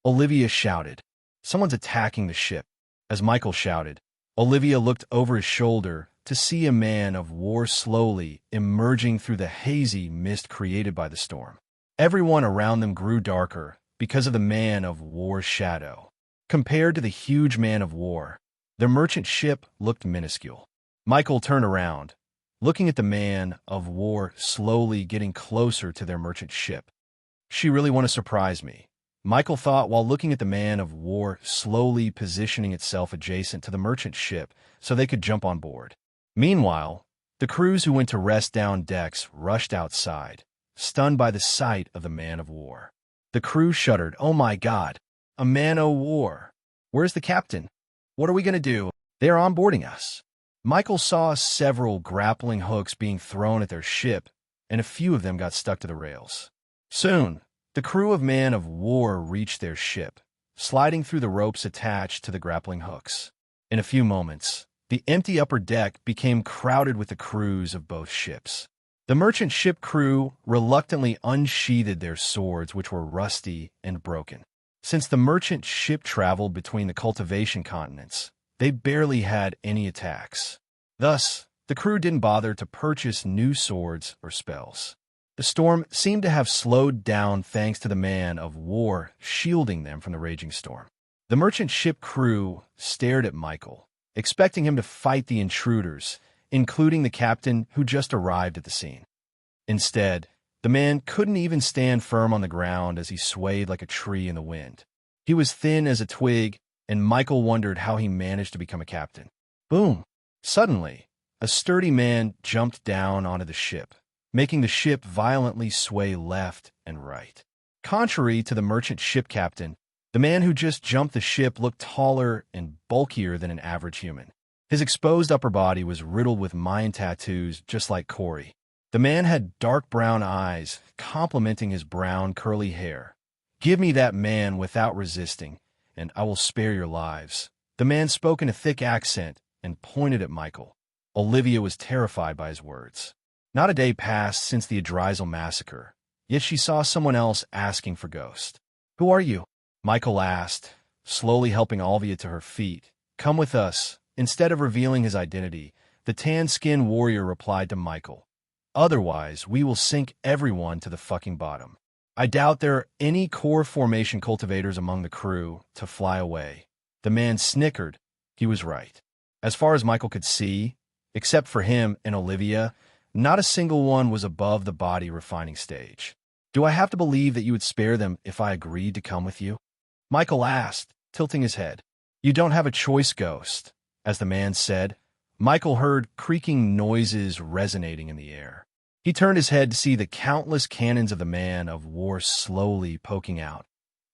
Olivia shouted. "Someone's attacking the ship." As Michael shouted, Olivia looked over his shoulder to see a man of war slowly emerging through the hazy mist created by the storm. Everyone around them grew darker because of the man of war's shadow. Compared to the huge man of war, the merchant ship looked minuscule. Michael turned around, looking at the man of war slowly getting closer to their merchant ship. "She really want to surprise me," Michael thought while looking at the man of war slowly positioning itself adjacent to the merchant ship so they could jump on board. Meanwhile, the crews who went to rest down decks rushed outside, stunned by the sight of the man of war. The crew shuddered. "Oh my God, a man o' war. Where's the captain? What are we going to do? They are onboarding us." Michael saw several grappling hooks being thrown at their ship, and a few of them got stuck to the rails. Soon, the crew of man of war reached their ship, sliding through the ropes attached to the grappling hooks. In a few moments, the empty upper deck became crowded with the crews of both ships. The merchant ship crew reluctantly unsheathed their swords, which were rusty and broken. Since the merchant ship traveled between the cultivation continents, they barely had any attacks. Thus, the crew didn't bother to purchase new swords or spells. The storm seemed to have slowed down thanks to the man of war shielding them from the raging storm. The merchant ship crew stared at Michael, expecting him to fight the intruders, including the captain who just arrived at the scene. Instead, the man couldn't even stand firm on the ground as he swayed like a tree in the wind. He was thin as a twig, and Michael wondered how he managed to become a captain. Boom! Suddenly, a sturdy man jumped down onto the ship, making the ship violently sway left and right. Contrary to the merchant ship captain, the man who just jumped the ship looked taller and bulkier than an average human. His exposed upper body was riddled with Mayan tattoos just like Corey. The man had dark brown eyes, complementing his brown curly hair. "Give me that man without resisting, and I will spare your lives." The man spoke in a thick accent and pointed at Michael. Olivia was terrified by his words. Not a day passed since the Adrisal massacre, yet she saw someone else asking for Ghost. "Who are you?" Michael asked, slowly helping Olivia to her feet. "Come with us." Instead of revealing his identity, the tan-skinned warrior replied to Michael, "Otherwise, we will sink everyone to the fucking bottom." "I doubt there are any core formation cultivators among the crew to fly away." The man snickered. He was right. As far as Michael could see, except for him and Olivia, not a single one was above the body refining stage. "Do I have to believe that you would spare them if I agreed to come with you?" Michael asked, tilting his head. "You don't have a choice, Ghost." As the man said, Michael heard creaking noises resonating in the air. He turned his head to see the countless cannons of the man of war slowly poking out.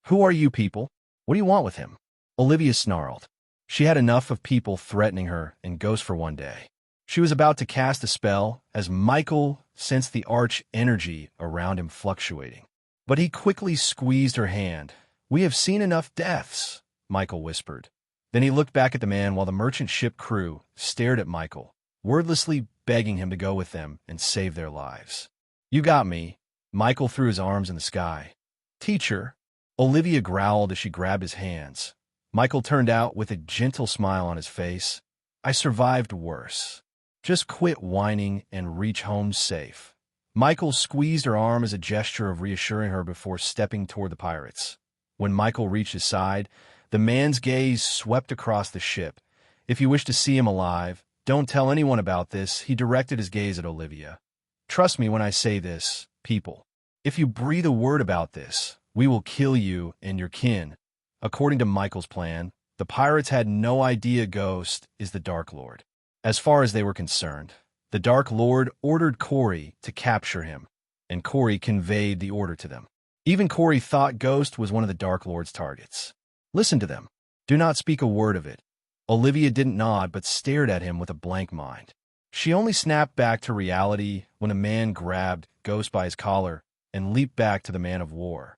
"Who are you people? What do you want with him?" Olivia snarled. She had enough of people threatening her and Ghost for one day. She was about to cast a spell as Michael sensed the arch energy around him fluctuating. But he quickly squeezed her hand. "We have seen enough deaths," Michael whispered. Then he looked back at the man while the merchant ship crew stared at Michael, wordlessly begging him to go with them and save their lives. "You got me." Michael threw his arms in the sky. "Teacher," Olivia growled as she grabbed his hands. Michael turned out with a gentle smile on his face. "I survived worse. Just quit whining and reach home safe." Michael squeezed her arm as a gesture of reassuring her before stepping toward the pirates. When Michael reached his side, the man's gaze swept across the ship. "If you wish to see him alive, don't tell anyone about this," he directed his gaze at Olivia. "Trust me when I say this, people. If you breathe a word about this, we will kill you and your kin." According to Michael's plan, the pirates had no idea Ghost is the Dark Lord. As far as they were concerned, the Dark Lord ordered Corey to capture him, and Corey conveyed the order to them. Even Corey thought Ghost was one of the Dark Lord's targets. "Listen to them. Do not speak a word of it." Olivia didn't nod but stared at him with a blank mind. She only snapped back to reality when a man grabbed Ghost by his collar and leaped back to the man of war.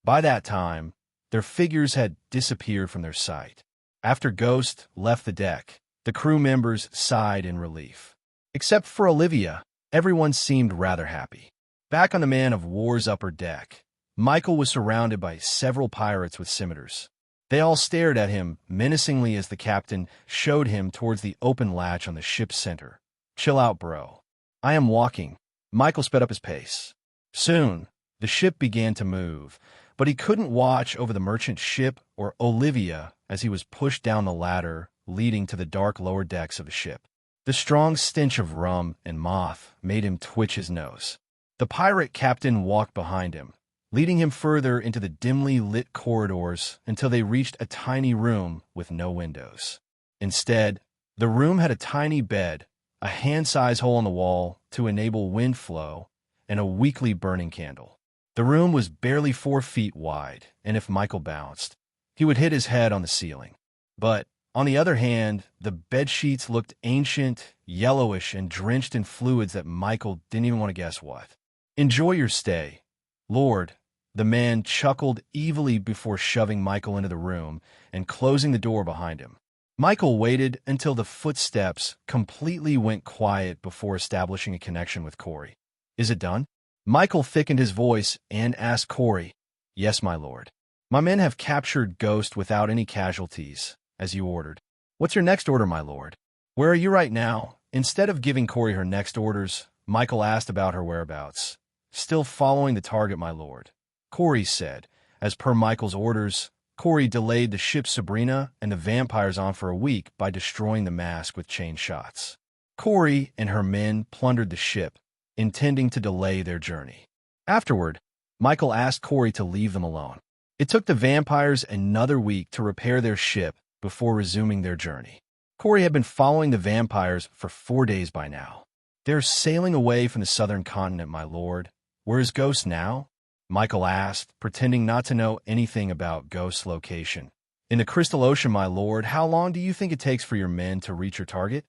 By that time, their figures had disappeared from their sight. After Ghost left the deck, the crew members sighed in relief. Except for Olivia, everyone seemed rather happy. Back on the man of war's upper deck, Michael was surrounded by several pirates with scimitars. They all stared at him menacingly as the captain showed him towards the open latch on the ship's center. "Chill out, bro. I am walking." Michael sped up his pace. Soon, the ship began to move, but he couldn't watch over the merchant ship or Olivia as he was pushed down the ladder leading to the dark lower decks of the ship. The strong stench of rum and moth made him twitch his nose. The pirate captain walked behind him, leading him further into the dimly lit corridors until they reached a tiny room with no windows. Instead, the room had a tiny bed, a hand-sized hole in the wall to enable wind flow, and a weakly burning candle. The room was barely 4 feet wide, and if Michael bounced, he would hit his head on the ceiling. But, on the other hand, the bedsheets looked ancient, yellowish, and drenched in fluids that Michael didn't even want to guess what. "Enjoy your stay, Lord." The man chuckled evilly before shoving Michael into the room and closing the door behind him. Michael waited until the footsteps completely went quiet before establishing a connection with Corey. "Is it done?" Michael thickened his voice and asked Corey. "Yes, my lord. My men have captured Ghost without any casualties, as you ordered." "What's your next order, my lord?" "Where are you right now?" Instead of giving Corey her next orders, Michael asked about her whereabouts. "Still following the target, my lord," Corey said. As per Michael's orders, Corey delayed the ship Sabrina and the vampires on for a week by destroying the mask with chain shots. Corey and her men plundered the ship, intending to delay their journey. Afterward, Michael asked Corey to leave them alone. It took the vampires another week to repair their ship before resuming their journey. Corey had been following the vampires for 4 days by now. "They're sailing away from the southern continent, my lord. Where is Ghost now?" Michael asked, pretending not to know anything about Ghost's location. "In the Crystal Ocean, my lord. How long do you think it takes for your men to reach your target?"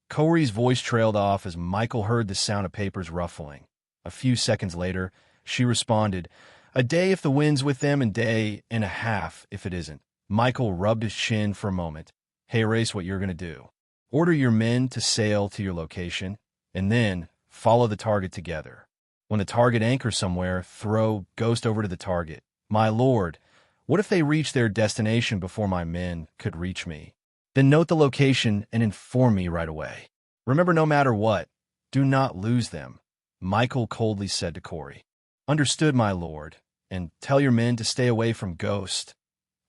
Corey's voice trailed off as Michael heard the sound of papers ruffling. A few seconds later, she responded, "A day if the wind's with them, and day and a half if it isn't." Michael rubbed his chin for a moment. "Hey, Race, what you're going to do?" Order your men to sail to your location, and then follow the target together. When the target anchors somewhere, throw Ghost over to the target. My lord, what if they reach their destination before my men could reach me? Then note the location and inform me right away. Remember, no matter what, do not lose them, Michael coldly said to Corey. Understood, my lord, and tell your men to stay away from Ghost.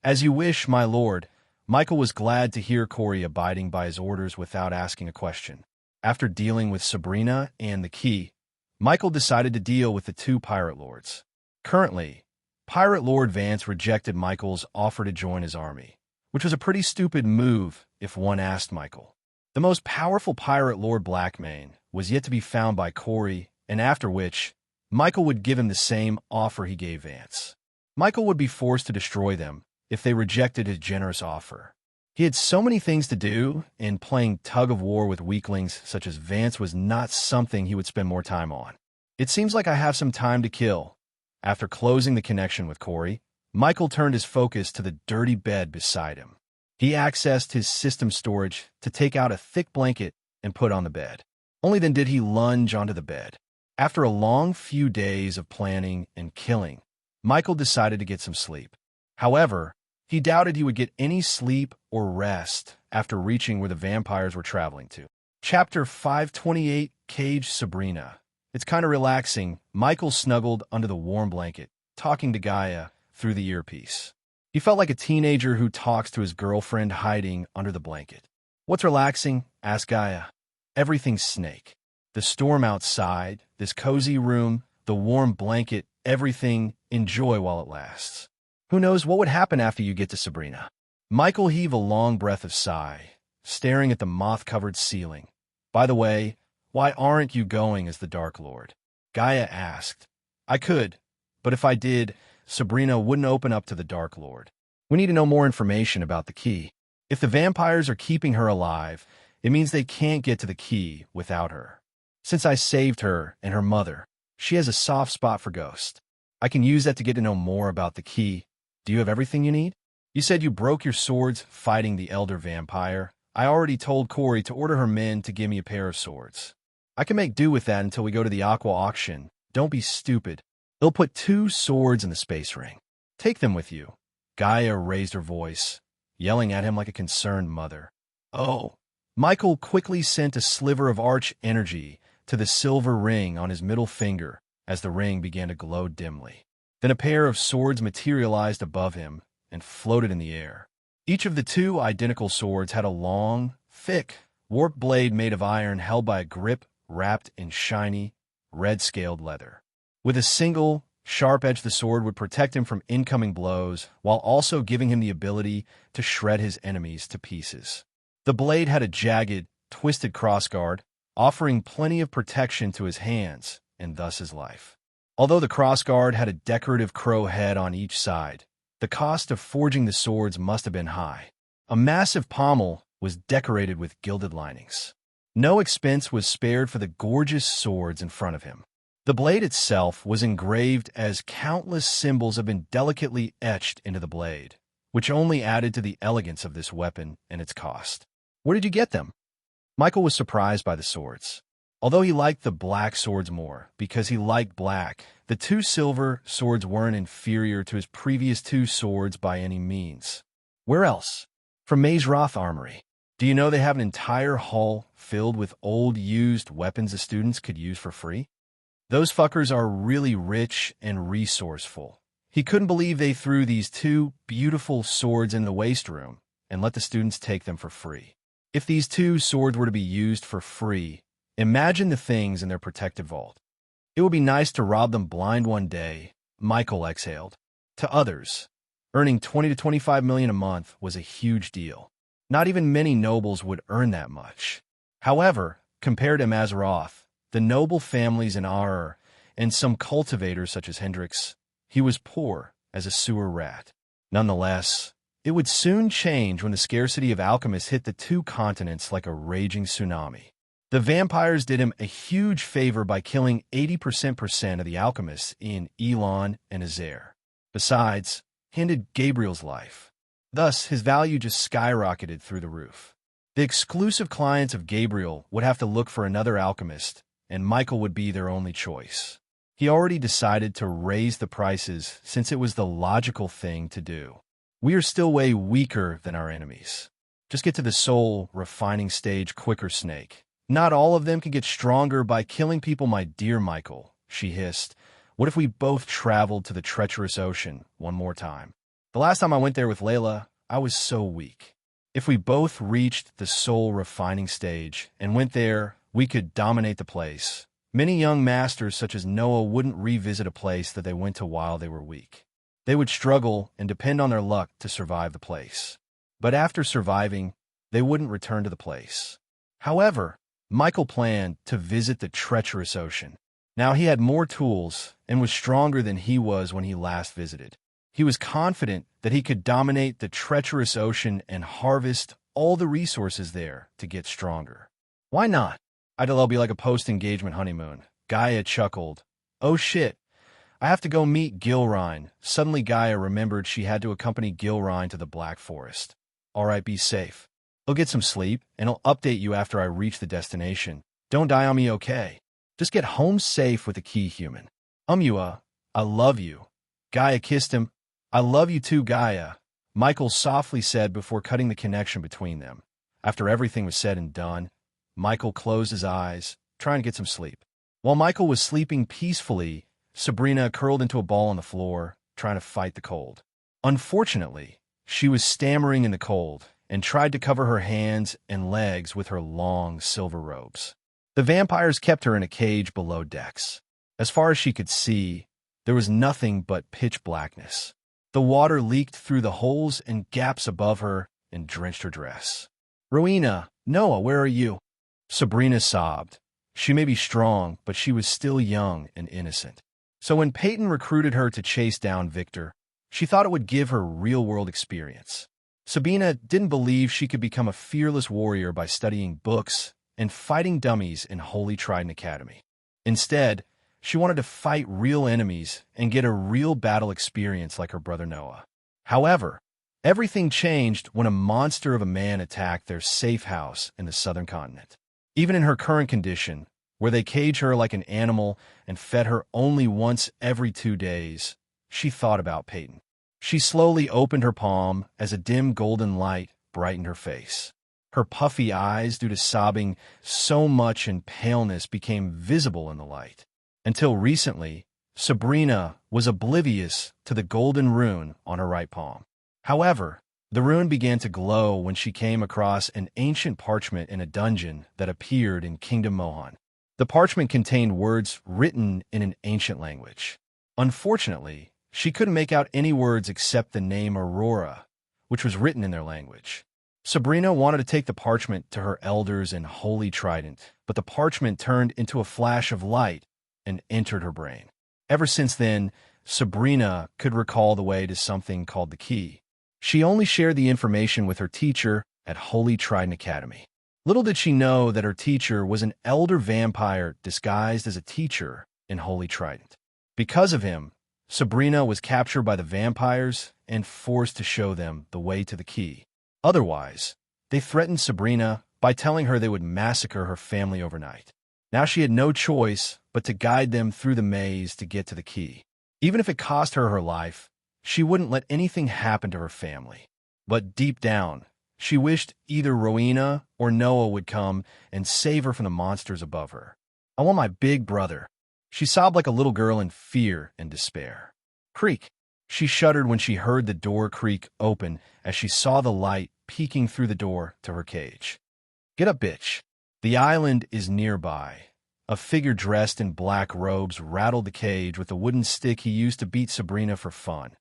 As you wish, my lord. Michael was glad to hear Corey abiding by his orders without asking a question. After dealing with Sabrina and the key, Michael decided to deal with the two pirate lords. Currently, Pirate Lord Vance rejected Michael's offer to join his army, which was a pretty stupid move if one asked Michael. The most powerful pirate Lord Blackmane was yet to be found by Corey, and after which, Michael would give him the same offer he gave Vance. Michael would be forced to destroy them if they rejected his generous offer. He had so many things to do, and playing tug-of-war with weaklings such as Vance was not something he would spend more time on. It seems like I have some time to kill. After closing the connection with Corey, Michael turned his focus to the dirty bed beside him. He accessed his system storage to take out a thick blanket and put on the bed. Only then did he lunge onto the bed. After a long few days of planning and killing, Michael decided to get some sleep. However, he doubted he would get any sleep or rest after reaching where the vampires were traveling to. Chapter 528, Cage Sabrina. It's kind of relaxing. Michael snuggled under the warm blanket, talking to Gaia through the earpiece. He felt like a teenager who talks to his girlfriend hiding under the blanket. What's relaxing? Asked Gaia. Everything Snake. The storm outside, this cozy room, the warm blanket, everything. Enjoy while it lasts. Who knows what would happen after you get to Sabrina? Michael heaved a long breath of sigh, staring at the moth-covered ceiling. By the way, why aren't you going as the Dark Lord? Gaia asked. I could, but if I did, Sabrina wouldn't open up to the Dark Lord. We need to know more information about the key. If the vampires are keeping her alive, it means they can't get to the key without her. Since I saved her and her mother, she has a soft spot for Ghost. I can use that to get to know more about the key. Do you have everything you need? You said you broke your swords fighting the Elder Vampire. I already told Corey to order her men to give me a pair of swords. I can make do with that until we go to the Aqua auction. Don't be stupid. They'll put 2 swords in the space ring. Take them with you. Gaia raised her voice, yelling at him like a concerned mother. Oh. Michael quickly sent a sliver of arch energy to the silver ring on his middle finger as the ring began to glow dimly. Then a pair of swords materialized above him and floated in the air. Each of the 2 identical swords had a long, thick, warped blade made of iron held by a grip wrapped in shiny, red-scaled leather. With a single, sharp edge, the sword would protect him from incoming blows while also giving him the ability to shred his enemies to pieces. The blade had a jagged, twisted crossguard, offering plenty of protection to his hands and thus his life. Although the crossguard had a decorative crow head on each side, the cost of forging the swords must have been high. A massive pommel was decorated with gilded linings. No expense was spared for the gorgeous swords in front of him. The blade itself was engraved as countless symbols have been delicately etched into the blade, which only added to the elegance of this weapon and its cost. Where did you get them? Michael was surprised by the swords. Although he liked the black swords more, because he liked black, the 2 silver swords weren't inferior to his previous 2 swords by any means. Where else? From Maze Roth Armory. Do you know they have an entire hall filled with old used weapons the students could use for free? Those fuckers are really rich and resourceful. He couldn't believe they threw these 2 beautiful swords in the waste room and let the students take them for free. If these 2 swords were to be used for free, imagine the things in their protective vault. It would be nice to rob them blind one day, Michael exhaled. To others, earning 20 to 25 million a month was a huge deal. Not even many nobles would earn that much. However, compared to Mazeroth, the noble families in Aur, and some cultivators such as Hendrix, he was poor as a sewer rat. Nonetheless, it would soon change when the scarcity of alchemists hit the 2 continents like a raging tsunami. The vampires did him a huge favor by killing 80% of the alchemists in Elon and Azair. Besides, he ended Gabriel's life. Thus, his value just skyrocketed through the roof. The exclusive clients of Gabriel would have to look for another alchemist, and Michael would be their only choice. He already decided to raise the prices since it was the logical thing to do. We are still way weaker than our enemies. Just get to the soul refining stage quicker, Snake. Not all of them can get stronger by killing people, my dear Michael, she hissed. What if we both traveled to the treacherous ocean one more time? The last time I went there with Layla, I was so weak. If we both reached the soul refining stage and went there, we could dominate the place. Many young masters such as Noah wouldn't revisit a place that they went to while they were weak. They would struggle and depend on their luck to survive the place. But after surviving, they wouldn't return to the place. However, Michael planned to visit the treacherous ocean. Now he had more tools and was stronger than he was when he last visited. He was confident that he could dominate the treacherous ocean and harvest all the resources there to get stronger. Why not? It'll be like a post-engagement honeymoon. Gaia chuckled. Oh shit, I have to go meet Gilrine. Suddenly Gaia remembered she had to accompany Gilrine to the Black Forest. All right, be safe. I'll get some sleep, and I'll update you after I reach the destination. Don't die on me, okay? Just get home safe with the key, human. I love you. Gaia kissed him. I love you too, Gaia, Michael softly said before cutting the connection between them. After everything was said and done, Michael closed his eyes, trying to get some sleep. While Michael was sleeping peacefully, Sabrina curled into a ball on the floor, trying to fight the cold. Unfortunately, she was stammering in the cold and tried to cover her hands and legs with her long silver robes. The vampires kept her in a cage below decks. As far as she could see, there was nothing but pitch blackness. The water leaked through the holes and gaps above her and drenched her dress. Rowena, Noah, where are you? Sabrina sobbed. She may be strong, but she was still young and innocent. So when Peyton recruited her to chase down Victor, she thought it would give her real-world experience. Sabina didn't believe she could become a fearless warrior by studying books and fighting dummies in Holy Trident Academy. Instead, she wanted to fight real enemies and get a real battle experience like her brother Noah. However, everything changed when a monster of a man attacked their safe house in the southern continent. Even in her current condition, where they cage her like an animal and fed her only once every 2 days, she thought about Peyton. She slowly opened her palm as a dim golden light brightened her face. Her puffy eyes, due to sobbing so much and paleness, became visible in the light. Until recently, Sabrina was oblivious to the golden rune on her right palm. However, the rune began to glow when she came across an ancient parchment in a dungeon that appeared in Kingdom Mohan. The parchment contained words written in an ancient language. Unfortunately, she couldn't make out any words except the name Aurora, which was written in their language. Sabrina wanted to take the parchment to her elders in Holy Trident, but the parchment turned into a flash of light and entered her brain. Ever since then, Sabrina could recall the way to something called the key. She only shared the information with her teacher at Holy Trident Academy. Little did she know that her teacher was an elder vampire disguised as a teacher in Holy Trident. Because of him, Sabrina was captured by the vampires and forced to show them the way to the key. Otherwise, they threatened Sabrina by telling her they would massacre her family overnight. Now she had no choice but to guide them through the maze to get to the key. Even if it cost her her life, she wouldn't let anything happen to her family. But deep down, she wished either Rowena or Noah would come and save her from the monsters above her. I want my big brother. She sobbed like a little girl in fear and despair. Creak. She shuddered when she heard the door creak open as she saw the light peeking through the door to her cage. Get up, bitch. The island is nearby. A figure dressed in black robes rattled the cage with the wooden stick he used to beat Sabrina for fun.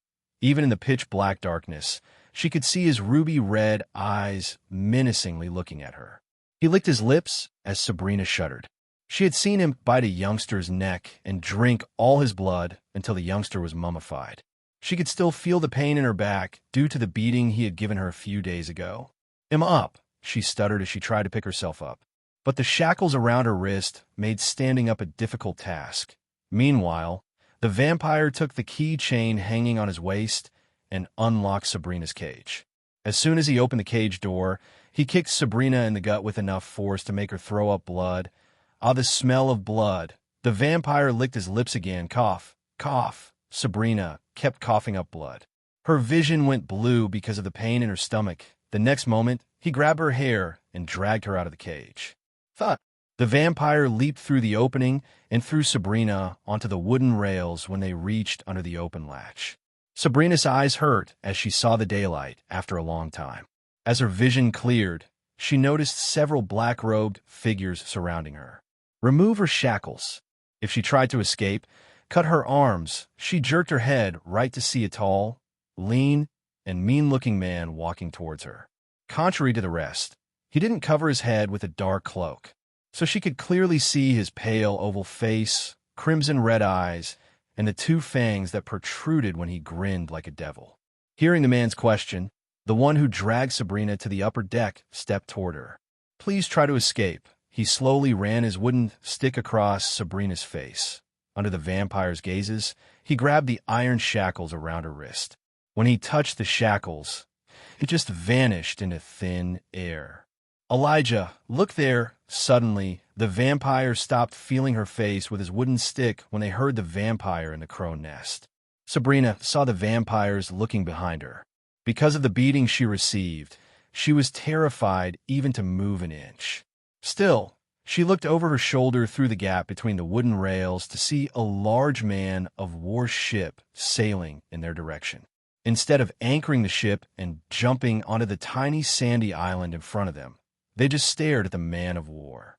Even in the pitch-black darkness, she could see his ruby-red eyes menacingly looking at her. He licked his lips as Sabrina shuddered. She had seen him bite a youngster's neck and drink all his blood until the youngster was mummified. She could still feel the pain in her back due to the beating he had given her a few days ago. "I'm up," she stuttered as she tried to pick herself up. But the shackles around her wrist made standing up a difficult task. Meanwhile, the vampire took the key chain hanging on his waist and unlocked Sabrina's cage. As soon as he opened the cage door, He kicked Sabrina in the gut with enough force to make her throw up blood. Ah, the smell of blood. The vampire licked his lips again. Cough, cough. Sabrina kept coughing up blood. Her vision went blue because of the pain in her stomach. The next moment, he grabbed her hair and dragged her out of the cage. Thud! The vampire leaped through the opening and threw Sabrina onto the wooden rails when they reached under the open latch. Sabrina's eyes hurt as she saw the daylight after a long time. As her vision cleared, she noticed several black-robed figures surrounding her. Remove her shackles. If she tried to escape, cut her arms. She jerked her head right to see a tall, lean, and mean-looking man walking towards her. Contrary to the rest, he didn't cover his head with a dark cloak, so she could clearly see his pale oval face, crimson-red eyes, and the two fangs that protruded when he grinned like a devil. Hearing the man's question, the one who dragged Sabrina to the upper deck stepped toward her. Please try to escape. He slowly ran his wooden stick across Sabrina's face. Under the vampire's gazes, he grabbed the iron shackles around her wrist. When he touched the shackles, it just vanished into thin air. Elijah, look there. Suddenly, the vampire stopped feeling her face with his wooden stick when they heard the vampire in the crow nest. Sabrina saw the vampires looking behind her. Because of the beating she received, she was terrified even to move an inch. Still, she looked over her shoulder through the gap between the wooden rails to see a large man-of-war ship sailing in their direction. Instead of anchoring the ship and jumping onto the tiny sandy island in front of them, they just stared at the man-of-war.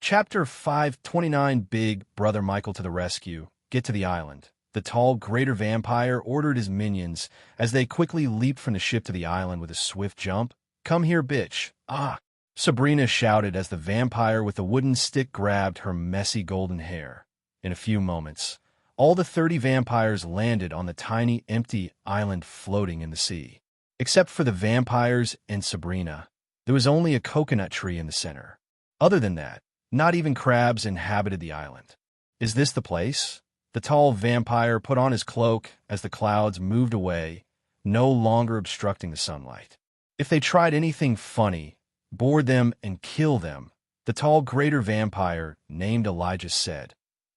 Chapter 529. Big Brother Michael to the rescue. Get to the island. The tall, greater vampire ordered his minions as they quickly leaped from the ship to the island with a swift jump. Come here, bitch. Ah! Sabrina shouted as the vampire with the wooden stick grabbed her messy golden hair. In a few moments, all the 30 vampires landed on the tiny, empty island floating in the sea. Except for the vampires and Sabrina, there was only a coconut tree in the center. Other than that, not even crabs inhabited the island. Is this the place? The tall vampire put on his cloak as the clouds moved away, no longer obstructing the sunlight. If they tried anything funny, board them and kill them, the tall greater vampire named Elijah said,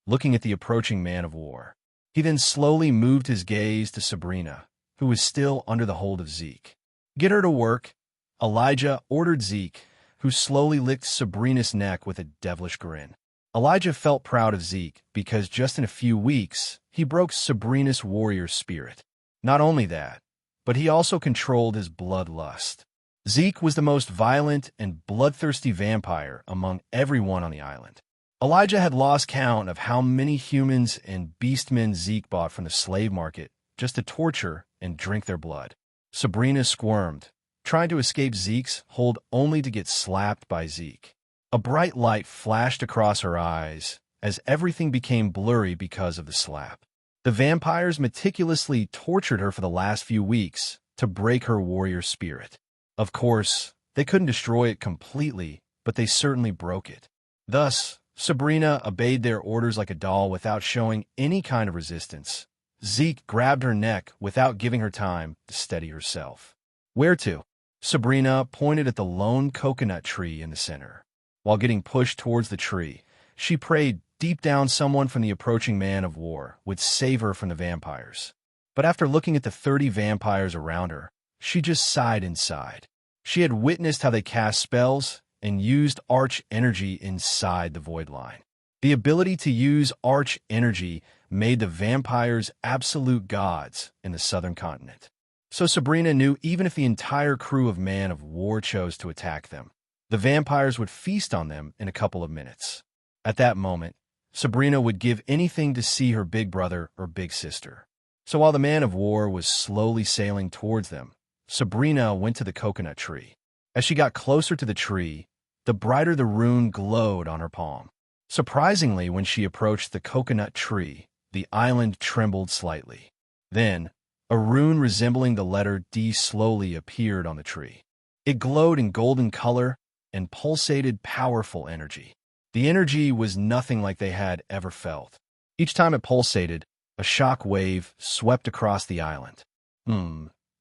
looking at the approaching man-of-war. He then slowly moved his gaze to Sabrina, who was still under the hold of Zeke. Get her to work, Elijah ordered Zeke, who slowly licked Sabrina's neck with a devilish grin. Elijah felt proud of Zeke because just in a few weeks, he broke Sabrina's warrior spirit. Not only that, but he also controlled his bloodlust. Zeke was the most violent and bloodthirsty vampire among everyone on the island. Elijah had lost count of how many humans and beastmen Zeke bought from the slave market just to torture and drink their blood. Sabrina squirmed, trying to escape Zeke's hold only to get slapped by Zeke. A bright light flashed across her eyes as everything became blurry because of the slap. The vampires meticulously tortured her for the last few weeks to break her warrior spirit. Of course, they couldn't destroy it completely, but they certainly broke it. Thus, Sabrina obeyed their orders like a doll without showing any kind of resistance. Zeke grabbed her neck without giving her time to steady herself. Where to? Sabrina pointed at the lone coconut tree in the center. While getting pushed towards the tree, she prayed deep down someone from the approaching man-of-war would save her from the vampires. But after looking at the 30 vampires around her, she just sighed inside. She had witnessed how they cast spells and used arch energy inside the void line. The ability to use arch energy made the vampires absolute gods in the southern continent. So Sabrina knew even if the entire crew of man-of-war chose to attack them, the vampires would feast on them in a couple of minutes. At that moment, Sabrina would give anything to see her big brother or big sister. So while the man-of-war was slowly sailing towards them, Sabrina went to the coconut tree. As she got closer to the tree, the brighter the rune glowed on her palm. Surprisingly, when she approached the coconut tree, the island trembled slightly. Then, a rune resembling the letter D slowly appeared on the tree. It glowed in golden color and pulsated powerful energy. The energy was nothing like they had ever felt. Each time it pulsated, a shock wave swept across the island.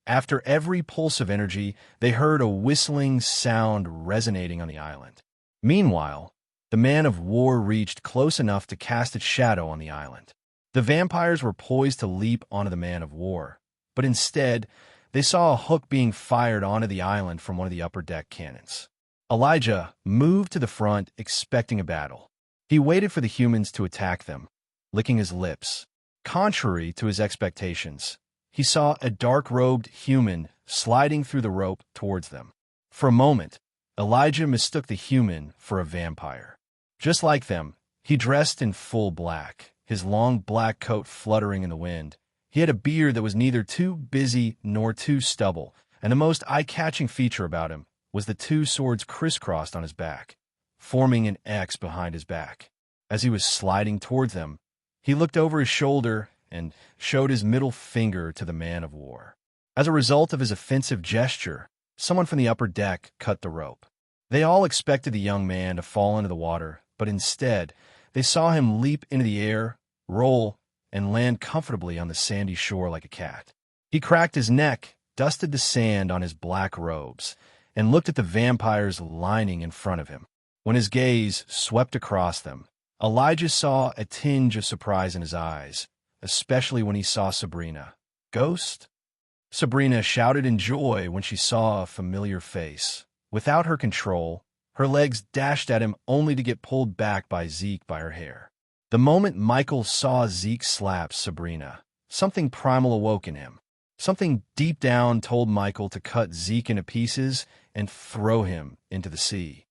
After every pulse of energy, they heard a whistling sound resonating on the island. Meanwhile, the man of war reached close enough to cast its shadow on the island. The vampires were poised to leap onto the man of war, but instead, they saw a hook being fired onto the island from one of the upper deck cannons. Elijah moved to the front, expecting a battle. He waited for the humans to attack them, licking his lips. Contrary to his expectations, he saw a dark-robed human sliding through the rope towards them. For a moment, Elijah mistook the human for a vampire. Just like them, he dressed in full black, his long black coat fluttering in the wind. He had a beard that was neither too busy nor too stubble, and the most eye-catching feature about him was the two swords crisscrossed on his back, forming an X behind his back. As he was sliding towards them, he looked over his shoulder and showed his middle finger to the man of war. As a result of his offensive gesture, someone from the upper deck cut the rope. They all expected the young man to fall into the water, but instead, they saw him leap into the air, roll, and land comfortably on the sandy shore like a cat. He cracked his neck, dusted the sand on his black robes, and looked at the vampires lining in front of him. When his gaze swept across them, Elijah saw a tinge of surprise in his eyes, especially when he saw Sabrina. "Ghost?" Sabrina shouted in joy when she saw a familiar face. Without her control, her legs dashed at him only to get pulled back by Zeke by her hair. The moment Michael saw Zeke slap Sabrina, something primal awoke in him. Something deep down told Michael to cut Zeke into pieces and throw him into the sea.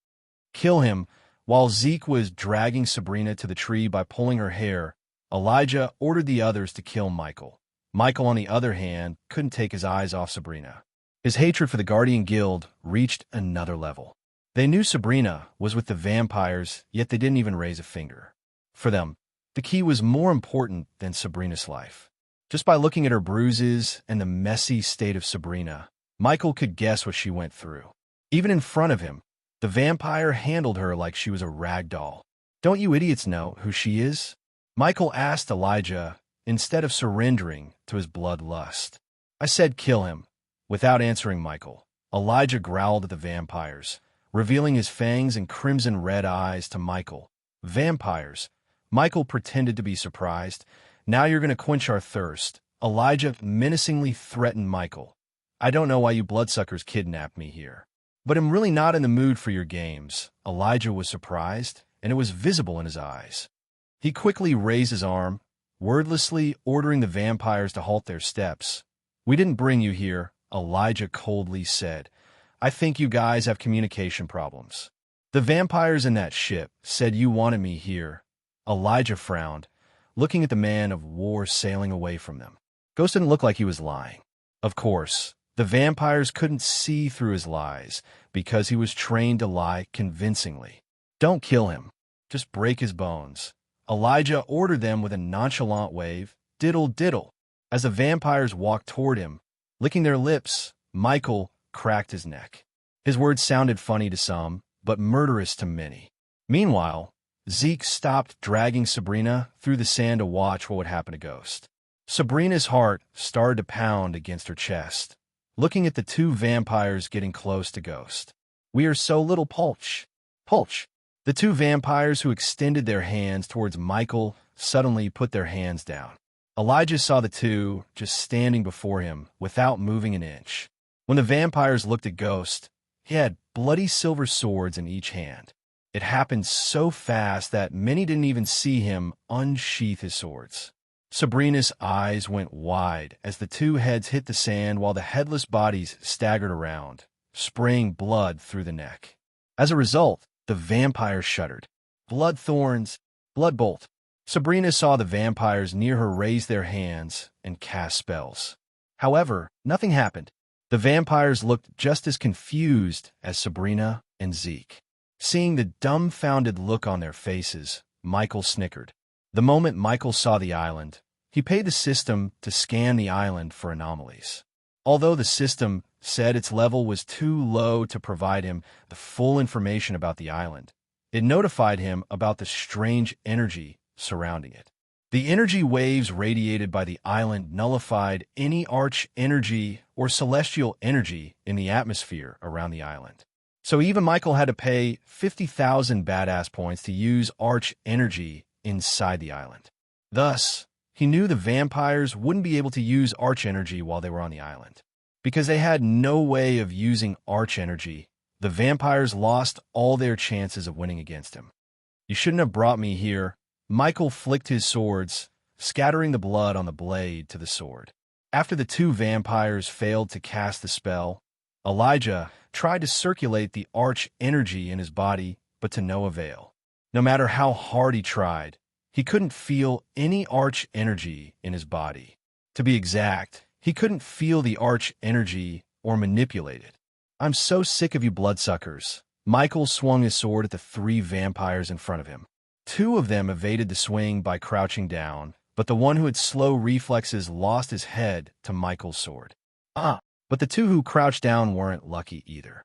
Kill him. While Zeke was dragging Sabrina to the tree by pulling her hair, Elijah ordered the others to kill Michael. Michael, on the other hand, couldn't take his eyes off Sabrina. His hatred for the Guardian Guild reached another level. They knew Sabrina was with the vampires, yet they didn't even raise a finger. For them, the key was more important than Sabrina's life. Just by looking at her bruises and the messy state of Sabrina, Michael could guess what she went through. Even in front of him, the vampire handled her like she was a rag doll. "Don't you idiots know who she is?" Michael asked Elijah, instead of surrendering to his bloodlust. "I said kill him." Without answering Michael, Elijah growled at the vampires, revealing his fangs and crimson red eyes to Michael. "Vampires." Michael pretended to be surprised. "Now you're going to quench our thirst." Elijah menacingly threatened Michael. "I don't know why you bloodsuckers kidnapped me here, but I'm really not in the mood for your games." Elijah was surprised, and it was visible in his eyes. He quickly raised his arm, wordlessly ordering the vampires to halt their steps. "We didn't bring you here," Elijah coldly said. "I think you guys have communication problems. The vampires in that ship said you wanted me here." Elijah frowned, looking at the man of war sailing away from them. Ghost didn't look like he was lying. Of course, the vampires couldn't see through his lies because he was trained to lie convincingly. "Don't kill him. Just break his bones." Elijah ordered them with a nonchalant wave. "Diddle, diddle." As the vampires walked toward him, licking their lips, Michael cracked his neck. His words sounded funny to some, but murderous to many. Meanwhile, Zeke stopped dragging Sabrina through the sand to watch what would happen to Ghost. Sabrina's heart started to pound against her chest, looking at the two vampires getting close to Ghost. "We are so little Pulch." "Pulch." The two vampires who extended their hands towards Michael suddenly put their hands down. Elijah saw the two just standing before him without moving an inch. When the vampires looked at Ghost, he had bloody silver swords in each hand. It happened so fast that many didn't even see him unsheath his swords. Sabrina's eyes went wide as the two heads hit the sand while the headless bodies staggered around, spraying blood through the neck. As a result, the vampires shuddered. "Blood thorns, blood bolt." Sabrina saw the vampires near her raise their hands and cast spells. However, nothing happened. The vampires looked just as confused as Sabrina and Zeke. Seeing the dumbfounded look on their faces, Michael snickered. The moment Michael saw the island, he paid the system to scan the island for anomalies. Although the system said its level was too low to provide him the full information about the island, it notified him about the strange energy surrounding it. The energy waves radiated by the island nullified any arch energy or celestial energy in the atmosphere around the island. So even Michael had to pay 50,000 badass points to use arch energy inside the island. Thus, he knew the vampires wouldn't be able to use arch energy while they were on the island. Because they had no way of using arch energy, the vampires lost all their chances of winning against him. You shouldn't have brought me here. Michael flicked his swords, scattering the blood on the blade to the sword. After the two vampires failed to cast the spell, Elijah tried to circulate the arch energy in his body, but to no avail. No matter how hard he tried, he couldn't feel any arch energy in his body. To be exact, he couldn't feel the arch energy or manipulate it. I'm so sick of you bloodsuckers. Michael swung his sword at the three vampires in front of him. Two of them evaded the swing by crouching down, but the one who had slow reflexes lost his head to Michael's sword. But the two who crouched down weren't lucky either.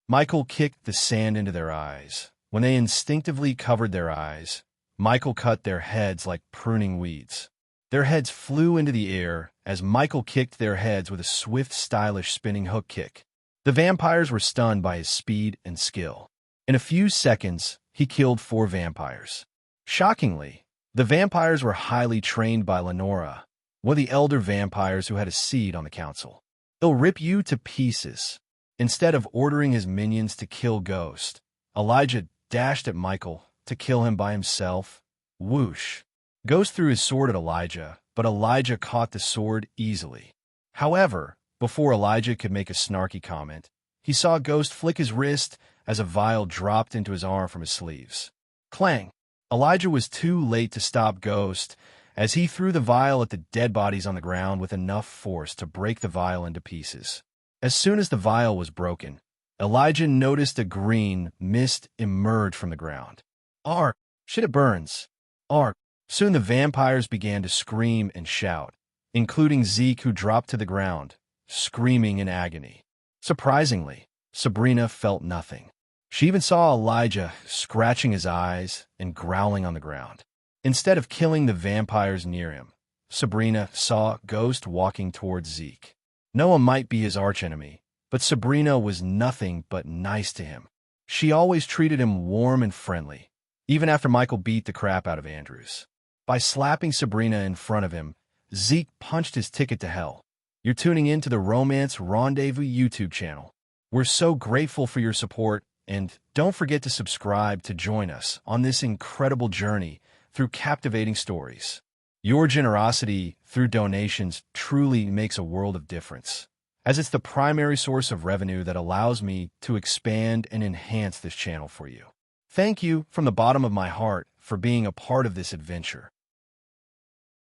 Michael kicked the sand into their eyes. When they instinctively covered their eyes, Michael cut their heads like pruning weeds. Their heads flew into the air as Michael kicked their heads with a swift, stylish spinning hook kick. The vampires were stunned by his speed and skill. In a few seconds, he killed 4 vampires. Shockingly, the vampires were highly trained by Lenora, one of the elder vampires who had a seat on the council. They'll rip you to pieces. Instead of ordering his minions to kill Ghost, Elijah dashed at Michael to kill him by himself. Whoosh! Ghost threw his sword at Elijah, but Elijah caught the sword easily. However, before Elijah could make a snarky comment, he saw Ghost flick his wrist as a vial dropped into his arm from his sleeves. Clang! Elijah was too late to stop Ghost as he threw the vial at the dead bodies on the ground with enough force to break the vial into pieces. As soon as the vial was broken, Elijah noticed a green mist emerge from the ground. Arg! Shit, it burns! Arg! Soon the vampires began to scream and shout, including Zeke, who dropped to the ground, screaming in agony. Surprisingly, Sabrina felt nothing. She even saw Elijah scratching his eyes and growling on the ground. Instead of killing the vampires near him, Sabrina saw Ghost walking towards Zeke. Noah might be his archenemy, but Sabrina was nothing but nice to him. She always treated him warm and friendly, even after Michael beat the crap out of Andrews. By slapping Sabrina in front of him, Zeke punched his ticket to hell. You're tuning in to the Romance Rendezvous YouTube channel. We're so grateful for your support, and don't forget to subscribe to join us on this incredible journey through captivating stories. Your generosity through donations truly makes a world of difference, as it's the primary source of revenue that allows me to expand and enhance this channel for you. Thank you from the bottom of my heart for being a part of this adventure.